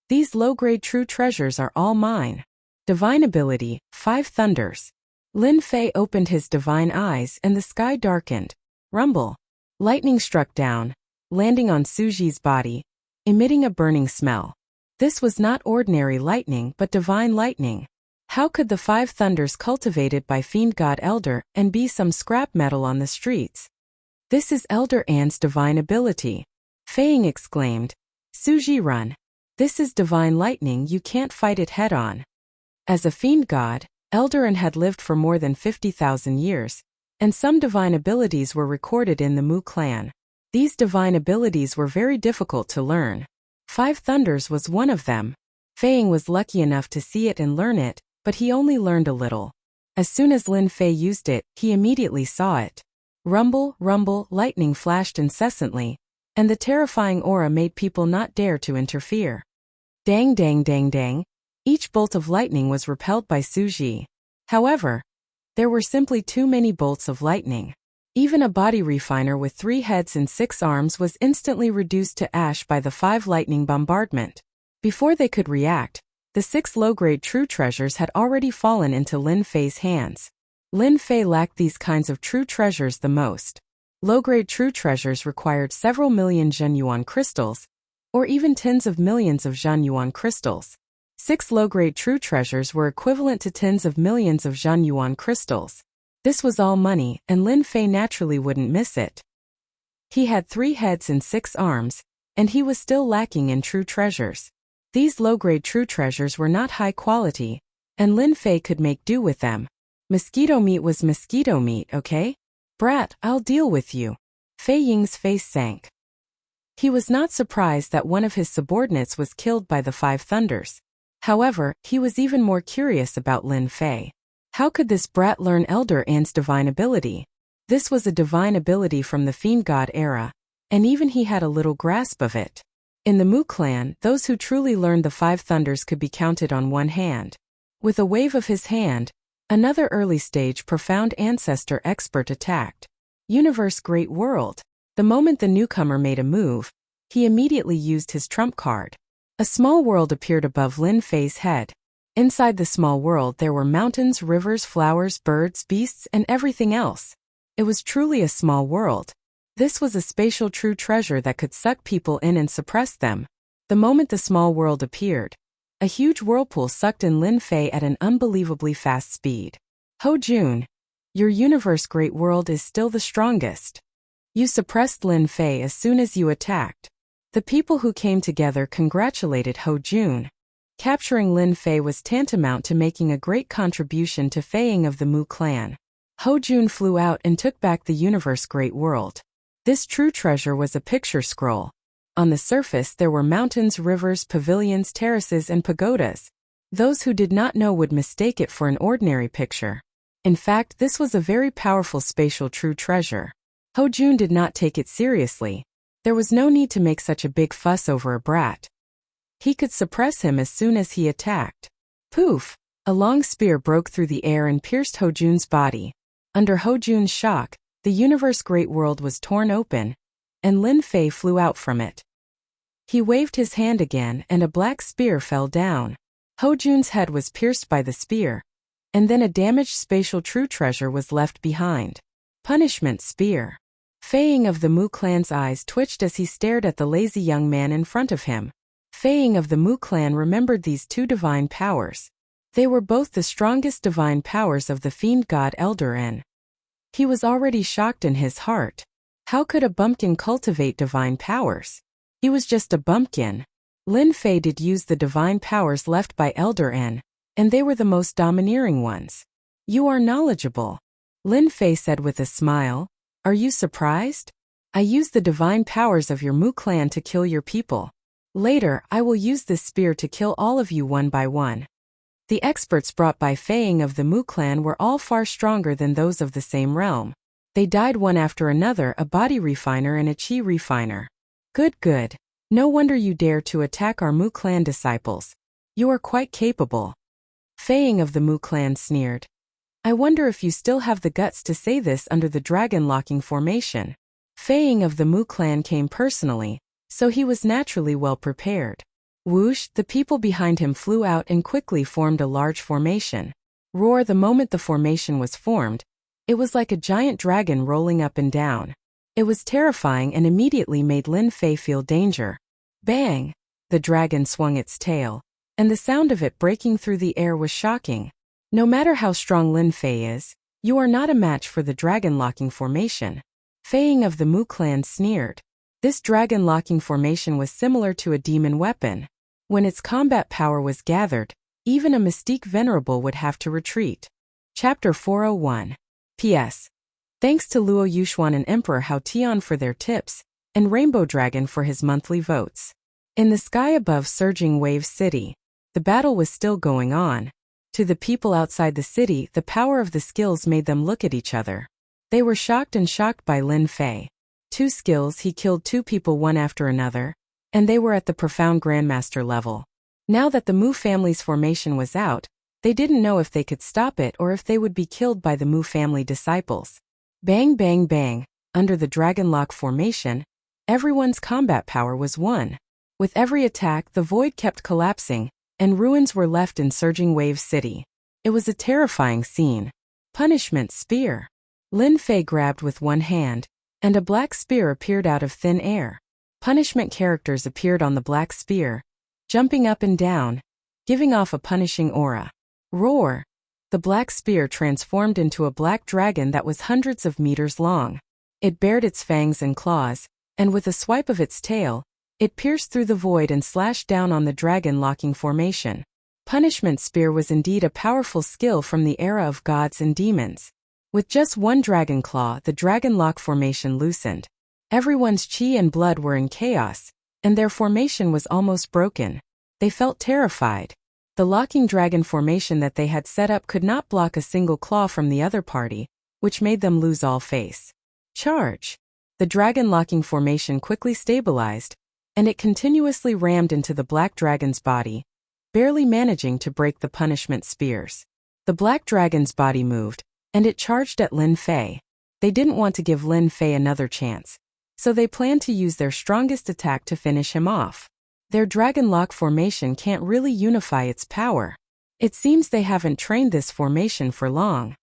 These low-grade true treasures are all mine. Divine ability, 5 thunders. Lin Fei opened his divine eyes and the sky darkened. Rumble. Lightning struck down, landing on Su Ji's body, emitting a burning smell. This was not ordinary lightning but divine lightning. How could the 5 thunders cultivated by Fiend God Elder and be some scrap metal on the streets? This is Elder An's divine ability. Fei Ying exclaimed. Su Ji, run. This is divine lightning, you can't fight it head-on. As a fiend god, Elder An had lived for more than 50,000 years, and some divine abilities were recorded in the Mu clan. These divine abilities were very difficult to learn. 5 thunders was one of them. Fei Ying was lucky enough to see it and learn it, but he only learned a little. As soon as Lin Fei used it, he immediately saw it. Rumble, rumble, lightning flashed incessantly, and the terrifying aura made people not dare to interfere. Dang dang dang dang. Each bolt of lightning was repelled by Su Ji. However, there were simply too many bolts of lightning. Even a body refiner with 3 heads and 6 arms was instantly reduced to ash by the 5 lightning bombardment. Before they could react, the 6 low-grade true treasures had already fallen into Lin Fei's hands. Lin Fei lacked these kinds of true treasures the most. Low-grade true treasures required several million Zhen Yuan crystals, or even tens of millions of Zhen Yuan crystals. 6 low-grade true treasures were equivalent to tens of millions of Zhen Yuan crystals. This was all money, and Lin Fei naturally wouldn't miss it. He had 3 heads and 6 arms, and he was still lacking in true treasures. These low-grade true treasures were not high quality, and Lin Fei could make do with them. Mosquito meat was mosquito meat, okay? Brat, I'll deal with you. Fei Ying's face sank. He was not surprised that one of his subordinates was killed by the 5 thunders. However, he was even more curious about Lin Fei. How could this brat learn Elder An's divine ability? This was a divine ability from the Fiend God era, and even he had a little grasp of it. In the Mu clan, those who truly learned the 5 thunders could be counted on one hand. With a wave of his hand, another early-stage profound ancestor expert attacked. Universe Great World. The moment the newcomer made a move, he immediately used his trump card. A small world appeared above Lin Fei's head. Inside the small world there were mountains, rivers, flowers, birds, beasts, and everything else. It was truly a small world. This was a spatial true treasure that could suck people in and suppress them. The moment the small world appeared, a huge whirlpool sucked in Lin Fei at an unbelievably fast speed. Ho Jun, your universe great world is still the strongest. You suppressed Lin Fei as soon as you attacked. The people who came together congratulated Ho Jun. Capturing Lin Fei was tantamount to making a great contribution to Fei Ying of the Mu clan. Ho Jun flew out and took back the universe great world. This true treasure was a picture scroll. On the surface there were mountains, rivers, pavilions, terraces, and pagodas. Those who did not know would mistake it for an ordinary picture. In fact, this was a very powerful spatial true treasure. Ho Jun did not take it seriously. There was no need to make such a big fuss over a brat. He could suppress him as soon as he attacked. Poof! A long spear broke through the air and pierced Hojun's body. Under Hojun's shock, the universe great world was torn open, and Lin Fei flew out from it. He waved his hand again and a black spear fell down. Hojun's head was pierced by the spear, and then a damaged spatial true treasure was left behind. Punishment spear. Fei Ying of the Mu clan's eyes twitched as he stared at the lazy young man in front of him. Fei Ying of the Mu clan remembered these two divine powers. They were both the strongest divine powers of the fiend god Elder N. He was already shocked in his heart. How could a bumpkin cultivate divine powers? He was just a bumpkin. Lin Fei did use the divine powers left by Elder N, and they were the most domineering ones. You are knowledgeable, Lin Fei said with a smile. Are you surprised? I use the divine powers of your Mu clan to kill your people. Later, I will use this spear to kill all of you one by one. The experts brought by Fei Ying of the Mu clan were all far stronger than those of the same realm. They died one after another, a body refiner and a chi refiner. Good. No wonder you dare to attack our Mu clan disciples. You are quite capable. Fei Ying of the Mu clan sneered. I wonder if you still have the guts to say this under the dragon locking formation. Fei Ying of the Mu clan came personally, so he was naturally well prepared. Whoosh, the people behind him flew out and quickly formed a large formation. Roar, the moment the formation was formed, it was like a giant dragon rolling up and down. It was terrifying and immediately made Lin Fei feel danger. Bang! The dragon swung its tail, and the sound of it breaking through the air was shocking. No matter how strong Lin Fei is, you are not a match for the dragon locking formation. Fei Ying of the Mu clan sneered. This dragon locking formation was similar to a demon weapon. When its combat power was gathered, even a mystique venerable would have to retreat. Chapter 401. P.S. Thanks to Luo Yuxuan and Emperor Hao Tian for their tips, and Rainbow Dragon for his monthly votes. In the sky above surging Wave City, the battle was still going on. To the people outside the city, the power of the skills made them look at each other. They were shocked by Lin Fei. 2 skills, he killed 2 people one after another, and they were at the profound grandmaster level. Now that the Mu family's formation was out, they didn't know if they could stop it or if they would be killed by the Mu family disciples. Bang bang bang, under the Dragonlock formation, everyone's combat power was 1. With every attack, the void kept collapsing, and ruins were left in surging Wave City. It was a terrifying scene. Punishment spear. Lin Fei grabbed with one hand, and a black spear appeared out of thin air. Punishment characters appeared on the black spear, jumping up and down, giving off a punishing aura. Roar! The black spear transformed into a black dragon that was hundreds of meters long. It bared its fangs and claws, and with a swipe of its tail, it pierced through the void and slashed down on the dragon locking formation. Punishment spear was indeed a powerful skill from the era of gods and demons. With just one dragon claw, the dragon lock formation loosened. Everyone's chi and blood were in chaos, and their formation was almost broken. They felt terrified. The locking dragon formation that they had set up could not block a single claw from the other party, which made them lose all face. Charge! The dragon locking formation quickly stabilized, and it continuously rammed into the black dragon's body, barely managing to break the punishment spears. The black dragon's body moved, and it charged at Lin Fei. They didn't want to give Lin Fei another chance, so they planned to use their strongest attack to finish him off. Their dragon lock formation can't really unify its power. It seems they haven't trained this formation for long.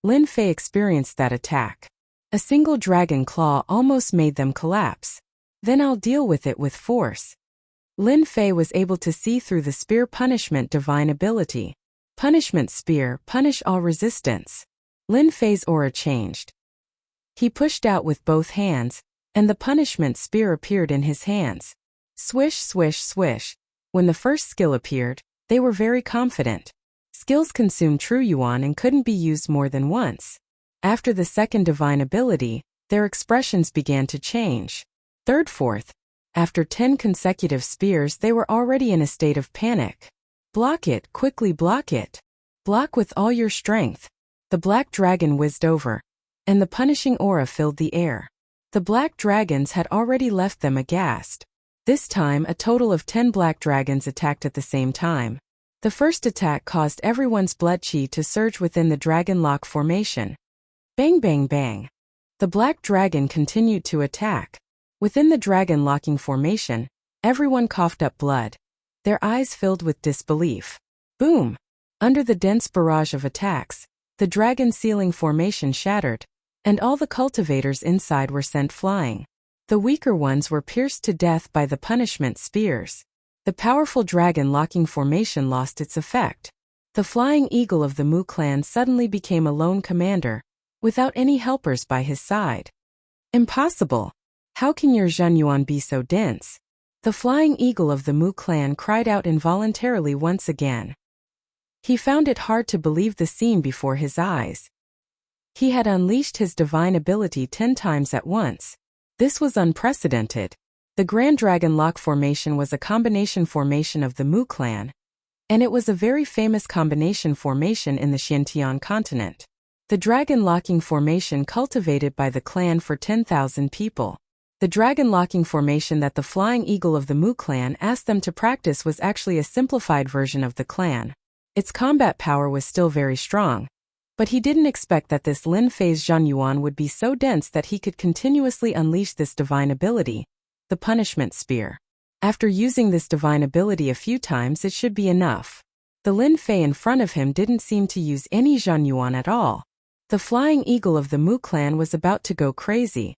Lin Fei experienced that attack. A single dragon claw almost made them collapse. Then I'll deal with it with force. Lin Fei was able to see through the spear punishment divine ability. Punishment spear, punish all resistance. Lin Fei's aura changed. He pushed out with both hands, and the punishment spear appeared in his hands. Swish, swish, swish. When the first skill appeared, they were very confident. Skills consumed true yuan and couldn't be used more than once. After the second divine ability, their expressions began to change. Third, fourth. After 10 consecutive spears, they were already in a state of panic. Block it, quickly block it. Block with all your strength. The black dragon whizzed over, and the punishing aura filled the air. The black dragons had already left them aghast. This time, a total of 10 black dragons attacked at the same time. The first attack caused everyone's blood chi to surge within the dragon lock formation. Bang bang bang. The black dragon continued to attack. Within the dragon locking formation, everyone coughed up blood. Their eyes filled with disbelief. Boom! Under the dense barrage of attacks, the dragon sealing formation shattered, and all the cultivators inside were sent flying. The weaker ones were pierced to death by the punishment spears. The powerful dragon locking formation lost its effect. The flying eagle of the Mu clan suddenly became a lone commander, without any helpers by his side. Impossible! How can your Zhenyuan be so dense? The flying eagle of the Mu clan cried out involuntarily once again. He found it hard to believe the scene before his eyes. He had unleashed his divine ability 10 times at once. This was unprecedented. The Grand Dragon Lock formation was a combination formation of the Mu clan, and it was a very famous combination formation in the Xintian continent. The dragon locking formation cultivated by the clan for 10,000 people. The dragon locking formation that the flying eagle of the Mu clan asked them to practice was actually a simplified version of the clan. Its combat power was still very strong, but he didn't expect that this Lin Fei's Zhenyuan would be so dense that he could continuously unleash this divine ability, the punishment spear. After using this divine ability a few times, it should be enough. The Lin Fei in front of him didn't seem to use any Zhenyuan at all. The flying eagle of the Mu clan was about to go crazy.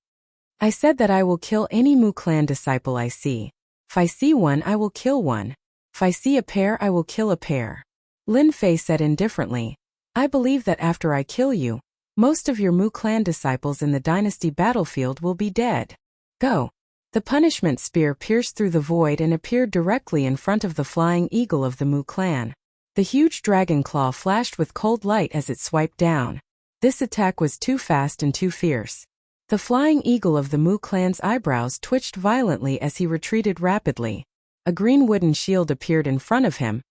I said that I will kill any Mu clan disciple I see. If I see one, I will kill one. If I see a pair, I will kill a pair. Lin Fei said indifferently. I believe that after I kill you, most of your Mu clan disciples in the dynasty battlefield will be dead. Go. The punishment spear pierced through the void and appeared directly in front of the flying eagle of the Mu clan. The huge dragon claw flashed with cold light as it swiped down. This attack was too fast and too fierce. The flying eagle of the Mu clan's eyebrows twitched violently as he retreated rapidly. A green wooden shield appeared in front of him,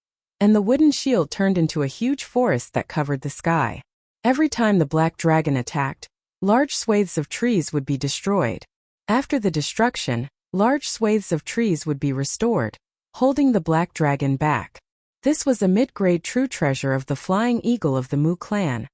and the wooden shield turned into a huge forest that covered the sky. Every time the black dragon attacked, large swathes of trees would be destroyed. After the destruction, large swathes of trees would be restored, holding the black dragon back. This was a mid-grade true treasure of the flying eagle of the Mu clan.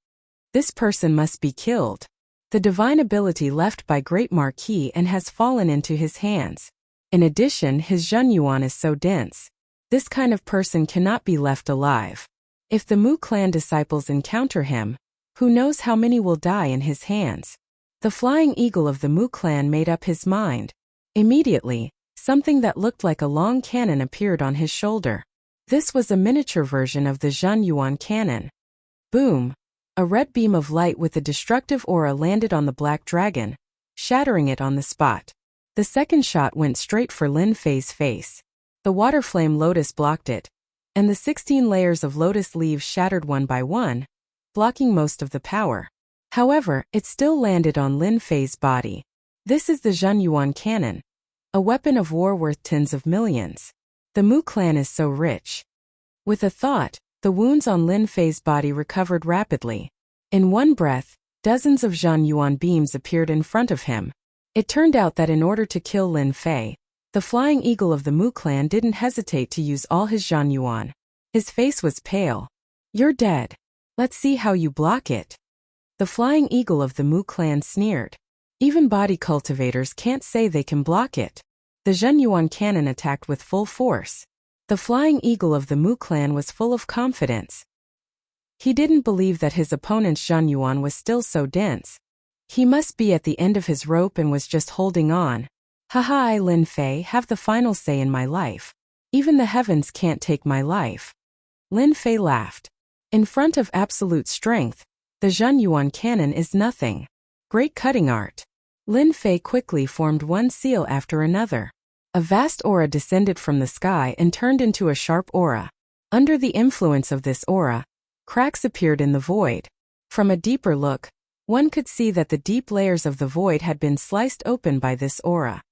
This person must be killed. The divine ability left by Great Marquis and has fallen into his hands. In addition, his Zhenyuan is so dense. This kind of person cannot be left alive. If the Mu clan disciples encounter him, who knows how many will die in his hands? The flying eagle of the Mu clan made up his mind. Immediately, something that looked like a long cannon appeared on his shoulder. This was a miniature version of the Zhenyuan cannon. Boom! A red beam of light with a destructive aura landed on the black dragon, shattering it on the spot. The second shot went straight for Lin Fei's face. The water flame lotus blocked it, and the 16 layers of lotus leaves shattered one by one, blocking most of the power. However, it still landed on Lin Fei's body. This is the Zhenyuan cannon, a weapon of war worth tens of millions. The Mu clan is so rich. With a thought, the wounds on Lin Fei's body recovered rapidly. In one breath, dozens of Zhenyuan beams appeared in front of him. It turned out that in order to kill Lin Fei, the flying eagle of the Mu clan didn't hesitate to use all his Zhenyuan. His face was pale. You're dead. Let's see how you block it. The flying eagle of the Mu clan sneered. Even body cultivators can't say they can block it. The Zhenyuan cannon attacked with full force. The flying eagle of the Mu clan was full of confidence. He didn't believe that his opponent's Zhenyuan was still so dense. He must be at the end of his rope and was just holding on. Haha, I, Lin Fei, have the final say in my life. Even the heavens can't take my life. Lin Fei laughed. In front of absolute strength, the Zhenyuan cannon is nothing. Great cutting art. Lin Fei quickly formed one seal after another. A vast aura descended from the sky and turned into a sharp aura. Under the influence of this aura, cracks appeared in the void. From a deeper look, one could see that the deep layers of the void had been sliced open by this aura.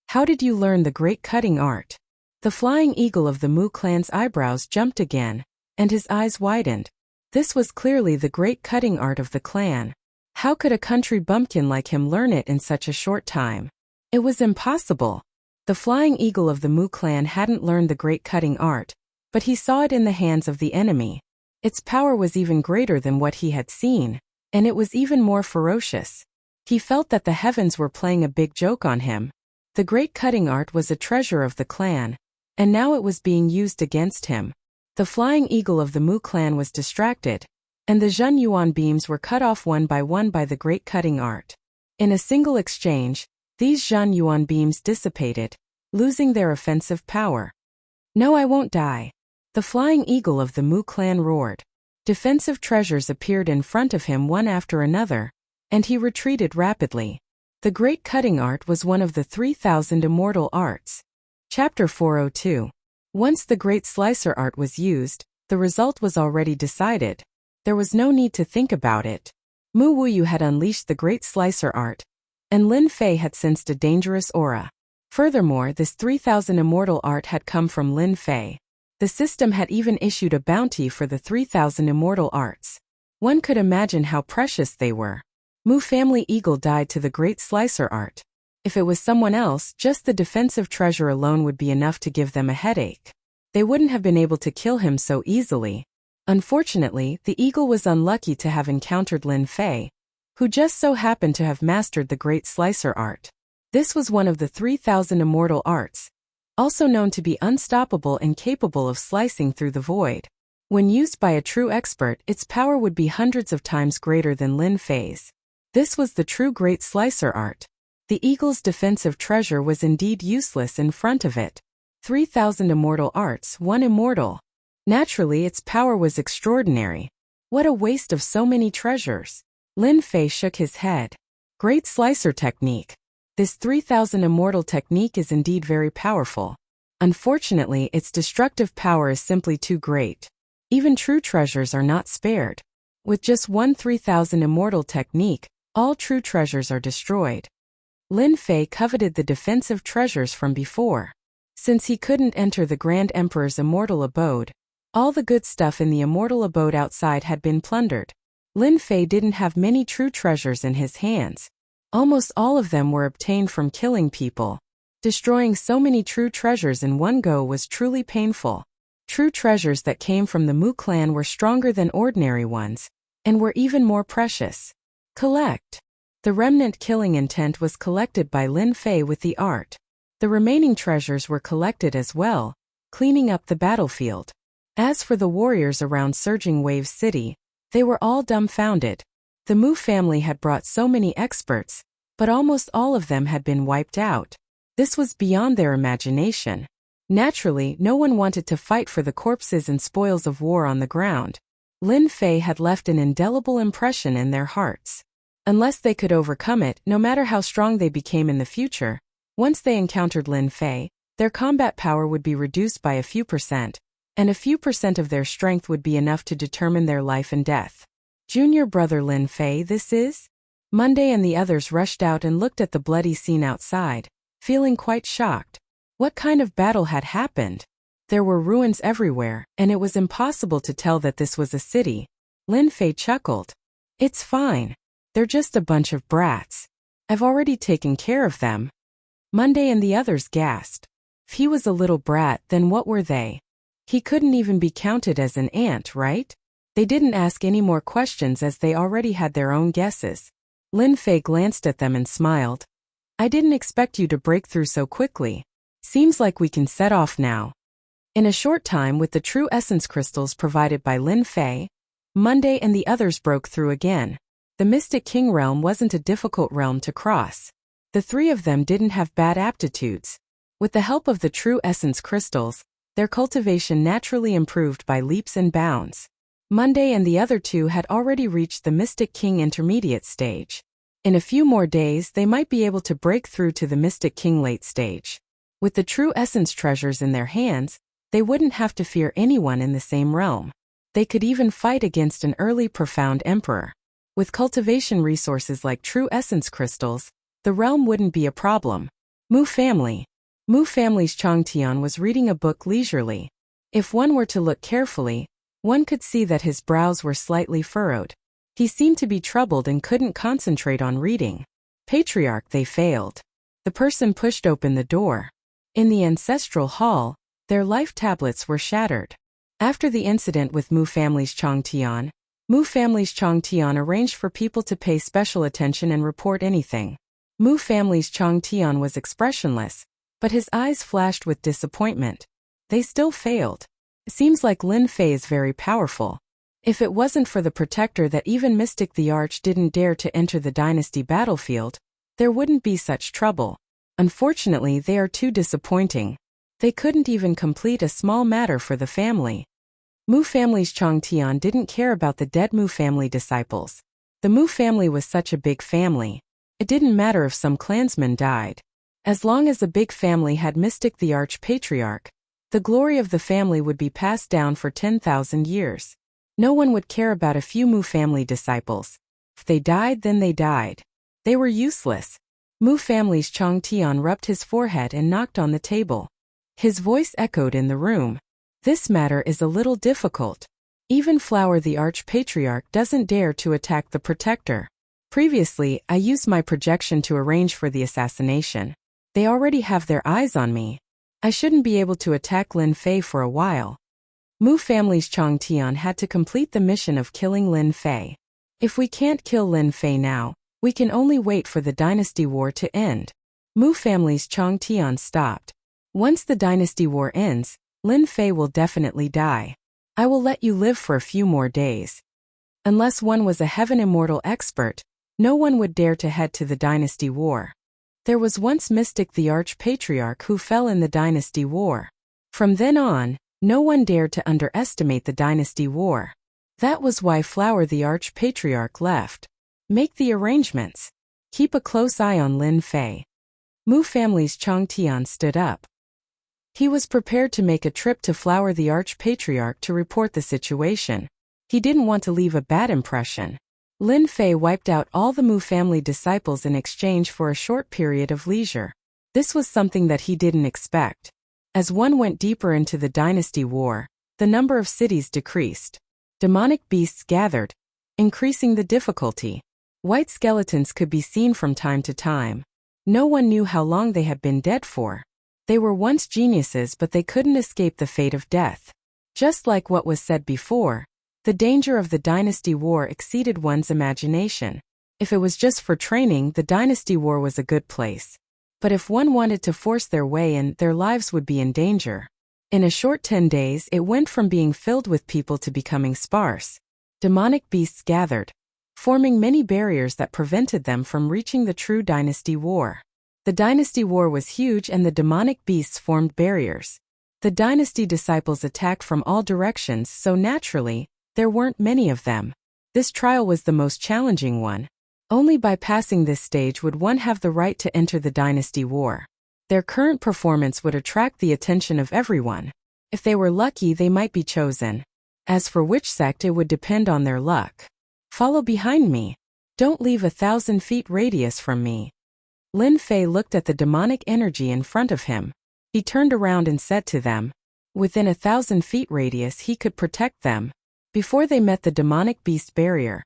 How did you learn the great cutting art? The flying eagle of the Mu clan's eyebrows jumped again, and his eyes widened. This was clearly the great cutting art of the clan. How could a country bumpkin like him learn it in such a short time? It was impossible. The flying eagle of the Mu clan hadn't learned the great cutting art, but he saw it in the hands of the enemy. Its power was even greater than what he had seen, and it was even more ferocious. He felt that the heavens were playing a big joke on him. The great cutting art was a treasure of the clan, and now it was being used against him. The flying eagle of the Mu clan was distracted, and the Zhen Yuan beams were cut off one by the great cutting art. In a single exchange, these Zhen Yuan beams dissipated, losing their offensive power. "No, I won't die," the flying eagle of the Mu clan roared. Defensive treasures appeared in front of him one after another, and he retreated rapidly. The great cutting art was one of the 3,000 immortal arts. Chapter 402. Once the great slicer art was used, the result was already decided. There was no need to think about it. Mu Wuyu had unleashed the great slicer art, and Lin Fei had sensed a dangerous aura. Furthermore, this 3,000 immortal art had come from Lin Fei. The system had even issued a bounty for the 3,000 immortal arts. One could imagine how precious they were. Mu family eagle died to the great slicer art. If it was someone else, just the defensive treasure alone would be enough to give them a headache. They wouldn't have been able to kill him so easily. Unfortunately, the eagle was unlucky to have encountered Lin Fei, who just so happened to have mastered the great slicer art. This was one of the 3,000 immortal arts, also known to be unstoppable and capable of slicing through the void. When used by a true expert, its power would be hundreds of times greater than Lin Fei's. This was the true great slicer art. The eagle's defensive treasure was indeed useless in front of it. 3,000 immortal arts, one immortal. Naturally, its power was extraordinary. What a waste of so many treasures. Lin Fei shook his head. Great slicer technique. This 3,000 immortal technique is indeed very powerful. Unfortunately, its destructive power is simply too great. Even true treasures are not spared. With just one 3,000 immortal technique, all true treasures are destroyed. Lin Fei coveted the defensive treasures from before. Since he couldn't enter the Grand Emperor's immortal abode, all the good stuff in the immortal abode outside had been plundered. Lin Fei didn't have many true treasures in his hands. Almost all of them were obtained from killing people. Destroying so many true treasures in one go was truly painful. True treasures that came from the Mu clan were stronger than ordinary ones, and were even more precious. Collect. The remnant killing intent was collected by Lin Fei with the art. The remaining treasures were collected as well, cleaning up the battlefield. As for the warriors around Surging Wave City, they were all dumbfounded. The Mu family had brought so many experts, but almost all of them had been wiped out. This was beyond their imagination. Naturally, no one wanted to fight for the corpses and spoils of war on the ground. Lin Fei had left an indelible impression in their hearts. Unless they could overcome it, no matter how strong they became in the future, once they encountered Lin Fei, their combat power would be reduced by a few percent, and a few percent of their strength would be enough to determine their life and death. Junior brother Lin Fei, this is? Monday and the others rushed out and looked at the bloody scene outside, feeling quite shocked. What kind of battle had happened? There were ruins everywhere, and it was impossible to tell that this was a city. Lin Fei chuckled. It's fine. They're just a bunch of brats. I've already taken care of them. Monday and the others gasped. If he was a little brat, then what were they? He couldn't even be counted as an ant, right? They didn't ask any more questions as they already had their own guesses. Lin Fei glanced at them and smiled. I didn't expect you to break through so quickly. Seems like we can set off now. In a short time, with the true essence crystals provided by Lin Fei, Monday and the others broke through again. The Mystic King realm wasn't a difficult realm to cross. The three of them didn't have bad aptitudes. With the help of the true essence crystals, their cultivation naturally improved by leaps and bounds. Monday and the other two had already reached the Mystic King intermediate stage. In a few more days, they might be able to break through to the Mystic King late stage. With the true essence treasures in their hands, they wouldn't have to fear anyone in the same realm. They could even fight against an early profound emperor. With cultivation resources like true essence crystals, the realm wouldn't be a problem. Mu family. Mu family's Changtian was reading a book leisurely. If one were to look carefully, one could see that his brows were slightly furrowed. He seemed to be troubled and couldn't concentrate on reading. Patriarch, they failed. The person pushed open the door. In the ancestral hall, their life tablets were shattered. After the incident with Mu family's Chongtian, Mu family's Chongtian arranged for people to pay special attention and report anything. Mu family's Chongtian was expressionless, but his eyes flashed with disappointment. They still failed. It seems like Lin Fei is very powerful. If it wasn't for the protector that even Mystic the Arch didn't dare to enter the dynasty battlefield, there wouldn't be such trouble. Unfortunately, they are too disappointing. They couldn't even complete a small matter for the family. Mu family's Chongtian didn't care about the dead Mu family disciples. The Mu family was such a big family. It didn't matter if some clansmen died. As long as a big family had Mystic the Arch Patriarch, the glory of the family would be passed down for 10,000 years. No one would care about a few Mu family disciples. If they died, then they died. They were useless. Mu family's Chongtian rubbed his forehead and knocked on the table. His voice echoed in the room. This matter is a little difficult. Even Flower the Arch-Patriarch doesn't dare to attack the protector. Previously, I used my projection to arrange for the assassination. They already have their eyes on me. I shouldn't be able to attack Lin Fei for a while. Mu family's Chongtian had to complete the mission of killing Lin Fei. If we can't kill Lin Fei now, we can only wait for the dynasty war to end. Mu family's Chongtian stopped. Once the dynasty war ends, Lin Fei will definitely die. I will let you live for a few more days. Unless one was a heaven immortal expert, no one would dare to head to the dynasty war. There was once Mystic the Arch-Patriarch who fell in the dynasty war. From then on, no one dared to underestimate the dynasty war. That was why Flower the Arch-Patriarch left. Make the arrangements. Keep a close eye on Lin Fei. Mu family's Chongtian stood up. He was prepared to make a trip to Flower the Arch-Patriarch to report the situation. He didn't want to leave a bad impression. Lin Fei wiped out all the Mu family disciples in exchange for a short period of leisure. This was something that he didn't expect. As one went deeper into the dynasty war, the number of cities decreased. Demonic beasts gathered, increasing the difficulty. White skeletons could be seen from time to time. No one knew how long they had been dead for. They were once geniuses, but they couldn't escape the fate of death. Just like what was said before, the danger of the dynasty war exceeded one's imagination. If it was just for training, the dynasty war was a good place. But if one wanted to force their way in, their lives would be in danger. In a short 10 days, it went from being filled with people to becoming sparse. Demonic beasts gathered, forming many barriers that prevented them from reaching the true dynasty war. The dynasty war was huge and the demonic beasts formed barriers. The dynasty disciples attacked from all directions, so naturally, there weren't many of them. This trial was the most challenging one. Only by passing this stage would one have the right to enter the dynasty war. Their current performance would attract the attention of everyone. If they were lucky, they might be chosen. As for which sect, it would depend on their luck. Follow behind me. Don't leave 1,000 feet radius from me. Lin Fei looked at the demonic energy in front of him. He turned around and said to them, within 1,000 feet radius he could protect them. Before they met the demonic beast barrier,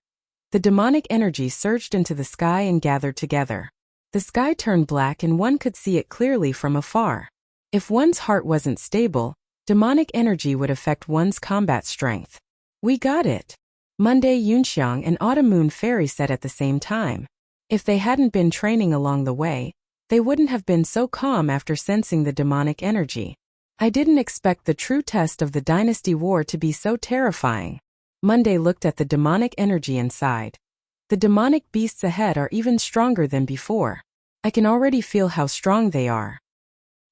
the demonic energy surged into the sky and gathered together. The sky turned black and one could see it clearly from afar. If one's heart wasn't stable, demonic energy would affect one's combat strength. We got it. Monday Yunxiang and Autumn Moon Fairy said at the same time. If they hadn't been training along the way, they wouldn't have been so calm after sensing the demonic energy. I didn't expect the true test of the dynasty war to be so terrifying. Monday looked at the demonic energy inside. The demonic beasts ahead are even stronger than before. I can already feel how strong they are.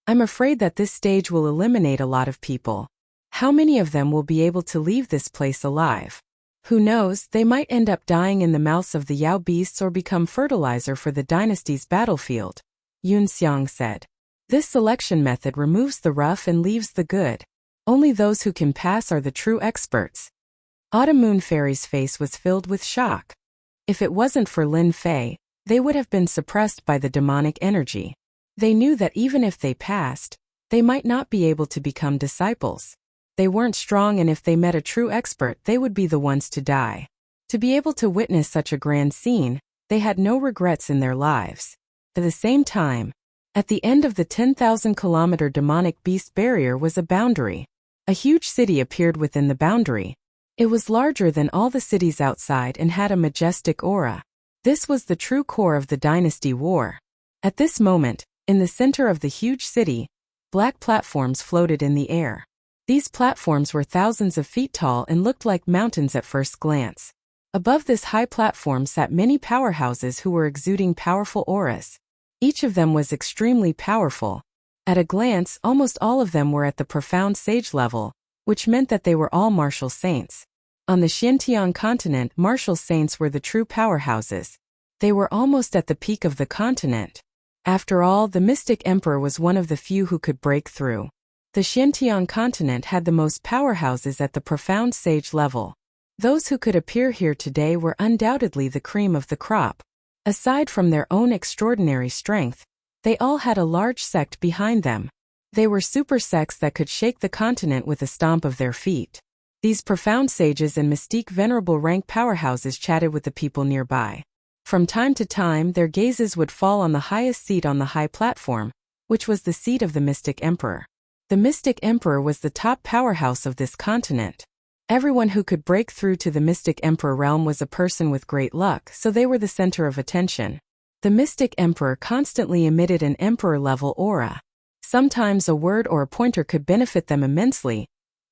I'm afraid that this stage will eliminate a lot of people. How many of them will be able to leave this place alive? Who knows, they might end up dying in the mouths of the Yao beasts or become fertilizer for the dynasty's battlefield, Yun Xiang said. This selection method removes the rough and leaves the good. Only those who can pass are the true experts. Autumn Moon Fairy's face was filled with shock. If it wasn't for Lin Fei, they would have been suppressed by the demonic energy. They knew that even if they passed, they might not be able to become disciples. They weren't strong, and if they met a true expert, they would be the ones to die. To be able to witness such a grand scene, they had no regrets in their lives. At the same time, at the end of the 10,000-kilometer demonic beast barrier was a boundary. A huge city appeared within the boundary. It was larger than all the cities outside and had a majestic aura. This was the true core of the dynasty war. At this moment, in the center of the huge city, black platforms floated in the air. These platforms were thousands of feet tall and looked like mountains at first glance. Above this high platform sat many powerhouses who were exuding powerful auras. Each of them was extremely powerful. At a glance, almost all of them were at the profound sage level, which meant that they were all martial saints. On the Xinjiang continent, martial saints were the true powerhouses. They were almost at the peak of the continent. After all, the Mystic Emperor was one of the few who could break through. The Xinjiang continent had the most powerhouses at the profound sage level. Those who could appear here today were undoubtedly the cream of the crop. Aside from their own extraordinary strength, they all had a large sect behind them. They were super sects that could shake the continent with a stomp of their feet. These profound sages and mystique venerable rank powerhouses chatted with the people nearby. From time to time, their gazes would fall on the highest seat on the high platform, which was the seat of the Mystic Emperor. The Mystic Emperor was the top powerhouse of this continent. Everyone who could break through to the Mystic Emperor realm was a person with great luck, so they were the center of attention. The Mystic Emperor constantly emitted an emperor-level aura. Sometimes a word or a pointer could benefit them immensely,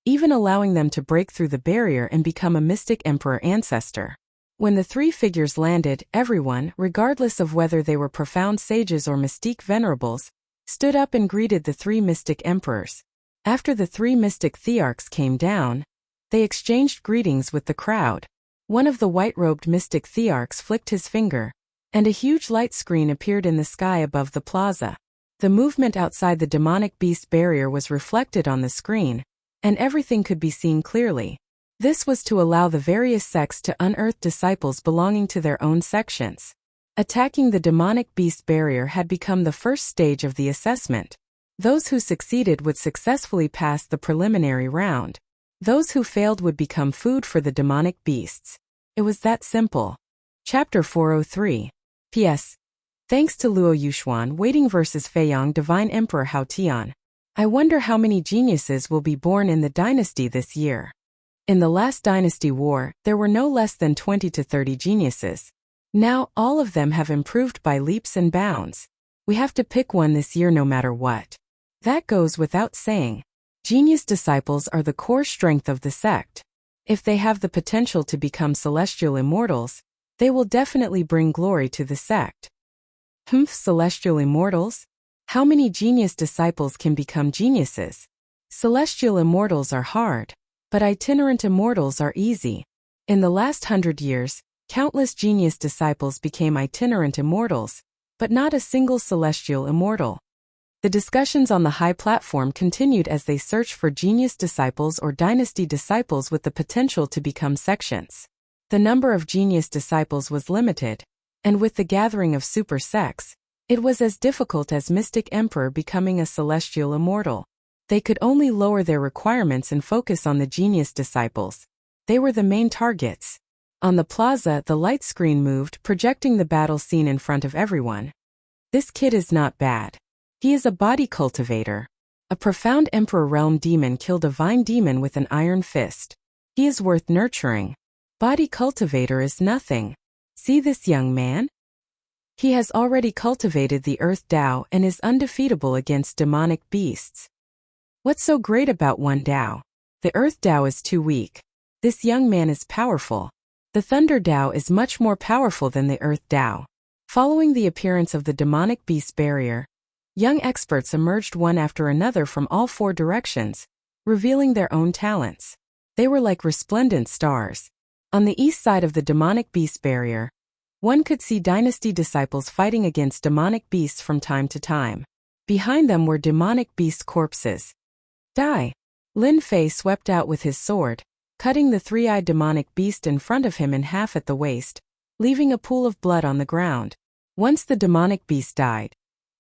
even allowing them to break through the barrier and become a Mystic Emperor ancestor. When the three figures landed, everyone, regardless of whether they were profound sages or mystique venerables, stood up and greeted the three Mystic Emperors. After the three Mystic Thearchs came down, they exchanged greetings with the crowd. One of the white-robed Mystic Thearchs flicked his finger, and a huge light screen appeared in the sky above the plaza. The movement outside the demonic beast barrier was reflected on the screen, and everything could be seen clearly. This was to allow the various sects to unearth disciples belonging to their own sections. Attacking the demonic beast barrier had become the first stage of the assessment. Those who succeeded would successfully pass the preliminary round. Those who failed would become food for the demonic beasts. It was that simple. Chapter 403. P.S. Thanks to Luo Yuxuan waiting versus Feiyang Divine Emperor Hao Tian. I wonder how many geniuses will be born in the dynasty this year. In the last dynasty war, there were no less than 20 to 30 geniuses. Now, all of them have improved by leaps and bounds. We have to pick one this year no matter what. That goes without saying. Genius disciples are the core strength of the sect. If they have the potential to become celestial immortals, they will definitely bring glory to the sect. Celestial immortals? How many genius disciples can become geniuses? Celestial immortals are hard, but itinerant immortals are easy. In the last 100 years, countless genius disciples became itinerant immortals, but not a single celestial immortal. The discussions on the high platform continued as they searched for genius disciples or dynasty disciples with the potential to become sections. The number of genius disciples was limited, and with the gathering of super sects, it was as difficult as Mystic Emperor becoming a celestial immortal. They could only lower their requirements and focus on the genius disciples. They were the main targets. On the plaza, the light screen moved, projecting the battle scene in front of everyone. This kid is not bad. He is a body cultivator. A profound Emperor Realm demon killed a vine demon with an iron fist. He is worth nurturing. Body cultivator is nothing. See this young man? He has already cultivated the Earth Tao and is undefeatable against demonic beasts. What's so great about one Tao? The Earth Tao is too weak. This young man is powerful. The Thunder Tao is much more powerful than the Earth Tao. Following the appearance of the demonic beast barrier, young experts emerged one after another from all four directions, revealing their own talents. They were like resplendent stars. On the east side of the demonic beast barrier, one could see dynasty disciples fighting against demonic beasts from time to time. Behind them were demonic beast corpses. Die! Lin Fei swept out with his sword, cutting the three-eyed demonic beast in front of him in half at the waist, leaving a pool of blood on the ground. Once the demonic beast died,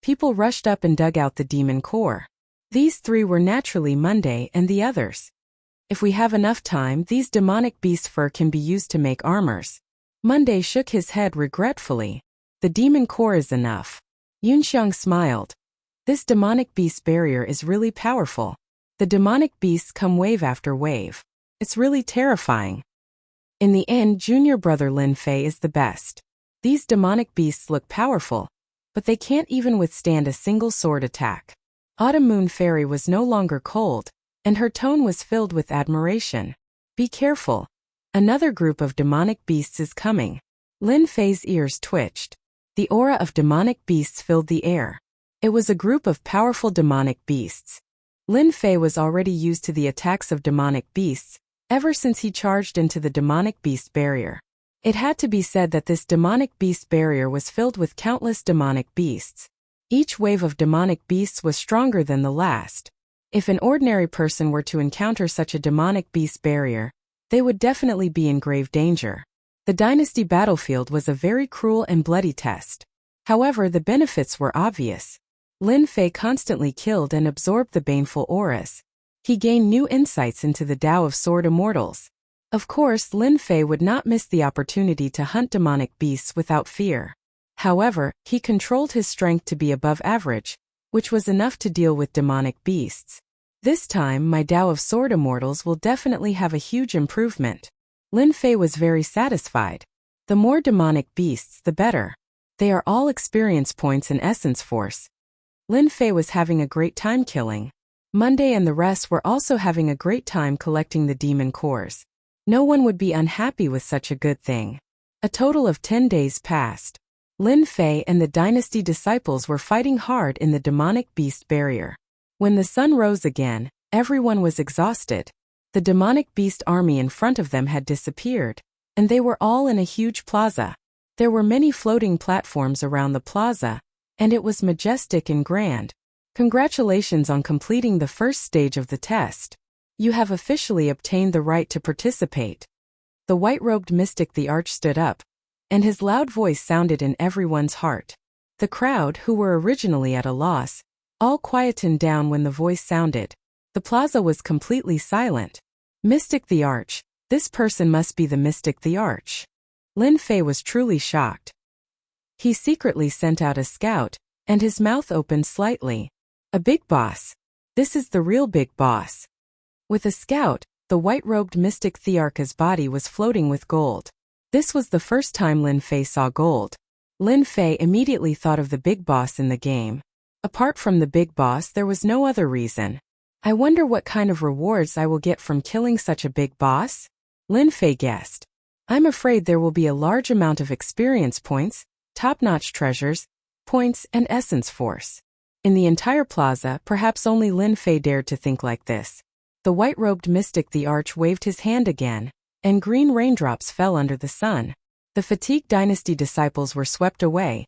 people rushed up and dug out the demon core. These three were naturally Monday and the others. If we have enough time, these demonic beast fur can be used to make armors. Monday shook his head regretfully. The demon core is enough. Yunxiang smiled. This demonic beast barrier is really powerful. The demonic beasts come wave after wave. It's really terrifying. In the end, junior brother Lin Fei is the best. These demonic beasts look powerful, but they can't even withstand a single sword attack. Autumn Moon Fairy was no longer cold, and her tone was filled with admiration. Be careful. Another group of demonic beasts is coming. Lin Fei's ears twitched. The aura of demonic beasts filled the air. It was a group of powerful demonic beasts. Lin Fei was already used to the attacks of demonic beasts, ever since he charged into the demonic beast barrier. It had to be said that this demonic beast barrier was filled with countless demonic beasts. Each wave of demonic beasts was stronger than the last. If an ordinary person were to encounter such a demonic beast barrier, they would definitely be in grave danger. The dynasty battlefield was a very cruel and bloody test. However, the benefits were obvious. Lin Fei constantly killed and absorbed the baneful auras. He gained new insights into the Tao of Sword Immortals. Of course, Lin Fei would not miss the opportunity to hunt demonic beasts without fear. However, he controlled his strength to be above average, which was enough to deal with demonic beasts. This time, my Tao of Sword Immortals will definitely have a huge improvement. Lin Fei was very satisfied. The more demonic beasts, the better. They are all experience points and essence force. Lin Fei was having a great time killing. Monday and the rest were also having a great time collecting the demon cores. No one would be unhappy with such a good thing. A total of 10 days passed. Lin Fei and the dynasty disciples were fighting hard in the demonic beast barrier. When the sun rose again, everyone was exhausted. The demonic beast army in front of them had disappeared, and they were all in a huge plaza. There were many floating platforms around the plaza, and it was majestic and grand. Congratulations on completing the first stage of the test. You have officially obtained the right to participate. The white-robed mystic the Arch stood up, and his loud voice sounded in everyone's heart. The crowd, who were originally at a loss, all quietened down when the voice sounded. The plaza was completely silent. Mystic the Arch, this person must be the Mystic the Arch. Lin Fei was truly shocked. He secretly sent out a scout, and his mouth opened slightly. A big boss. This is the real big boss. With a scout, the white-robed mystic Thearcha's body was floating with gold. This was the first time Lin Fei saw gold. Lin Fei immediately thought of the big boss in the game. Apart from the big boss, there was no other reason. I wonder what kind of rewards I will get from killing such a big boss? Lin Fei guessed. I'm afraid there will be a large amount of experience points, top-notch treasures, points, and essence force. In the entire plaza, perhaps only Lin Fei dared to think like this. The white-robed mystic the Arch waved his hand again, and green raindrops fell under the sun. The fatigued dynasty disciples were swept away,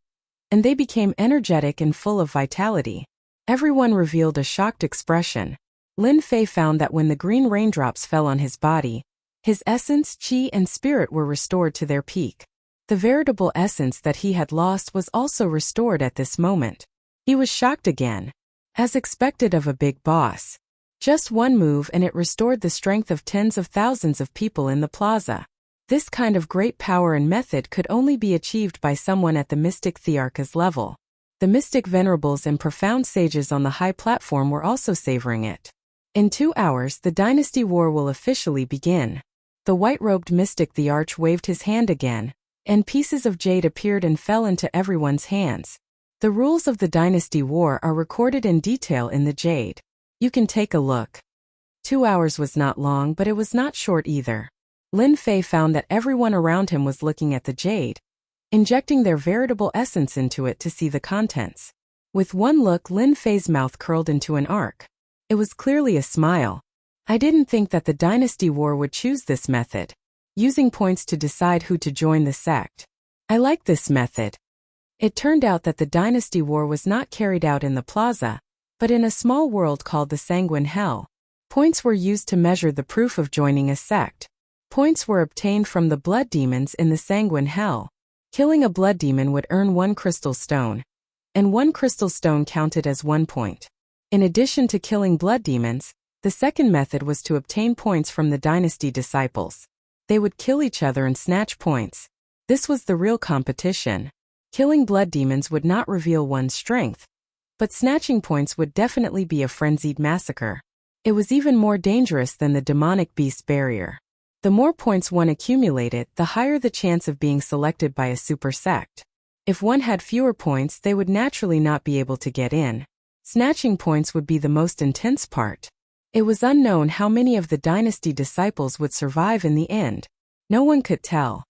and they became energetic and full of vitality. Everyone revealed a shocked expression. Lin Fei found that when the green raindrops fell on his body, his essence, chi, and spirit were restored to their peak. The veritable essence that he had lost was also restored at this moment. He was shocked again. As expected of a big boss. Just one move and it restored the strength of tens of thousands of people in the plaza. This kind of great power and method could only be achieved by someone at the mystic Thearcha's level. The mystic venerables and profound sages on the high platform were also savoring it. In 2 hours, the dynasty war will officially begin. The white-robed mystic the Arch waved his hand again, and pieces of jade appeared and fell into everyone's hands. The rules of the dynasty war are recorded in detail in the jade. You can take a look. 2 hours was not long, but it was not short either. Lin Fei found that everyone around him was looking at the jade, injecting their veritable essence into it to see the contents. With one look, Lin Fei's mouth curled into an arc. It was clearly a smile. I didn't think that the dynasty war would choose this method, using points to decide who to join the sect. I like this method. It turned out that the dynasty war was not carried out in the plaza, but in a small world called the Sanguine Hell. Points were used to measure the proof of joining a sect. Points were obtained from the blood demons in the Sanguine Hell. Killing a blood demon would earn 1 crystal stone, and 1 crystal stone counted as 1 point. In addition to killing blood demons, The second method was to obtain points from the dynasty disciples. They would kill each other and snatch points. This was the real competition. Killing blood demons would not reveal one's strength, but snatching points would definitely be a frenzied massacre. It was even more dangerous than the demonic beast barrier. The more points one accumulated, the higher the chance of being selected by a super sect. If one had fewer points, they would naturally not be able to get in. Snatching points would be the most intense part. It was unknown how many of the dynasty disciples would survive in the end. No one could tell.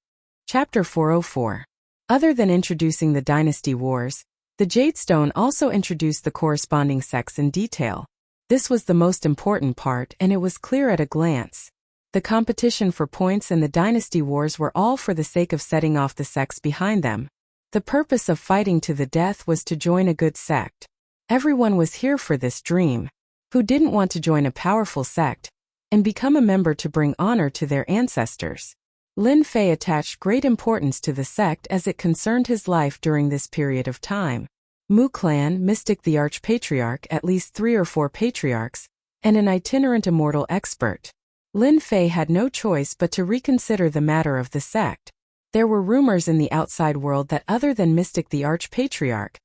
Chapter 404. Other than introducing the dynasty wars, the Jadestone also introduced the corresponding sects in detail. This was the most important part, and it was clear at a glance. The competition for points and the dynasty wars were all for the sake of setting off the sects behind them. The purpose of fighting to the death was to join a good sect. Everyone was here for this dream. Who didn't want to join a powerful sect and become a member to bring honor to their ancestors? Lin Fei attached great importance to the sect as it concerned his life during this period of time. Mu Clan, Mystic the Archpatriarch, at least 3 or 4 patriarchs, and an itinerant immortal expert. Lin Fei had no choice but to reconsider the matter of the sect. There were rumors in the outside world that other than Mystic the Archpatriarch,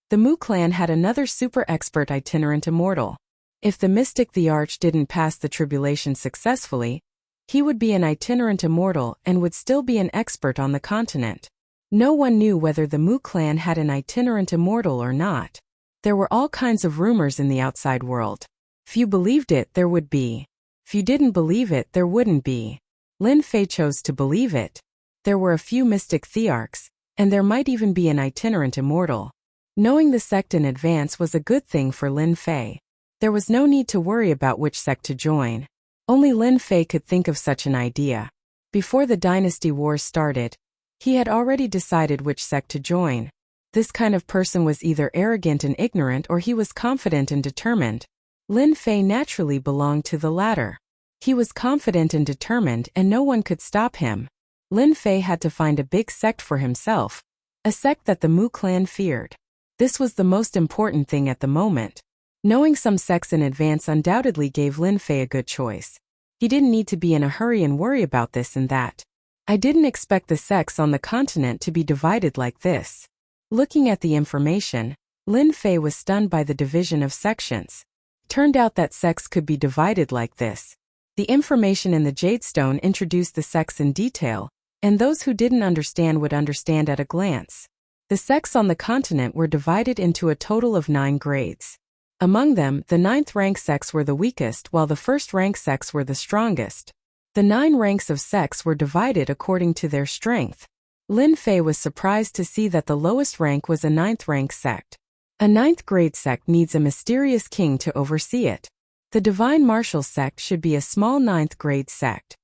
the Mu Clan had another super expert itinerant immortal. If the Mystic the Arch didn't pass the tribulation successfully, he would be an itinerant immortal and would still be an expert on the continent. No one knew whether the Mu Clan had an itinerant immortal or not. There were all kinds of rumors in the outside world. Few believed it, there would be. Few didn't believe it, there wouldn't be. Lin Fei chose to believe it. There were a few Mystic Thearchs, and there might even be an itinerant immortal. Knowing the sect in advance was a good thing for Lin Fei. There was no need to worry about which sect to join. Only Lin Fei could think of such an idea. Before the dynasty wars started, he had already decided which sect to join. This kind of person was either arrogant and ignorant or he was confident and determined. Lin Fei naturally belonged to the latter. He was confident and determined and no one could stop him. Lin Fei had to find a big sect for himself, a sect that the Mu Clan feared. This was the most important thing at the moment. Knowing some sects in advance undoubtedly gave Lin Fei a good choice. He didn't need to be in a hurry and worry about this and that. I didn't expect the sects on the continent to be divided like this. Looking at the information, Lin Fei was stunned by the division of sections. Turned out that sects could be divided like this. The information in the Jadestone introduced the sects in detail, and those who didn't understand would understand at a glance. The sects on the continent were divided into a total of 9 grades. Among them, the 9th rank sects were the weakest while the 1st rank sects were the strongest. The 9 ranks of sects were divided according to their strength. Lin Fei was surprised to see that the lowest rank was a 9th rank sect. A 9th grade sect needs a mysterious king to oversee it. The Divine Martial sect should be a small 9th grade sect.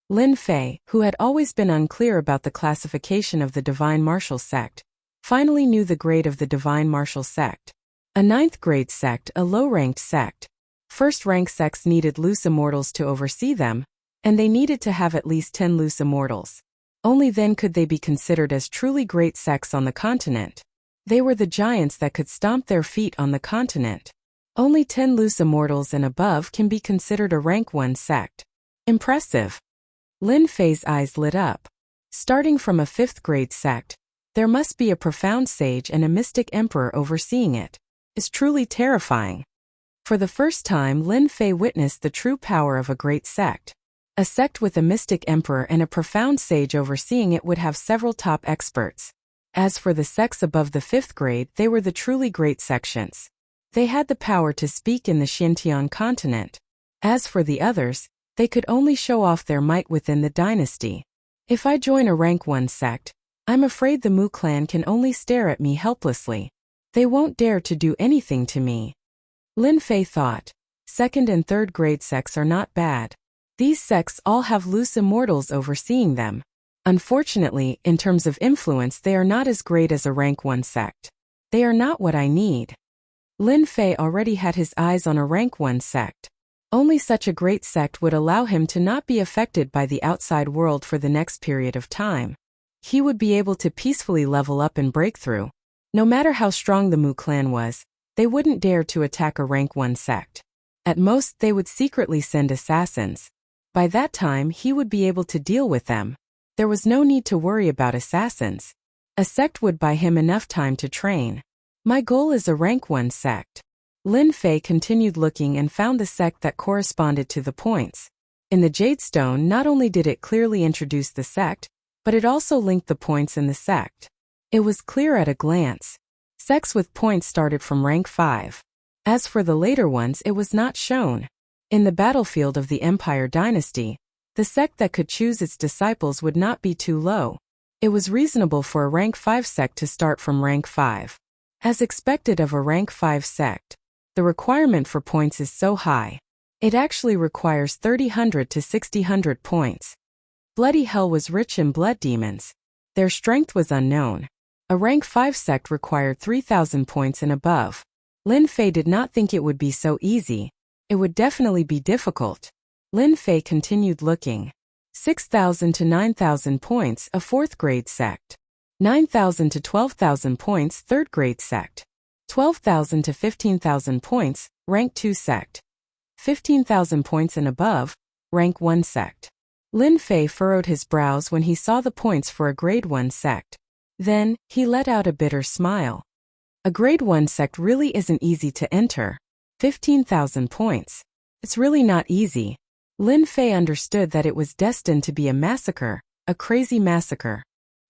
Lin Fei, who had always been unclear about the classification of the Divine Martial sect, finally knew the grade of the Divine Martial sect. A 9th grade sect, a low-ranked sect. 1st rank sects needed loose immortals to oversee them, and they needed to have at least 10 loose immortals. Only then could they be considered as truly great sects on the continent. They were the giants that could stomp their feet on the continent. Only 10 loose immortals and above can be considered a rank 1 sect. Impressive. Lin Fei's eyes lit up. Starting from a 5th grade sect, there must be a profound sage and a mystic emperor overseeing it. Is truly terrifying. For the first time, Lin Fei witnessed the true power of a great sect. A sect with a mystic emperor and a profound sage overseeing it would have several top experts. As for the sects above the 5th grade, they were the truly great sections. They had the power to speak in the Xintian continent. As for the others, they could only show off their might within the dynasty. If I join a rank 1 sect, I'm afraid the Mu Clan can only stare at me helplessly. They won't dare to do anything to me. Lin Fei thought. 2nd and 3rd grade sects are not bad. These sects all have loose immortals overseeing them. Unfortunately, in terms of influence, they are not as great as a rank 1 sect. They are not what I need. Lin Fei already had his eyes on a rank 1 sect. Only such a great sect would allow him to not be affected by the outside world for the next period of time. He would be able to peacefully level up and break through. No matter how strong the Mu Clan was, they wouldn't dare to attack a rank 1 sect. At most, they would secretly send assassins. By that time, he would be able to deal with them. There was no need to worry about assassins. A sect would buy him enough time to train. My goal is a rank 1 sect. Lin Fei continued looking and found the sect that corresponded to the points. In the Jade Stone, not only did it clearly introduce the sect, but it also linked the points in the sect. It was clear at a glance. Sects with points started from rank 5. As for the later ones, it was not shown. In the battlefield of the Empire Dynasty, the sect that could choose its disciples would not be too low. It was reasonable for a rank 5 sect to start from rank 5. As expected of a rank 5 sect, the requirement for points is so high. It actually requires 3000 to 6000 points. Bloody Hell was rich in blood demons. Their strength was unknown. A rank 5 sect required 3000 points and above. Lin Fei did not think it would be so easy. It would definitely be difficult. Lin Fei continued looking. 6000 to 9000 points, a 4th grade sect. 9000 to 12,000 points, 3rd grade sect. 12,000 to 15,000 points, rank 2 sect. 15,000 points and above, rank 1 sect. Lin Fei furrowed his brows when he saw the points for a grade 1 sect. Then, he let out a bitter smile. A grade 1 sect really isn't easy to enter. 15,000 points. It's really not easy. Lin Fei understood that it was destined to be a massacre, a crazy massacre.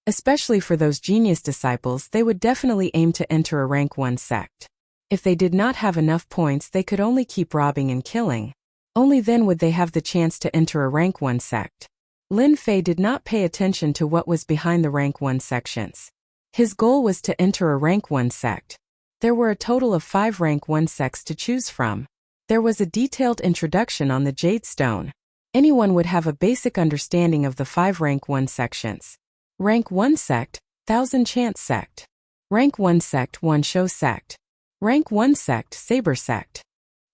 Especially for those genius disciples, they would definitely aim to enter a rank 1 sect. If they did not have enough points, they could only keep robbing and killing. Only then would they have the chance to enter a rank 1 sect. Lin Fei did not pay attention to what was behind the rank 1 sections. His goal was to enter a rank 1 sect. There were a total of 5 rank 1 sects to choose from. There was a detailed introduction on the Jade Stone. Anyone would have a basic understanding of the 5 rank 1 sections. Rank 1 sect, Thousand Chance sect. Rank 1 sect, One Show sect. Rank 1 sect, Saber sect.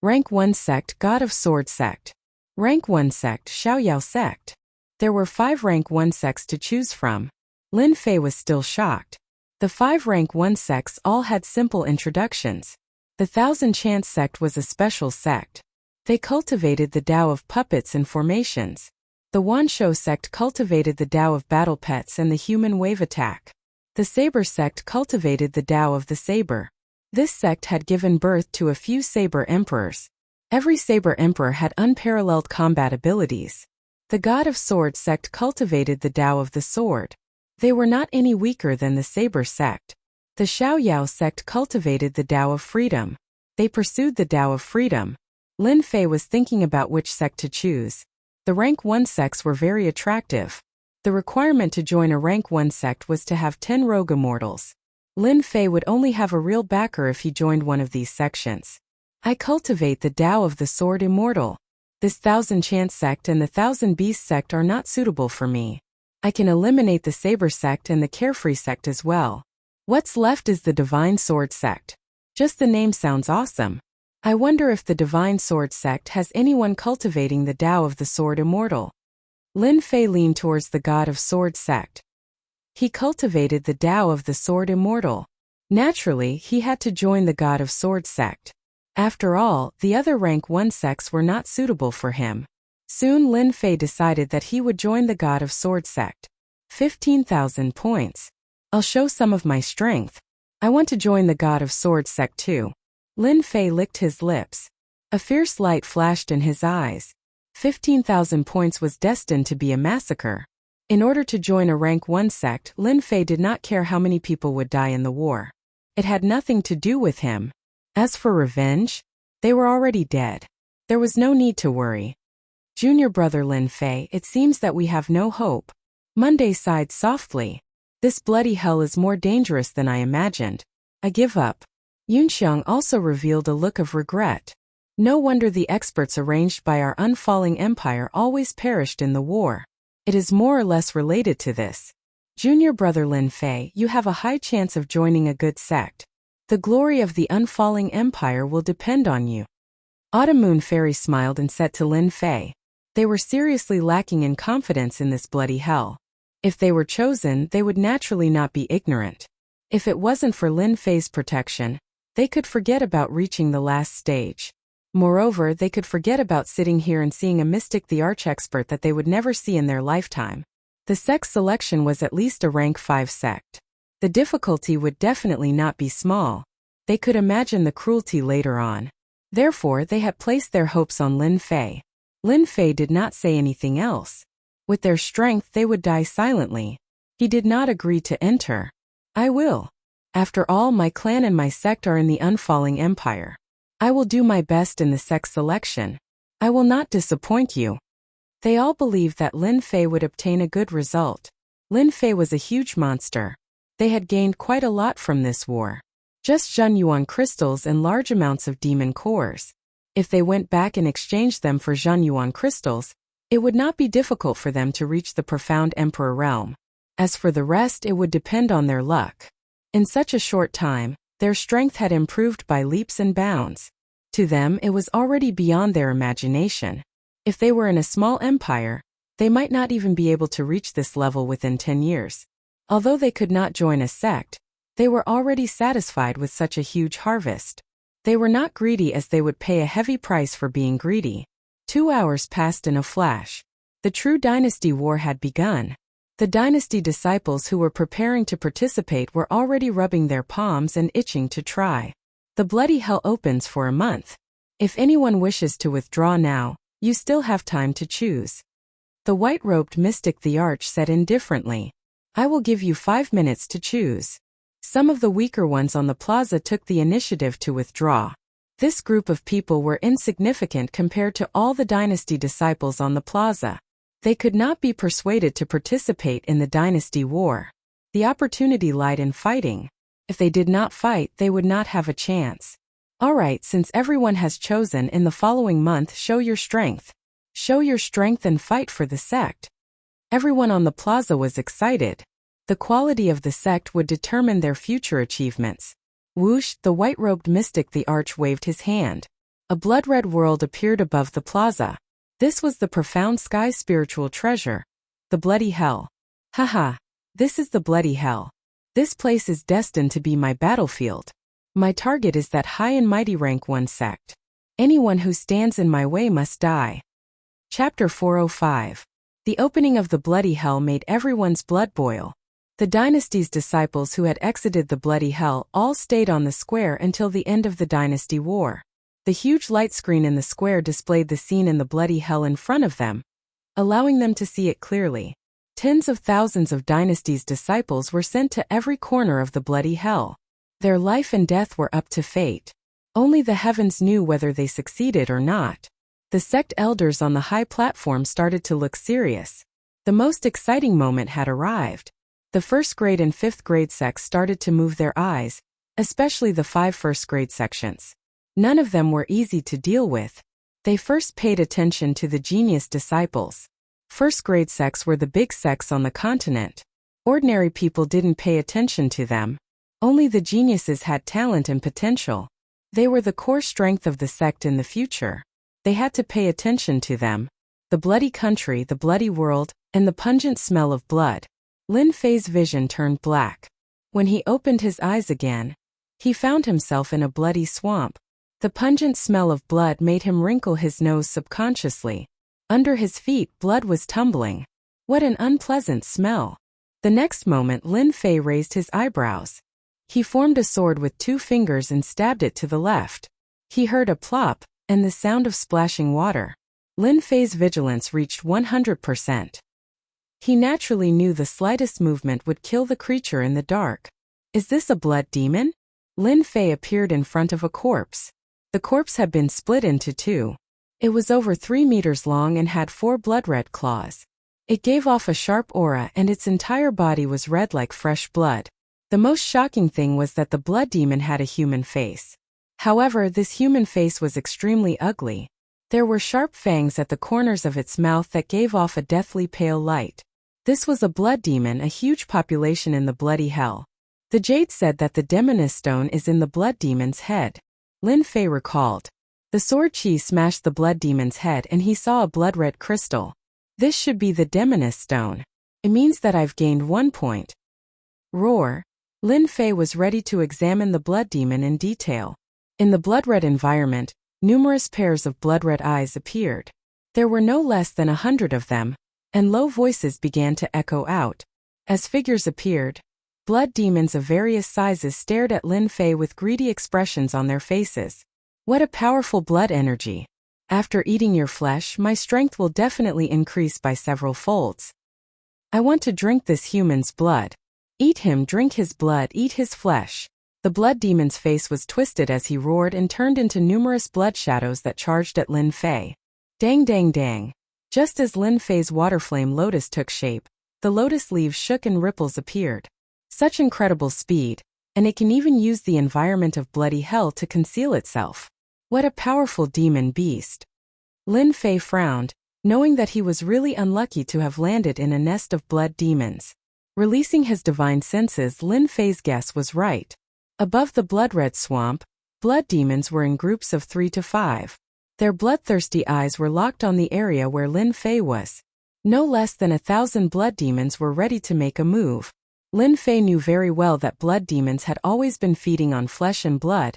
Rank 1 sect, God of Sword sect. Rank 1 sect, Xiaoyao sect. There were 5 rank 1 sects to choose from. Lin Fei was still shocked. The 5 rank 1 sects all had simple introductions. The Thousand Chance sect was a special sect. They cultivated the Tao of puppets and formations. The Wanshou sect cultivated the Tao of battle pets and the human wave attack. The Saber sect cultivated the Tao of the saber. This sect had given birth to a few Saber emperors. Every Saber emperor had unparalleled combat abilities. The God of Sword sect cultivated the Tao of the sword. They were not any weaker than the Saber sect. The Xiaoyao sect cultivated the Tao of freedom. They pursued the Tao of freedom. Lin Fei was thinking about which sect to choose. The rank 1 sects were very attractive. The requirement to join a rank 1 sect was to have 10 rogue immortals. Lin Fei would only have a real backer if he joined one of these sections. I cultivate the Tao of the Sword Immortal. This Thousand Chance sect and the Thousand Beast sect are not suitable for me. I can eliminate the Saber sect and the Carefree sect as well. What's left is the Divine Sword sect. Just the name sounds awesome. I wonder if the Divine Sword sect has anyone cultivating the Tao of the Sword Immortal. Lin Fei leaned towards the God of Sword sect. He cultivated the Tao of the Sword Immortal. Naturally, he had to join the God of Sword sect. After all, the other rank 1 sects were not suitable for him. Soon Lin Fei decided that he would join the God of Sword sect. 15,000 points. I'll show some of my strength. I want to join the God of Sword sect too. Lin Fei licked his lips. A fierce light flashed in his eyes. 15,000 points was destined to be a massacre. In order to join a rank 1 sect, Lin Fei did not care how many people would die in the war. It had nothing to do with him. As for revenge, they were already dead. There was no need to worry. Junior brother Lin Fei, it seems that we have no hope. Monday sighed softly. This bloody hell is more dangerous than I imagined. I give up. Yunxiang also revealed a look of regret. No wonder the experts arranged by our unfalling empire always perished in the war. It is more or less related to this. Junior brother Lin Fei, you have a high chance of joining a good sect. The glory of the unfalling empire will depend on you. Autumn Moon Fairy smiled and said to Lin Fei. They were seriously lacking in confidence in this bloody hell. If they were chosen, they would naturally not be ignorant. If it wasn't for Lin Fei's protection, they could forget about reaching the last stage. Moreover, they could forget about sitting here and seeing a mystic the arch-expert that they would never see in their lifetime. The sect selection was at least a rank 5 sect. The difficulty would definitely not be small. They could imagine the cruelty later on. Therefore, they had placed their hopes on Lin Fei. Lin Fei did not say anything else. With their strength they would die silently. He did not agree to enter. I will. After all, my clan and my sect are in the unfalling empire. I will do my best in the sect selection. I will not disappoint you. They all believed that Lin Fei would obtain a good result. Lin Fei was a huge monster. They had gained quite a lot from this war. Just Zhenyuan crystals and large amounts of demon cores. If they went back and exchanged them for Zhenyuan crystals, it would not be difficult for them to reach the profound emperor realm. As for the rest, it would depend on their luck. In such a short time, their strength had improved by leaps and bounds. To them, it was already beyond their imagination. If they were in a small empire, they might not even be able to reach this level within 10 years. Although they could not join a sect, they were already satisfied with such a huge harvest. They were not greedy, as they would pay a heavy price for being greedy. 2 hours passed in a flash. The true dynasty war had begun. The dynasty disciples who were preparing to participate were already rubbing their palms and itching to try. The bloody hell opens for a month. If anyone wishes to withdraw now, you still have time to choose. The white-robed mystic the arch said indifferently. I will give you 5 minutes to choose. Some of the weaker ones on the plaza took the initiative to withdraw. This group of people were insignificant compared to all the dynasty disciples on the plaza. They could not be persuaded to participate in the dynasty war. The opportunity lied in fighting. If they did not fight, they would not have a chance. Alright, since everyone has chosen, in the following month show your strength. Show your strength and fight for the sect. Everyone on the plaza was excited. The quality of the sect would determine their future achievements. Whoosh, the white-robed mystic the arch waved his hand. A blood-red world appeared above the plaza. This was the profound sky spiritual treasure. The bloody hell. Haha, this is the bloody hell. This place is destined to be my battlefield. My target is that high and mighty rank 1 sect. Anyone who stands in my way must die. Chapter 405. The opening of the bloody hell made everyone's blood boil. The dynasty's disciples who had exited the bloody hell all stayed on the square until the end of the dynasty war. The huge light screen in the square displayed the scene in the bloody hell in front of them, allowing them to see it clearly. Tens of thousands of dynasty's disciples were sent to every corner of the bloody hell. Their life and death were up to fate. Only the heavens knew whether they succeeded or not. The sect elders on the high platform started to look serious. The most exciting moment had arrived. The first grade and fifth grade sects started to move their eyes, especially the 5 first grade sections. None of them were easy to deal with. They first paid attention to the genius disciples. First grade sects were the big sects on the continent. Ordinary people didn't pay attention to them. Only the geniuses had talent and potential. They were the core strength of the sect in the future. They had to pay attention to them. The bloody country, the bloody world, and the pungent smell of blood. Lin Fei's vision turned black. When he opened his eyes again, he found himself in a bloody swamp. The pungent smell of blood made him wrinkle his nose subconsciously. Under his feet, blood was tumbling. What an unpleasant smell. The next moment, Lin Fei raised his eyebrows. He formed a sword with 2 fingers and stabbed it to the left. He heard a plop, and the sound of splashing water. Lin Fei's vigilance reached 100%. He naturally knew the slightest movement would kill the creature in the dark. Is this a blood demon? Lin Fei appeared in front of a corpse. The corpse had been split into 2. It was over 3 meters long and had 4 blood-red claws. It gave off a sharp aura and its entire body was red like fresh blood. The most shocking thing was that the blood demon had a human face. However, this human face was extremely ugly. There were sharp fangs at the corners of its mouth that gave off a deathly pale light. This was a blood demon, a huge population in the bloody hell. The jade said that the demoness stone is in the blood demon's head. Lin Fei recalled. The sword chi smashed the blood demon's head and he saw a blood-red crystal. This should be the demoness stone. It means that I've gained 1 point. Roar. Lin Fei was ready to examine the blood demon in detail. In the blood-red environment, numerous pairs of blood-red eyes appeared. There were no less than 100 of them, and low voices began to echo out. As figures appeared, blood demons of various sizes stared at Lin Fei with greedy expressions on their faces. What a powerful blood energy! After eating your flesh, my strength will definitely increase by several folds. I want to drink this human's blood. Eat him, drink his blood, eat his flesh. The blood demon's face was twisted as he roared and turned into numerous blood shadows that charged at Lin Fei. Dang dang dang. Just as Lin Fei's waterflame lotus took shape, the lotus leaves shook and ripples appeared. Such incredible speed, and it can even use the environment of bloody hell to conceal itself. What a powerful demon beast. Lin Fei frowned, knowing that he was really unlucky to have landed in a nest of blood demons. Releasing his divine senses, Lin Fei's guess was right. Above the blood-red swamp, blood demons were in groups of 3 to 5. Their bloodthirsty eyes were locked on the area where Lin Fei was. No less than 1,000 blood demons were ready to make a move. Lin Fei knew very well that blood demons had always been feeding on flesh and blood,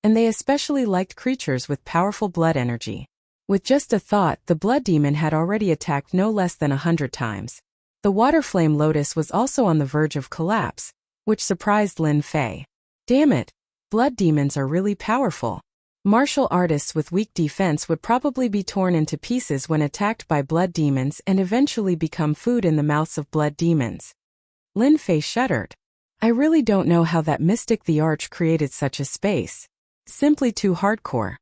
and they especially liked creatures with powerful blood energy. With just a thought, the blood demon had already attacked no less than 100 times. The waterflame lotus was also on the verge of collapse, which surprised Lin Fei. Damn it! Blood demons are really powerful. Martial artists with weak defense would probably be torn into pieces when attacked by blood demons and eventually become food in the mouths of blood demons. Lin Fei shuddered. I really don't know how that mystic the Arch created such a space. Simply too hardcore.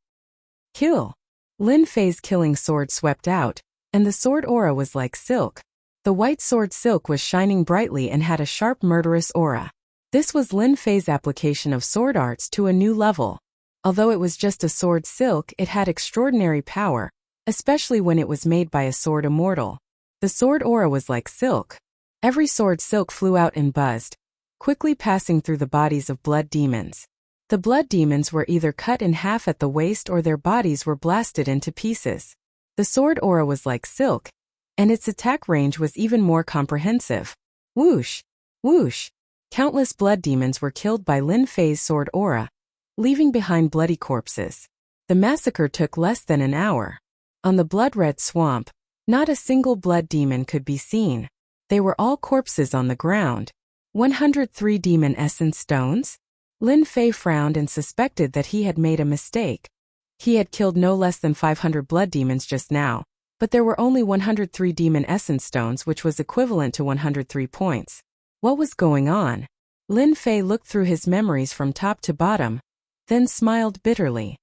Kill. Lin Fei's killing sword swept out, and the sword aura was like silk. The white sword silk was shining brightly and had a sharp murderous aura. This was Lin Fei's application of sword arts to a new level. Although it was just a sword silk, it had extraordinary power, especially when it was made by a sword immortal. The sword aura was like silk. Every sword silk flew out and buzzed, quickly passing through the bodies of blood demons. The blood demons were either cut in half at the waist or their bodies were blasted into pieces. The sword aura was like silk, and its attack range was even more comprehensive. Whoosh! Whoosh! Countless blood demons were killed by Lin Fei's sword aura, leaving behind bloody corpses. The massacre took less than an hour. On the blood-red swamp, not a single blood demon could be seen. They were all corpses on the ground. 103 demon essence stones? Lin Fei frowned and suspected that he had made a mistake. He had killed no less than 500 blood demons just now, but there were only 103 demon essence stones, which was equivalent to 103 points. What was going on? Lin Fei looked through his memories from top to bottom, then smiled bitterly.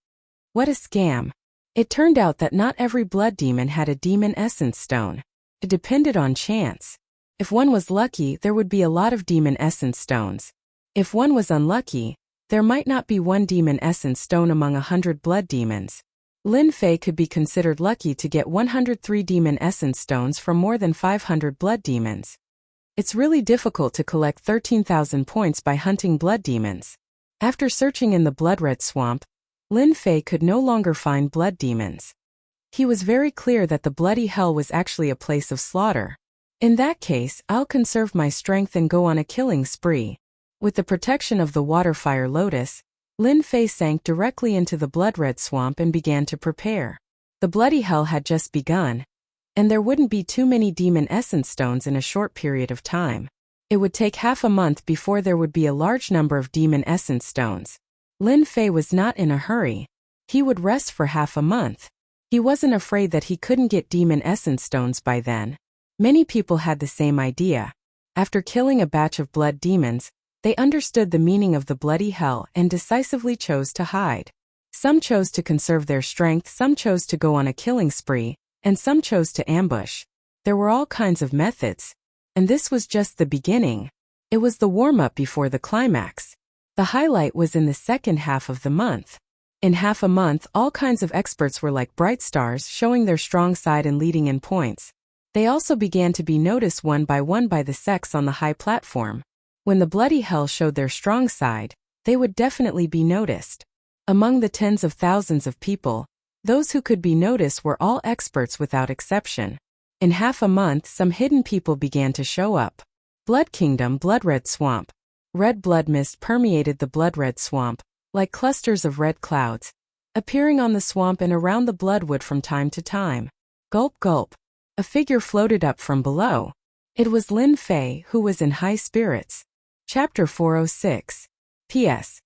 What a scam. It turned out that not every blood demon had a demon essence stone. It depended on chance. If one was lucky, there would be a lot of demon essence stones. If one was unlucky, there might not be one demon essence stone among 100 blood demons. Lin Fei could be considered lucky to get 103 demon essence stones from more than 500 blood demons. It's really difficult to collect 13,000 points by hunting blood demons. After searching in the blood-red swamp, Lin Fei could no longer find blood demons. He was very clear that the bloody hell was actually a place of slaughter. In that case, I'll conserve my strength and go on a killing spree. With the protection of the water-fire lotus, Lin Fei sank directly into the blood-red swamp and began to prepare. The bloody hell had just begun, and there wouldn't be too many demon essence stones in a short period of time. It would take half a month before there would be a large number of demon essence stones. Lin Fei was not in a hurry. He would rest for half a month. He wasn't afraid that he couldn't get demon essence stones by then. Many people had the same idea. After killing a batch of blood demons, they understood the meaning of the bloody hell and decisively chose to hide. Some chose to conserve their strength, some chose to go on a killing spree, and some chose to ambush. There were all kinds of methods, and this was just the beginning. It was the warm-up before the climax. The highlight was in the second half of the month. In half a month, all kinds of experts were like bright stars, showing their strong side and leading in points. They also began to be noticed one by the sects on the high platform. When the bloody hell showed their strong side, they would definitely be noticed. Among the tens of thousands of people, those who could be noticed were all experts without exception. In half a month, some hidden people began to show up. Blood Kingdom, blood-red swamp. Red blood mist permeated the blood-red swamp, like clusters of red clouds. appearing on the swamp and around the bloodwood from time to time. Gulp gulp. A figure floated up from below. It was Lin Fei, who was in high spirits. Chapter 406. P.S.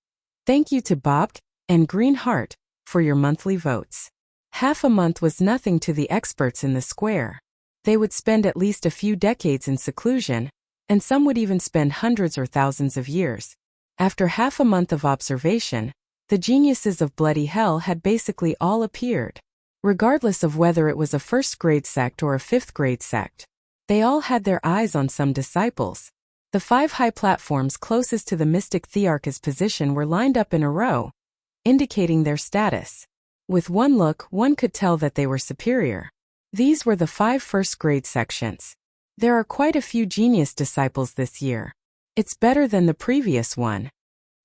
Thank you to Bob and Greenheart for your monthly votes. Half a month was nothing to the experts in the square. They would spend at least a few decades in seclusion, and some would even spend hundreds or thousands of years. After half a month of observation, the geniuses of Bloody Hell had basically all appeared. Regardless of whether it was a first-grade sect or a fifth-grade sect, they all had their eyes on some disciples. The 5 high platforms closest to the mystic Thearch's position were lined up in a row, indicating their status. With one look, one could tell that they were superior. These were the 5 first-grade sections. There are quite a few genius disciples this year. It's better than the previous one.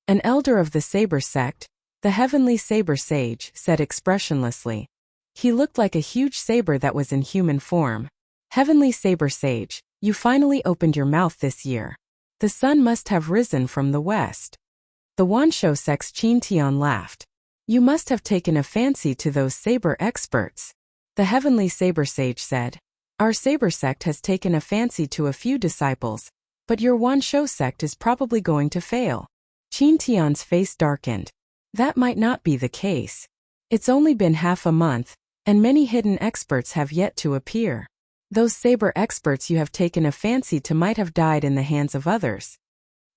An elder of the Saber sect, the Heavenly Saber Sage, said expressionlessly. He looked like a huge saber that was in human form. Heavenly Saber Sage, you finally opened your mouth this year. The sun must have risen from the west. The Wansho sect's Qin Tian laughed. You must have taken a fancy to those saber experts. The Heavenly Saber Sage said. Our saber sect has taken a fancy to a few disciples, but your Wansho sect is probably going to fail. Qin Tian's face darkened. That might not be the case. It's only been half a month, and many hidden experts have yet to appear. Those saber experts you have taken a fancy to might have died in the hands of others.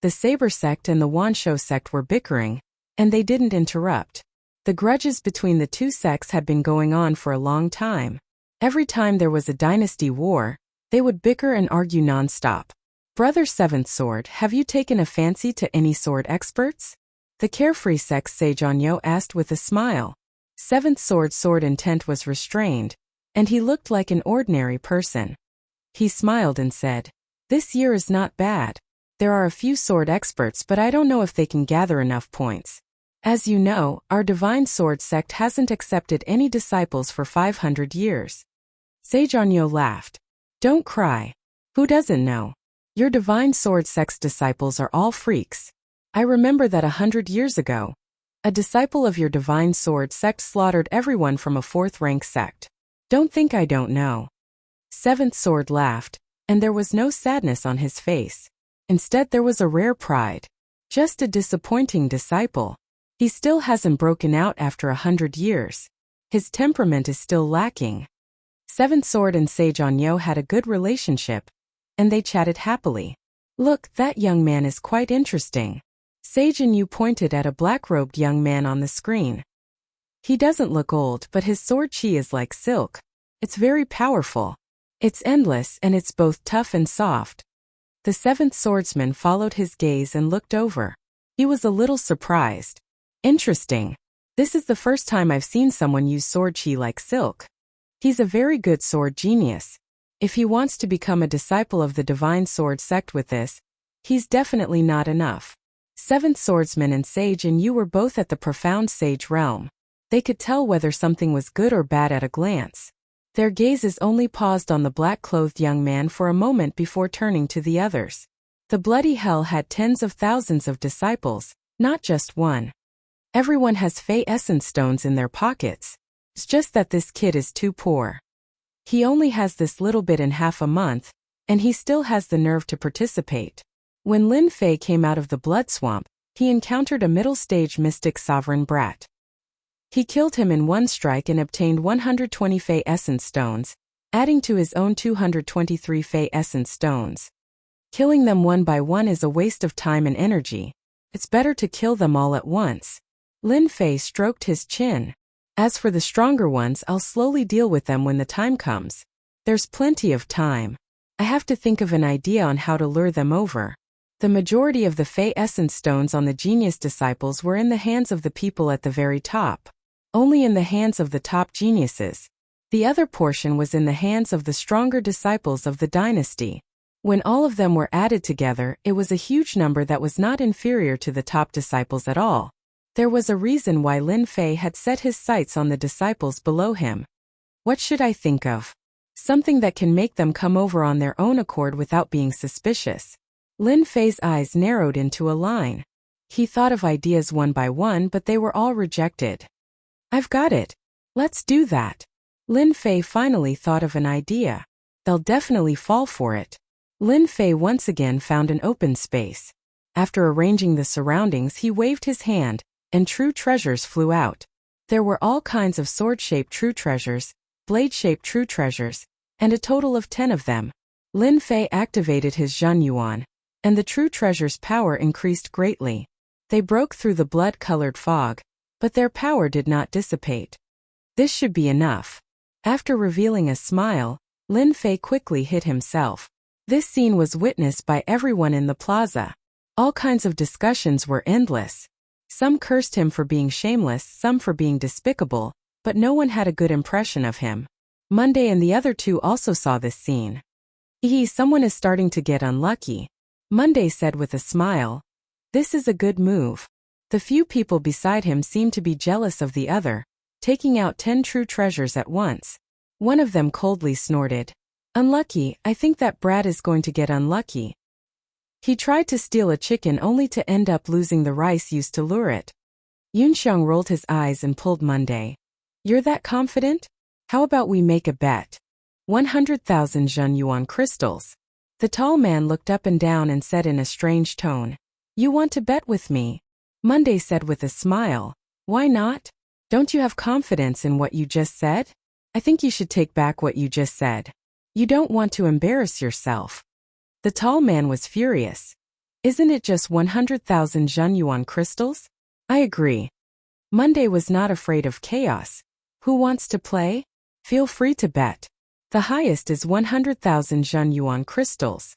The Saber sect and the Wansho sect were bickering, and they didn't interrupt. The grudges between the two sects had been going on for a long time. Every time there was a dynasty war, they would bicker and argue non-stop. Brother Seventh Sword, have you taken a fancy to any sword experts? The carefree sect's Sage Onyo asked with a smile. Seventh Sword's sword intent was restrained, and he looked like an ordinary person. He smiled and said, This year is not bad. There are a few sword experts, but I don't know if they can gather enough points. As you know, our Divine Sword sect hasn't accepted any disciples for 500 years. Sage Onyo laughed. Don't cry. Who doesn't know? Your Divine Sword sect's disciples are all freaks. I remember that 100 years ago, a disciple of your Divine Sword sect slaughtered everyone from a 4th-rank sect. Don't think I don't know. Seventh Sword laughed, and there was no sadness on his face. Instead, there was a rare pride. Just a disappointing disciple. He still hasn't broken out after 100 years. His temperament is still lacking. Seventh Sword and Sage Onyo had a good relationship, and they chatted happily. Look, that young man is quite interesting. Sage Onyo pointed at a black-robed young man on the screen. He doesn't look old, but his sword chi is like silk. It's very powerful. It's endless, and it's both tough and soft. The 7th swordsman followed his gaze and looked over. He was a little surprised. Interesting. This is the first time I've seen someone use sword chi like silk. He's a very good sword genius. If he wants to become a disciple of the Divine Sword sect with this, he's definitely not enough. 7th swordsman and Sage and you were both at the profound sage realm. They could tell whether something was good or bad at a glance. Their gazes only paused on the black-clothed young man for a moment before turning to the others. The Bloody Hell had tens of thousands of disciples, not just one. Everyone has Fey Essence stones in their pockets. It's just that this kid is too poor. He only has this little bit in half a month, and he still has the nerve to participate. When Lin Fei came out of the blood swamp, he encountered a middle-stage mystic sovereign brat. He killed him in one strike and obtained 120 Fey Essence stones, adding to his own 223 Fey Essence stones. Killing them one by one is a waste of time and energy. It's better to kill them all at once. Lin Fei stroked his chin. As for the stronger ones, I'll slowly deal with them when the time comes. There's plenty of time. I have to think of an idea on how to lure them over. The majority of the Fey Essence stones on the genius disciples were in the hands of the people at the very top. Only in the hands of the top geniuses. The other portion was in the hands of the stronger disciples of the dynasty. When all of them were added together, it was a huge number that was not inferior to the top disciples at all. There was a reason why Lin Fei had set his sights on the disciples below him. What should I think of? Something that can make them come over on their own accord without being suspicious. Lin Fei's eyes narrowed into a line. He thought of ideas one by one, but they were all rejected. I've got it. Let's do that. Lin Fei finally thought of an idea. They'll definitely fall for it. Lin Fei once again found an open space. After arranging the surroundings, he waved his hand, and true treasures flew out. There were all kinds of sword-shaped true treasures, blade-shaped true treasures, and a total of 10 of them. Lin Fei activated his Zhen Yuan, and the true treasure's power increased greatly. They broke through the blood-colored fog, but their power did not dissipate. This should be enough. After revealing a smile, Lin Fei quickly hid himself. This scene was witnessed by everyone in the plaza. All kinds of discussions were endless. Some cursed him for being shameless, some for being despicable, but no one had a good impression of him. Monday and the other two also saw this scene. Someone is starting to get unlucky. Monday said with a smile. This is a good move. The few people beside him seemed to be jealous of the other, taking out 10 true treasures at once. One of them coldly snorted. Unlucky, I think that brat is going to get unlucky. He tried to steal a chicken only to end up losing the rice used to lure it. Yunxiang rolled his eyes and pulled Monday. You're that confident? How about we make a bet? 100,000 Zhen Yuan crystals. The tall man looked up and down and said in a strange tone. You want to bet with me? Monday said with a smile. Why not? Don't you have confidence in what you just said? I think you should take back what you just said. You don't want to embarrass yourself. The tall man was furious. Isn't it just 100,000 Zhen Yuan crystals? I agree. Monday was not afraid of chaos. Who wants to play? Feel free to bet. The highest is 100,000 Zhen Yuan crystals.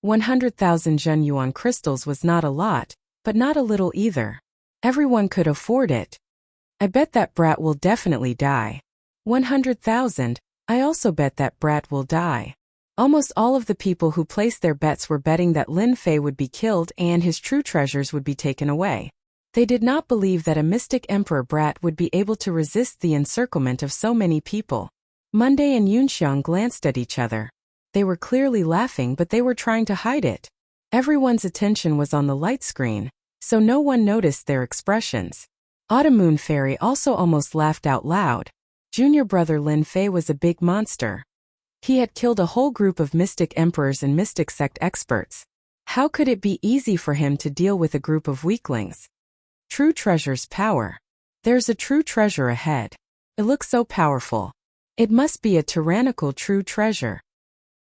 100,000 Zhen Yuan crystals was not a lot, but not a little either. Everyone could afford it. I bet that brat will definitely die. 100,000, I also bet that brat will die. Almost all of the people who placed their bets were betting that Lin Fei would be killed and his true treasures would be taken away. They did not believe that a mystic emperor brat would be able to resist the encirclement of so many people. Monday and Yunxiang glanced at each other. They were clearly laughing, but they were trying to hide it. Everyone's attention was on the light screen, so no one noticed their expressions. Autumn Moon Fairy also almost laughed out loud. Junior brother Lin Fei was a big monster. He had killed a whole group of mystic emperors and mystic sect experts. How could it be easy for him to deal with a group of weaklings? True treasure's power. There's a true treasure ahead. It looks so powerful. It must be a tyrannical true treasure.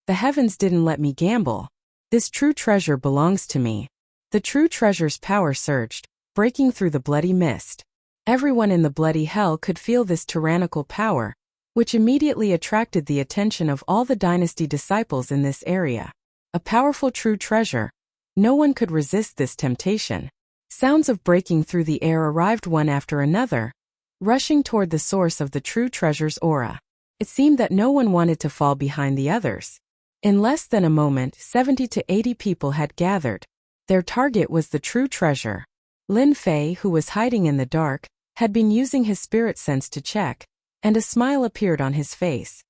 The heavens didn't let me gamble. This true treasure belongs to me. The true treasure's power surged, breaking through the bloody mist. Everyone in the bloody hell could feel this tyrannical power, which immediately attracted the attention of all the dynasty disciples in this area. A powerful true treasure. No one could resist this temptation. Sounds of breaking through the air arrived one after another, rushing toward the source of the true treasure's aura. It seemed that no one wanted to fall behind the others. In less than a moment, 70 to 80 people had gathered. Their target was the true treasure. Lin Fei, who was hiding in the dark, had been using his spirit sense to check, and a smile appeared on his face.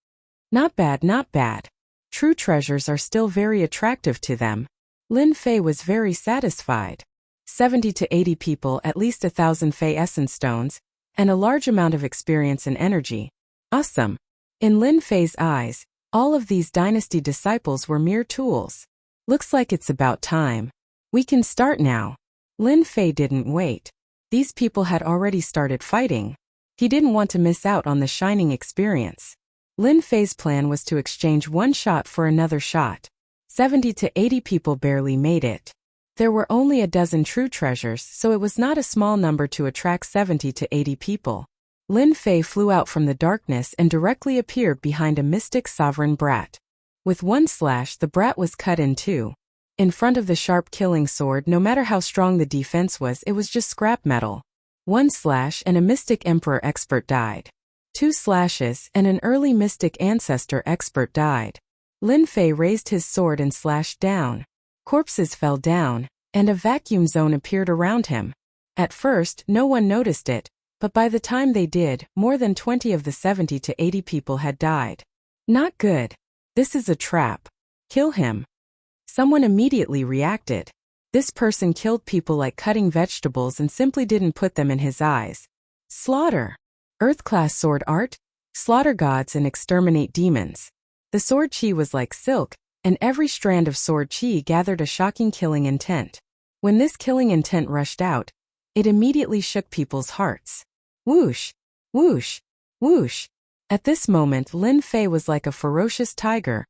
Not bad, not bad. True treasures are still very attractive to them. Lin Fei was very satisfied. 70 to 80 people, at least 1,000 Fei essence stones, and a large amount of experience and energy. Awesome. In Lin Fei's eyes, all of these dynasty disciples were mere tools. Looks like it's about time. We can start now. Lin Fei didn't wait. These people had already started fighting. He didn't want to miss out on the shining experience. Lin Fei's plan was to exchange one shot for another shot. 70 to 80 people barely made it. There were only a dozen true treasures, so it was not a small number to attract 70 to 80 people. Lin Fei flew out from the darkness and directly appeared behind a mystic sovereign brat. With one slash, the brat was cut in two. In front of the sharp killing sword, no matter how strong the defense was, it was just scrap metal. One slash and a mystic emperor expert died. Two slashes and an early mystic ancestor expert died. Lin Fei raised his sword and slashed down. Corpses fell down, and a vacuum zone appeared around him. At first, no one noticed it, but by the time they did, more than 20 of the 70 to 80 people had died. Not good. This is a trap. Kill him. Someone immediately reacted. This person killed people like cutting vegetables and simply didn't put them in his eyes. Slaughter. Earth-class sword art, slaughter gods and exterminate demons. The sword chi was like silk, and every strand of sword chi gathered a shocking killing intent. When this killing intent rushed out, it immediately shook people's hearts. Whoosh! Whoosh! Whoosh! At this moment Lin Fei was like a ferocious tiger,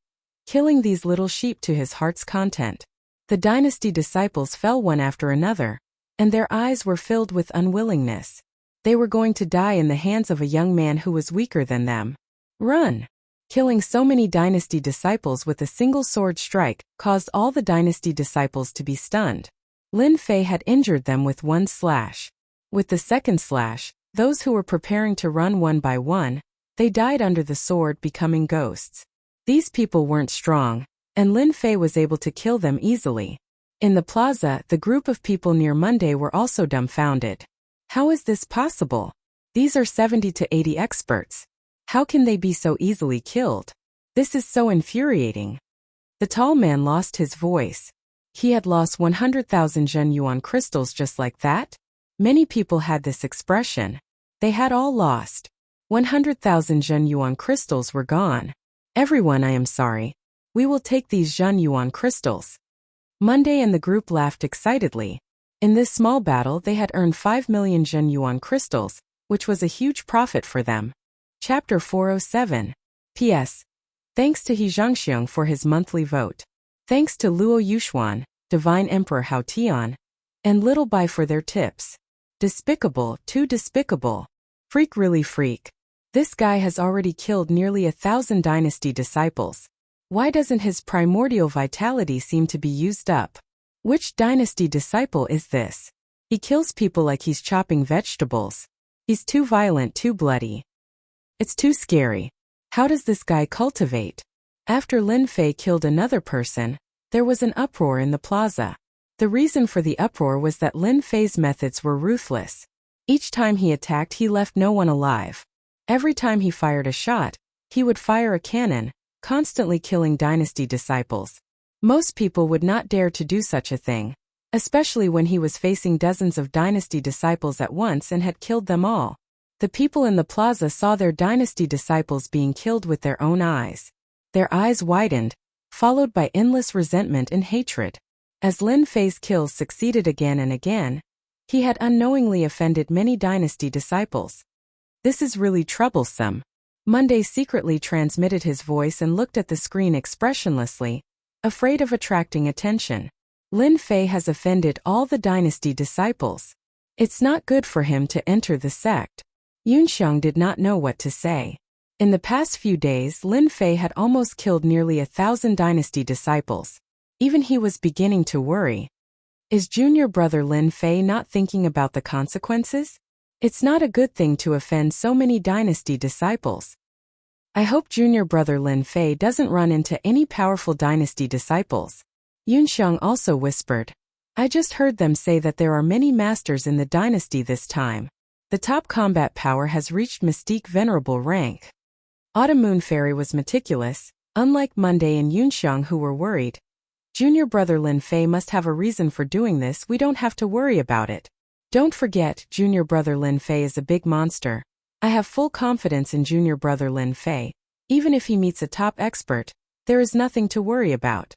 killing these little sheep to his heart's content. The dynasty disciples fell one after another, and their eyes were filled with unwillingness. They were going to die in the hands of a young man who was weaker than them. Run! Killing so many dynasty disciples with a single sword strike caused all the dynasty disciples to be stunned. Lin Fei had injured them with one slash. With the second slash, those who were preparing to run one by one, they died under the sword, becoming ghosts. These people weren't strong, and Lin Fei was able to kill them easily. In the plaza, the group of people near Monday were also dumbfounded. How is this possible? These are 70 to 80 experts. How can they be so easily killed? This is so infuriating. The tall man lost his voice. He had lost 100,000 Zhen Yuan crystals just like that? Many people had this expression. They had all lost. 100,000 Zhen Yuan crystals were gone. Everyone, I am sorry. We will take these Zhen Yuan crystals. Monday and the group laughed excitedly. In this small battle they had earned 5 million Zhen Yuan crystals, which was a huge profit for them. Chapter 407. P.S. Thanks to He Zhangxiong for his monthly vote. Thanks to Luo Yuxuan, Divine Emperor Hao Tian, and Little Bai for their tips. Despicable, too despicable. Freak, really freak. This guy has already killed nearly 1,000 dynasty disciples. Why doesn't his primordial vitality seem to be used up? Which dynasty disciple is this? He kills people like he's chopping vegetables. He's too violent, too bloody. It's too scary. How does this guy cultivate? After Lin Fei killed another person, there was an uproar in the plaza. The reason for the uproar was that Lin Fei's methods were ruthless. Each time he attacked, he left no one alive. Every time he fired a shot, he would fire a cannon, constantly killing dynasty disciples. Most people would not dare to do such a thing, especially when he was facing dozens of dynasty disciples at once and had killed them all. The people in the plaza saw their dynasty disciples being killed with their own eyes. Their eyes widened, followed by endless resentment and hatred. As Lin Fei's kills succeeded again and again, he had unknowingly offended many dynasty disciples. This is really troublesome. Monday secretly transmitted his voice and looked at the screen expressionlessly, afraid of attracting attention. Lin Fei has offended all the dynasty disciples. It's not good for him to enter the sect. Yunxiang did not know what to say. In the past few days, Lin Fei had almost killed nearly 1,000 dynasty disciples. Even he was beginning to worry. Is junior brother Lin Fei not thinking about the consequences? It's not a good thing to offend so many dynasty disciples. I hope junior brother Lin Fei doesn't run into any powerful dynasty disciples. Yunxiang also whispered. I just heard them say that there are many masters in the dynasty this time. The top combat power has reached Mystique Venerable rank. Autumn Moon Fairy was meticulous, unlike Monday and Yunxiang who were worried. Junior brother Lin Fei must have a reason for doing this, we don't have to worry about it. Don't forget, junior brother Lin Fei is a big monster. I have full confidence in junior brother Lin Fei. Even if he meets a top expert, there is nothing to worry about.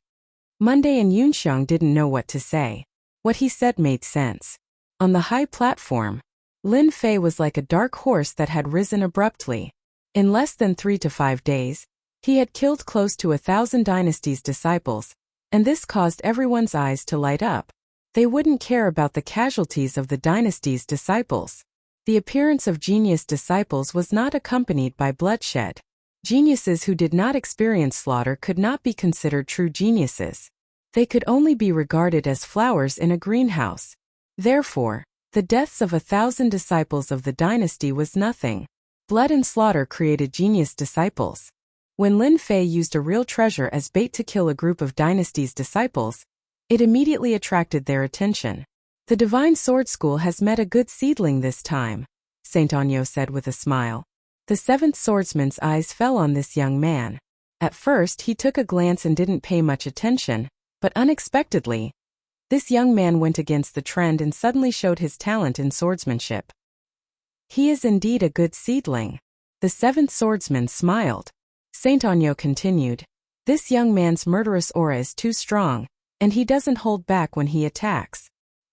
Monday and Yunxiang didn't know what to say. What he said made sense. On the high platform, Lin Fei was like a dark horse that had risen abruptly. In less than 3 to 5 days, he had killed close to 1,000 dynasty's disciples, and this caused everyone's eyes to light up. They wouldn't care about the casualties of the dynasty's disciples. The appearance of genius disciples was not accompanied by bloodshed. Geniuses who did not experience slaughter could not be considered true geniuses. They could only be regarded as flowers in a greenhouse. Therefore, the deaths of 1,000 disciples of the dynasty was nothing. Blood and slaughter created genius disciples. When Lin Fei used a real treasure as bait to kill a group of dynasty's disciples, it immediately attracted their attention. The Divine Sword School has met a good seedling this time, Saint Anyo said with a smile. The seventh swordsman's eyes fell on this young man. At first he took a glance and didn't pay much attention, but unexpectedly, this young man went against the trend and suddenly showed his talent in swordsmanship. He is indeed a good seedling. The seventh swordsman smiled. Saint Aignan continued. This young man's murderous aura is too strong, and he doesn't hold back when he attacks.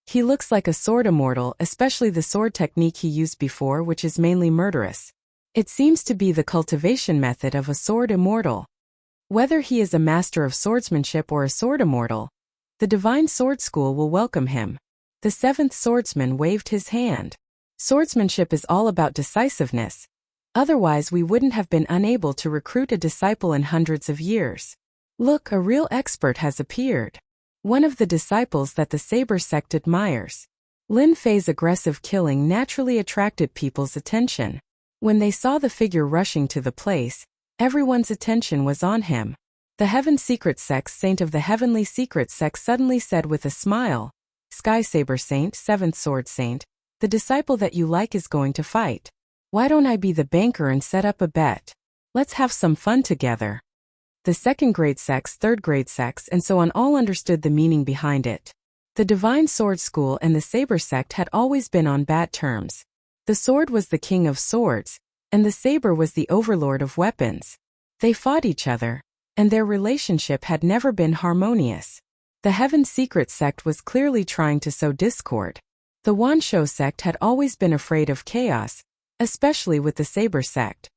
He looks like a sword immortal, especially the sword technique he used before, which is mainly murderous. It seems to be the cultivation method of a sword immortal. Whether he is a master of swordsmanship or a sword immortal, the divine sword school will welcome him. The seventh swordsman waved his hand. Swordsmanship is all about decisiveness. Otherwise we wouldn't have been unable to recruit a disciple in hundreds of years. Look, a real expert has appeared. One of the disciples that the Saber sect admires. Lin Fei's aggressive killing naturally attracted people's attention. When they saw the figure rushing to the place, everyone's attention was on him. The Heaven Secret Sect's Saint of the Heavenly Secret Sect suddenly said with a smile, Sky Saber Saint, Seventh Sword Saint, the disciple that you like is going to fight. Why don't I be the banker and set up a bet? Let's have some fun together. The second grade sects, third grade sects, and so on all understood the meaning behind it. The Divine Sword School and the Saber sect had always been on bad terms. The sword was the king of swords, and the saber was the overlord of weapons. They fought each other, and their relationship had never been harmonious. The Heaven Secret sect was clearly trying to sow discord. The Wanshou sect had always been afraid of chaos, especially with the Saber sect.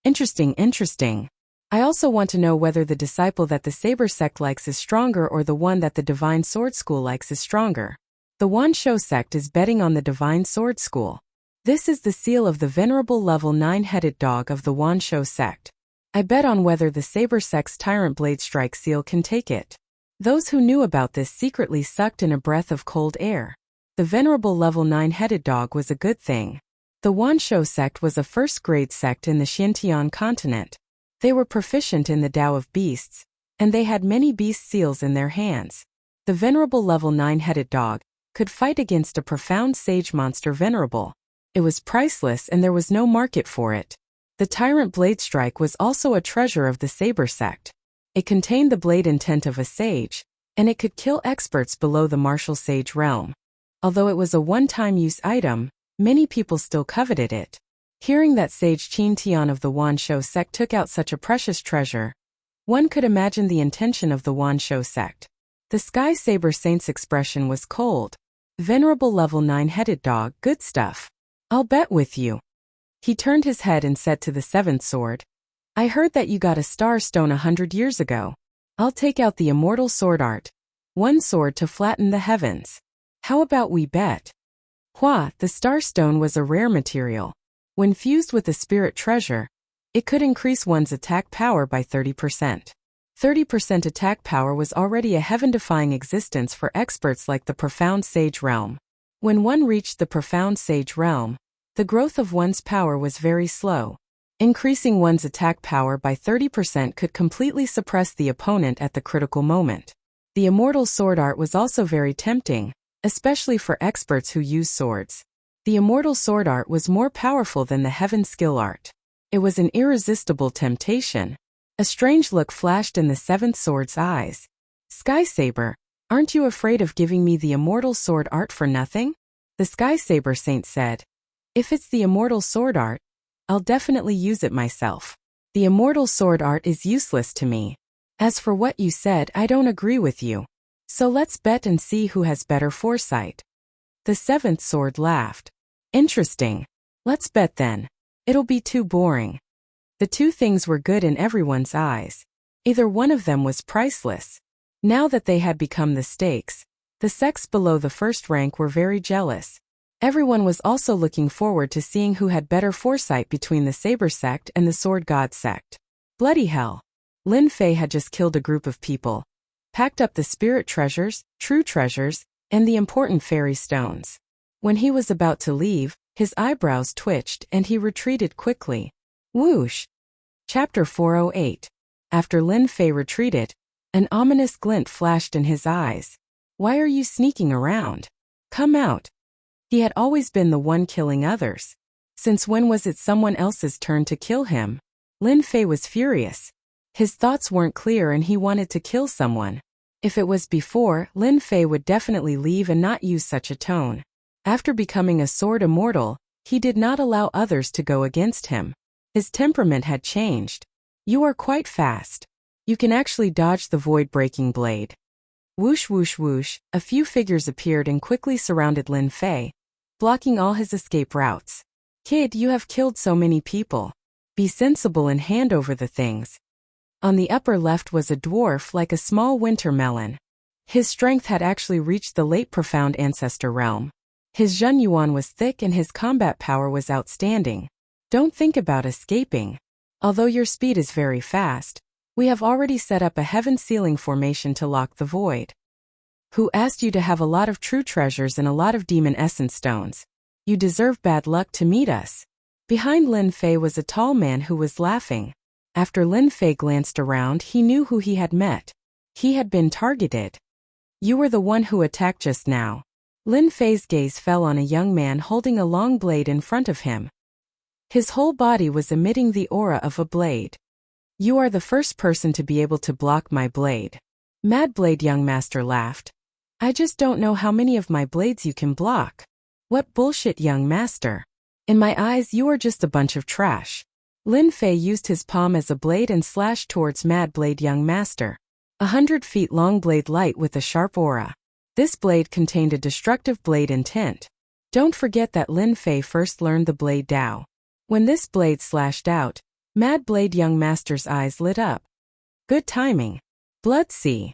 Interesting. I also want to know whether the disciple that the Saber sect likes is stronger or the one that the Divine Sword School likes is stronger. The Wanshou sect is betting on the Divine Sword School. This is the seal of the venerable level 9-headed dog of the Wanshou sect. I bet on whether the Saber sect's Tyrant Blade Strike seal can take it. Those who knew about this secretly sucked in a breath of cold air. The venerable level 9-headed dog was a good thing. The Wanshou sect was a first-grade sect in the Xintian continent. They were proficient in the Tao of beasts, and they had many beast seals in their hands. The venerable level 9-headed dog could fight against a profound sage monster venerable. It was priceless and there was no market for it. The Tyrant Blade Strike was also a treasure of the Saber sect. It contained the blade intent of a sage, and it could kill experts below the martial sage realm. Although it was a one-time use item, many people still coveted it. Hearing that Sage Qin Tian of the Wanshou sect took out such a precious treasure, one could imagine the intention of the Wanshou sect. The Sky Saber Saint's expression was cold. Venerable level 9-headed dog, good stuff. I'll bet with you. He turned his head and said to the seventh sword, I heard that you got a star stone 100 years ago. I'll take out the immortal sword art. One sword to flatten the heavens. How about we bet? The star stone was a rare material. When fused with the spirit treasure, it could increase one's attack power by 30%. 30% attack power was already a heaven-defying existence for experts like the Profound Sage Realm. When one reached the Profound Sage Realm, the growth of one's power was very slow. Increasing one's attack power by 30% could completely suppress the opponent at the critical moment. The immortal sword art was also very tempting, especially for experts who use swords. The immortal sword art was more powerful than the heaven skill art. It was an irresistible temptation. A strange look flashed in the seventh sword's eyes. Sky Saber, aren't you afraid of giving me the immortal sword art for nothing? The Sky Saber Saint said. If it's the immortal sword art, I'll definitely use it myself. The immortal sword art is useless to me. As for what you said, I don't agree with you. So let's bet and see who has better foresight. The seventh sword laughed. Interesting. Let's bet then. It'll be too boring. The two things were good in everyone's eyes. Either one of them was priceless. Now that they had become the stakes, the sects below the first rank were very jealous. Everyone was also looking forward to seeing who had better foresight between the Saber sect and the Sword God sect. Bloody hell. Lin Fei had just killed a group of people, packed up the spirit treasures, true treasures, and the important fairy stones. When he was about to leave, his eyebrows twitched and he retreated quickly. Whoosh! Chapter 408. After Lin Fei retreated, an ominous glint flashed in his eyes. Why are you sneaking around? Come out. He had always been the one killing others. Since when was it someone else's turn to kill him? Lin Fei was furious. His thoughts weren't clear and he wanted to kill someone. If it was before, Lin Fei would definitely leave and not use such a tone. After becoming a sword immortal, He did not allow others to go against him. His temperament had changed. You are quite fast. You can actually dodge the void-breaking blade. Whoosh whoosh whoosh, a few figures appeared and quickly surrounded Lin Fei, blocking all his escape routes. Kid, you have killed so many people. Be sensible and hand over the things. On the upper left was a dwarf like a small winter melon. His strength had actually reached the late profound ancestor realm. His Zhen Yuan was thick and his combat power was outstanding. Don't think about escaping. Although your speed is very fast, we have already set up a heaven-sealing formation to lock the void. Who asked you to have a lot of true treasures and a lot of demon essence stones? You deserve bad luck to meet us. Behind Lin Fei was a tall man who was laughing. After Lin Fei glanced around, he knew who he had met. He had been targeted. You were the one who attacked just now. Lin Fei's gaze fell on a young man holding a long blade in front of him. His whole body was emitting the aura of a blade. You are the first person to be able to block my blade. Mad Blade Young Master laughed. I just don't know how many of my blades you can block. What bullshit, young master. In my eyes, you are just a bunch of trash. Lin Fei used his palm as a blade and slashed towards Mad Blade Young Master. 100 feet long blade light with a sharp aura. This blade contained a destructive blade intent. Don't forget that Lin Fei first learned the blade Dao. When this blade slashed out, Mad Blade Young Master's eyes lit up. Good timing. Blood Sea.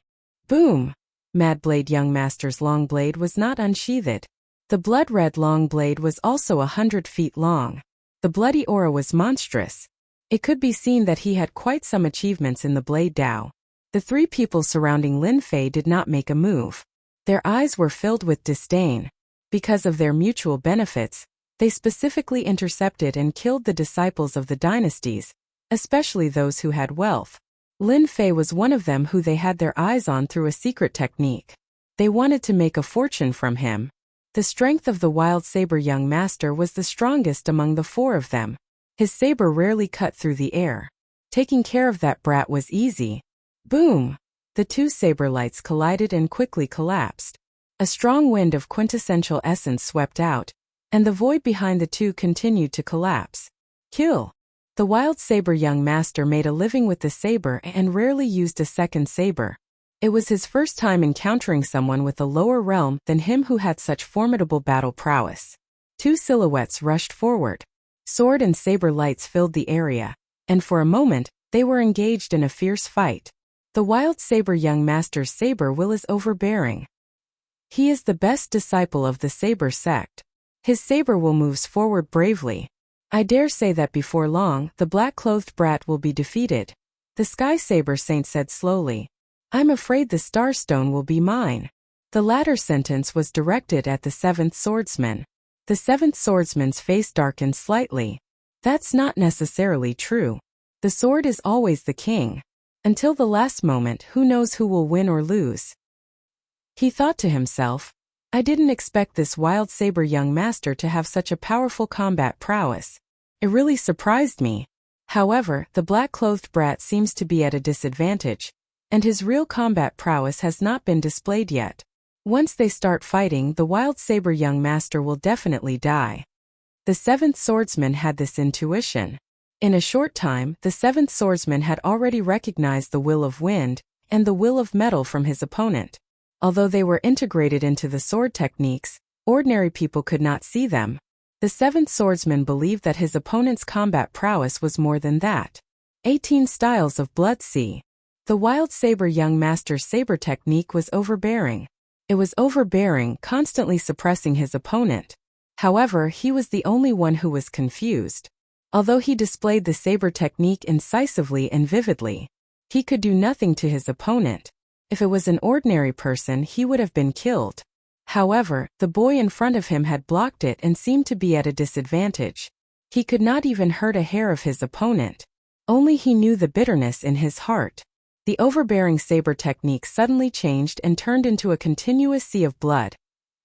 Boom! Mad Blade Young Master's long blade was not unsheathed. The blood-red long blade was also 100 feet long. The bloody aura was monstrous. It could be seen that he had quite some achievements in the blade Dao. The three people surrounding Lin Fei did not make a move. Their eyes were filled with disdain. Because of their mutual benefits, they specifically intercepted and killed the disciples of the dynasties, especially those who had wealth. Lin Fei was one of them who they had their eyes on through a secret technique. They wanted to make a fortune from him. The strength of the wild saber young master was the strongest among the four of them. His saber rarely cut through the air. Taking care of that brat was easy. Boom! The two saber lights collided and quickly collapsed. A strong wind of quintessential essence swept out, and the void behind the two continued to collapse. Kill! The wild saber young master made a living with the saber and rarely used a second saber. It was his first time encountering someone with a lower realm than him who had such formidable battle prowess. Two silhouettes rushed forward. Sword and saber lights filled the area, and for a moment, they were engaged in a fierce fight. The wild saber young master's saber will is overbearing. He is the best disciple of the saber sect. His saber will moves forward bravely. I dare say that before long, the black-clothed brat will be defeated. The Sky Saber Saint said slowly. I'm afraid the Starstone will be mine. The latter sentence was directed at the seventh swordsman. The seventh swordsman's face darkened slightly. That's not necessarily true. The sword is always the king. Until the last moment, who knows who will win or lose? He thought to himself, I didn't expect this wild saber young master to have such a powerful combat prowess. It really surprised me. However, the black-clothed brat seems to be at a disadvantage, and his real combat prowess has not been displayed yet. Once they start fighting, the wild saber young master will definitely die. The seventh swordsman had this intuition. In a short time, the seventh swordsman had already recognized the will of wind and the will of metal from his opponent. Although they were integrated into the sword techniques, ordinary people could not see them. The seventh swordsman believed that his opponent's combat prowess was more than that. 18 styles of Blood Sea. The wild saber young master's saber technique was overbearing. It was overbearing, constantly suppressing his opponent. However, he was the only one who was confused. Although he displayed the saber technique incisively and vividly, he could do nothing to his opponent. If it was an ordinary person, he would have been killed. However, the boy in front of him had blocked it and seemed to be at a disadvantage. He could not even hurt a hair of his opponent. Only he knew the bitterness in his heart. The overbearing saber technique suddenly changed and turned into a continuous sea of blood,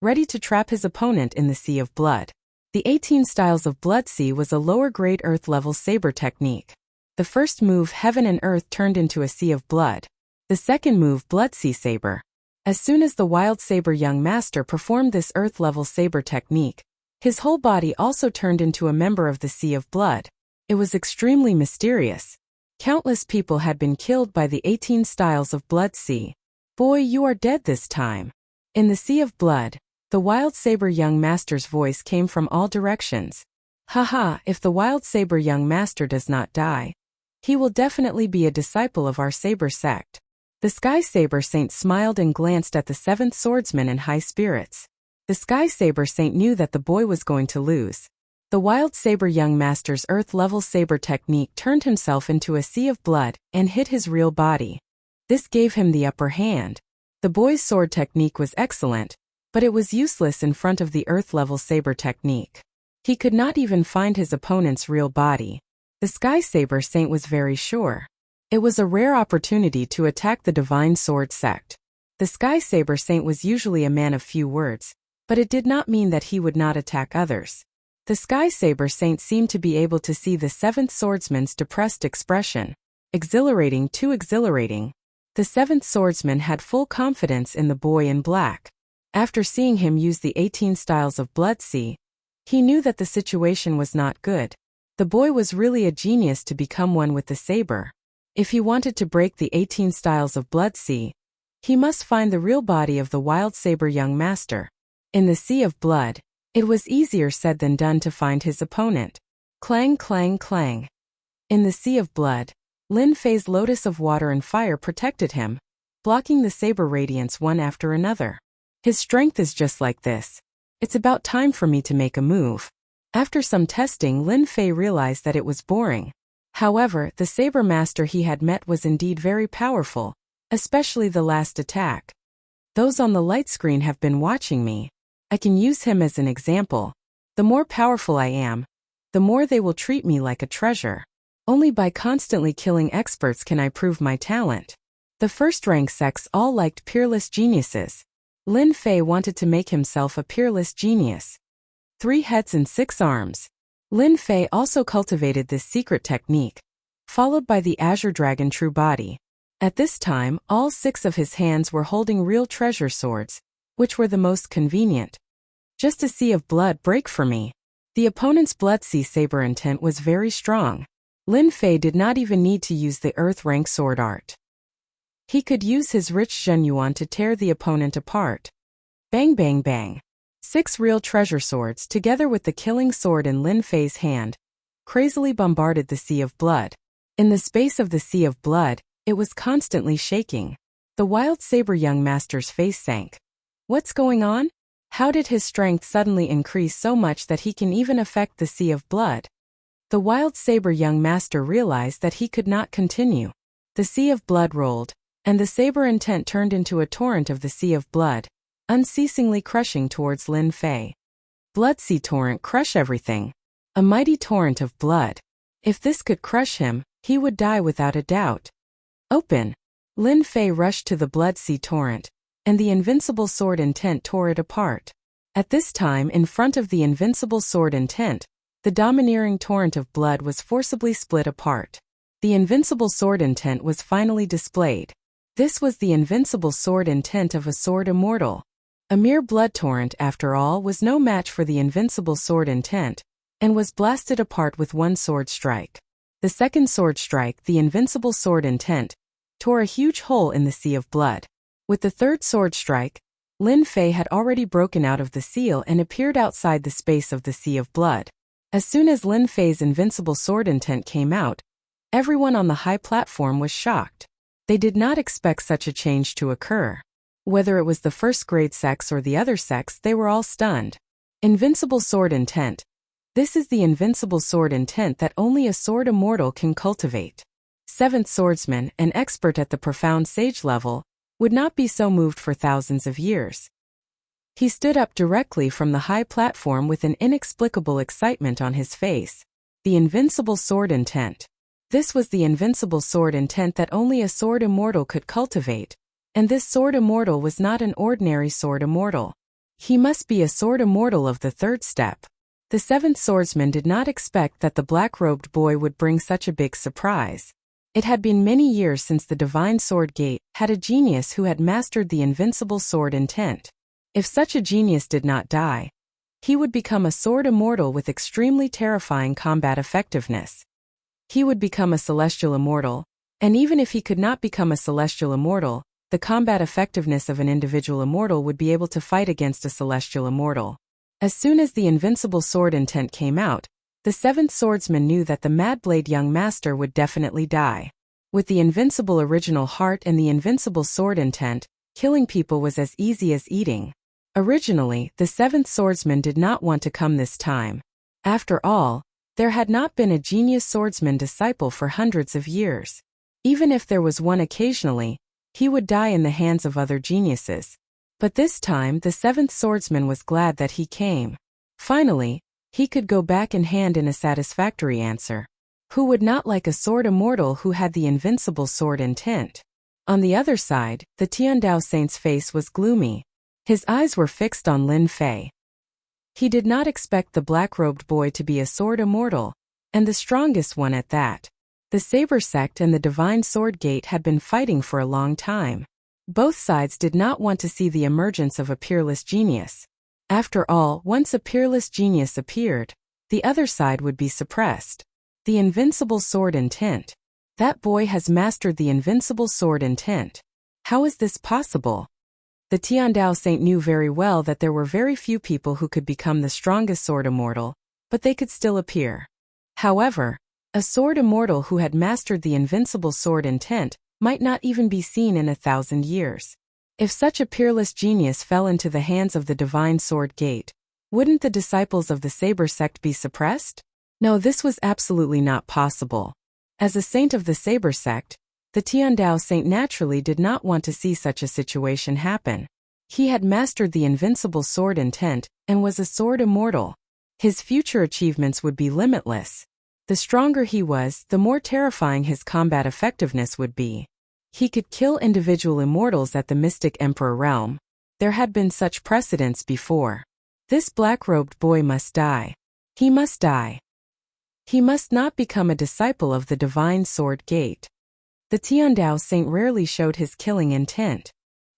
ready to trap his opponent in the sea of blood. The 18 styles of Blood Sea was a lower-grade Earth-level saber technique. The first move, Heaven and Earth, turned into a sea of blood. The second move, Blood Sea Saber. As soon as the wild saber young master performed this Earth-level saber technique, His whole body also turned into a member of the Sea of Blood. It was extremely mysterious. Countless people had been killed by the 18 styles of Blood Sea. Boy, you are dead this time. In the Sea of Blood, the Wild Saber Young Master's voice came from all directions. Haha, if the Wild Saber Young Master does not die, he will definitely be a disciple of our Saber sect. The Sky Saber Saint smiled and glanced at the 7th swordsman in high spirits. The Sky Saber Saint knew that the boy was going to lose. The Wild Saber Young Master's Earth-level saber technique turned himself into a sea of blood and hit his real body. This gave him the upper hand. The boy's sword technique was excellent, but it was useless in front of the Earth-level saber technique. He could not even find his opponent's real body. The Sky Saber Saint was very sure. It was a rare opportunity to attack the Divine Sword sect. The Sky Saber Saint was usually a man of few words, but it did not mean that he would not attack others. The Sky Saber Saint seemed to be able to see the 7th swordsman's depressed expression. Exhilarating, too exhilarating. The 7th swordsman had full confidence in the boy in black. After seeing him use the 18 styles of Blood Sea, he knew that the situation was not good. The boy was really a genius to become one with the saber. If he wanted to break the 18 styles of Blood Sea, he must find the real body of the Wild Saber Young Master. In the Sea of Blood, it was easier said than done to find his opponent. Clang, clang, clang. In the Sea of Blood, Lin Fei's lotus of water and fire protected him, blocking the saber radiance one after another. His strength is just like this. It's about time for me to make a move. After some testing, Lin Fei realized that it was boring. However, the saber master he had met was indeed very powerful, especially the last attack. Those on the light screen have been watching me. I can use him as an example. The more powerful I am, the more they will treat me like a treasure. Only by constantly killing experts can I prove my talent. The first-rank sects all liked peerless geniuses. Lin Fei wanted to make himself a peerless genius. 3 heads and 6 arms. Lin Fei also cultivated this secret technique, followed by the Azure Dragon True Body. At this time, all 6 of his hands were holding real treasure swords, which were the most convenient. Just a sea of blood break for me. The opponent's Blood Sea saber intent was very strong. Lin Fei did not even need to use the Earth rank sword art. He could use his rich Zhenyuan to tear the opponent apart. Bang bang bang. 6 real treasure swords together with the killing sword in Lin Fei's hand crazily bombarded the Sea of Blood. In the space of the Sea of Blood, it was constantly shaking. The Wild Saber Young Master's face sank. What's going on? How did his strength suddenly increase so much that he can even affect the Sea of Blood? The Wild Saber Young Master realized that he could not continue. The Sea of Blood rolled, and the saber intent turned into a torrent of the Sea of Blood, unceasingly crushing towards Lin Fei. Blood Sea torrent, crush everything. A mighty torrent of blood. If this could crush him, he would die without a doubt. Open. Lin Fei rushed to the Blood Sea torrent, and the invincible sword intent tore it apart. At this time, in front of the invincible sword intent, the domineering torrent of blood was forcibly split apart. The invincible sword intent was finally displayed. This was the invincible sword intent of a sword immortal. A mere blood torrent, after all, was no match for the invincible sword intent, and was blasted apart with one sword strike. The second sword strike, the invincible sword intent, tore a huge hole in the Sea of Blood. With the third sword strike, Lin Fei had already broken out of the seal and appeared outside the space of the Sea of Blood. As soon as Lin Fei's invincible sword intent came out, everyone on the high platform was shocked. They did not expect such a change to occur. Whether it was the first-grade sects or the other sects, they were all stunned. Invincible sword intent. This is the invincible sword intent that only a sword immortal can cultivate. 7th swordsman, an expert at the profound sage level, would not be so moved for thousands of years. He stood up directly from the high platform with an inexplicable excitement on his face. The invincible sword intent. This was the invincible sword intent that only a sword immortal could cultivate, and this sword immortal was not an ordinary sword immortal. He must be a sword immortal of the 3rd step. The 7th swordsman did not expect that the black-robed boy would bring such a big surprise. It had been many years since the Divine Sword Gate had a genius who had mastered the invincible sword intent. If such a genius did not die, He would become a sword immortal with extremely terrifying combat effectiveness. He would become a celestial immortal, and even if he could not become a celestial immortal, the combat effectiveness of an individual immortal would be able to fight against a celestial immortal. As soon as the invincible sword intent came out, the seventh swordsman knew that the Madblade young master would definitely die. With the invincible original heart and the invincible sword intent, killing people was as easy as eating. Originally, the seventh swordsman did not want to come this time. After all, there had not been a genius swordsman disciple for hundreds of years. Even if there was one occasionally, he would die in the hands of other geniuses. But this time the seventh swordsman was glad that he came. Finally, he could go back and hand in a satisfactory answer. Who would not like a sword immortal who had the invincible sword intent? On the other side, the Tiandao Saint's face was gloomy. His eyes were fixed on Lin Fei. He did not expect the black-robed boy to be a sword immortal, and the strongest one at that. The Saber Sect and the Divine Sword Gate had been fighting for a long time. Both sides did not want to see the emergence of a peerless genius. After all, once a peerless genius appeared, the other side would be suppressed. The invincible sword intent. That boy has mastered the invincible sword intent. How is this possible? The Tiandao Saint knew very well that there were very few people who could become the strongest sword immortal, but they could still appear. However, a sword immortal who had mastered the invincible sword intent might not even be seen in 1,000 years. If such a peerless genius fell into the hands of the Divine Sword Gate, wouldn't the disciples of the Saber Sect be suppressed? No, this was absolutely not possible. As a saint of the Saber Sect, the Tiandao Saint naturally did not want to see such a situation happen. He had mastered the invincible sword intent and was a sword immortal. His future achievements would be limitless. The stronger he was, the more terrifying his combat effectiveness would be. He could kill individual immortals at the Mystic Emperor realm. There had been such precedents before. This black-robed boy must die. He must die. He must not become a disciple of the Divine Sword Gate. The Tiandao Saint rarely showed his killing intent.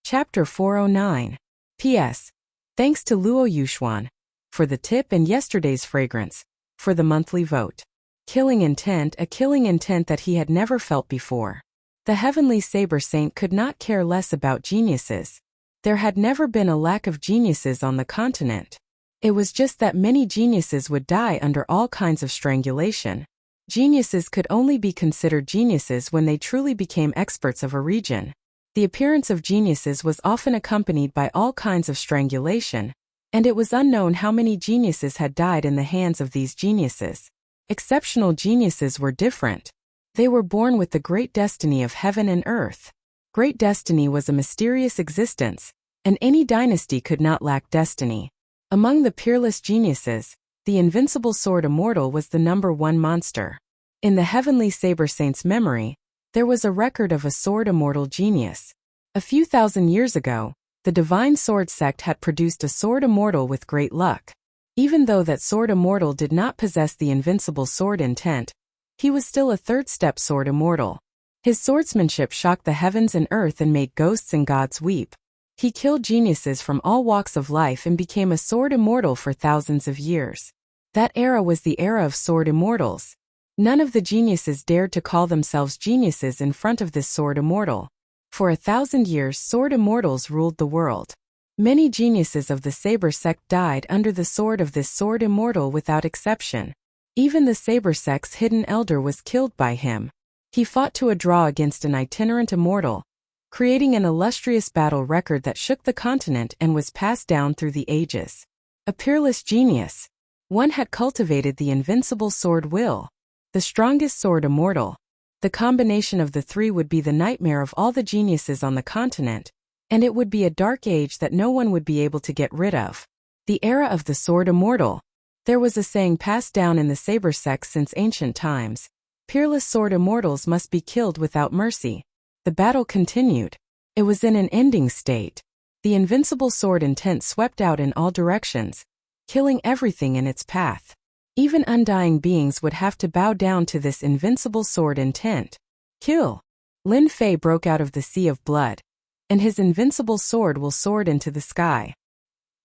Chapter 409. P.S. Thanks to Luo Yuxuan for the tip and yesterday's fragrance for the monthly vote. Killing intent, a killing intent that he had never felt before. The Heavenly Saber Saint could not care less about geniuses. There had never been a lack of geniuses on the continent. It was just that many geniuses would die under all kinds of strangulation. Geniuses could only be considered geniuses when they truly became experts of a region. The appearance of geniuses was often accompanied by all kinds of strangulation, and it was unknown how many geniuses had died in the hands of these geniuses. Exceptional geniuses were different. They were born with the great destiny of heaven and earth. Great destiny was a mysterious existence, and any dynasty could not lack destiny. Among the peerless geniuses, the invincible sword immortal was the #1 monster. In the Heavenly Saber Saint's memory, there was a record of a sword immortal genius. A few thousand years ago, the Divine Sword Sect had produced a sword immortal with great luck. Even though that sword immortal did not possess the invincible sword intent, he was still a third-step sword immortal. His swordsmanship shocked the heavens and earth and made ghosts and gods weep. He killed geniuses from all walks of life and became a sword immortal for thousands of years. That era was the era of sword immortals. None of the geniuses dared to call themselves geniuses in front of this sword immortal. For 1,000 years sword immortals ruled the world. Many geniuses of the Saber Sect died under the sword of this sword immortal without exception. Even the Saber Sect's hidden elder was killed by him. He fought to a draw against an itinerant immortal, creating an illustrious battle record that shook the continent and was passed down through the ages. A peerless genius. One had cultivated the invincible sword will. The strongest sword immortal. The combination of the three would be the nightmare of all the geniuses on the continent, and it would be a dark age that no one would be able to get rid of. The era of the sword immortal. There was a saying passed down in the Saber Sect since ancient times. Peerless sword immortals must be killed without mercy. The battle continued. It was in an ending state. The invincible sword intent swept out in all directions, killing everything in its path. Even undying beings would have to bow down to this invincible sword intent. Kill. Lin Fei broke out of the sea of blood, and his invincible sword will soared into the sky.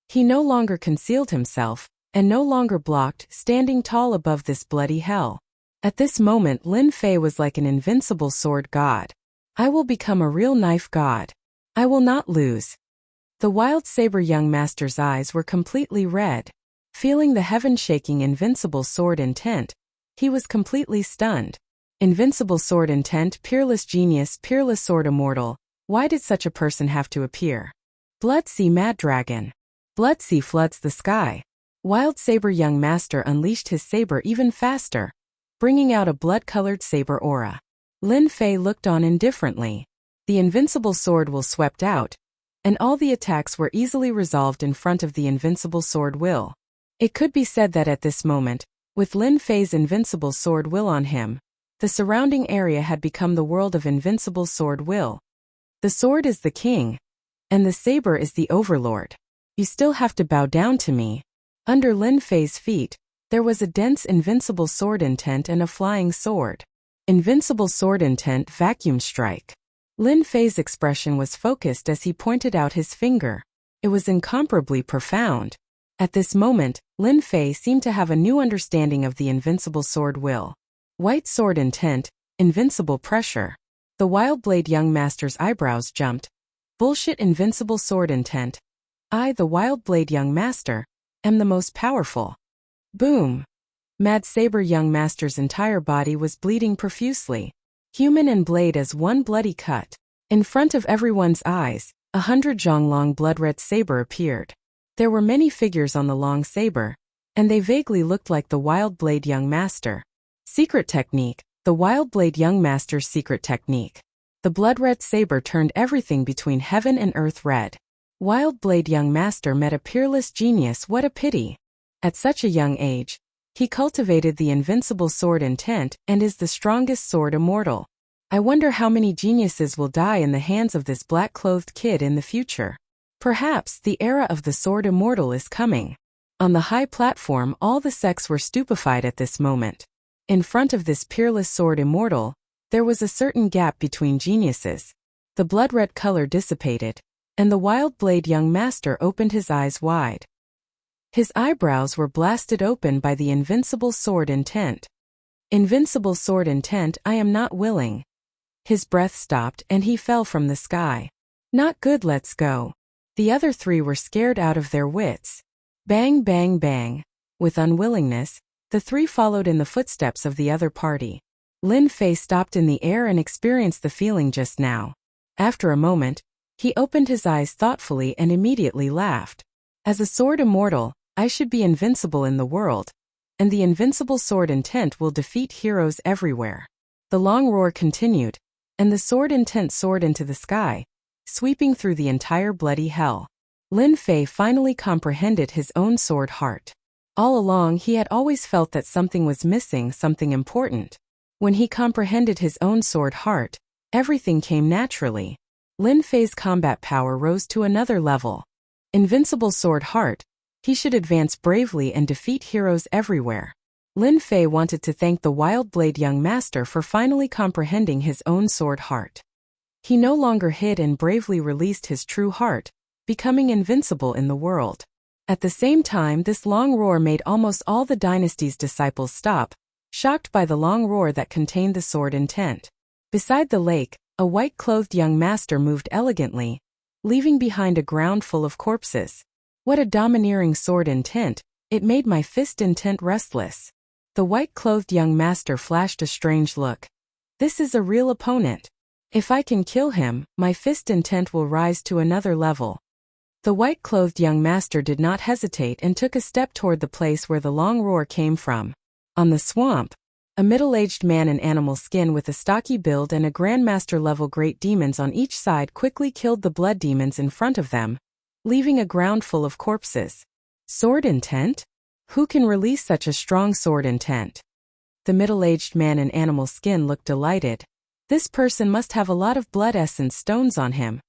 He no longer concealed himself, and no longer blocked, standing tall above this bloody hell. At this moment Lin Fei was like an invincible sword god. I will become a real knife god. I will not lose. The wild saber young master's eyes were completely red. Feeling the heaven-shaking invincible sword intent, he was completely stunned. Invincible sword intent, peerless genius, peerless sword immortal. Why did such a person have to appear? Blood Sea Mad Dragon. Blood Sea floods the sky. Wild saber young master unleashed his saber even faster, bringing out a blood-colored saber aura. Lin Fei looked on indifferently. The invincible sword will swept out, and all the attacks were easily resolved in front of the invincible sword will. It could be said that at this moment, with Lin Fei's invincible sword will on him, the surrounding area had become the world of invincible sword will. The sword is the king, and the saber is the overlord. You still have to bow down to me. Under Lin Fei's feet, there was a dense invincible sword intent and a flying sword. Invincible sword intent vacuum strike. Lin Fei's expression was focused as he pointed out his finger. It was incomparably profound. At this moment, Lin Fei seemed to have a new understanding of the invincible sword will. White sword intent, invincible pressure. The wild blade young master's eyebrows jumped. Bullshit invincible sword intent. I, the wild blade young master, am the most powerful. Boom. Mad saber young master's entire body was bleeding profusely. Human and blade as one bloody cut. In front of everyone's eyes, 100 zhong-long blood-red saber appeared. There were many figures on the long saber, and they vaguely looked like the wild blade young master. Secret technique, the wild blade young master's secret technique. The blood-red saber turned everything between heaven and earth red. Wild blade young master met a peerless genius. What a pity. At such a young age, he cultivated the invincible sword intent and is the strongest sword immortal. I wonder how many geniuses will die in the hands of this black-clothed kid in the future. Perhaps the era of the sword immortal is coming. On the high platform, all the sects were stupefied at this moment. In front of this peerless sword immortal, there was a certain gap between geniuses. The blood-red color dissipated, and the wild blade young master opened his eyes wide. His eyebrows were blasted open by the invincible sword intent. Invincible sword intent, I am not willing. His breath stopped and he fell from the sky. Not good, let's go. The other three were scared out of their wits. Bang, bang, bang. With unwillingness, the three followed in the footsteps of the other party. Lin Fei stopped in the air and experienced the feeling just now. After a moment, he opened his eyes thoughtfully and immediately laughed. As a sword immortal, I should be invincible in the world, and the invincible sword intent will defeat heroes everywhere. The long roar continued, and the sword intent soared into the sky, sweeping through the entire bloody hell. Lin Fei finally comprehended his own sword heart. All along he had always felt that something was missing, something important. When he comprehended his own sword heart, everything came naturally. Lin Fei's combat power rose to another level. Invincible sword heart, he should advance bravely and defeat heroes everywhere. Lin Fei wanted to thank the wild blade young master for finally comprehending his own sword heart. He no longer hid and bravely released his true heart, becoming invincible in the world. At the same time, this long roar made almost all the dynasty's disciples stop, shocked by the long roar that contained the sword intent. Beside the lake, a white-clothed young master moved elegantly, leaving behind a ground full of corpses. What a domineering sword intent, it made my fist intent restless. The white-clothed young master flashed a strange look. This is a real opponent. If I can kill him, my fist intent will rise to another level. The white-clothed young master did not hesitate and took a step toward the place where the long roar came from. On the swamp, a middle-aged man in animal skin with a stocky build and a grandmaster-level great demons on each side quickly killed the blood demons in front of them, leaving a ground full of corpses. Sword intent? Who can release such a strong sword intent? The middle-aged man in animal skin looked delighted. This person must have a lot of blood essence stones on him.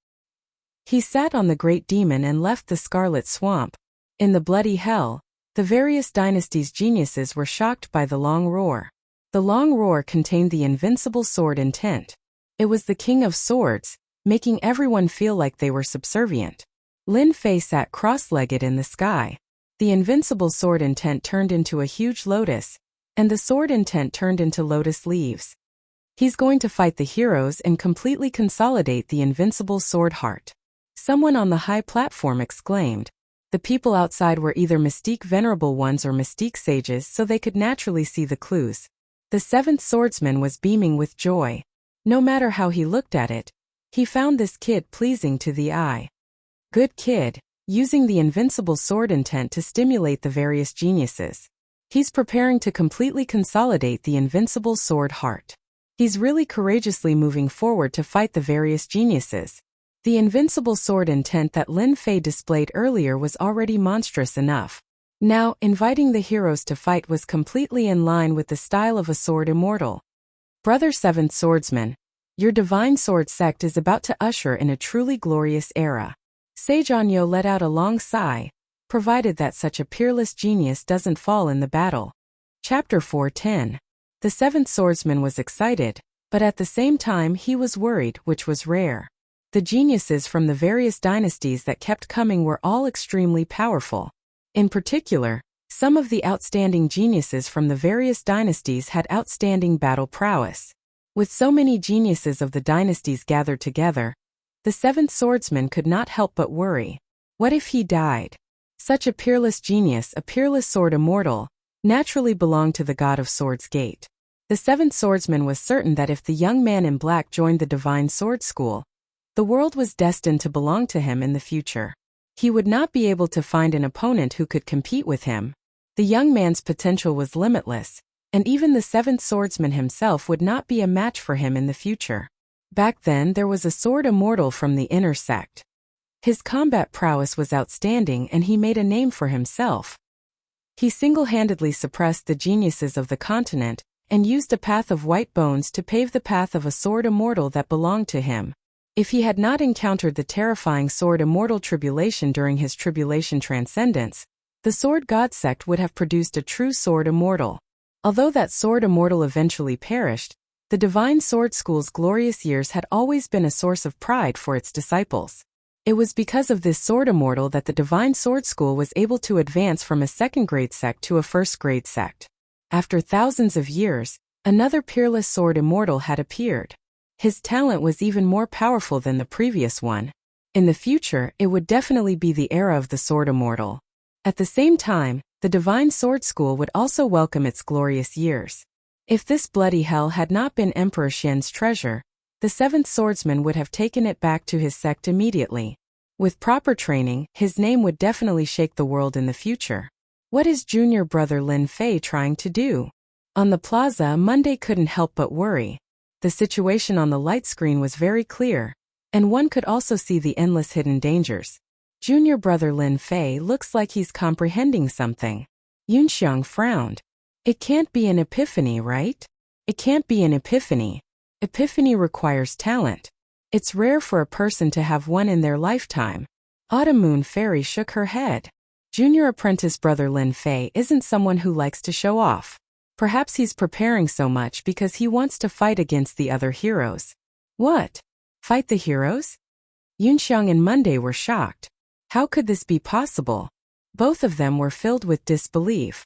He sat on the great demon and left the scarlet swamp. In the bloody hell, the various dynasties' geniuses were shocked by the long roar. The long roar contained the invincible sword intent. It was the king of swords, making everyone feel like they were subservient. Lin Fei sat cross-legged in the sky. The invincible sword intent turned into a huge lotus, and the sword intent turned into lotus leaves. He's going to fight the heroes and completely consolidate the invincible sword heart. Someone on the high platform exclaimed. The people outside were either Mystique Venerable Ones or Mystique Sages, so they could naturally see the clues. The seventh swordsman was beaming with joy. No matter how he looked at it, he found this kid pleasing to the eye. Good kid, using the invincible sword intent to stimulate the various geniuses. He's preparing to completely consolidate the invincible sword heart. He's really courageously moving forward to fight the various geniuses. The invincible sword intent that Lin Fei displayed earlier was already monstrous enough. Now, inviting the heroes to fight was completely in line with the style of a sword immortal. Brother Seventh Swordsman, your divine sword sect is about to usher in a truly glorious era. Sage Anyo let out a long sigh, provided that such a peerless genius doesn't fall in the battle. Chapter 4:10. The seventh swordsman was excited, but at the same time he was worried, which was rare. The geniuses from the various dynasties that kept coming were all extremely powerful. In particular, some of the outstanding geniuses from the various dynasties had outstanding battle prowess. With so many geniuses of the dynasties gathered together, the seventh swordsman could not help but worry. What if he died? Such a peerless genius, a peerless sword immortal, naturally belonged to the god of swords gate. The seventh swordsman was certain that if the young man in black joined the divine sword school, the world was destined to belong to him in the future. He would not be able to find an opponent who could compete with him. The young man's potential was limitless, and even the seventh swordsman himself would not be a match for him in the future. Back then there was a sword immortal from the inner sect. His combat prowess was outstanding and he made a name for himself. He single-handedly suppressed the geniuses of the continent and used a path of white bones to pave the path of a sword immortal that belonged to him. If he had not encountered the terrifying sword immortal tribulation during his tribulation transcendence, the sword god sect would have produced a true sword immortal. Although that sword immortal eventually perished, the divine sword school's glorious years had always been a source of pride for its disciples. It was because of this sword immortal that the divine sword school was able to advance from a second-grade sect to a first-grade sect. After thousands of years, another peerless sword immortal had appeared. His talent was even more powerful than the previous one. In the future, it would definitely be the era of the sword immortal. At the same time, the divine sword school would also welcome its glorious years. If this bloody hell had not been Emperor Xian's treasure, the seventh swordsman would have taken it back to his sect immediately. With proper training, his name would definitely shake the world in the future. What is junior brother Lin Fei trying to do? On the plaza, Monday couldn't help but worry. The situation on the light screen was very clear, and one could also see the endless hidden dangers. Junior brother Lin Fei looks like he's comprehending something. Yunxiang frowned. It can't be an epiphany, right? It can't be an epiphany. Epiphany requires talent. It's rare for a person to have one in their lifetime. Autumn Moon Fairy shook her head. Junior apprentice brother Lin Fei isn't someone who likes to show off. Perhaps he's preparing so much because he wants to fight against the other heroes. What? Fight the heroes? Yunxiang and Monday were shocked. How could this be possible? Both of them were filled with disbelief.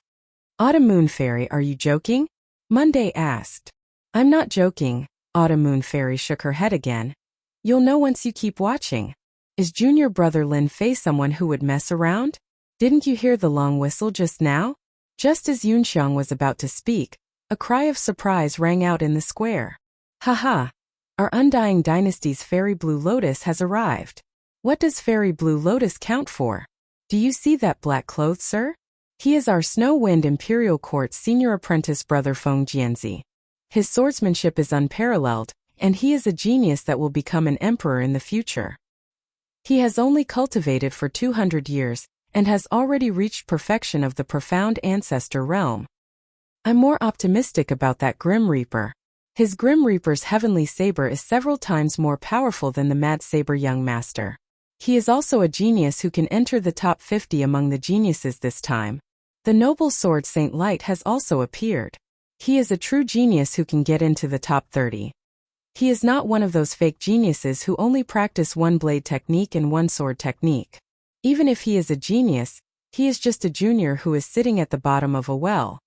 Autumn Moon Fairy, are you joking? Monday asked. I'm not joking. Autumn Moon Fairy shook her head again. You'll know once you keep watching. Is junior brother Lin Fei someone who would mess around? Didn't you hear the long whistle just now? Just as Yunxiang was about to speak, a cry of surprise rang out in the square. Haha! Our undying dynasty's Fairy Blue Lotus has arrived. What does Fairy Blue Lotus count for? Do you see that black cloth, sir? He is our Snow Wind Imperial Court's senior apprentice brother Feng Jianzi. His swordsmanship is unparalleled, and he is a genius that will become an emperor in the future. He has only cultivated for 200 years, and has already reached perfection of the profound ancestor realm. I'm more optimistic about that Grim Reaper. His Grim Reaper's heavenly saber is several times more powerful than the Mad Saber Young Master. He is also a genius who can enter the top 50 among the geniuses this time. The noble sword Saint Light has also appeared. He is a true genius who can get into the top 30. He is not one of those fake geniuses who only practice one blade technique and one sword technique. Even if he is a genius, he is just a junior who is sitting at the bottom of a well.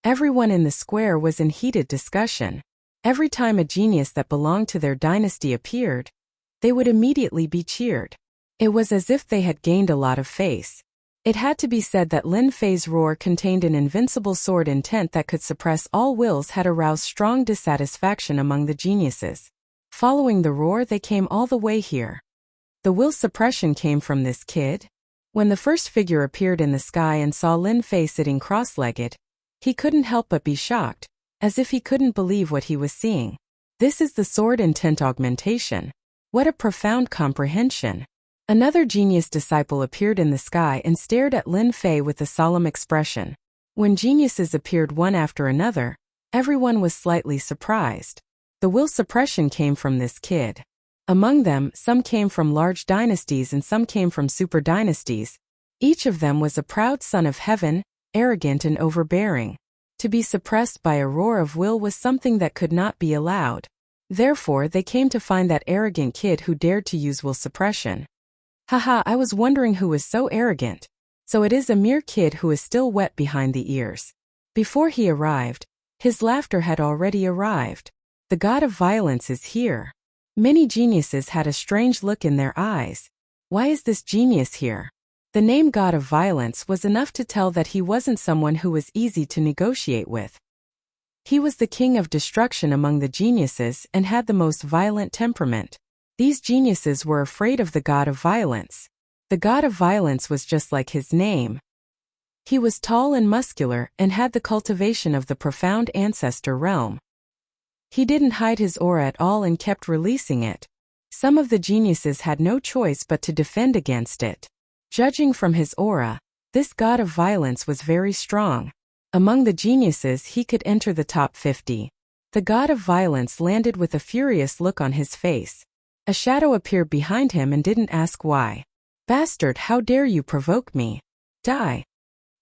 Everyone in the square was in heated discussion. Every time a genius that belonged to their dynasty appeared, they would immediately be cheered. It was as if they had gained a lot of face. It had to be said that Lin Fei's roar contained an invincible sword intent that could suppress all wills had aroused strong dissatisfaction among the geniuses. Following the roar, they came all the way here. The will suppression came from this kid. When the first figure appeared in the sky and saw Lin Fei sitting cross-legged, he couldn't help but be shocked, as if he couldn't believe what he was seeing. This is the sword intent augmentation. What a profound comprehension. Another genius disciple appeared in the sky and stared at Lin Fei with a solemn expression. When geniuses appeared one after another, everyone was slightly surprised. The will suppression came from this kid. Among them, some came from large dynasties and some came from super dynasties. Each of them was a proud son of heaven, arrogant and overbearing. To be suppressed by a roar of will was something that could not be allowed. Therefore, they came to find that arrogant kid who dared to use will suppression. Haha, I was wondering who was so arrogant. So it is a mere kid who is still wet behind the ears. Before he arrived, his laughter had already arrived. The god of violence is here. Many geniuses had a strange look in their eyes. Why is this genius here? The name god of violence was enough to tell that he wasn't someone who was easy to negotiate with. He was the king of destruction among the geniuses and had the most violent temperament. These geniuses were afraid of the god of violence. The god of violence was just like his name. He was tall and muscular and had the cultivation of the profound ancestor realm. He didn't hide his aura at all and kept releasing it. Some of the geniuses had no choice but to defend against it. Judging from his aura, this god of violence was very strong. Among the geniuses, he could enter the top 50. The god of violence landed with a furious look on his face. A shadow appeared behind him and didn't ask why. Bastard, how dare you provoke me? Die.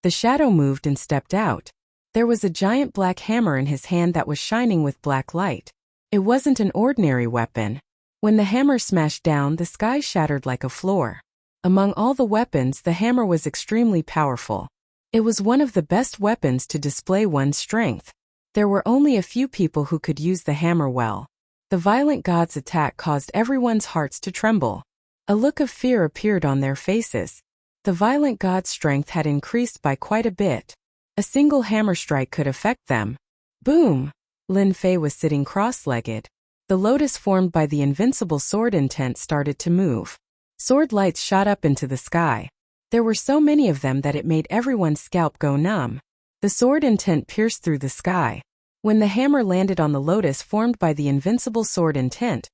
The shadow moved and stepped out. There was a giant black hammer in his hand that was shining with black light. It wasn't an ordinary weapon. When the hammer smashed down, the sky shattered like a floor. Among all the weapons, the hammer was extremely powerful. It was one of the best weapons to display one's strength. There were only a few people who could use the hammer well. The violent god's attack caused everyone's hearts to tremble. A look of fear appeared on their faces. The violent god's strength had increased by quite a bit. A single hammer strike could affect them. Boom! Lin Fei was sitting cross-legged. The lotus formed by the invincible sword intent started to move. Sword lights shot up into the sky. There were so many of them that it made everyone's scalp go numb. The sword intent pierced through the sky. When the hammer landed on the lotus formed by the invincible sword intent,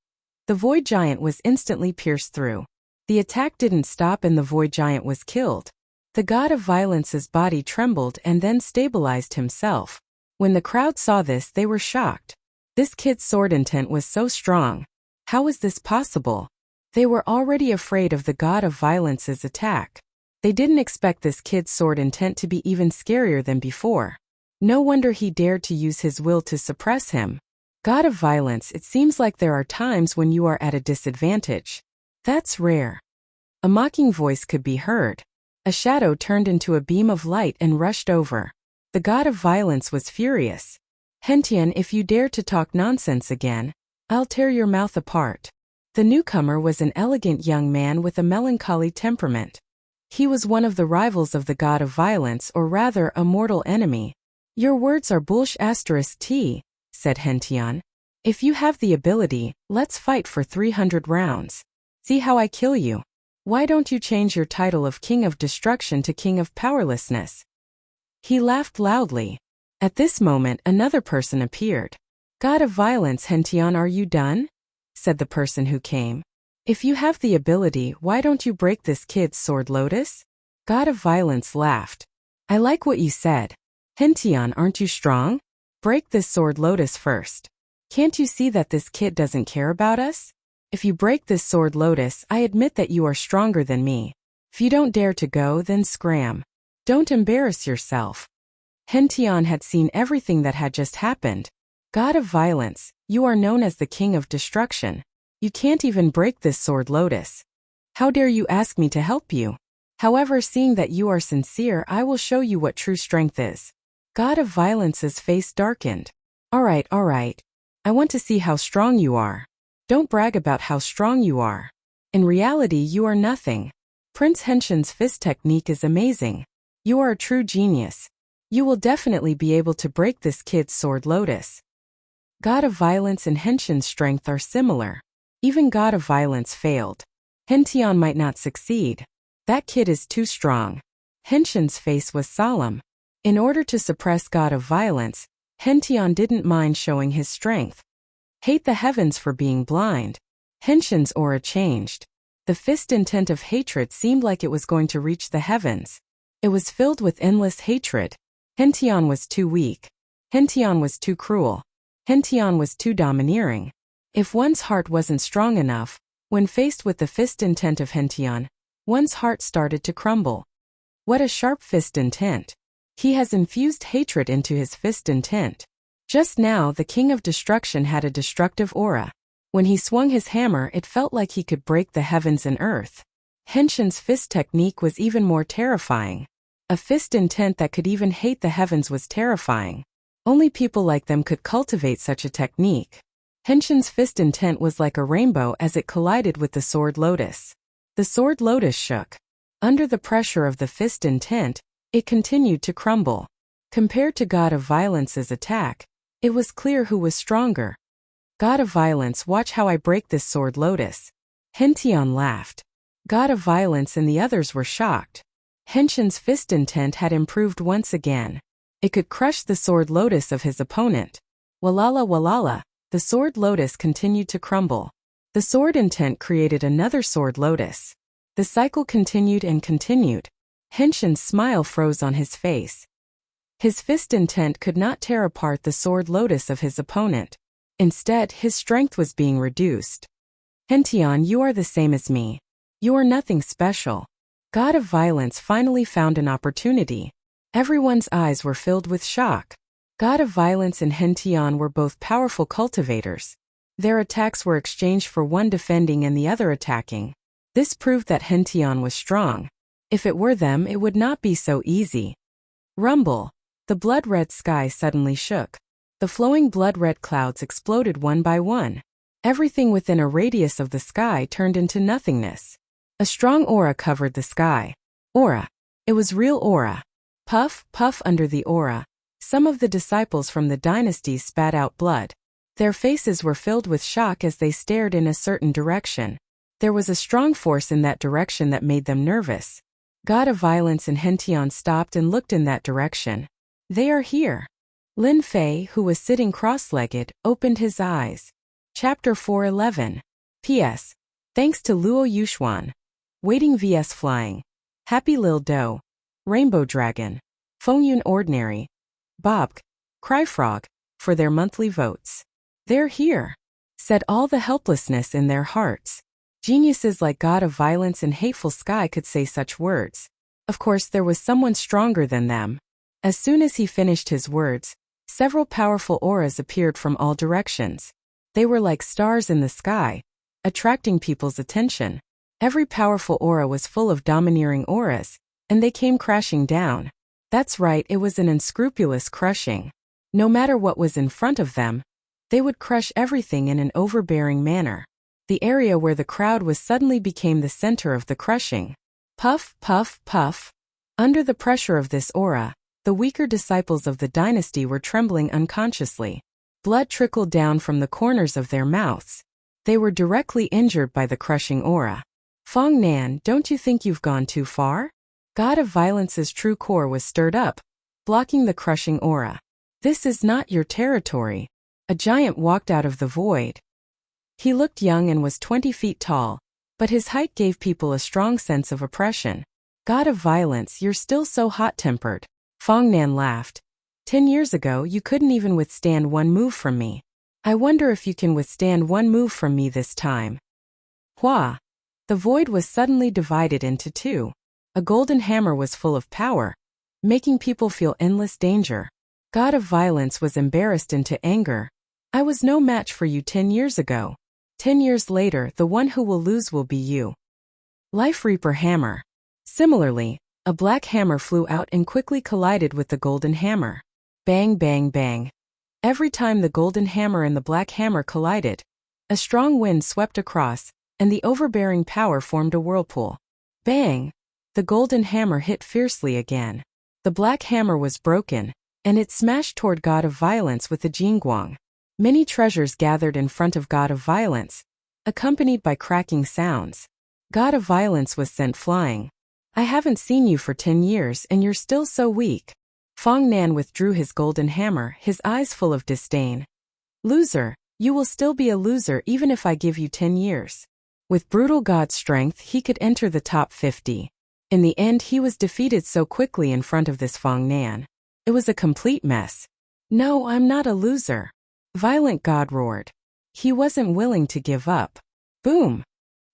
the void giant was instantly pierced through. The attack didn't stop and the void giant was killed. The god of violence's body trembled and then stabilized himself. When the crowd saw this, they were shocked. This kid's sword intent was so strong. How was this possible? They were already afraid of the god of violence's attack. They didn't expect this kid's sword intent to be even scarier than before. No wonder he dared to use his will to suppress him. God of violence, it seems like there are times when you are at a disadvantage. That's rare. A mocking voice could be heard. A shadow turned into a beam of light and rushed over. The god of violence was furious. Hentian, if you dare to talk nonsense again, I'll tear your mouth apart. The newcomer was an elegant young man with a melancholy temperament. He was one of the rivals of the god of violence, or rather a mortal enemy. Your words are bullsh**, said Hentian. If you have the ability, let's fight for 300 rounds. See how I kill you. Why don't you change your title of King of Destruction to King of Powerlessness? He laughed loudly. At this moment, another person appeared. God of violence, Hentian, are you done? Said the person who came. If you have the ability, why don't you break this kid's sword lotus? God of violence laughed. I like what you said. Hentian, aren't you strong? Break this sword lotus first. Can't you see that this kid doesn't care about us? If you break this sword lotus, I admit that you are stronger than me. If you don't dare to go, then scram. Don't embarrass yourself. Hentian had seen everything that had just happened. God of violence, you are known as the King of Destruction. You can't even break this sword lotus. How dare you ask me to help you? However, seeing that you are sincere, I will show you what true strength is. God of Violence's face darkened. All right. I want to see how strong you are. Don't brag about how strong you are. In reality, you are nothing. Prince Henshin's fist technique is amazing. You are a true genius. You will definitely be able to break this kid's sword lotus. God of Violence and Henshin's strength are similar. Even God of Violence failed. Hentian might not succeed. That kid is too strong. Henshin's face was solemn. In order to suppress God of Violence, Hentian didn't mind showing his strength. Hate the heavens for being blind. Henshin's aura changed. The fist intent of hatred seemed like it was going to reach the heavens. It was filled with endless hatred. Hentian was too weak. Hentian was too cruel. Hentian was too domineering. If one's heart wasn't strong enough, when faced with the fist intent of Hentian, one's heart started to crumble. What a sharp fist intent. He has infused hatred into his fist intent. Just now, the King of Destruction had a destructive aura. When he swung his hammer, it felt like he could break the heavens and earth. Henshin's fist technique was even more terrifying. A fist intent that could even hate the heavens was terrifying. Only people like them could cultivate such a technique. Henshin's fist intent was like a rainbow as it collided with the sword lotus. The sword lotus shook. Under the pressure of the fist intent, it continued to crumble. Compared to God of Violence's attack, it was clear who was stronger. God of Violence, watch how I break this sword lotus. Hentian laughed. God of Violence and the others were shocked. Henshin's fist intent had improved once again. It could crush the sword lotus of his opponent. Walala, the sword lotus continued to crumble. The sword intent created another sword lotus. The cycle continued and continued. Henshin's smile froze on his face. His fist intent could not tear apart the sword lotus of his opponent. Instead, his strength was being reduced. Hentian, you are the same as me. You are nothing special. God of Violence finally found an opportunity. Everyone's eyes were filled with shock. God of Violence and Hentian were both powerful cultivators. Their attacks were exchanged for one defending and the other attacking. This proved that Hentian was strong. If it were them, it would not be so easy. Rumble. The blood-red sky suddenly shook. The flowing blood-red clouds exploded one by one. Everything within a radius of the sky turned into nothingness. A strong aura covered the sky. Aura. It was real aura. Puff, puff under the aura. Some of the disciples from the dynasties spat out blood. Their faces were filled with shock as they stared in a certain direction. There was a strong force in that direction that made them nervous. God of Violence and Hentian stopped and looked in that direction. They are here. Lin Fei, who was sitting cross-legged, opened his eyes. Chapter 4:11. P.S. Thanks to Luo Yuxuan. Waiting vs Flying. Happy Lil Do. Rainbow Dragon. Fengyun Ordinary. Bobk. Cryfrog. For their monthly votes. They're here. Said all the helplessness in their hearts. Geniuses like God of Violence and Hateful Sky could say such words. Of course, there was someone stronger than them. As soon as he finished his words, several powerful auras appeared from all directions. They were like stars in the sky, attracting people's attention. Every powerful aura was full of domineering auras, and they came crashing down. That's right, it was an unscrupulous crushing. No matter what was in front of them, they would crush everything in an overbearing manner. The area where the crowd was suddenly became the center of the crushing. Puff, puff, puff. Under the pressure of this aura, the weaker disciples of the dynasty were trembling unconsciously. Blood trickled down from the corners of their mouths. They were directly injured by the crushing aura. Feng Nan, don't you think you've gone too far? God of Violence's true core was stirred up, blocking the crushing aura. This is not your territory. A giant walked out of the void. He looked young and was 20 feet tall, but his height gave people a strong sense of oppression. God of Violence, you're still so hot-tempered. Feng Nan laughed. 10 years ago, you couldn't even withstand one move from me. I wonder if you can withstand one move from me this time. Hua! The void was suddenly divided into two. A golden hammer was full of power, making people feel endless danger. God of Violence was embarrassed into anger. I was no match for you 10 years ago. 10 years later, the one who will lose will be you. Life Reaper Hammer. Similarly, a black hammer flew out and quickly collided with the golden hammer. Bang, bang, bang. Every time the golden hammer and the black hammer collided, a strong wind swept across, and the overbearing power formed a whirlpool. Bang! The golden hammer hit fiercely again. The black hammer was broken, and it smashed toward God of Violence with the jingguang. Many treasures gathered in front of God of Violence, accompanied by cracking sounds. God of Violence was sent flying. I haven't seen you for 10 years and you're still so weak. Fong Nan withdrew his golden hammer, his eyes full of disdain. Loser, you will still be a loser even if I give you 10 years. With brutal God strength he could enter the top 50. In the end he was defeated so quickly in front of this Fong Nan. It was a complete mess. No, I'm not a loser. Violent God roared. He wasn't willing to give up. Boom!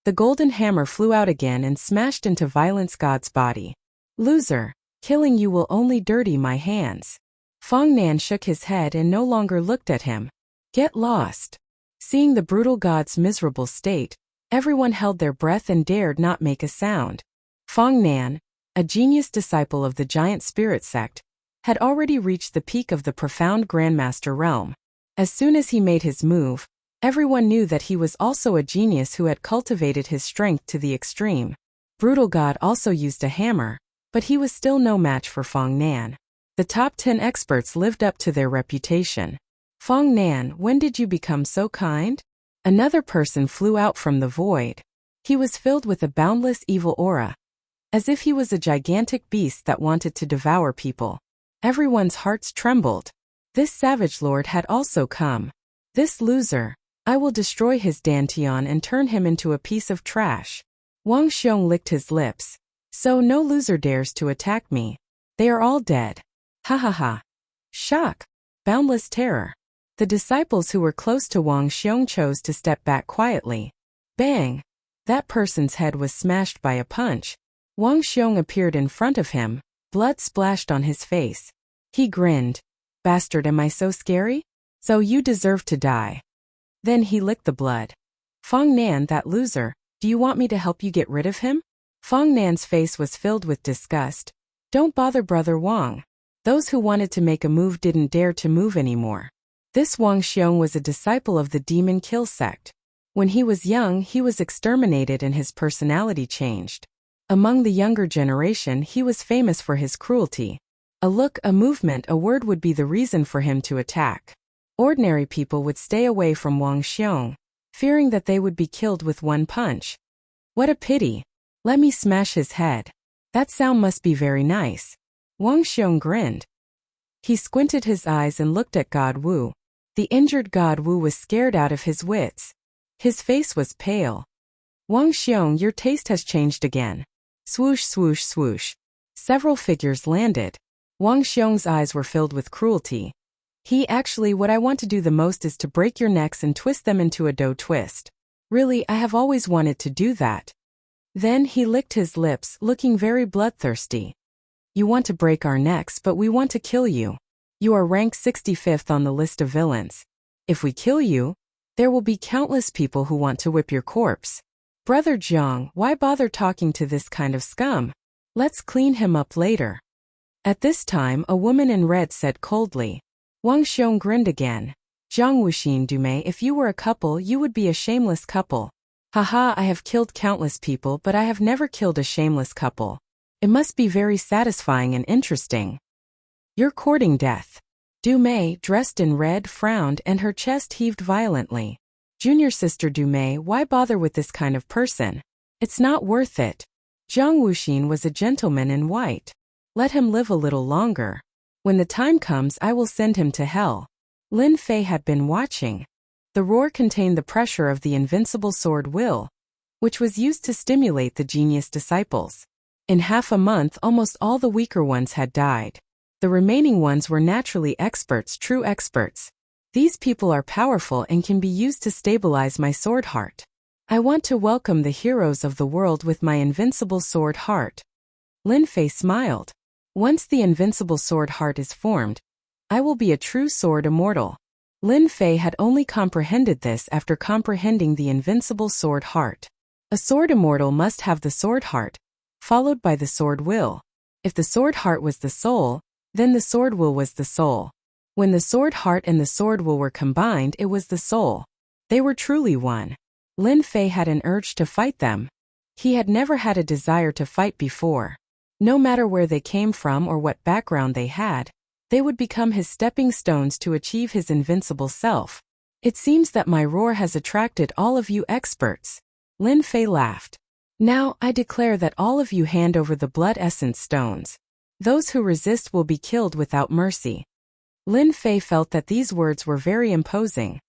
The golden hammer flew out again and smashed into Violence God's body. Loser, killing you will only dirty my hands. Fong Nan shook his head and no longer looked at him. Get lost. Seeing the brutal God's miserable state, everyone held their breath and dared not make a sound. Fong Nan, a genius disciple of the giant spirit sect, had already reached the peak of the profound Grandmaster realm. As soon as he made his move, everyone knew that he was also a genius who had cultivated his strength to the extreme. Brutal God also used a hammer, but he was still no match for Fong Nan. The top 10 experts lived up to their reputation. Fong Nan, when did you become so kind? Another person flew out from the void. He was filled with a boundless evil aura, as if he was a gigantic beast that wanted to devour people. Everyone's hearts trembled. This savage lord had also come. This loser, I will destroy his dantian and turn him into a piece of trash. Wang Xiong licked his lips. So no loser dares to attack me. They are all dead. Ha ha ha. Shock. Boundless terror. The disciples who were close to Wang Xiong chose to step back quietly. Bang! That person's head was smashed by a punch. Wang Xiong appeared in front of him, blood splashed on his face. He grinned. Bastard, am I so scary? So you deserve to die. Then he licked the blood. Fong Nan, that loser, do you want me to help you get rid of him? Fong Nan's face was filled with disgust. Don't bother Brother Wang. Those who wanted to make a move didn't dare to move anymore. This Wang Xiong was a disciple of the Demon Kill sect. When he was young, he was exterminated and his personality changed. Among the younger generation, he was famous for his cruelty. A look, a movement, a word would be the reason for him to attack. Ordinary people would stay away from Wang Xiong, fearing that they would be killed with one punch. What a pity. Let me smash his head. That sound must be very nice. Wang Xiong grinned. He squinted his eyes and looked at God Wu. The injured God Wu was scared out of his wits. His face was pale. Wang Xiong, your taste has changed again. Swoosh, swoosh, swoosh. Several figures landed. Wang Xiong's eyes were filled with cruelty. What I want to do the most is to break your necks and twist them into a dough twist. Really, I have always wanted to do that. Then he licked his lips, looking very bloodthirsty. You want to break our necks, but we want to kill you. You are ranked 65th on the list of villains. If we kill you, there will be countless people who want to whip your corpse. Brother Jiang, why bother talking to this kind of scum? Let's clean him up later. At this time, a woman in red said coldly. Wang Xiong grinned again. Zhang Wuxin Dumei, if you were a couple, you would be a shameless couple. Haha, I have killed countless people, but I have never killed a shameless couple. It must be very satisfying and interesting. You're courting death. Dumei, dressed in red, frowned and her chest heaved violently. Junior sister Dumei, why bother with this kind of person? It's not worth it. Zhang Wuxin was a gentleman in white. Let him live a little longer. When the time comes, I will send him to hell. Lin Fei had been watching. The roar contained the pressure of the invincible sword will, which was used to stimulate the genius disciples. In half a month, almost all the weaker ones had died. The remaining ones were naturally experts, true experts. These people are powerful and can be used to stabilize my sword heart. I want to welcome the heroes of the world with my invincible sword heart. Lin Fei smiled. Once the invincible sword heart is formed, I will be a true sword immortal. Lin Fei had only comprehended this after comprehending the invincible sword heart. A sword immortal must have the sword heart, followed by the sword will. If the sword heart was the soul, then the sword will was the soul. When the sword heart and the sword will were combined, it was the soul. They were truly one. Lin Fei had an urge to fight them. He had never had a desire to fight before. No matter where they came from or what background they had, they would become his stepping stones to achieve his invincible self. It seems that my roar has attracted all of you experts. Lin Fei laughed. Now, I declare that all of you hand over the blood essence stones. Those who resist will be killed without mercy. Lin Fei felt that these words were very imposing.